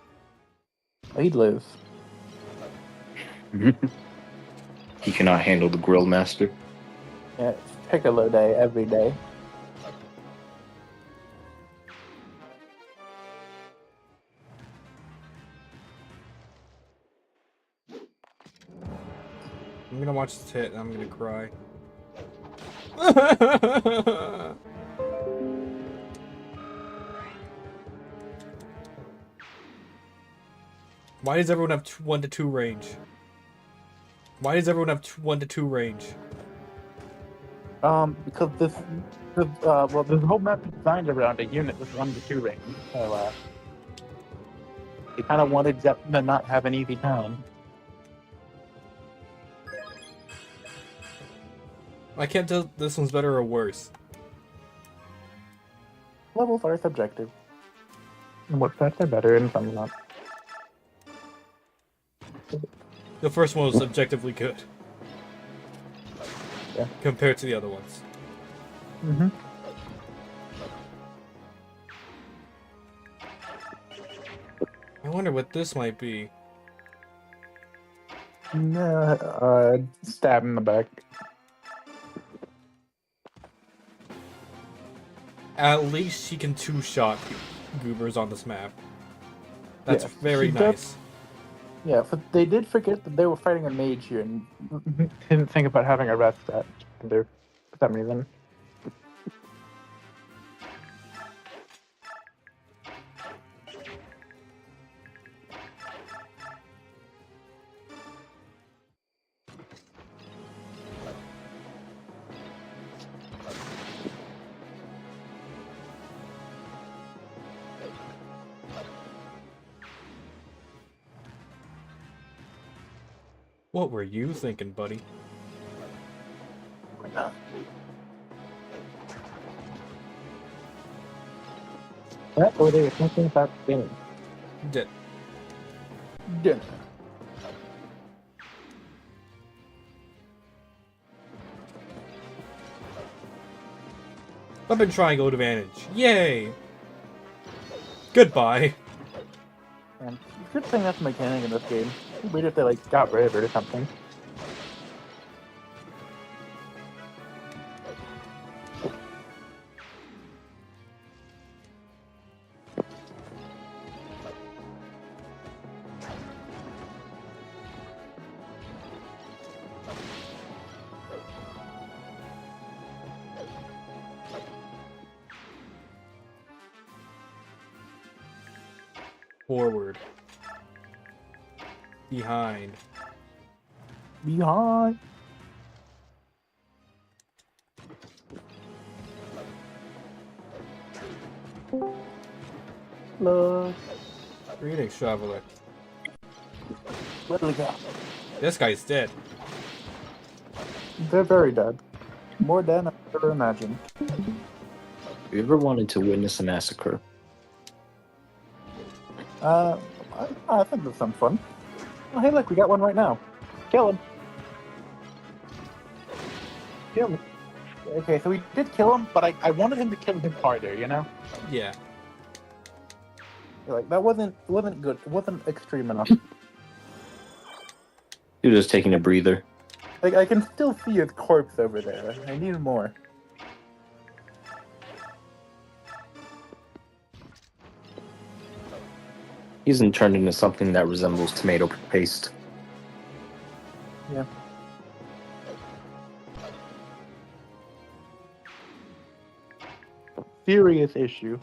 Speaker 4: He'd live.
Speaker 3: He cannot handle the Grill Master.
Speaker 4: Yeah, it's Piccolo day every day.
Speaker 1: I'm gonna watch this hit and I'm gonna cry. Why does everyone have 1 to 2 range? Why does everyone have 1 to 2 range?
Speaker 4: Because this whole map is designed around a unit with 1 to 2 range. So, they kind of wanted Zep to not have an easy time.
Speaker 1: I can't tell if this one's better or worse.
Speaker 4: Levels are subjective. And what sets are better and some not.
Speaker 1: The first one was objectively good.
Speaker 4: Yeah.
Speaker 1: Compared to the other ones.
Speaker 4: Mm-hmm.
Speaker 1: I wonder what this might be.
Speaker 4: Stab in the back.
Speaker 1: At least she can two-shot goobers on this map. That's
Speaker 4: Yeah,
Speaker 1: very
Speaker 4: she does-
Speaker 1: nice.
Speaker 4: Yeah, but they did forget that they were fighting a mage here and didn't think about having a red stat there for some reason.
Speaker 1: What were you thinking, buddy?
Speaker 4: What were they thinking about doing?
Speaker 1: Did.
Speaker 4: Dinner.
Speaker 1: Weapon triangle advantage. Yay! Goodbye.
Speaker 4: And good thing that's a mechanic in this game. It'd be weird if they like got rid of it or something.
Speaker 1: Forward. Behind.
Speaker 4: Behind. Look.
Speaker 1: Greetings, traveler.
Speaker 4: Where do we go?
Speaker 1: This guy's dead.
Speaker 4: They're very dead. More dead than I ever imagined.
Speaker 3: Have you ever wanted to witness a massacre?
Speaker 4: I think there's some fun. Oh, hey, look, we got one right now. Kill him. Kill him. Okay, so we did kill him, but I wanted him to kill him harder, you know?
Speaker 1: Yeah.
Speaker 4: Like, that wasn't good. It wasn't extreme enough.
Speaker 3: You're just taking a breather.
Speaker 4: Like, I can still see his corpse over there. I need more.
Speaker 3: He hasn't turned into something that resembles tomato paste.
Speaker 4: Yeah. Serious issue.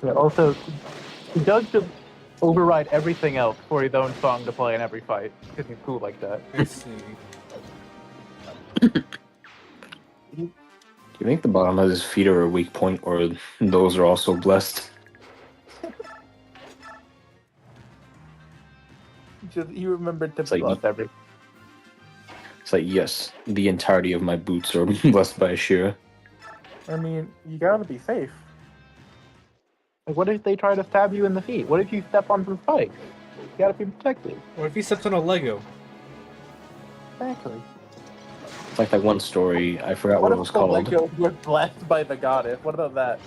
Speaker 4: Yeah, also, he does just override everything else for his own song to play in every fight, because he's cool like that.
Speaker 1: I see.
Speaker 3: Do you think the bottom of his feet are a weak point, or those are also blessed?
Speaker 4: Just, he remembered to
Speaker 3: It's like-
Speaker 4: bless everything.
Speaker 3: It's like, yes, the entirety of my boots are blessed by Ashira.
Speaker 4: I mean, you gotta be safe. Like, what if they try to stab you in the feet? What if you step on some spikes? You gotta be protected.
Speaker 1: What if he steps on a Lego?
Speaker 4: Exactly.
Speaker 3: It's like that one story, I forgot what it was
Speaker 4: if the
Speaker 3: called.
Speaker 4: Lego were blessed by the goddess? What about that?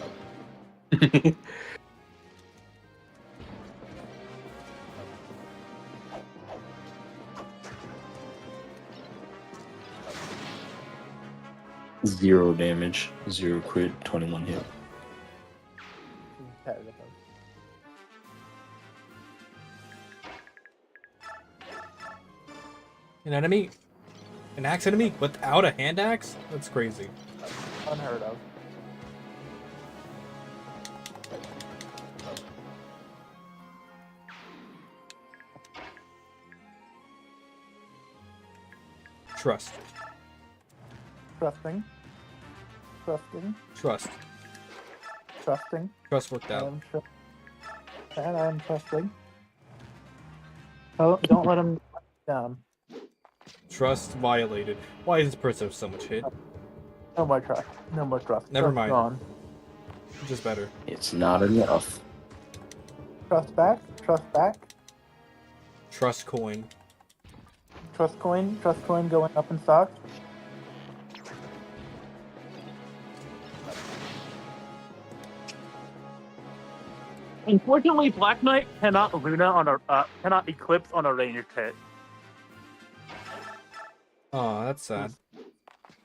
Speaker 3: Zero damage, 0 crit, 21 hit.
Speaker 1: An axe enemy without a hand axe? That's crazy.
Speaker 4: Unheard of.
Speaker 1: Trust.
Speaker 4: Trusting. Trusting.
Speaker 1: Trust.
Speaker 4: Trusting.
Speaker 1: Trust worked out.
Speaker 4: And I'm trusting. Oh, don't let him down.
Speaker 1: Trust violated. Why does this person have so much hit?
Speaker 4: No more trust. No more trust.
Speaker 1: Never
Speaker 4: Trust
Speaker 1: mind.
Speaker 4: gone.
Speaker 1: Just better.
Speaker 3: It's not enough.
Speaker 4: Trust back. Trust back.
Speaker 1: Trust coin.
Speaker 4: Trust coin. Trust coin going up in stock.
Speaker 6: Unfortunately, Black Knight cannot cannot eclipse on a ranged hit.
Speaker 1: Oh, that's sad.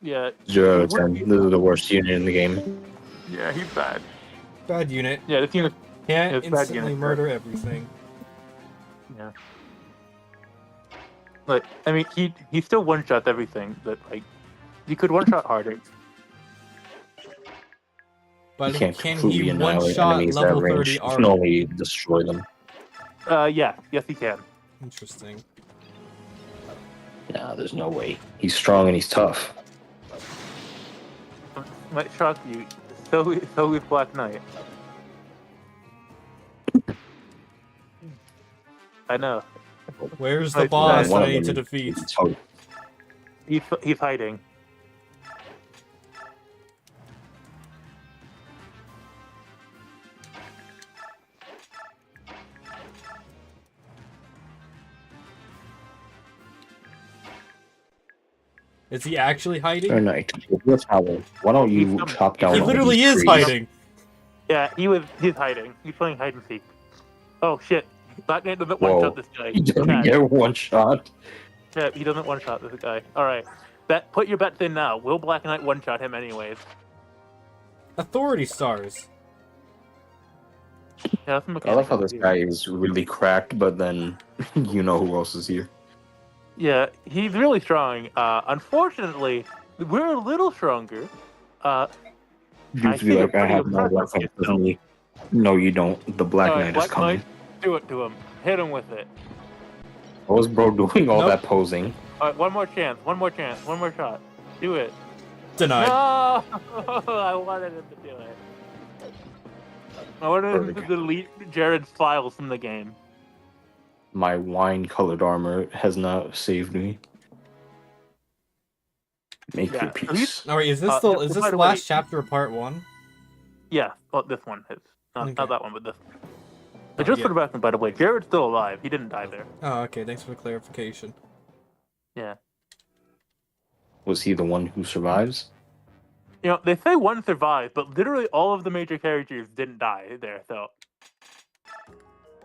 Speaker 6: Yeah.
Speaker 3: 0 out of 10. This is the worst unit in the game.
Speaker 6: Yeah, he's bad.
Speaker 1: Bad unit.
Speaker 6: Yeah, this unit.
Speaker 1: Can't
Speaker 6: It's bad
Speaker 1: instantly
Speaker 6: unit.
Speaker 1: murder everything.
Speaker 6: Yeah. Like, I mean, he still one shots everything. But like, you could one shot harder.
Speaker 1: But
Speaker 3: You can't
Speaker 1: can
Speaker 3: completely
Speaker 1: he one
Speaker 3: annihilate
Speaker 1: shot
Speaker 3: enemies
Speaker 1: level
Speaker 3: that
Speaker 1: 30
Speaker 3: range. You
Speaker 1: armor?
Speaker 3: can only destroy them.
Speaker 6: Yes, he can.
Speaker 1: Interesting.
Speaker 3: Nah, there's no way. He's strong and he's tough.
Speaker 6: Might shock you. So is Black Knight. I know.
Speaker 1: Where's the
Speaker 6: Like,
Speaker 1: boss
Speaker 3: one
Speaker 1: that I
Speaker 3: of
Speaker 1: need to
Speaker 3: them
Speaker 1: defeat?
Speaker 3: is tough.
Speaker 6: He's hiding.
Speaker 1: Is he actually hiding?
Speaker 3: Or night. Why don't you
Speaker 6: He's-
Speaker 3: chop down
Speaker 1: He
Speaker 3: all
Speaker 1: literally
Speaker 3: these
Speaker 1: is
Speaker 3: trees?
Speaker 1: hiding.
Speaker 6: Yeah, he's hiding. He's playing hide and seek. Oh shit! Black Knight doesn't
Speaker 3: Whoa.
Speaker 6: one shot this guy.
Speaker 3: He doesn't
Speaker 6: Chat.
Speaker 3: get one shot.
Speaker 6: Chat, he doesn't one shot this guy. All right, put your bets in now. Will Black Knight one shot him anyways?
Speaker 1: Authority stars.
Speaker 6: Yeah, that's
Speaker 3: I love how this guy is really cracked, but then you know who else is here.
Speaker 6: Yeah, he's really strong. Unfortunately, we're a little stronger.
Speaker 3: You
Speaker 6: I
Speaker 3: feel
Speaker 6: see
Speaker 3: like
Speaker 6: a
Speaker 3: I
Speaker 6: pretty
Speaker 3: have no
Speaker 6: impressive
Speaker 3: weapons,
Speaker 6: skill.
Speaker 3: doesn't he? No, you don't. The Black
Speaker 6: All right,
Speaker 3: Knight is
Speaker 6: Black
Speaker 3: coming.
Speaker 6: Knight, do it to him. Hit him with it.
Speaker 3: What was bro doing all
Speaker 1: Nope.
Speaker 3: that posing?
Speaker 6: All right, one more chance. One more chance. One more shot. Do it.
Speaker 1: Denied.
Speaker 6: No! I wanted him to do it. I wanted him to delete Jared's files from the game.
Speaker 3: My wine-colored armor has not saved me. Make
Speaker 6: Yeah,
Speaker 3: your peace.
Speaker 1: Alright, is this
Speaker 6: yeah,
Speaker 1: is this
Speaker 6: by
Speaker 1: the
Speaker 6: the way-
Speaker 1: last chapter of part 1?
Speaker 6: Yeah, well, this one is. Not
Speaker 1: Okay.
Speaker 6: that one, but this one. But just
Speaker 1: yeah.
Speaker 6: for the record, by the way, Jared's still alive. He didn't die there.
Speaker 1: Oh, okay, thanks for the clarification.
Speaker 6: Yeah.
Speaker 3: Was he the one who survives?
Speaker 6: You know, they say one survived, but literally all of the major characters didn't die there, so.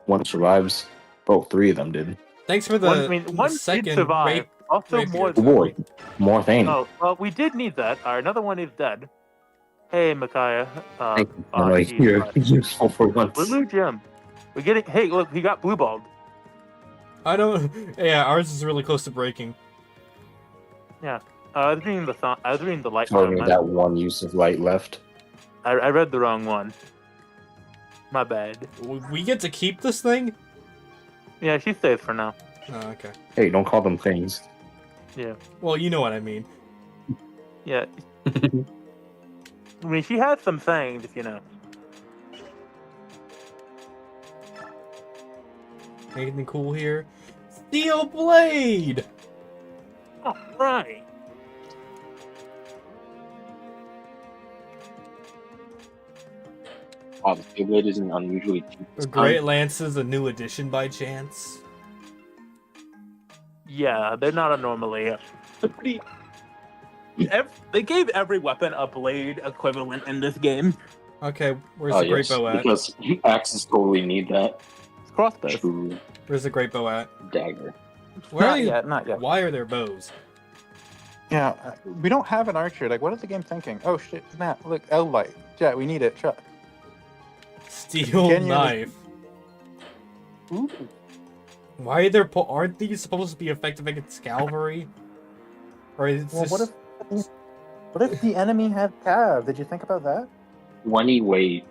Speaker 3: One survives. Oh, 3 of them did.
Speaker 1: Thanks for the,
Speaker 6: One, I mean,
Speaker 1: the
Speaker 6: one did
Speaker 1: second
Speaker 6: survive.
Speaker 1: rape.
Speaker 6: Also,
Speaker 1: rapier.
Speaker 6: more
Speaker 3: Oh
Speaker 6: than
Speaker 3: boy, more thing.
Speaker 6: Oh, well, we did need that. Another one is dead. Hey, Micaiah.
Speaker 3: Thank you. Like,
Speaker 6: geez,
Speaker 3: you're useful for once.
Speaker 6: Blue Gem. We're getting. Hey, look, he got blue balled.
Speaker 1: I don't. Yeah, ours is really close to breaking.
Speaker 6: I was reading the song. I was reading the light.
Speaker 3: Only that one use of light left.
Speaker 6: I read the wrong one. My bad.
Speaker 1: We get to keep this thing?
Speaker 6: Yeah, she's safe for now.
Speaker 1: Oh, okay.
Speaker 3: Hey, don't call them things.
Speaker 6: Yeah.
Speaker 1: Well, you know what I mean.
Speaker 6: Yeah. I mean, she has some things, if you know.
Speaker 1: Anything cool here? Steel blade!
Speaker 6: All right.
Speaker 2: Wow, the Steel Blade isn't unusually cheap.
Speaker 1: The Great Lance is a new addition by chance.
Speaker 6: Yeah, they're not a normally. Pretty. They gave every weapon a blade equivalent in this game.
Speaker 1: Okay, where's the great bow at?
Speaker 2: Because axes totally need that.
Speaker 6: It's crossbows.
Speaker 2: True
Speaker 1: Where's the great bow at?
Speaker 2: dagger.
Speaker 1: Where are
Speaker 6: Not
Speaker 1: they-
Speaker 6: yet, not yet.
Speaker 1: Why are there bows?
Speaker 4: Yeah, we don't have an archer. Like, what is the game thinking? Oh shit, snap! Look, L light. Yeah, we need it. Shut.
Speaker 1: Steel
Speaker 4: Can you-
Speaker 1: knife.
Speaker 4: Ooh.
Speaker 1: Why are there aren't these supposed to be effective against cavalry? Or is
Speaker 4: Well,
Speaker 1: this...
Speaker 4: what if the enemy had cav? Did you think about that?
Speaker 2: 20 weight.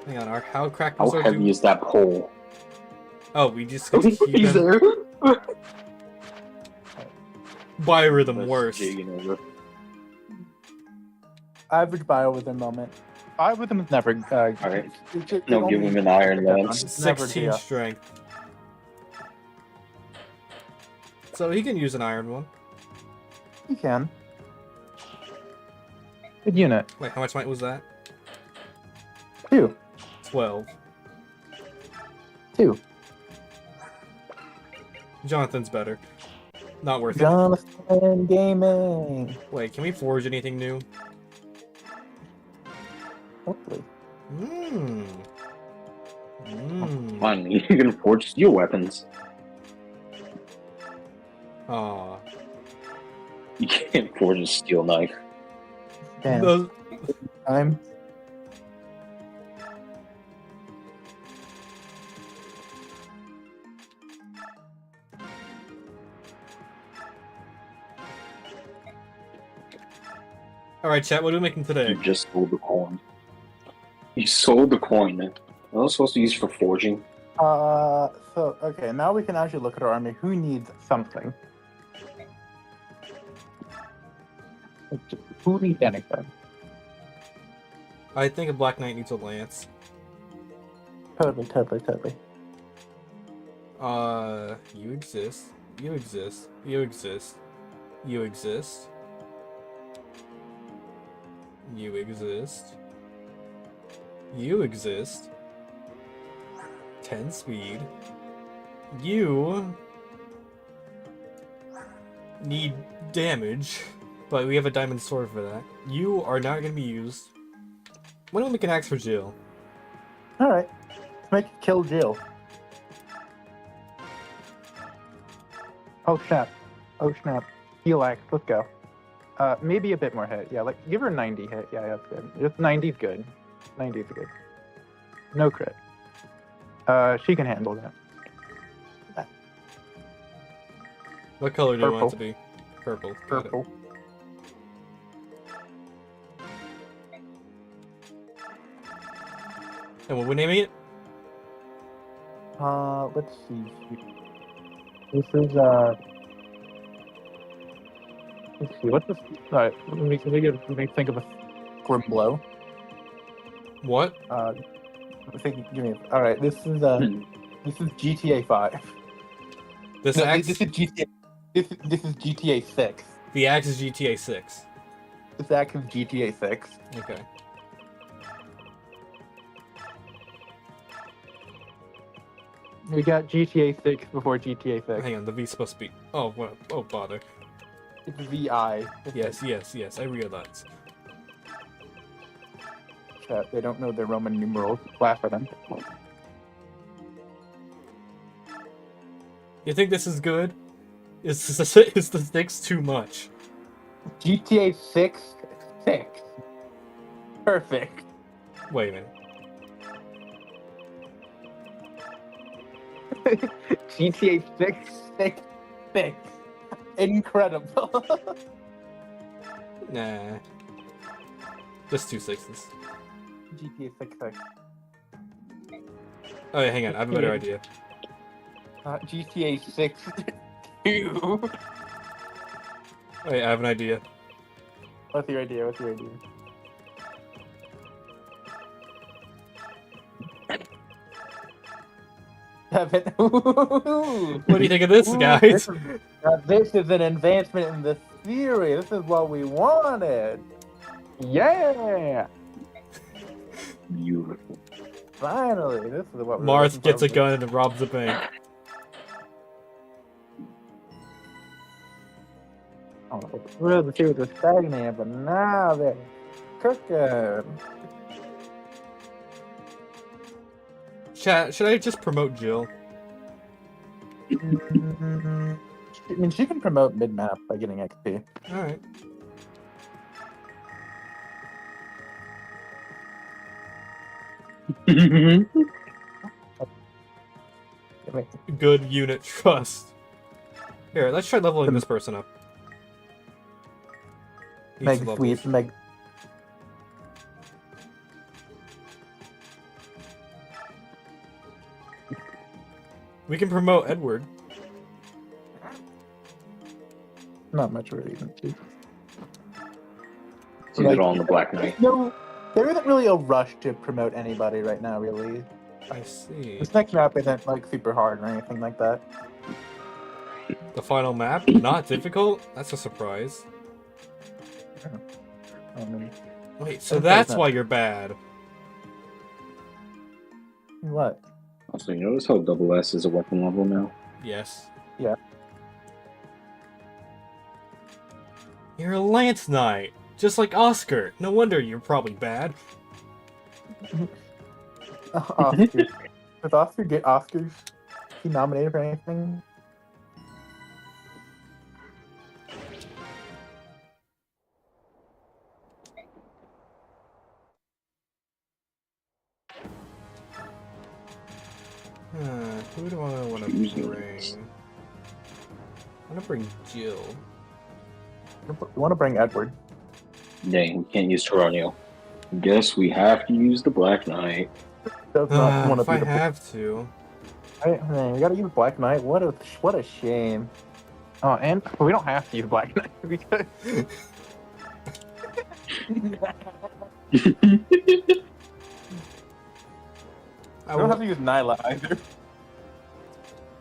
Speaker 1: Hang on, how cracked
Speaker 2: How
Speaker 1: was our
Speaker 2: heavy
Speaker 1: dude?
Speaker 2: is that pole?
Speaker 1: Oh, we just get to keep
Speaker 2: He's
Speaker 1: him.
Speaker 2: there.
Speaker 1: Why are them
Speaker 2: That's
Speaker 1: worse?
Speaker 2: jigging over.
Speaker 4: Average bio with a moment. I with him is never.
Speaker 2: Alright. No, give him an iron lance.
Speaker 1: 16 strength. So he can use an iron one.
Speaker 4: He can. Good unit.
Speaker 1: Wait, how much might was that?
Speaker 4: 2.
Speaker 1: 12.
Speaker 4: 2.
Speaker 1: Jonathan's better. Not worth it.
Speaker 4: Jonathan Gaming.
Speaker 1: Wait, can we forge anything new?
Speaker 4: Hopefully.
Speaker 1: Mmm. Mmm.
Speaker 2: Fine, you can forge steel weapons.
Speaker 1: Aw.
Speaker 2: You can't forge a steel knife.
Speaker 4: Damn.
Speaker 1: Those-
Speaker 4: I'm.
Speaker 1: Alright, chat, what are we making today?
Speaker 2: You just sold the coin. You sold the coin. That was supposed to use for forging.
Speaker 4: So okay, now we can actually look at our army. Who needs something? Who needs anything?
Speaker 1: I think a Black Knight needs a lance.
Speaker 4: Totally.
Speaker 1: You exist. You exist. You exist. You exist. You exist. You exist. 10 speed. You need damage, but we have a diamond sword for that. You are not going to be used. When do we make an axe for Jill?
Speaker 4: Alright. Let's make it kill Jill. Oh snap. Oh snap. Heal axe, let's go. Maybe a bit more hit. Yeah, like give her 90 hit. Yeah, that's good. Just 90's good. 90's good. No crit. She can handle that.
Speaker 1: What color do you want it to
Speaker 4: Purple.
Speaker 1: be? Purple. Got it.
Speaker 4: Purple.
Speaker 1: And what we naming it?
Speaker 4: Let's see. This is let's see. What's this? Alright, let me think of a grim blow.
Speaker 1: What?
Speaker 4: Give me. All right, this is GTA 5.
Speaker 1: This
Speaker 4: No,
Speaker 1: axe?
Speaker 4: this is GTA. This is GTA 6.
Speaker 1: The axe is GTA 6.
Speaker 4: This axe is GTA 6.
Speaker 1: Okay.
Speaker 4: We got GTA 6 before GTA 6.
Speaker 1: Hang on, the V's supposed to be. Oh, what? Oh, bother.
Speaker 4: It's VI.
Speaker 1: Yes, I realize.
Speaker 4: chat. They don't know their Roman numerals. Laugh at them.
Speaker 1: You think this is good? Is the stakes too much?
Speaker 4: GTA 6, 6. Perfect.
Speaker 1: Wait a minute.
Speaker 4: GTA 6, 6, 6. Incredible.
Speaker 1: Nah. Just 2 6s.
Speaker 4: GTA 6, 6.
Speaker 1: Oh yeah, hang on. I have a better idea.
Speaker 4: GTA 6, 2.
Speaker 1: Wait, I have an idea.
Speaker 4: What's your idea? What's your idea? Seven.
Speaker 1: What do you think of this, guys?
Speaker 4: This is an advancement in the theory. This is what we wanted. Yeah.
Speaker 2: Beautiful.
Speaker 4: Finally, this is what.
Speaker 1: Marth gets a gun and robs a bank.
Speaker 4: Oh, well, the two was stagnant, but now they're cooking.
Speaker 1: Chat, should I just promote Jill?
Speaker 4: I mean, she can promote mid-map by getting XP.
Speaker 1: Alright. Good unit trust. Here, let's try leveling this person up. Needs
Speaker 4: Meg
Speaker 1: levels.
Speaker 4: sweet, Meg.
Speaker 1: We can promote Edward.
Speaker 4: Not much really.
Speaker 2: See it all on the Black Knight.
Speaker 4: No, there isn't really a rush to promote anybody right now, really.
Speaker 1: I see.
Speaker 4: This next map isn't like super hard or anything like that.
Speaker 1: The final map? Not difficult? That's a surprise. Wait, so
Speaker 4: Okay,
Speaker 1: that's
Speaker 4: then.
Speaker 1: why you're bad.
Speaker 4: What?
Speaker 2: Also, you notice how double S is a weapon level now?
Speaker 1: Yes.
Speaker 4: Yeah.
Speaker 1: You're a Lance Knight, just like Oscar. No wonder you're probably bad.
Speaker 4: Oscar. Does Oscar get Oscars? Is he nominated for anything?
Speaker 1: Who do I want to bring? I want to bring Jill.
Speaker 4: You want to bring Edward?
Speaker 2: Dang, we can't use Toronio. Guess we have to use the Black Knight.
Speaker 4: Does not want to
Speaker 1: If
Speaker 4: be
Speaker 1: I
Speaker 4: the.
Speaker 1: have to.
Speaker 4: Right, man, we gotta use Black Knight. What a shame. Oh, and we don't have to use Black Knight because.
Speaker 1: I
Speaker 4: We don't have
Speaker 1: will,
Speaker 4: to use Nyla either.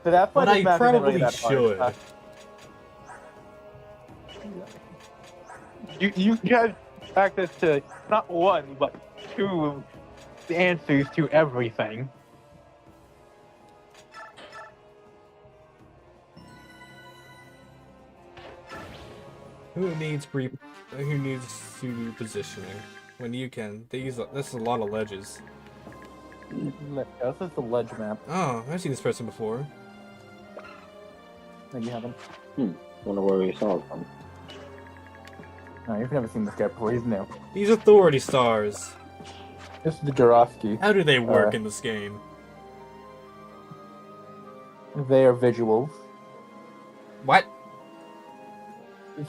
Speaker 4: So that's why
Speaker 1: but
Speaker 4: this
Speaker 1: I
Speaker 4: map isn't really
Speaker 1: probably
Speaker 4: that hard.
Speaker 1: should.
Speaker 4: You have access to not one but two answers to everything.
Speaker 1: Who needs to do positioning when you can? This is a lot of ledges.
Speaker 4: This is the ledge map.
Speaker 1: Oh, I've seen this person before.
Speaker 4: No, you haven't.
Speaker 2: Wonder where we saw it from.
Speaker 4: No, you've never seen this guy before. He's new.
Speaker 1: These authority stars.
Speaker 4: This is the Jurowski.
Speaker 1: How do they work in this game?
Speaker 4: They are visuals.
Speaker 1: What?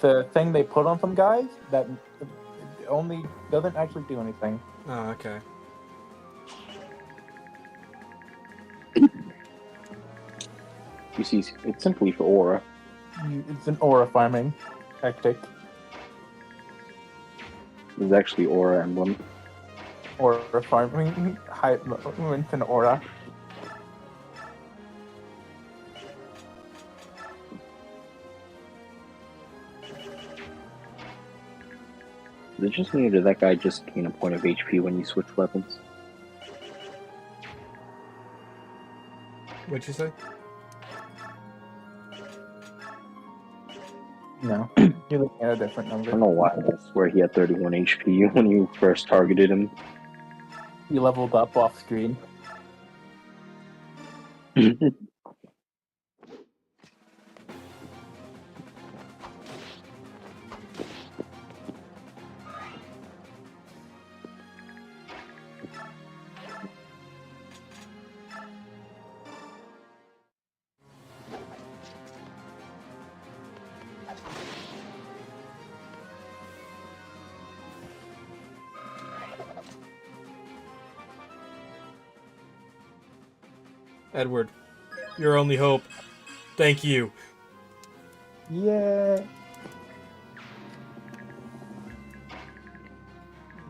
Speaker 4: The thing they put on some guys that only doesn't actually do anything.
Speaker 1: Oh, okay.
Speaker 2: You see, it's simply for aura.
Speaker 4: It's an aura farming tactic.
Speaker 2: It's actually aura emblem.
Speaker 4: Aura farming. It's an aura.
Speaker 2: Is it just me or did that guy just gain a point of HP when you switch weapons?
Speaker 1: What'd you say?
Speaker 4: No, you're looking at a different
Speaker 2: I
Speaker 4: number.
Speaker 2: don't know why. I swear he had 31 HP when you first targeted him.
Speaker 4: You leveled up off screen.
Speaker 1: Edward, your only hope. Thank you.
Speaker 4: Yeah.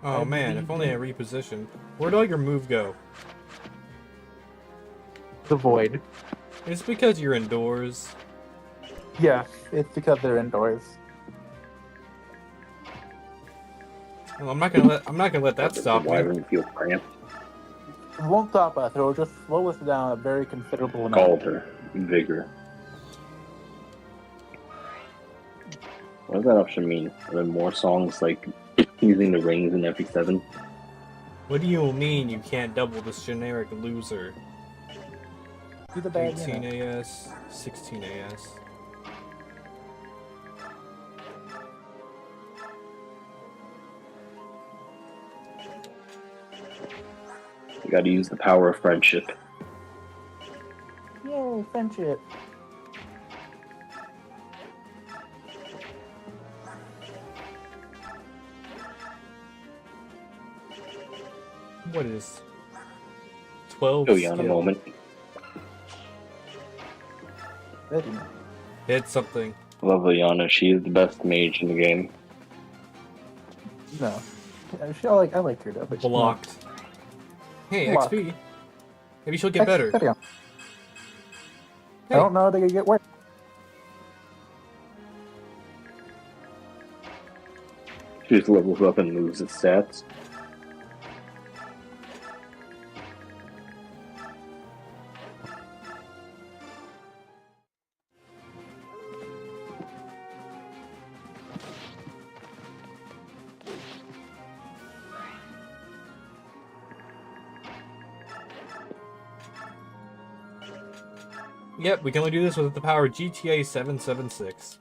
Speaker 1: Oh
Speaker 4: I
Speaker 1: man, if only I repositioned. Where'd all your move go?
Speaker 4: The void.
Speaker 1: It's because you're indoors.
Speaker 4: Yeah, it's because they're indoors.
Speaker 1: Well, I'm not gonna let that stop
Speaker 2: Why
Speaker 1: me.
Speaker 2: would you feel cramped?
Speaker 4: It won't stop us. It'll just slow us down a very considerable amount.
Speaker 2: Calder, vigor. What does that option mean? Are there more songs like using the rings in FE7?
Speaker 1: What do you mean you can't double this generic loser?
Speaker 4: Do the bad
Speaker 1: 18
Speaker 4: unit.
Speaker 1: AS, 16 AS.
Speaker 2: You gotta use the power of friendship.
Speaker 4: Yay, friendship.
Speaker 1: What is 12
Speaker 2: Show you on a
Speaker 1: skill?
Speaker 2: moment.
Speaker 4: Ready.
Speaker 1: Hit something.
Speaker 2: Love Liana, she is the best mage in the game.
Speaker 4: No. Yeah, I like her though, but she's not-
Speaker 1: Blocked. Hey,
Speaker 4: Block.
Speaker 1: XP. Maybe she'll get better.
Speaker 4: Ready. I
Speaker 1: Hey,
Speaker 4: don't know. They could get worse.
Speaker 2: She just levels up and moves its stats.
Speaker 1: yep, we can only do this with the power of GTA 776.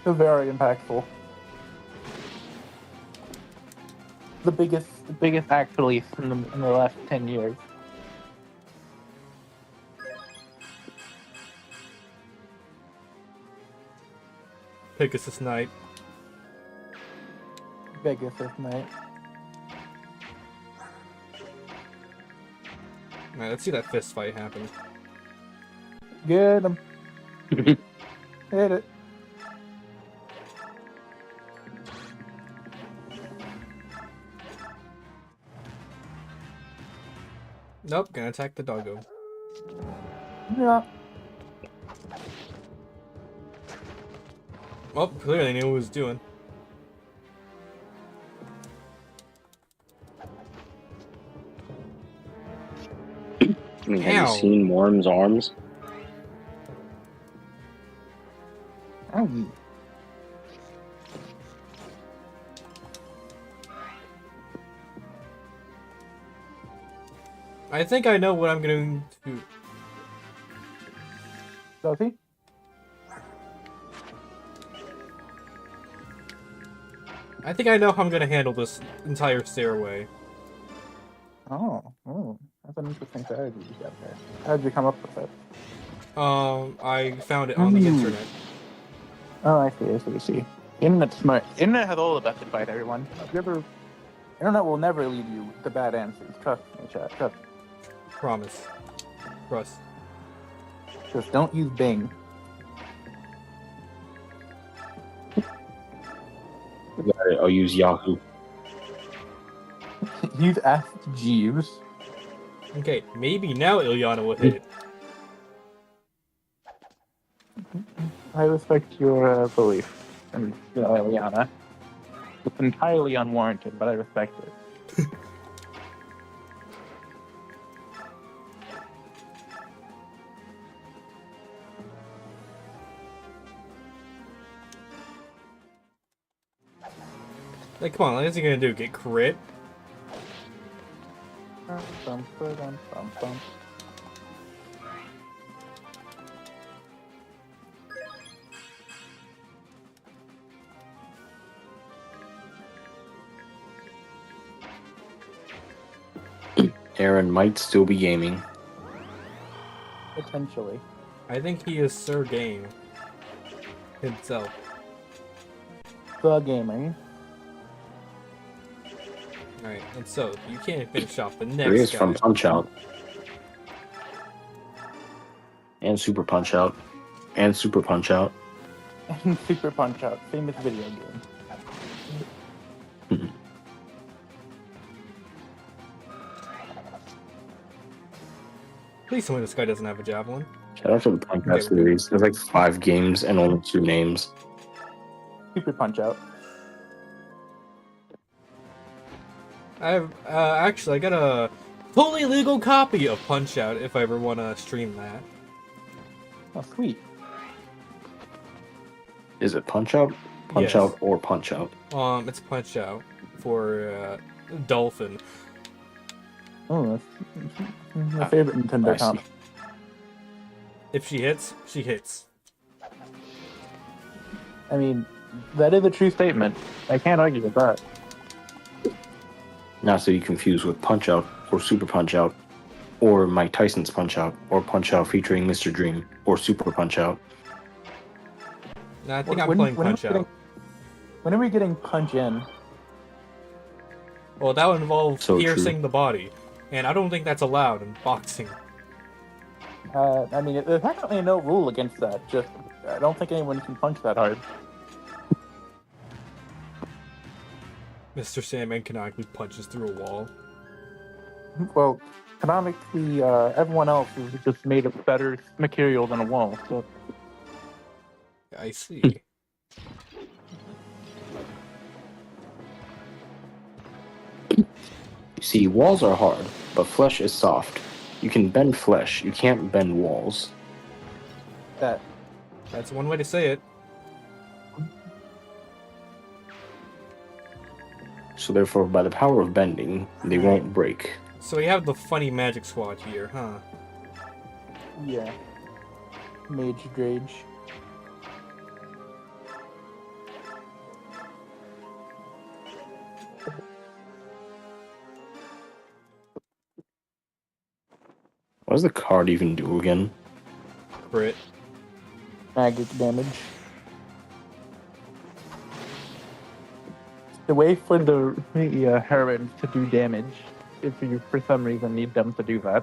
Speaker 4: They're very impactful. The biggest act release in the last 10 years.
Speaker 1: Pegasus Knight.
Speaker 4: Biggest this night.
Speaker 1: Alright, let's see that fist fight happen.
Speaker 4: Get him. Hit it.
Speaker 1: Nope, gonna attack the doggo.
Speaker 4: Yeah.
Speaker 1: Well, clearly knew what he was doing.
Speaker 2: I mean, have
Speaker 1: Ow.
Speaker 2: you seen Worm's arms?
Speaker 4: Owie.
Speaker 1: I think I know what I'm going to do.
Speaker 4: Does he?
Speaker 1: I think I know how I'm gonna handle this entire stairway.
Speaker 4: Oh, that's an interesting strategy you got there. How did you come up with it?
Speaker 1: I found it on the internet.
Speaker 4: Oh, I see. Internet's smart. Internet has all the best advice, everyone. Internet will never lead you to bad answers. Trust me, chat. Trust me.
Speaker 1: Promise. Trust.
Speaker 4: Just don't use Bing.
Speaker 2: I'll use Yahoo.
Speaker 4: Use Ask Jeeves.
Speaker 1: Okay, maybe now Ilyana will hit.
Speaker 4: I respect your belief in Eliana. It's entirely unwarranted, but I respect it.
Speaker 1: Like, come on, what is he gonna do? Get crit?
Speaker 4: Bum.
Speaker 3: Aaron might still be gaming.
Speaker 4: Potentially.
Speaker 1: I think he is Sir Game himself.
Speaker 4: The gaming.
Speaker 1: Alright, and so you can't finish off the
Speaker 3: There he
Speaker 1: next
Speaker 3: is
Speaker 1: guy.
Speaker 3: from Punch Out. And Super Punch Out. And Super Punch Out.
Speaker 4: And Super Punch Out, famous video game.
Speaker 1: Please tell me this guy doesn't have a javelin.
Speaker 3: Shout out to the Punch Out
Speaker 1: Okay.
Speaker 3: series. There's like 5 games and only 2 names.
Speaker 4: Super Punch Out.
Speaker 1: I got a fully legal copy of Punch Out if I ever want to stream that.
Speaker 4: Oh, sweet.
Speaker 3: Is it Punch Out? Punch
Speaker 1: Yes.
Speaker 3: Out or Punch Out?
Speaker 1: It's Punch Out for Dolphin.
Speaker 4: Oh, that's my favorite Nintendo
Speaker 3: I see.
Speaker 4: comp.
Speaker 1: If she hits, she hits.
Speaker 4: I mean, that is a true statement. I can't argue with that.
Speaker 3: Not to be confused with Punch Out or Super Punch Out or Mike Tyson's Punch Out or Punch Out featuring Mr. Dream or Super Punch Out.
Speaker 1: Nah, I think
Speaker 4: When-
Speaker 1: I'm playing
Speaker 4: when are we
Speaker 1: Punch Out.
Speaker 4: getting- When are we getting Punch In?
Speaker 1: Well, that would involve
Speaker 3: So
Speaker 1: piercing
Speaker 3: true.
Speaker 1: the body, and I don't think that's allowed in boxing.
Speaker 4: I mean, there's actually no rule against that. Just, I don't think anyone can punch that hard.
Speaker 1: Mr. Sandman canonically punches through a wall.
Speaker 4: Well, canonically, everyone else is just made of better material than a wall. So
Speaker 1: I see.
Speaker 3: You see, walls are hard, but flesh is soft. You can bend flesh, you can't bend walls.
Speaker 1: That's one way to say it.
Speaker 3: So therefore, by the power of bending, they won't break.
Speaker 1: So we have the funny magic squad here, huh?
Speaker 4: yeah, Mage Drage.
Speaker 3: What does the card even do again?
Speaker 1: Crit.
Speaker 4: Magic damage. The way for the heroines to do damage, if you for some reason need them to do that.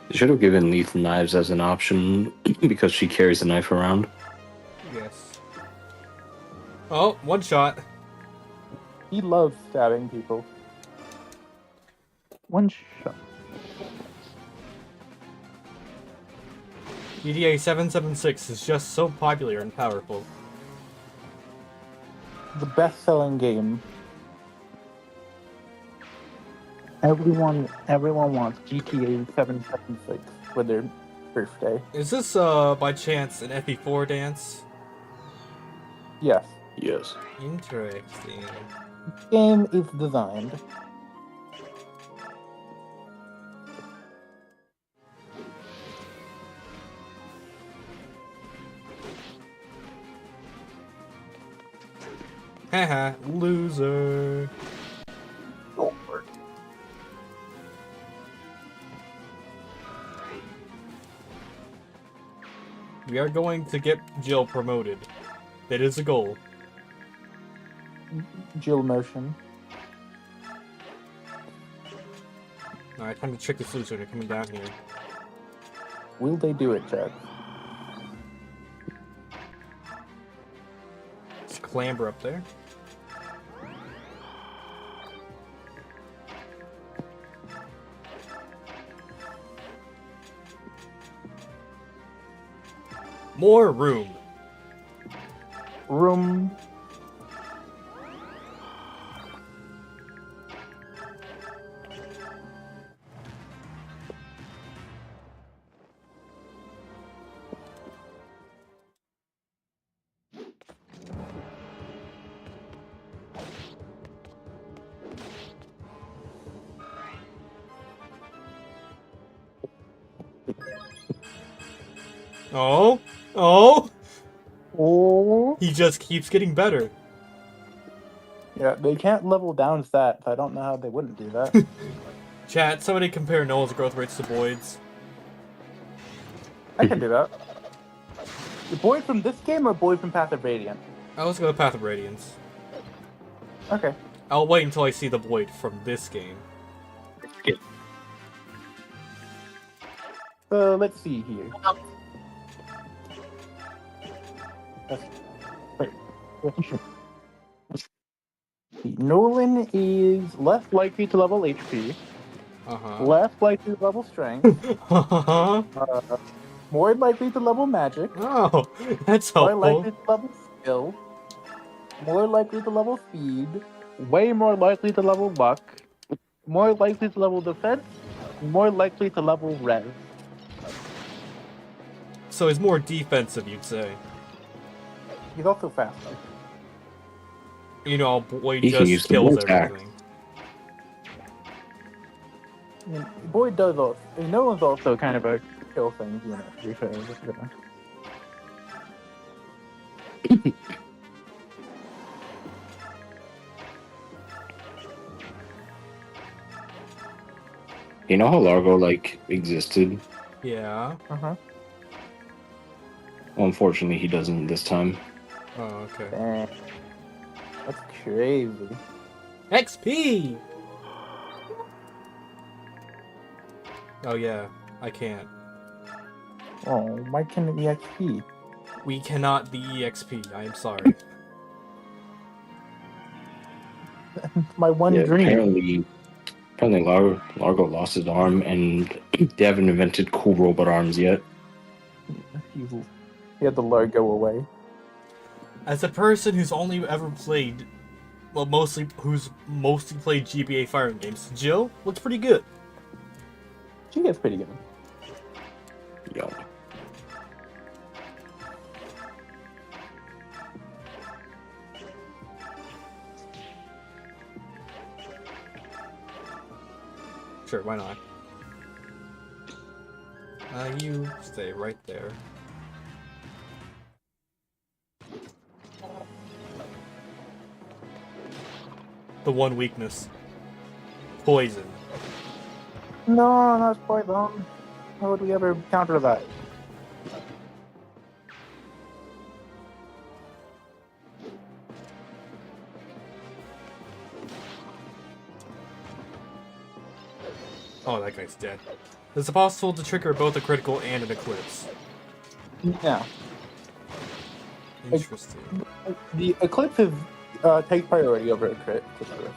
Speaker 3: They should have given lethal knives as an option because she carries the knife around.
Speaker 1: Yes. Oh, one shot.
Speaker 4: He loves stabbing people. One shot.
Speaker 1: EDA 776 is just so popular and powerful.
Speaker 4: The best-selling game. Everyone wants GTA 776 for their birthday.
Speaker 1: Is this by chance an FE4 dance?
Speaker 4: Yes.
Speaker 3: Yes.
Speaker 1: Interesting.
Speaker 4: Game is designed.
Speaker 1: Haha, loser. We are going to get Jill promoted. That is a goal.
Speaker 4: Jill motion.
Speaker 1: Alright, time to check this loser. They're coming down here.
Speaker 4: Will they do it, Chad?
Speaker 1: Just clamber up there. More room.
Speaker 4: room.
Speaker 1: Oh, oh,
Speaker 4: Oh.
Speaker 1: he just keeps getting better.
Speaker 4: Yeah, they can't level down stats. I don't know how they wouldn't do that.
Speaker 1: Chat, somebody compare Noel's growth rates to Boyd's.
Speaker 4: I can do that. The Boyd from this game or Boyd from Path of Radiant?
Speaker 1: Let's go with Path of Radiance.
Speaker 4: Okay.
Speaker 1: I'll wait until I see the Boyd from this game.
Speaker 4: So let's see here. Nolan is less likely to level HP, less likely to level strength, more likely to level magic,
Speaker 1: Oh, that's
Speaker 4: more
Speaker 1: helpful.
Speaker 4: likely to level skill, more likely to level speed, way more likely to level luck, more likely to level defense, more likely to level res.
Speaker 1: So he's more defensive, you'd say.
Speaker 4: He's also faster.
Speaker 1: You know, Boyd
Speaker 3: He can use
Speaker 1: just
Speaker 3: the
Speaker 1: kills
Speaker 3: bull attack.
Speaker 1: everything.
Speaker 4: I mean, Boyd does also. Nolan's also kind of a kill thing, you know, to be fair.
Speaker 3: You know how Largo like existed?
Speaker 1: Yeah.
Speaker 4: Uh-huh.
Speaker 3: Well, unfortunately, he doesn't this time.
Speaker 1: Oh, okay.
Speaker 4: Dang. That's crazy.
Speaker 1: XP! Oh, yeah. I can't.
Speaker 4: Oh, why can't it be XP?
Speaker 1: We cannot be EXP. I am sorry.
Speaker 4: My one
Speaker 3: Yeah,
Speaker 4: dream.
Speaker 3: apparently Largo lost his arm, and they haven't invented cool robot arms yet.
Speaker 4: He had the Largo away.
Speaker 1: As a person who's only ever played, well, who's mostly played GBA Fire Emblem games, Jill looks pretty good.
Speaker 4: She gets pretty good.
Speaker 3: Yo.
Speaker 1: Sure, why not? You stay right there. The one weakness. Poison.
Speaker 4: No, not poison. How would we ever counter that?
Speaker 1: Oh, that guy's dead. Is it possible to trigger both a critical and an eclipse?
Speaker 4: Yeah.
Speaker 1: Interesting.
Speaker 4: The Eclipse is take priority over a crit. Just for
Speaker 1: I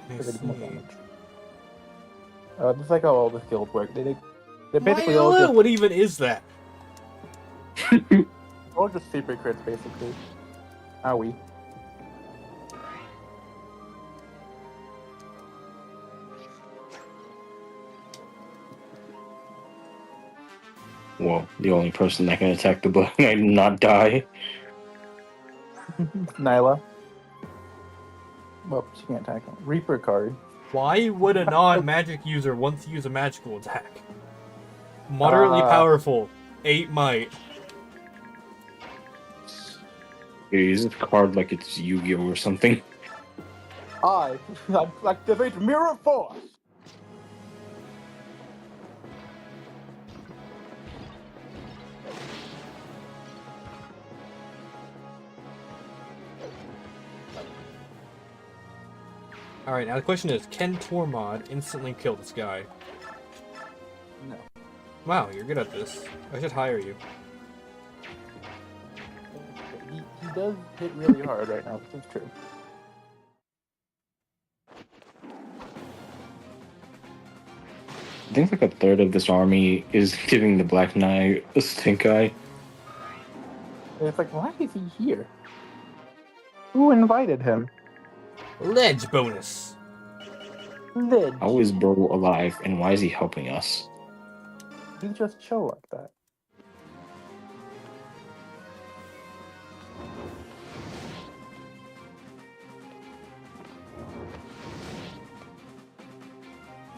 Speaker 4: because it's more
Speaker 1: see.
Speaker 4: damage. Just like how all the skills work. They're basically
Speaker 1: Hello, what even is that?
Speaker 4: all just super crits, basically. Owie.
Speaker 3: Well, the only person that can attack the Black Knight and not die.
Speaker 4: Nyla. Well, she can't attack him. Reaper card.
Speaker 1: Why would a non-magic user want to use a magical attack? Moderately powerful. 8 might.
Speaker 3: You use this card like it's Yu-Gi-Oh or something.
Speaker 4: I activate Mirror Force.
Speaker 1: Alright, now the question is, can Tormod instantly kill this guy?
Speaker 4: No.
Speaker 1: Wow, you're good at this. I should hire you.
Speaker 4: He does hit really hard right now, this is true.
Speaker 3: I think like a third of this army is giving the Black Knight a stink eye.
Speaker 4: It's like, why is he here? Who invited him?
Speaker 1: Ledge bonus.
Speaker 4: Lid.
Speaker 3: How is Bro alive, and why is he helping us?
Speaker 4: He just chill like that.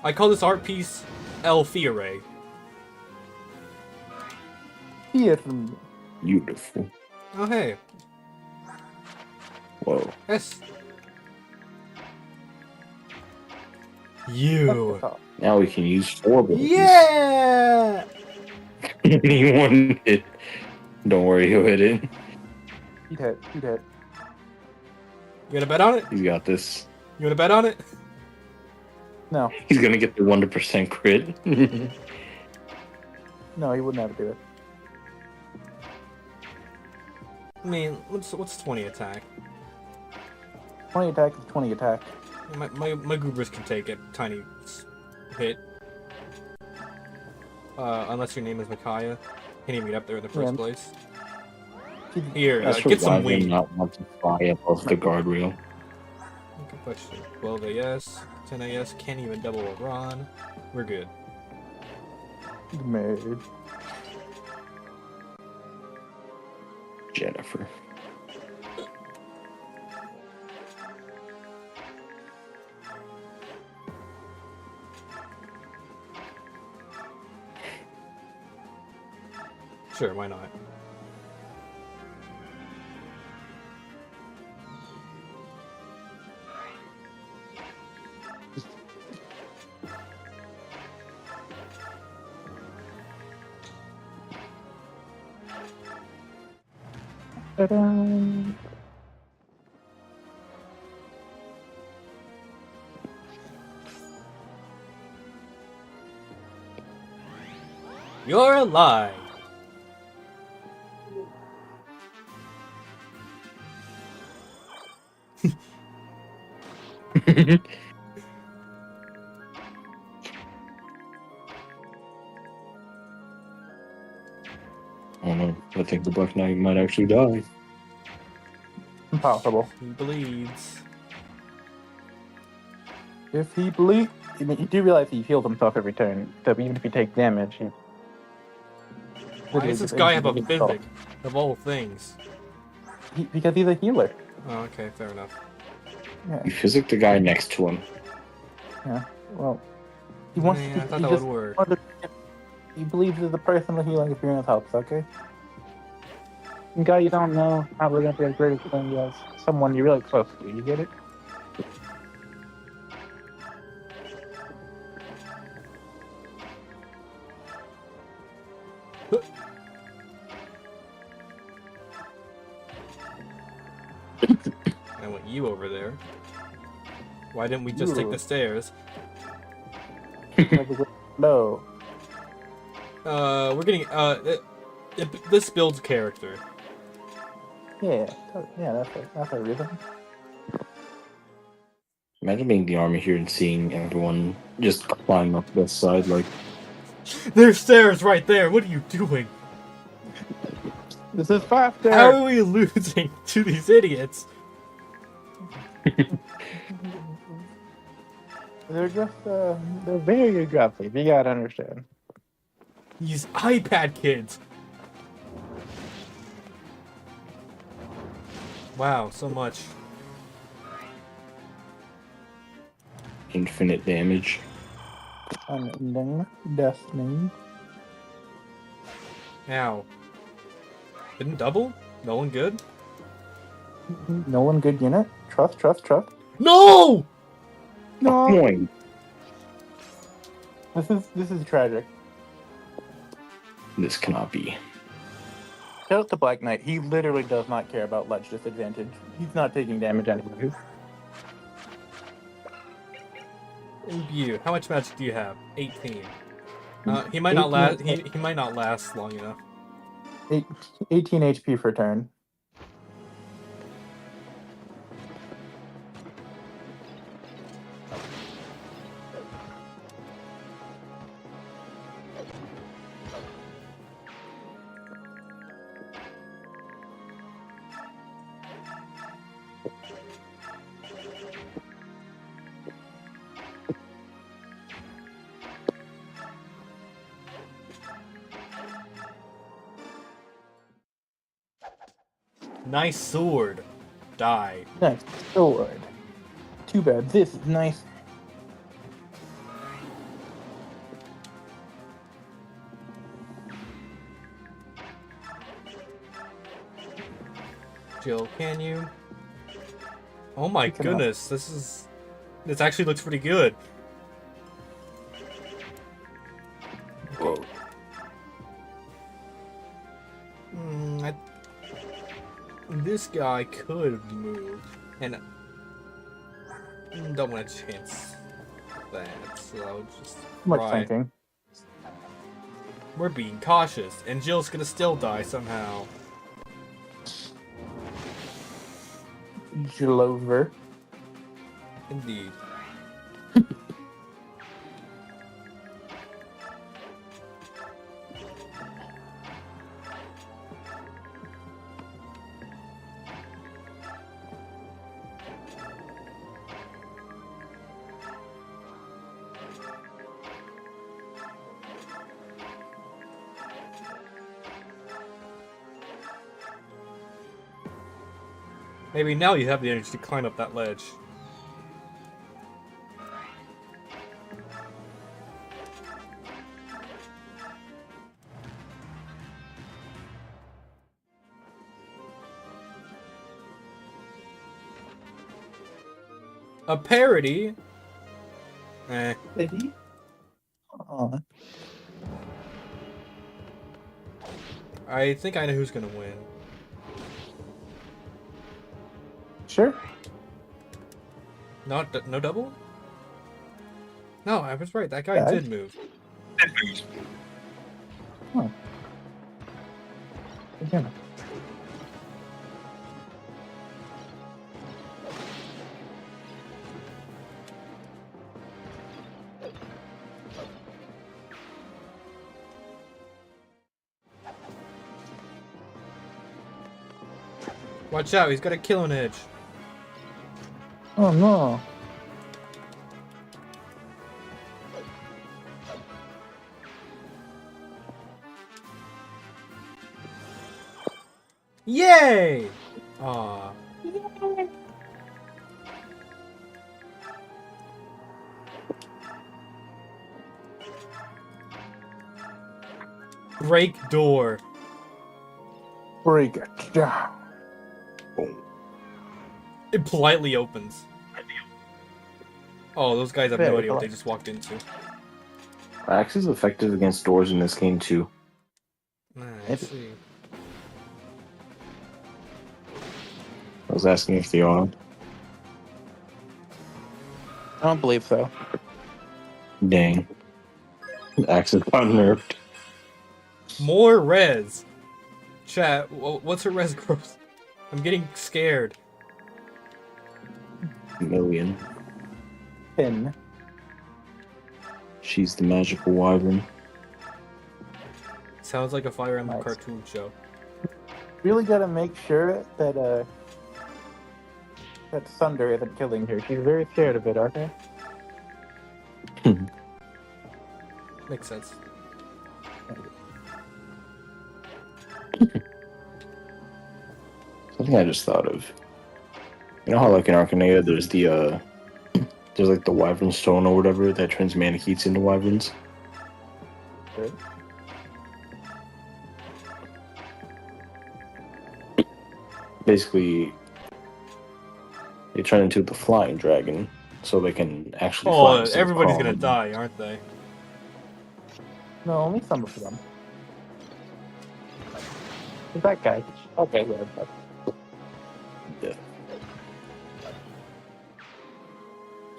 Speaker 1: I call this art piece El Fiore.
Speaker 4: Here.
Speaker 3: Beautiful.
Speaker 1: Oh, hey.
Speaker 3: Whoa.
Speaker 1: Yes. You.
Speaker 3: Now we can use 4 abilities.
Speaker 1: Yeah!
Speaker 3: Anyone hit. Don't worry, he'll hit it.
Speaker 4: He did. He did.
Speaker 1: You gonna bet on it?
Speaker 3: He's got this.
Speaker 1: You wanna bet on it?
Speaker 4: No.
Speaker 3: He's gonna get the 100% crit.
Speaker 4: No, he would never do it.
Speaker 1: I mean, what's 20 attack?
Speaker 4: 20 attack is 20 attack.
Speaker 1: My goobers can take a tiny hit. Unless your name is Micaiah. Can't even get up there in the first
Speaker 4: Yeah.
Speaker 1: place. Here,
Speaker 3: That's
Speaker 1: get some
Speaker 3: why we
Speaker 1: wing.
Speaker 3: not want to fly above the guardrail.
Speaker 1: Good question. 12 AS, 10 AS, can't even double a Ron. We're good.
Speaker 4: Made.
Speaker 3: Jennifer.
Speaker 1: Sure, why not?
Speaker 4: Ta-da.
Speaker 1: You're alive!
Speaker 3: Oh no, I think the Black Knight might actually die.
Speaker 4: Impossible.
Speaker 1: He bleeds.
Speaker 4: If he bleed, I mean, you do realize he heals himself every turn. So even if he takes damage, he.
Speaker 1: Why does this guy have a physic? Of all things.
Speaker 4: Because he's a healer.
Speaker 1: Oh, okay, fair enough.
Speaker 3: You physic the guy next to him.
Speaker 4: Yeah. Well, he wants
Speaker 1: Yeah,
Speaker 4: to.
Speaker 1: I thought
Speaker 4: he
Speaker 1: that
Speaker 4: just
Speaker 1: would work.
Speaker 4: wanted to- He believes that the personal healing experience helps. Okay. A guy you don't know, not really gonna be as great as when you have someone you're really close to. You get it?
Speaker 1: I want you over there. Why didn't we just take the stairs?
Speaker 4: No.
Speaker 1: We're getting, this builds character.
Speaker 4: Yeah. Yeah. That's a reason.
Speaker 3: Imagine being the army here and seeing everyone just climb up this side like.
Speaker 1: There's stairs right there! What are you doing?
Speaker 4: This is faster.
Speaker 1: How are we losing to these idiots?
Speaker 4: They're just they're very aggressive. You gotta understand.
Speaker 1: These iPad kids. Wow, so much.
Speaker 3: Infinite damage.
Speaker 4: Unending destiny.
Speaker 1: Ow. Didn't double? No one good?
Speaker 4: No one good unit. Trust.
Speaker 1: No!
Speaker 4: No.
Speaker 3: Point.
Speaker 4: This is tragic.
Speaker 3: This cannot be.
Speaker 4: Shout out to Black Knight. He literally does not care about ledge disadvantage. He's not taking damage anyway.
Speaker 1: Imbue. How much magic do you have? 18. He might not last. He might not last long enough.
Speaker 4: 18 HP per turn.
Speaker 1: Nice sword. Die.
Speaker 4: Nice sword. Too bad this is nice.
Speaker 1: Jill, can you? Oh my
Speaker 4: Pick it up.
Speaker 1: goodness, this actually looks pretty good.
Speaker 3: Whoa.
Speaker 1: This guy could move, and don't want to chance that, so I'll just
Speaker 4: Much
Speaker 1: try.
Speaker 4: thinking.
Speaker 1: We're being cautious, and Jill's gonna still die somehow.
Speaker 4: Jillover.
Speaker 1: Indeed. Maybe now you have the energy to climb up that ledge. A parody? Eh.
Speaker 4: Aw.
Speaker 1: I think I know who's gonna win.
Speaker 4: Sure.
Speaker 1: No double? No, I was right. That guy
Speaker 4: Yeah.
Speaker 1: did move.
Speaker 4: Again.
Speaker 1: Watch out, he's got a killing edge.
Speaker 4: Oh no.
Speaker 1: Yay! Aw. Break door.
Speaker 4: Break it down.
Speaker 1: It politely opens. Oh, those guys have no
Speaker 4: Very
Speaker 1: idea what they
Speaker 4: polite.
Speaker 1: just walked into.
Speaker 3: Axe is effective against doors in this game too.
Speaker 1: I see.
Speaker 3: I was asking if they are.
Speaker 4: I don't believe so.
Speaker 3: Dang. Axe is got nerfed.
Speaker 1: More res. Chat, what's her res growth? I'm getting scared.
Speaker 3: Million.
Speaker 4: Pin.
Speaker 3: She's the magical wyvern.
Speaker 1: Sounds like a Fire Emblem
Speaker 4: Nice.
Speaker 1: cartoon show.
Speaker 4: Really gotta make sure that that Thunder isn't killing her. She's very scared of it, okay?
Speaker 1: Makes sense.
Speaker 3: Something I just thought of. You know how like in Arcanea there's the there's like the wyvern stone or whatever that turns manicheets into wyverns?
Speaker 4: Good.
Speaker 3: Basically they turn into the flying dragon so they can actually fly.
Speaker 1: Oh,
Speaker 3: instead of
Speaker 1: everybody's gonna
Speaker 3: crawling.
Speaker 1: die, aren't they?
Speaker 4: No, only some of them. Who's that guy? Okay, yeah.
Speaker 3: Yeah.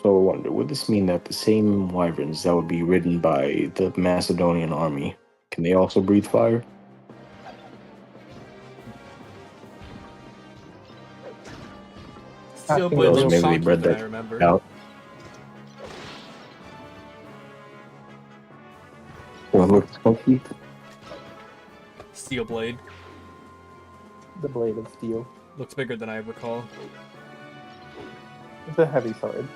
Speaker 3: So I wonder, would this mean that the same wyverns that would be ridden by the Macedonian army, can they also breathe fire?
Speaker 1: Steel
Speaker 4: think
Speaker 1: Blade
Speaker 4: those
Speaker 1: looks
Speaker 3: maybe they
Speaker 1: chunky,
Speaker 3: bred
Speaker 1: than
Speaker 3: that
Speaker 1: I remember.
Speaker 3: out. What looks funky?
Speaker 1: Steel Blade
Speaker 4: The blade of steel.
Speaker 1: looks bigger than I recall.
Speaker 4: It's a heavy sword.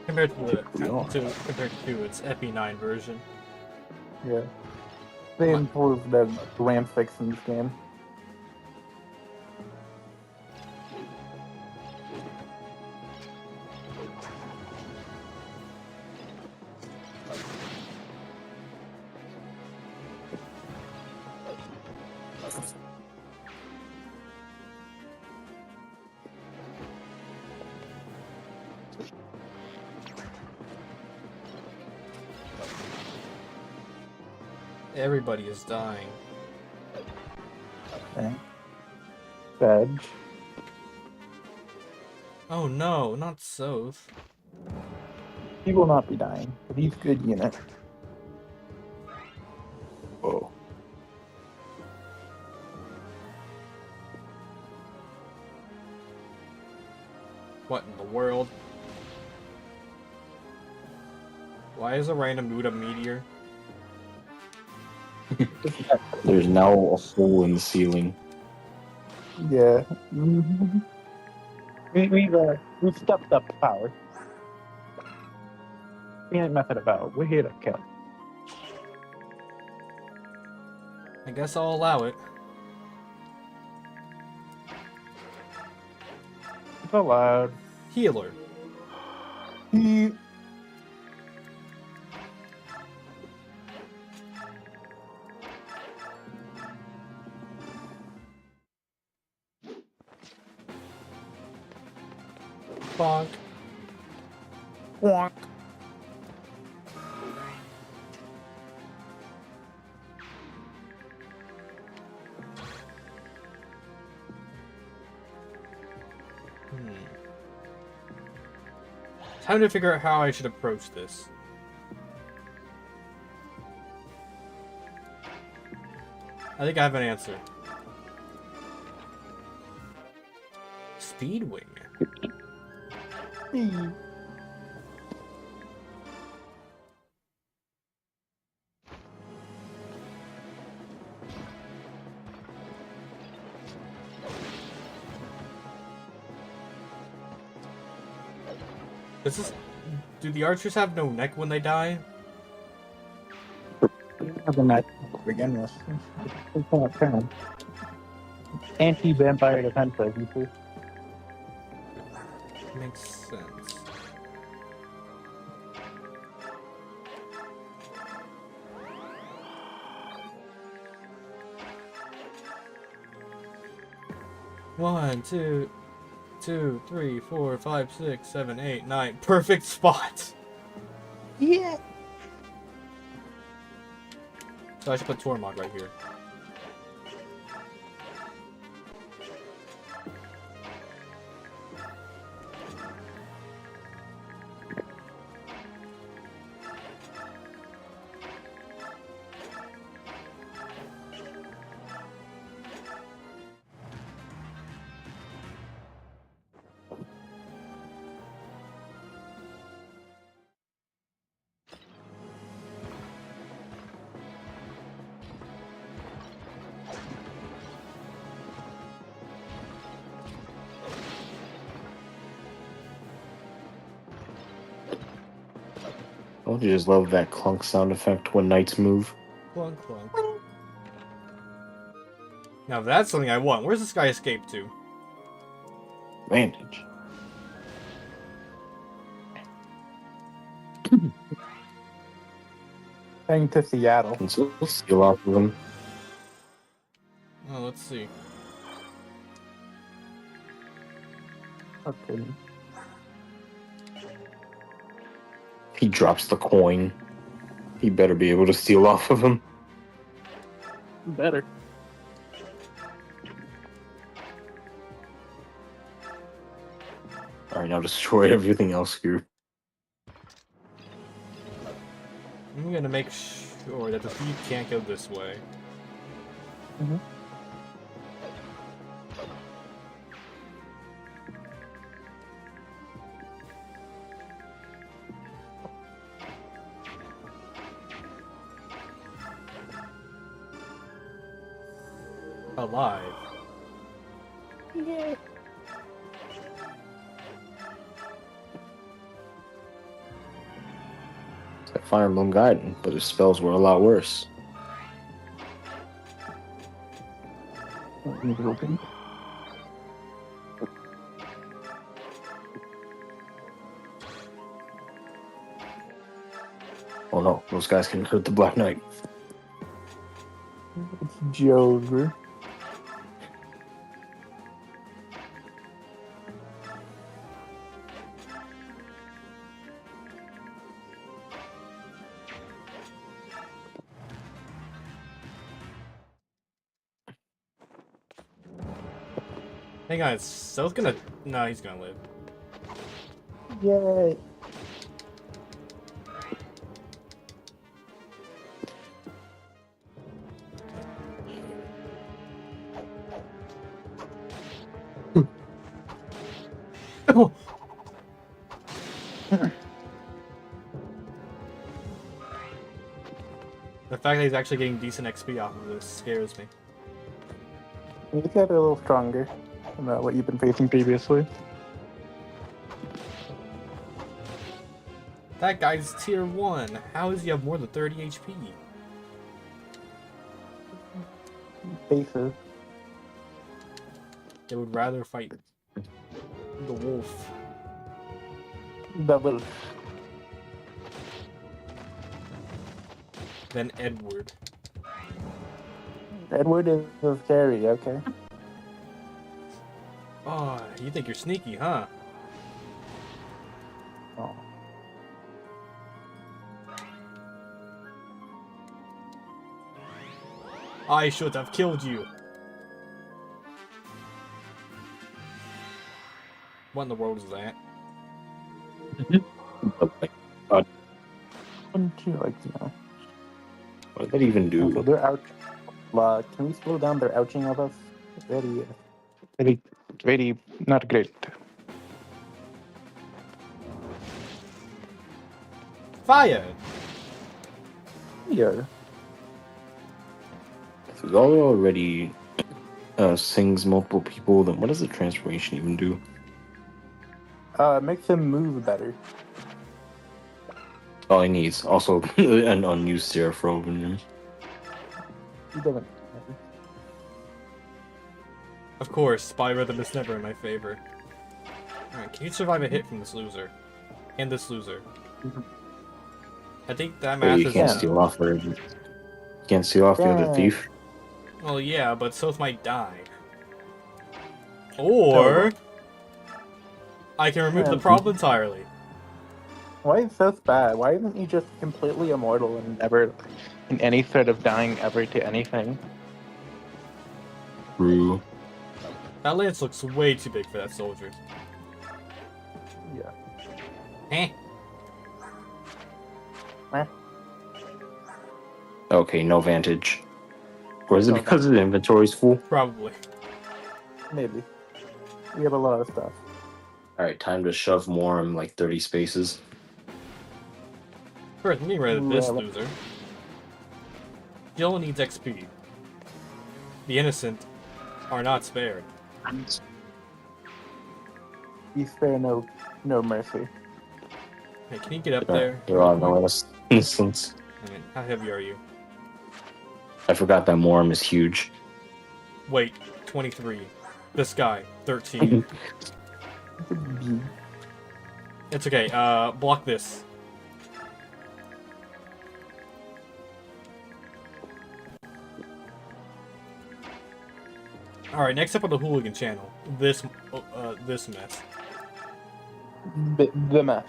Speaker 1: Compared to
Speaker 3: We are.
Speaker 1: compared to its FE9 version.
Speaker 4: Yeah. They improved the ramp fix in this game.
Speaker 1: Everybody is dying.
Speaker 4: Okay. Veg.
Speaker 1: Oh no, not Soth.
Speaker 4: He will not be dying, but he's good unit.
Speaker 3: Oh.
Speaker 1: What in the world? Why is a random mood a meteor?
Speaker 3: There's now a hole in the ceiling.
Speaker 4: Yeah. Mhm. We've stepped up power. We ain't messing about. We're here to kill.
Speaker 1: I guess I'll allow it.
Speaker 4: It's allowed.
Speaker 1: Healer.
Speaker 4: He.
Speaker 1: Bonk.
Speaker 4: Wonk.
Speaker 1: Time to figure out how I should approach this. I think I have an answer. Speedwing. Do the archers have no neck when they die?
Speaker 4: Have a night to begin with. It's not kind. Anti-vampire defensive, you see.
Speaker 1: Makes sense. One, two, 2, 3, 4, 5, 6, 7, 8, 9. Perfect spot.
Speaker 4: Yeah.
Speaker 1: So I should put Tormod right here.
Speaker 3: Don't you just love that clunk sound effect when knights move?
Speaker 1: Clunk, clunk. Now that's something I want. Where's this guy escaped to?
Speaker 3: Vantage.
Speaker 4: Heading to Seattle.
Speaker 3: Can still steal off of them.
Speaker 1: Oh, let's see.
Speaker 4: Okay.
Speaker 3: He drops the coin. He better be able to steal off of him.
Speaker 4: Better.
Speaker 3: Alright, now destroy everything else here.
Speaker 1: I'm gonna make sure that the thief can't go this way.
Speaker 4: Mhm.
Speaker 1: Alive.
Speaker 3: at Fire Emblem Gaiden, but his spells were a lot worse. Oh no, those guys can hurt the Black Knight.
Speaker 4: It's Jover.
Speaker 1: Hang on, is South gonna... No, he's gonna live.
Speaker 4: Yay.
Speaker 1: The fact that he's actually getting decent XP off of this scares me.
Speaker 4: You get a little stronger than what you've been facing previously.
Speaker 1: That guy's tier 1. How does he have more than 30 HP?
Speaker 4: Faces.
Speaker 1: They would rather fight the wolf.
Speaker 4: Double.
Speaker 1: Than Edward.
Speaker 4: Edward is so scary, okay?
Speaker 1: Oh, you think you're sneaky, huh?
Speaker 4: Oh.
Speaker 1: I should have killed you. What in the world is that?
Speaker 4: Wouldn't you like to know?
Speaker 3: What did that even do?
Speaker 4: Okay, they're out. Can we slow down their ouching of us? Very not great.
Speaker 1: Fire!
Speaker 4: Yeah.
Speaker 3: If it already sings multiple people, then what does the transformation even do?
Speaker 4: It makes him move better.
Speaker 3: All he needs. Also, an unused Seraph in him.
Speaker 4: He doesn't.
Speaker 1: Of course, spy rhythm is never in my favor. Alright, can you survive a hit from this loser? And this loser? I think that math
Speaker 3: You
Speaker 1: is...
Speaker 3: can't steal off her. You can't steal off the other thief.
Speaker 1: Well, yeah, but Soth might die. Or... I can remove the problem entirely.
Speaker 4: Why is so bad? Why isn't he just completely immortal and never in any sort of dying ever to anything?
Speaker 3: True.
Speaker 1: That lance looks way too big for that soldier.
Speaker 4: Yeah.
Speaker 1: Eh.
Speaker 3: Okay, no vantage. Or is it because the inventory's full?
Speaker 1: Probably.
Speaker 4: Maybe. We have a lot of stuff.
Speaker 3: Alright, time to shove more in like 30 spaces.
Speaker 1: First, let me get rid of this
Speaker 4: Well-
Speaker 1: loser. Jill needs XP. The innocent are not spared.
Speaker 4: You spare no mercy.
Speaker 1: Hey, can you get up there?
Speaker 3: There are no innocents.
Speaker 1: I mean, how heavy are you?
Speaker 3: I forgot that Morum is huge.
Speaker 1: Wait, 23. This guy, 13. It's okay, block this. Alright, next up on the Hooligan channel. This mess.
Speaker 4: The mess.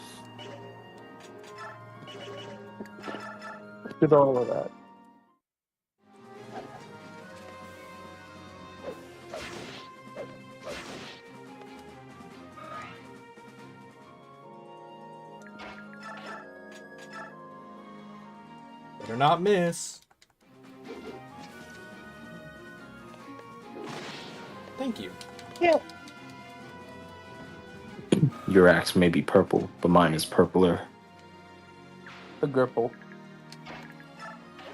Speaker 4: Did all of that.
Speaker 1: Better not miss. Thank you.
Speaker 4: Yeah.
Speaker 3: Your axe may be purple, but mine is purpler.
Speaker 4: The Gurple.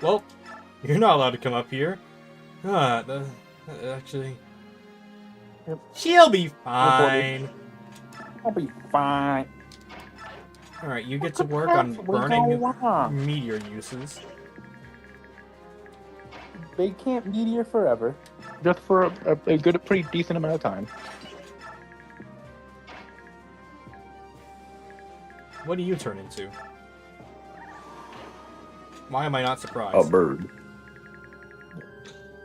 Speaker 1: Well, you're not allowed to come up here. Actually...
Speaker 4: Yep.
Speaker 1: She'll be fine.
Speaker 4: I'll be fine.
Speaker 1: Alright, you get to work on burning meteor uses.
Speaker 4: They can't meteor forever. Just for a good, pretty decent amount of time.
Speaker 1: What do you turn into? Why am I not surprised?
Speaker 3: A bird.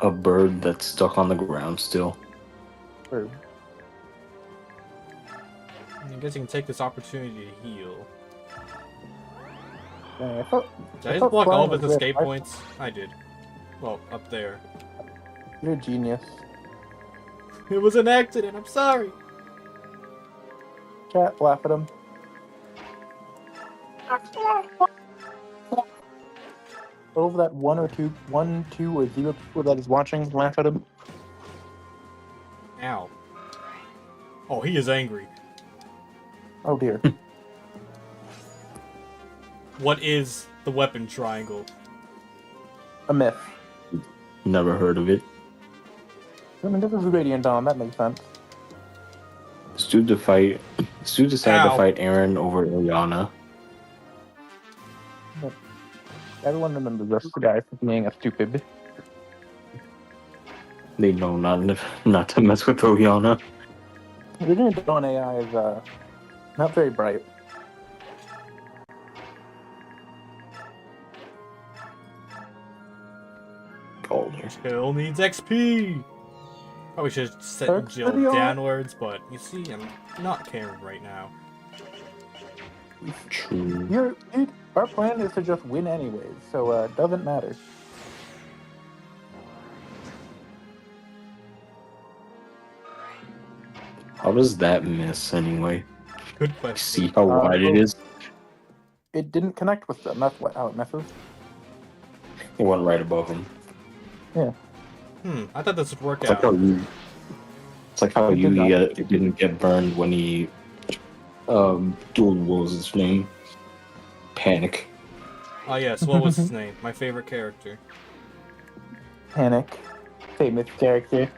Speaker 3: A bird that's stuck on the ground still.
Speaker 4: Bird.
Speaker 1: I guess you can take this opportunity to heal.
Speaker 4: Yeah,
Speaker 1: Did I just block all of his escape points? I did. Well, up there.
Speaker 4: You're a genius.
Speaker 1: It was an accident, I'm sorry!
Speaker 4: Chat, laugh at him. Over that 1 or 2 or 0 people that is watching, laugh at him.
Speaker 1: Ow. Oh, he is angry.
Speaker 4: Oh dear.
Speaker 1: What is the weapon triangle?
Speaker 4: A myth.
Speaker 3: Never heard of it.
Speaker 4: I mean, this is Radiant Dawn, that makes sense.
Speaker 3: Stu decided
Speaker 1: Ow.
Speaker 3: to fight Aaron over Ilyana.
Speaker 4: Everyone remembers this guy for being a stupid.
Speaker 3: They know not to mess with Ilyana.
Speaker 4: Radiant Dawn AI is not very bright.
Speaker 3: Older.
Speaker 1: Jill needs XP! Probably should have set
Speaker 4: Perks
Speaker 1: Jill
Speaker 4: for the
Speaker 1: downwards, but you see, I'm not caring right now.
Speaker 3: True.
Speaker 4: Our plan is to just win anyways, so it doesn't matter.
Speaker 3: How does that miss anyway?
Speaker 1: Good question.
Speaker 3: See how wide it is?
Speaker 4: It didn't connect with them, that's how it messes.
Speaker 3: It went right above him.
Speaker 1: I thought this would work
Speaker 3: It's like
Speaker 1: out.
Speaker 3: how it's like how
Speaker 4: It did not.
Speaker 3: it didn't get burned when he dual what was his name? Panic.
Speaker 1: Oh yes, what was his name? My favorite character.
Speaker 4: Panic. Famous character.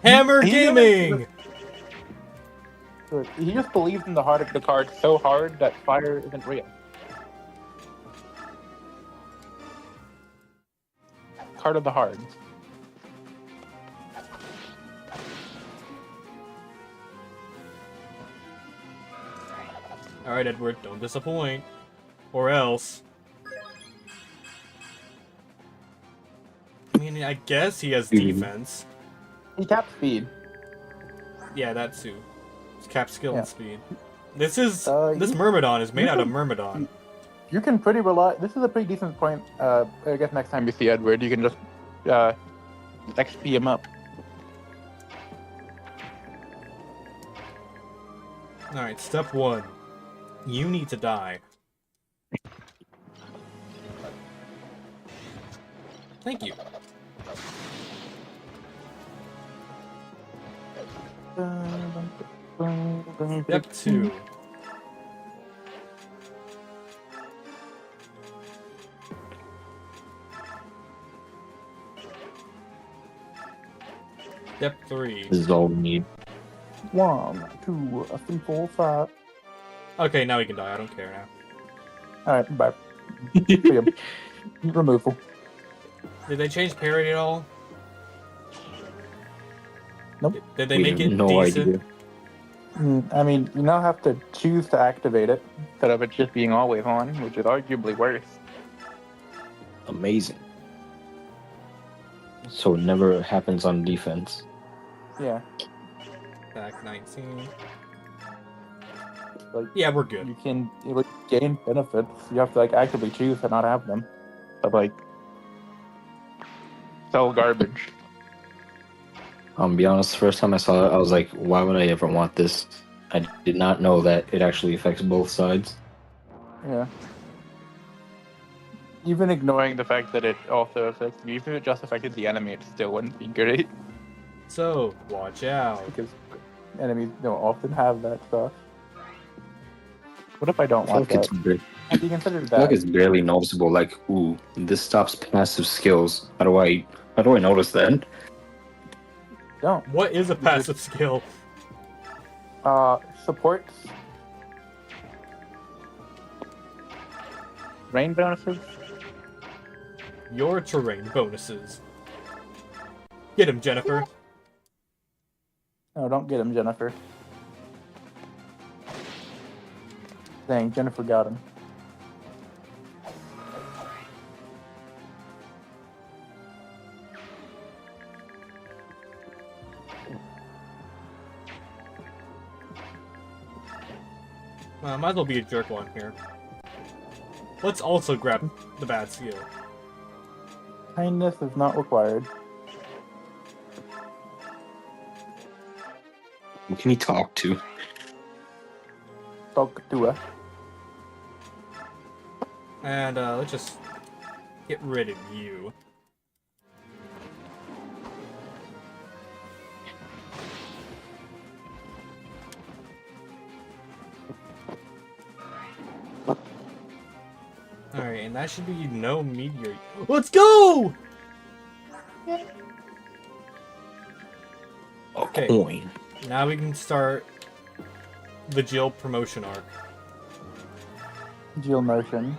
Speaker 1: Hammer
Speaker 4: He-
Speaker 1: Gaming!
Speaker 4: He just believes in the heart of the card so hard that fire isn't real. Card of the heart.
Speaker 1: Alright, Edward, don't disappoint. Or else. I mean, I guess he has defense.
Speaker 4: He taps speed.
Speaker 1: Yeah, that too. It's cap skill
Speaker 4: Yeah.
Speaker 1: and speed. This is this
Speaker 4: you-
Speaker 1: Myrmidon is made out of Myrmidon.
Speaker 4: You can pretty rely. This is a pretty decent point. I guess next time you see Edward, you can just XP him up.
Speaker 1: Alright, step 1. You need to die. Thank you. Step 2. Step 3.
Speaker 3: This is all we need.
Speaker 4: 1, 2, 3, 4, 5.
Speaker 1: Okay, now he can die. I don't care now.
Speaker 4: All right, bye. Removal.
Speaker 1: Did they change parity at all?
Speaker 4: Nope.
Speaker 1: Did they
Speaker 3: We
Speaker 1: make
Speaker 3: have
Speaker 1: it
Speaker 3: no
Speaker 1: decent?
Speaker 3: idea.
Speaker 4: I mean, you now have to choose to activate it instead of it just being always on, which is arguably worse.
Speaker 3: Amazing. So it never happens on defense.
Speaker 4: Yeah,
Speaker 1: Back 19.
Speaker 4: like
Speaker 1: Yeah, we're good.
Speaker 4: you can gain benefits. You have to actively choose to not have them. But sell garbage.
Speaker 3: Be honest, the first time I saw it, I was like, why would I ever want this? I did not know that it actually affects both sides.
Speaker 4: Yeah. Even ignoring the fact that it also affects you, even if it just affected the enemy, it still wouldn't be great.
Speaker 1: So, watch out.
Speaker 4: Because enemies don't often have that stuff. What if I don't
Speaker 3: I feel
Speaker 4: want
Speaker 3: like it's,
Speaker 4: that? Have you considered
Speaker 3: I feel like
Speaker 4: that?
Speaker 3: it's barely noticeable. Like, ooh, this stops passive skills. How do I notice that?
Speaker 4: Don't.
Speaker 1: What is a passive skill?
Speaker 4: Supports Rain bonuses?
Speaker 1: Your terrain bonuses. Get him, Jennifer.
Speaker 4: No, don't get him, Jennifer. Dang, Jennifer got him.
Speaker 1: Might as well be a jerk one here. Let's also grab the bad skill.
Speaker 4: Kindness is not required.
Speaker 3: Who can he talk to?
Speaker 4: Talk to her.
Speaker 1: And let's just get rid of you. Alright, and that should be no meteor. Let's go! Okay,
Speaker 3: Coin.
Speaker 1: now we can start the Jill promotion arc.
Speaker 4: Jill motion.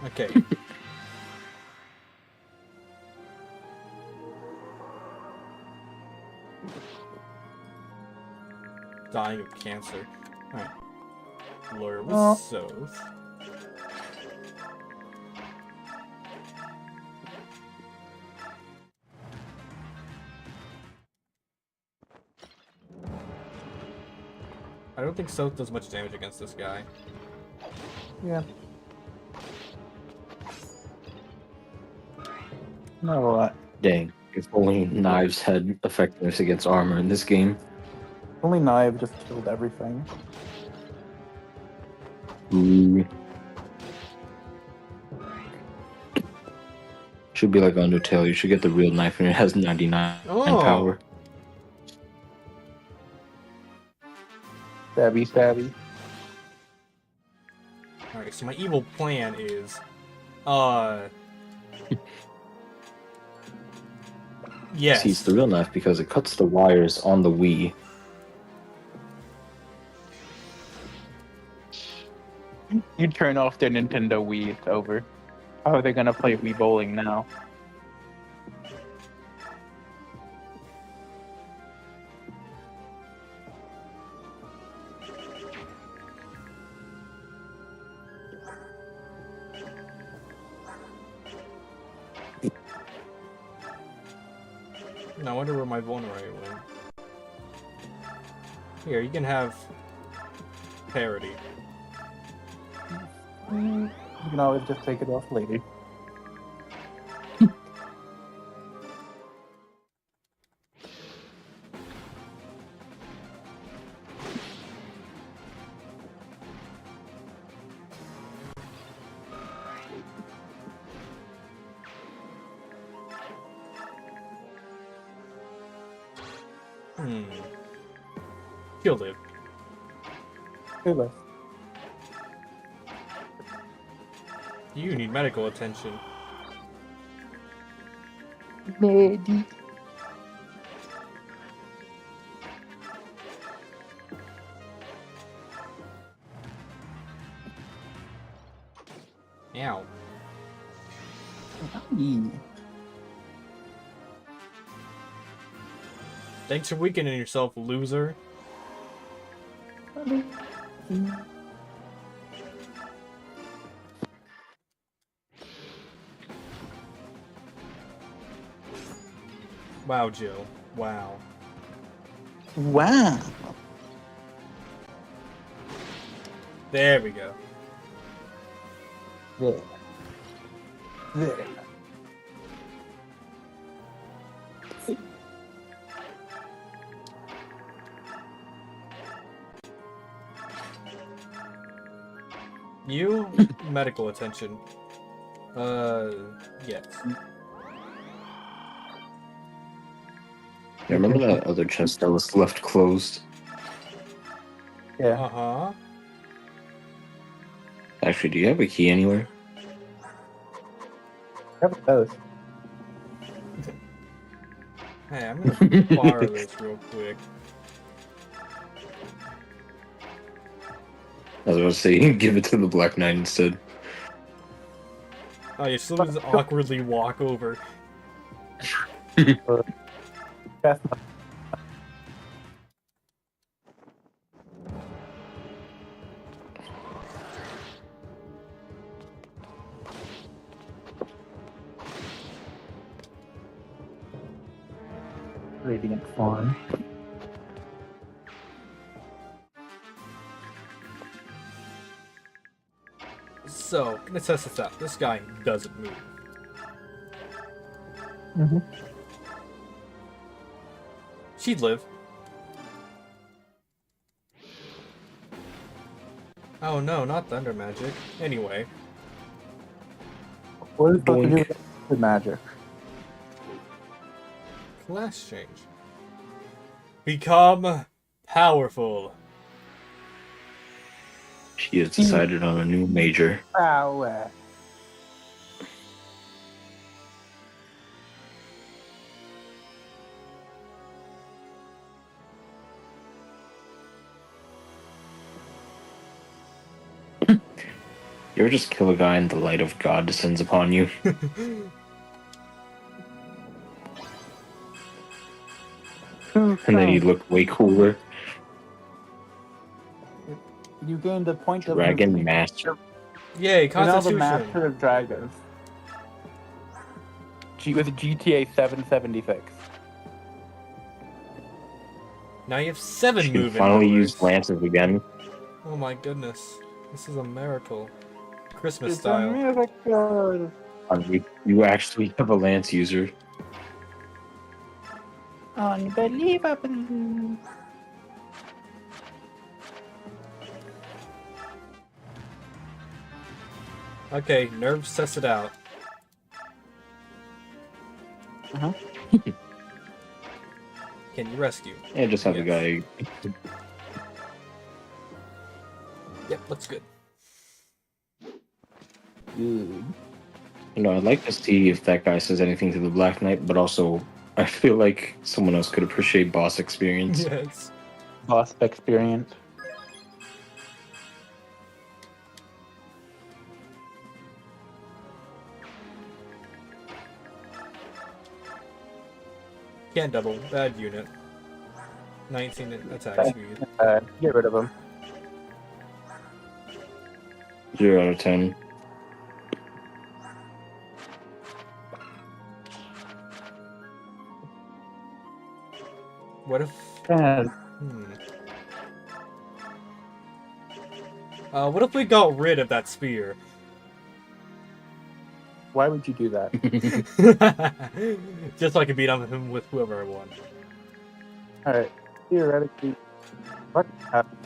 Speaker 1: Okay. Dying of cancer. Alright. Lure with Soth. I don't think Soth does much damage against this guy.
Speaker 4: Yeah. Not a lot.
Speaker 3: Dang. If only knives had effectiveness against armor in this game.
Speaker 4: Only Knife just killed everything.
Speaker 3: Ooh. Should be like Undertale. You should get the real knife and it has 99
Speaker 1: Oh.
Speaker 3: power.
Speaker 4: Stabby, stabby.
Speaker 1: Alright, so my evil plan is... Yes.
Speaker 3: See, it's the real knife because it cuts the wires on the Wii.
Speaker 4: You turn off their Nintendo Wii, it's over. How are they gonna play Wii bowling now?
Speaker 1: No, I wonder where my vulnerary went. Here, you can have parody.
Speaker 4: You can always just take it off later.
Speaker 1: Killed it.
Speaker 4: Hey, left.
Speaker 1: You need medical attention.
Speaker 4: Medi.
Speaker 1: Ow. Thanks for weakening yourself, loser. Wow, Jill. Wow.
Speaker 4: Wow.
Speaker 1: There we go.
Speaker 4: There. There.
Speaker 1: You, medical attention. Yes.
Speaker 3: Yeah, remember that other chest that was left closed?
Speaker 4: Yeah.
Speaker 1: Uh-huh.
Speaker 3: Actually, do you have a key anywhere?
Speaker 4: Have those.
Speaker 1: Hey, I'm gonna borrow this real quick.
Speaker 3: I was about to say, give it to the Black Knight instead.
Speaker 1: Oh, you still just awkwardly walk over.
Speaker 4: Best Radiant form.
Speaker 1: So, gonna test this out. This guy doesn't move.
Speaker 4: Mhm.
Speaker 1: She'd live. Oh no, not thunder magic. Anyway,
Speaker 4: What is it supposed to do
Speaker 3: Boink.
Speaker 4: with magic?
Speaker 1: class change. Become powerful.
Speaker 3: She has decided on a new major.
Speaker 4: Power.
Speaker 3: You ever just kill a guy and the light of God descends upon you? And then you look way cooler.
Speaker 4: You gained a point of
Speaker 3: Dragon
Speaker 4: movement.
Speaker 3: Master.
Speaker 1: Yay,
Speaker 4: You're now the
Speaker 1: Constitution.
Speaker 4: master of dragons. With GTA 776.
Speaker 1: Now you have 7
Speaker 3: She can
Speaker 1: movement.
Speaker 3: finally
Speaker 1: movers.
Speaker 3: use lances again.
Speaker 1: Oh my goodness. This is a miracle. Christmas
Speaker 4: It's a
Speaker 1: style.
Speaker 4: miracle.
Speaker 3: You actually have a lance user.
Speaker 4: Unbelievable.
Speaker 1: Okay, nerves test it out.
Speaker 4: Uh-huh.
Speaker 1: Can you rescue?
Speaker 3: Yeah, just have the
Speaker 1: Yes.
Speaker 3: guy.
Speaker 1: Yep, looks good.
Speaker 4: Good.
Speaker 3: You know, I'd like to see if that guy says anything to the Black Knight, but also I feel like someone else could appreciate boss experience.
Speaker 1: Yes.
Speaker 4: Boss experience.
Speaker 1: Can't double. Bad unit. 19 attack
Speaker 4: Bad.
Speaker 1: speed.
Speaker 4: Get rid of him.
Speaker 3: 0 out of 10.
Speaker 1: What if...
Speaker 4: And
Speaker 1: what if we got rid of that spear?
Speaker 4: why would you do that?
Speaker 1: Just so I can beat on him with whoever I want.
Speaker 4: Alright. Theoretically, what happens?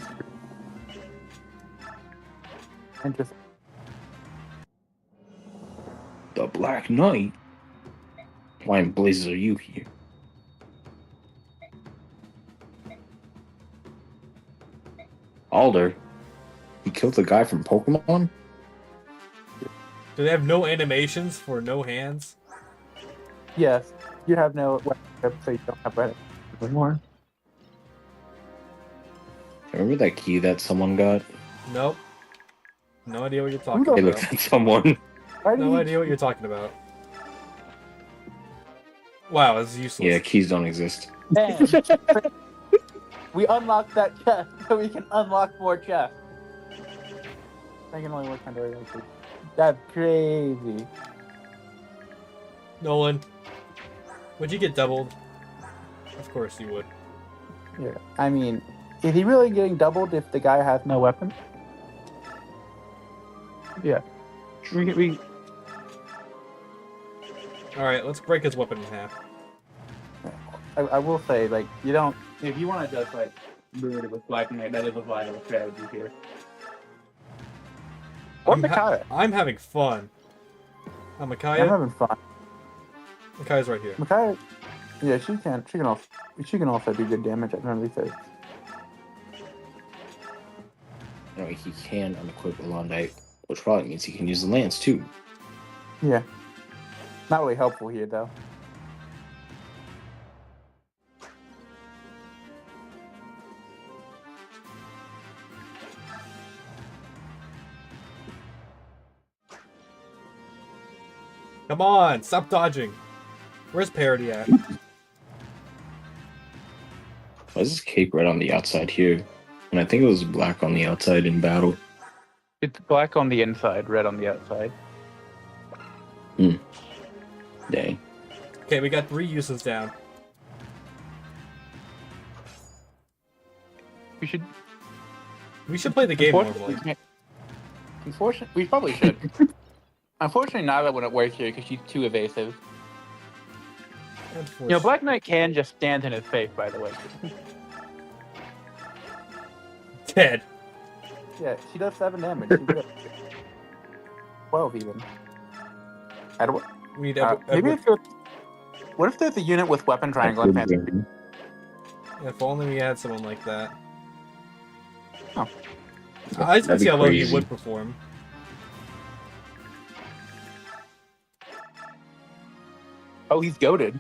Speaker 4: And just
Speaker 3: The Black Knight? Why in blazes are you here? Alder? He killed the guy from Pokemon?
Speaker 1: Do they have no animations for no hands?
Speaker 4: yes, you have no weapon, so you don't have weapon anymore.
Speaker 3: Remember that key that someone got?
Speaker 1: Nope. No idea what you're talking
Speaker 3: They
Speaker 1: about.
Speaker 3: looked at someone.
Speaker 4: Why do
Speaker 1: No
Speaker 4: you
Speaker 1: idea what you're talking about. Wow, it's useless.
Speaker 3: Yeah, keys don't exist.
Speaker 4: Man, we unlocked that chest so we can unlock more chests. I can only work on door like this. That's crazy.
Speaker 1: Nolan, would you get doubled? Of course you would.
Speaker 4: Yeah, I mean, is he really getting doubled if the guy has no weapon? Yeah. We
Speaker 1: Alright, let's break his weapon in half.
Speaker 4: I will say, like, you don't, if you want to just, like, ruin it with Black Knight, that is a vital strategy here. Or Micaiah.
Speaker 1: I'm having fun.
Speaker 4: I'm
Speaker 1: Micaiah?
Speaker 4: having fun.
Speaker 1: Micaiah's right here.
Speaker 4: Micaiah, yeah, she can also do good damage at friendly face.
Speaker 3: No, he can unequip Elondite, which probably means he can use the lance too.
Speaker 4: Yeah. Not really helpful here, though.
Speaker 1: Come on, stop dodging. Where's Parody at?
Speaker 3: Why is this cape red on the outside here? And I think it was black on the outside in battle.
Speaker 4: It's black on the inside, red on the outside.
Speaker 3: Dang.
Speaker 1: Okay, we got 3 uses down.
Speaker 4: We should.
Speaker 1: We should play the game normally.
Speaker 4: Unfortunately, we probably should. Unfortunately, Nyla wouldn't work here because she's too evasive. You know, Black Knight can just stand in his face, by the way.
Speaker 1: Dead.
Speaker 4: Yeah, she does 7 damage. She's good. 12 even. I don't.
Speaker 1: We need
Speaker 4: Maybe if you're. What if there's a unit with weapon triangle and fancy?
Speaker 1: If only we had someone like that.
Speaker 4: Oh.
Speaker 1: I just want to see how well he
Speaker 3: crazy.
Speaker 1: would perform.
Speaker 4: Oh, he's goaded.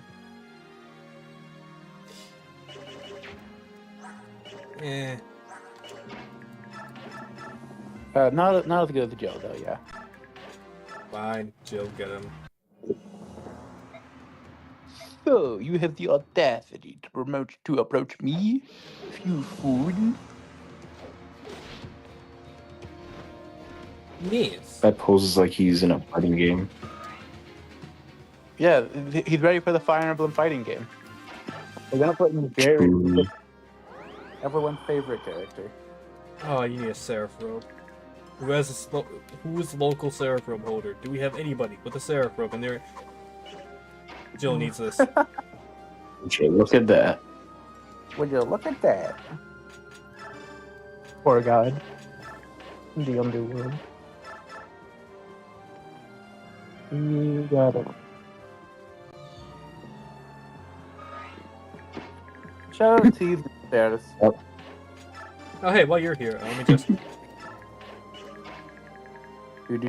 Speaker 1: Eh.
Speaker 4: Not as good as Joe, though. Yeah.
Speaker 1: Fine, Jill, get him.
Speaker 4: So you have the audacity to approach me, you fool.
Speaker 1: Yes.
Speaker 3: That poses like he's in a fighting game.
Speaker 4: Yeah, he's ready for the Fire Emblem fighting game. We're gonna put him very
Speaker 3: True.
Speaker 4: everyone's favorite character.
Speaker 1: Oh, you need a Seraph robe. Who's the local Seraph robe holder? Do we have anybody with a Seraph robe? And there, Jill needs this.
Speaker 3: Okay, look at that.
Speaker 4: Would you look at that? Poor God. The underworld. You got it. Show to the stairs.
Speaker 1: Oh, hey, while you're here, let me just.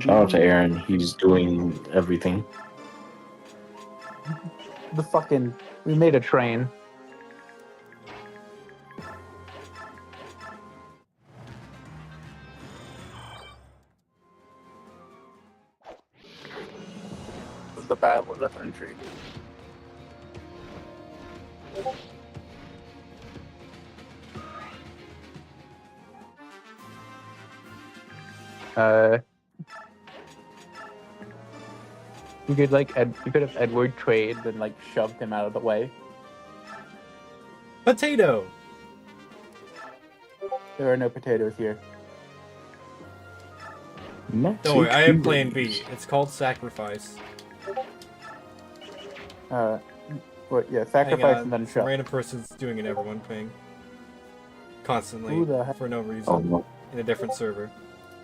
Speaker 3: Shout out to Aaron. He's doing everything.
Speaker 4: The fucking. We made a train. The battle of the country. You could you could have Edward trade and like shoved him out of the way.
Speaker 1: Potato!
Speaker 4: There are no potatoes here.
Speaker 3: Not
Speaker 1: Don't worry, I am
Speaker 3: too
Speaker 1: playing
Speaker 3: bad.
Speaker 1: B. It's called Sacrifice.
Speaker 4: What? Yeah, sacrifice and then
Speaker 1: Some
Speaker 4: shove.
Speaker 1: random person's doing an everyone ping. Constantly.
Speaker 4: Who the heck?
Speaker 1: For no reason.
Speaker 3: Oh, no.
Speaker 1: In a different server.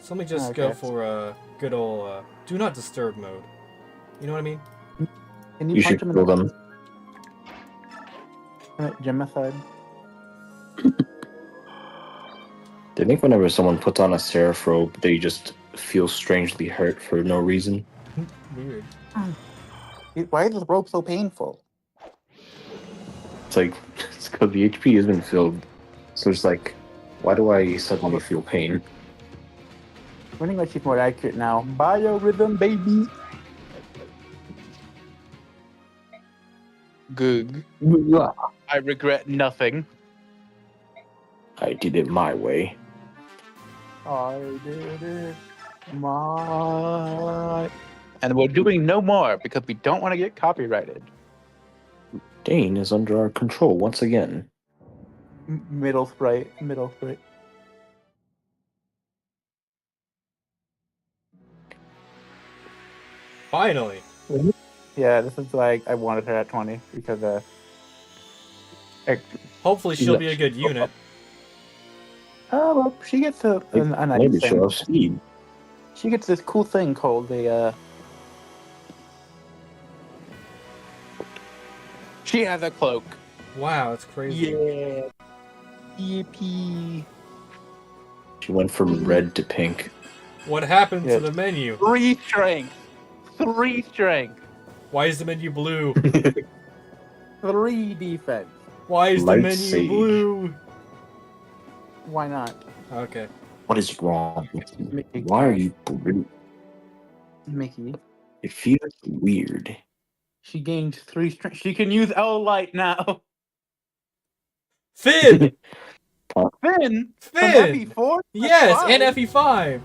Speaker 1: So let me just
Speaker 4: Okay.
Speaker 1: go for a good old do not disturb mode. You know what I mean?
Speaker 4: Can
Speaker 3: You
Speaker 4: punch
Speaker 3: should
Speaker 4: him
Speaker 3: kill
Speaker 4: in
Speaker 3: them.
Speaker 4: the genocide?
Speaker 3: I think whenever someone puts on a Seraph robe, they just feel strangely hurt for no reason.
Speaker 1: Weird.
Speaker 4: Why is the rope so painful?
Speaker 3: It's like, it's because the HP isn't filled. So it's like, why do I suddenly feel pain?
Speaker 4: Running like she's more accurate now. Biorhythm, baby. Good. I regret nothing.
Speaker 3: I did it my way.
Speaker 4: I did it my. And we're doing no more because we don't want to get copyrighted.
Speaker 3: Dane is under our control once again.
Speaker 4: Middle sprite.
Speaker 1: Finally!
Speaker 4: Yeah, this is like I wanted her at 20 because
Speaker 1: Hopefully she'll be a good unit.
Speaker 4: oh well, she gets a nice
Speaker 3: Maybe
Speaker 4: thing.
Speaker 3: show off speed.
Speaker 4: She gets this cool thing called the She has a cloak.
Speaker 1: Wow, that's crazy.
Speaker 4: Yeah. Yippee.
Speaker 3: She went from red to pink.
Speaker 1: What happened
Speaker 4: Yeah.
Speaker 1: to the menu?
Speaker 4: 3 strength. 3 strength.
Speaker 1: Why is the menu blue?
Speaker 4: 3 defense.
Speaker 1: Why is the
Speaker 3: Light
Speaker 1: menu
Speaker 3: sage.
Speaker 1: blue?
Speaker 4: Why not?
Speaker 1: Okay.
Speaker 3: What is wrong with you?
Speaker 4: Mickey.
Speaker 3: Why are you blue?
Speaker 4: Mickey.
Speaker 3: It feels weird.
Speaker 4: She gained 3 strength. She can use L light now.
Speaker 1: Finn!
Speaker 4: Finn. From
Speaker 1: Finn!
Speaker 4: FE4.
Speaker 1: Yes, and
Speaker 4: F5.
Speaker 1: FE5.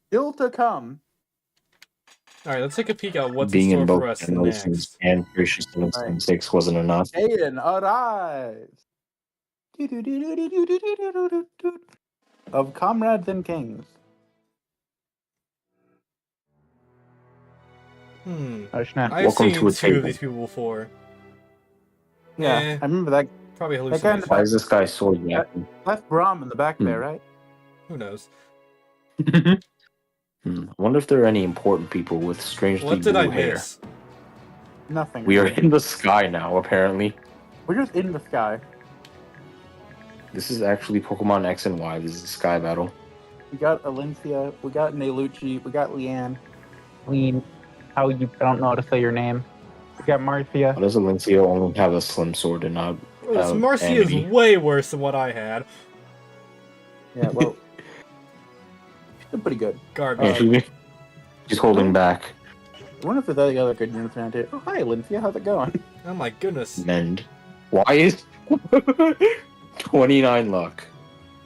Speaker 4: Still to come.
Speaker 1: Alright, let's take a peek at what's
Speaker 3: Being
Speaker 1: in
Speaker 3: in
Speaker 1: store
Speaker 3: both
Speaker 1: for us
Speaker 3: generations
Speaker 1: next.
Speaker 3: and Gracious
Speaker 4: Right.
Speaker 3: 6 wasn't enough.
Speaker 4: Aiden, arise. Of comrades and kings. Oh, snap.
Speaker 1: I've
Speaker 3: Welcome
Speaker 1: seen
Speaker 3: to a
Speaker 1: 2 of
Speaker 3: table.
Speaker 1: these people before.
Speaker 4: Yeah,
Speaker 1: Eh.
Speaker 4: I remember that.
Speaker 1: Probably
Speaker 4: That guy in
Speaker 1: hallucination.
Speaker 4: the
Speaker 3: Why
Speaker 4: back.
Speaker 3: is this guy sword yapping?
Speaker 4: That's Braum in the back there, right?
Speaker 1: Who knows?
Speaker 3: I wonder if there are any important people with strangely
Speaker 1: What did
Speaker 3: blue
Speaker 1: I
Speaker 3: hair.
Speaker 1: miss?
Speaker 4: Nothing.
Speaker 3: We are
Speaker 4: really.
Speaker 3: in the sky now, apparently.
Speaker 4: We're just in the sky.
Speaker 3: This is actually Pokemon X and Y. This is a sky battle.
Speaker 4: We got Alencia. We got Nelucci. We got Leanne. Lean. I don't know how to say your name. We got Marcia.
Speaker 3: Why does Alencia only have a slim sword and not
Speaker 1: This Marcy is
Speaker 3: Amity?
Speaker 1: way worse than what I had.
Speaker 4: Yeah, well, she's pretty good.
Speaker 1: Garbage.
Speaker 3: Yeah, she's holding back.
Speaker 4: I wonder if there's any other good units around here. Oh, hi, Alencia. How's it going?
Speaker 1: Oh my goodness.
Speaker 3: Mend. Why is 29 luck?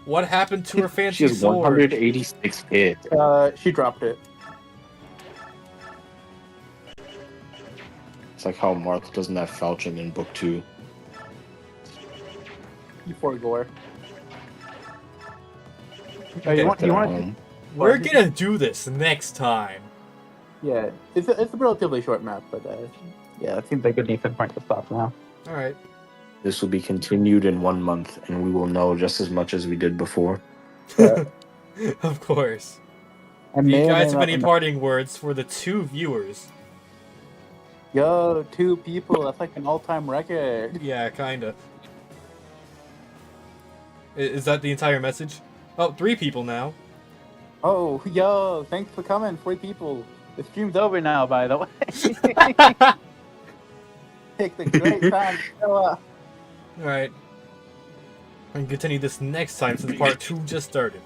Speaker 1: What happened to her
Speaker 3: She
Speaker 1: fancy
Speaker 3: has
Speaker 1: sword?
Speaker 3: 186 hit.
Speaker 4: She dropped it.
Speaker 3: It's like how Marth doesn't have Falchion in Book 2.
Speaker 4: Before Gore. Oh,
Speaker 1: Okay,
Speaker 4: you want
Speaker 3: home.
Speaker 1: We're gonna do this next time.
Speaker 4: Yeah, it's a relatively short map, but yeah, it seems like a decent point to stop now.
Speaker 1: Alright.
Speaker 3: This will be continued in 1 month, and we will know just as much as we did before.
Speaker 1: Of course.
Speaker 4: And
Speaker 1: Do you
Speaker 4: may or
Speaker 1: guys
Speaker 4: may
Speaker 1: have
Speaker 4: not
Speaker 1: any
Speaker 4: remember-
Speaker 1: parting words for the 2 viewers?
Speaker 4: Yo, 2 people. That's like an all-time record.
Speaker 1: Yeah, kinda. Is that the entire message? Oh, 3 people now.
Speaker 4: Oh, yo, thanks for coming, 3 people. The stream's over now, by the way. Take the great time to show up.
Speaker 1: Alright. And continue this next time since part 2 just started.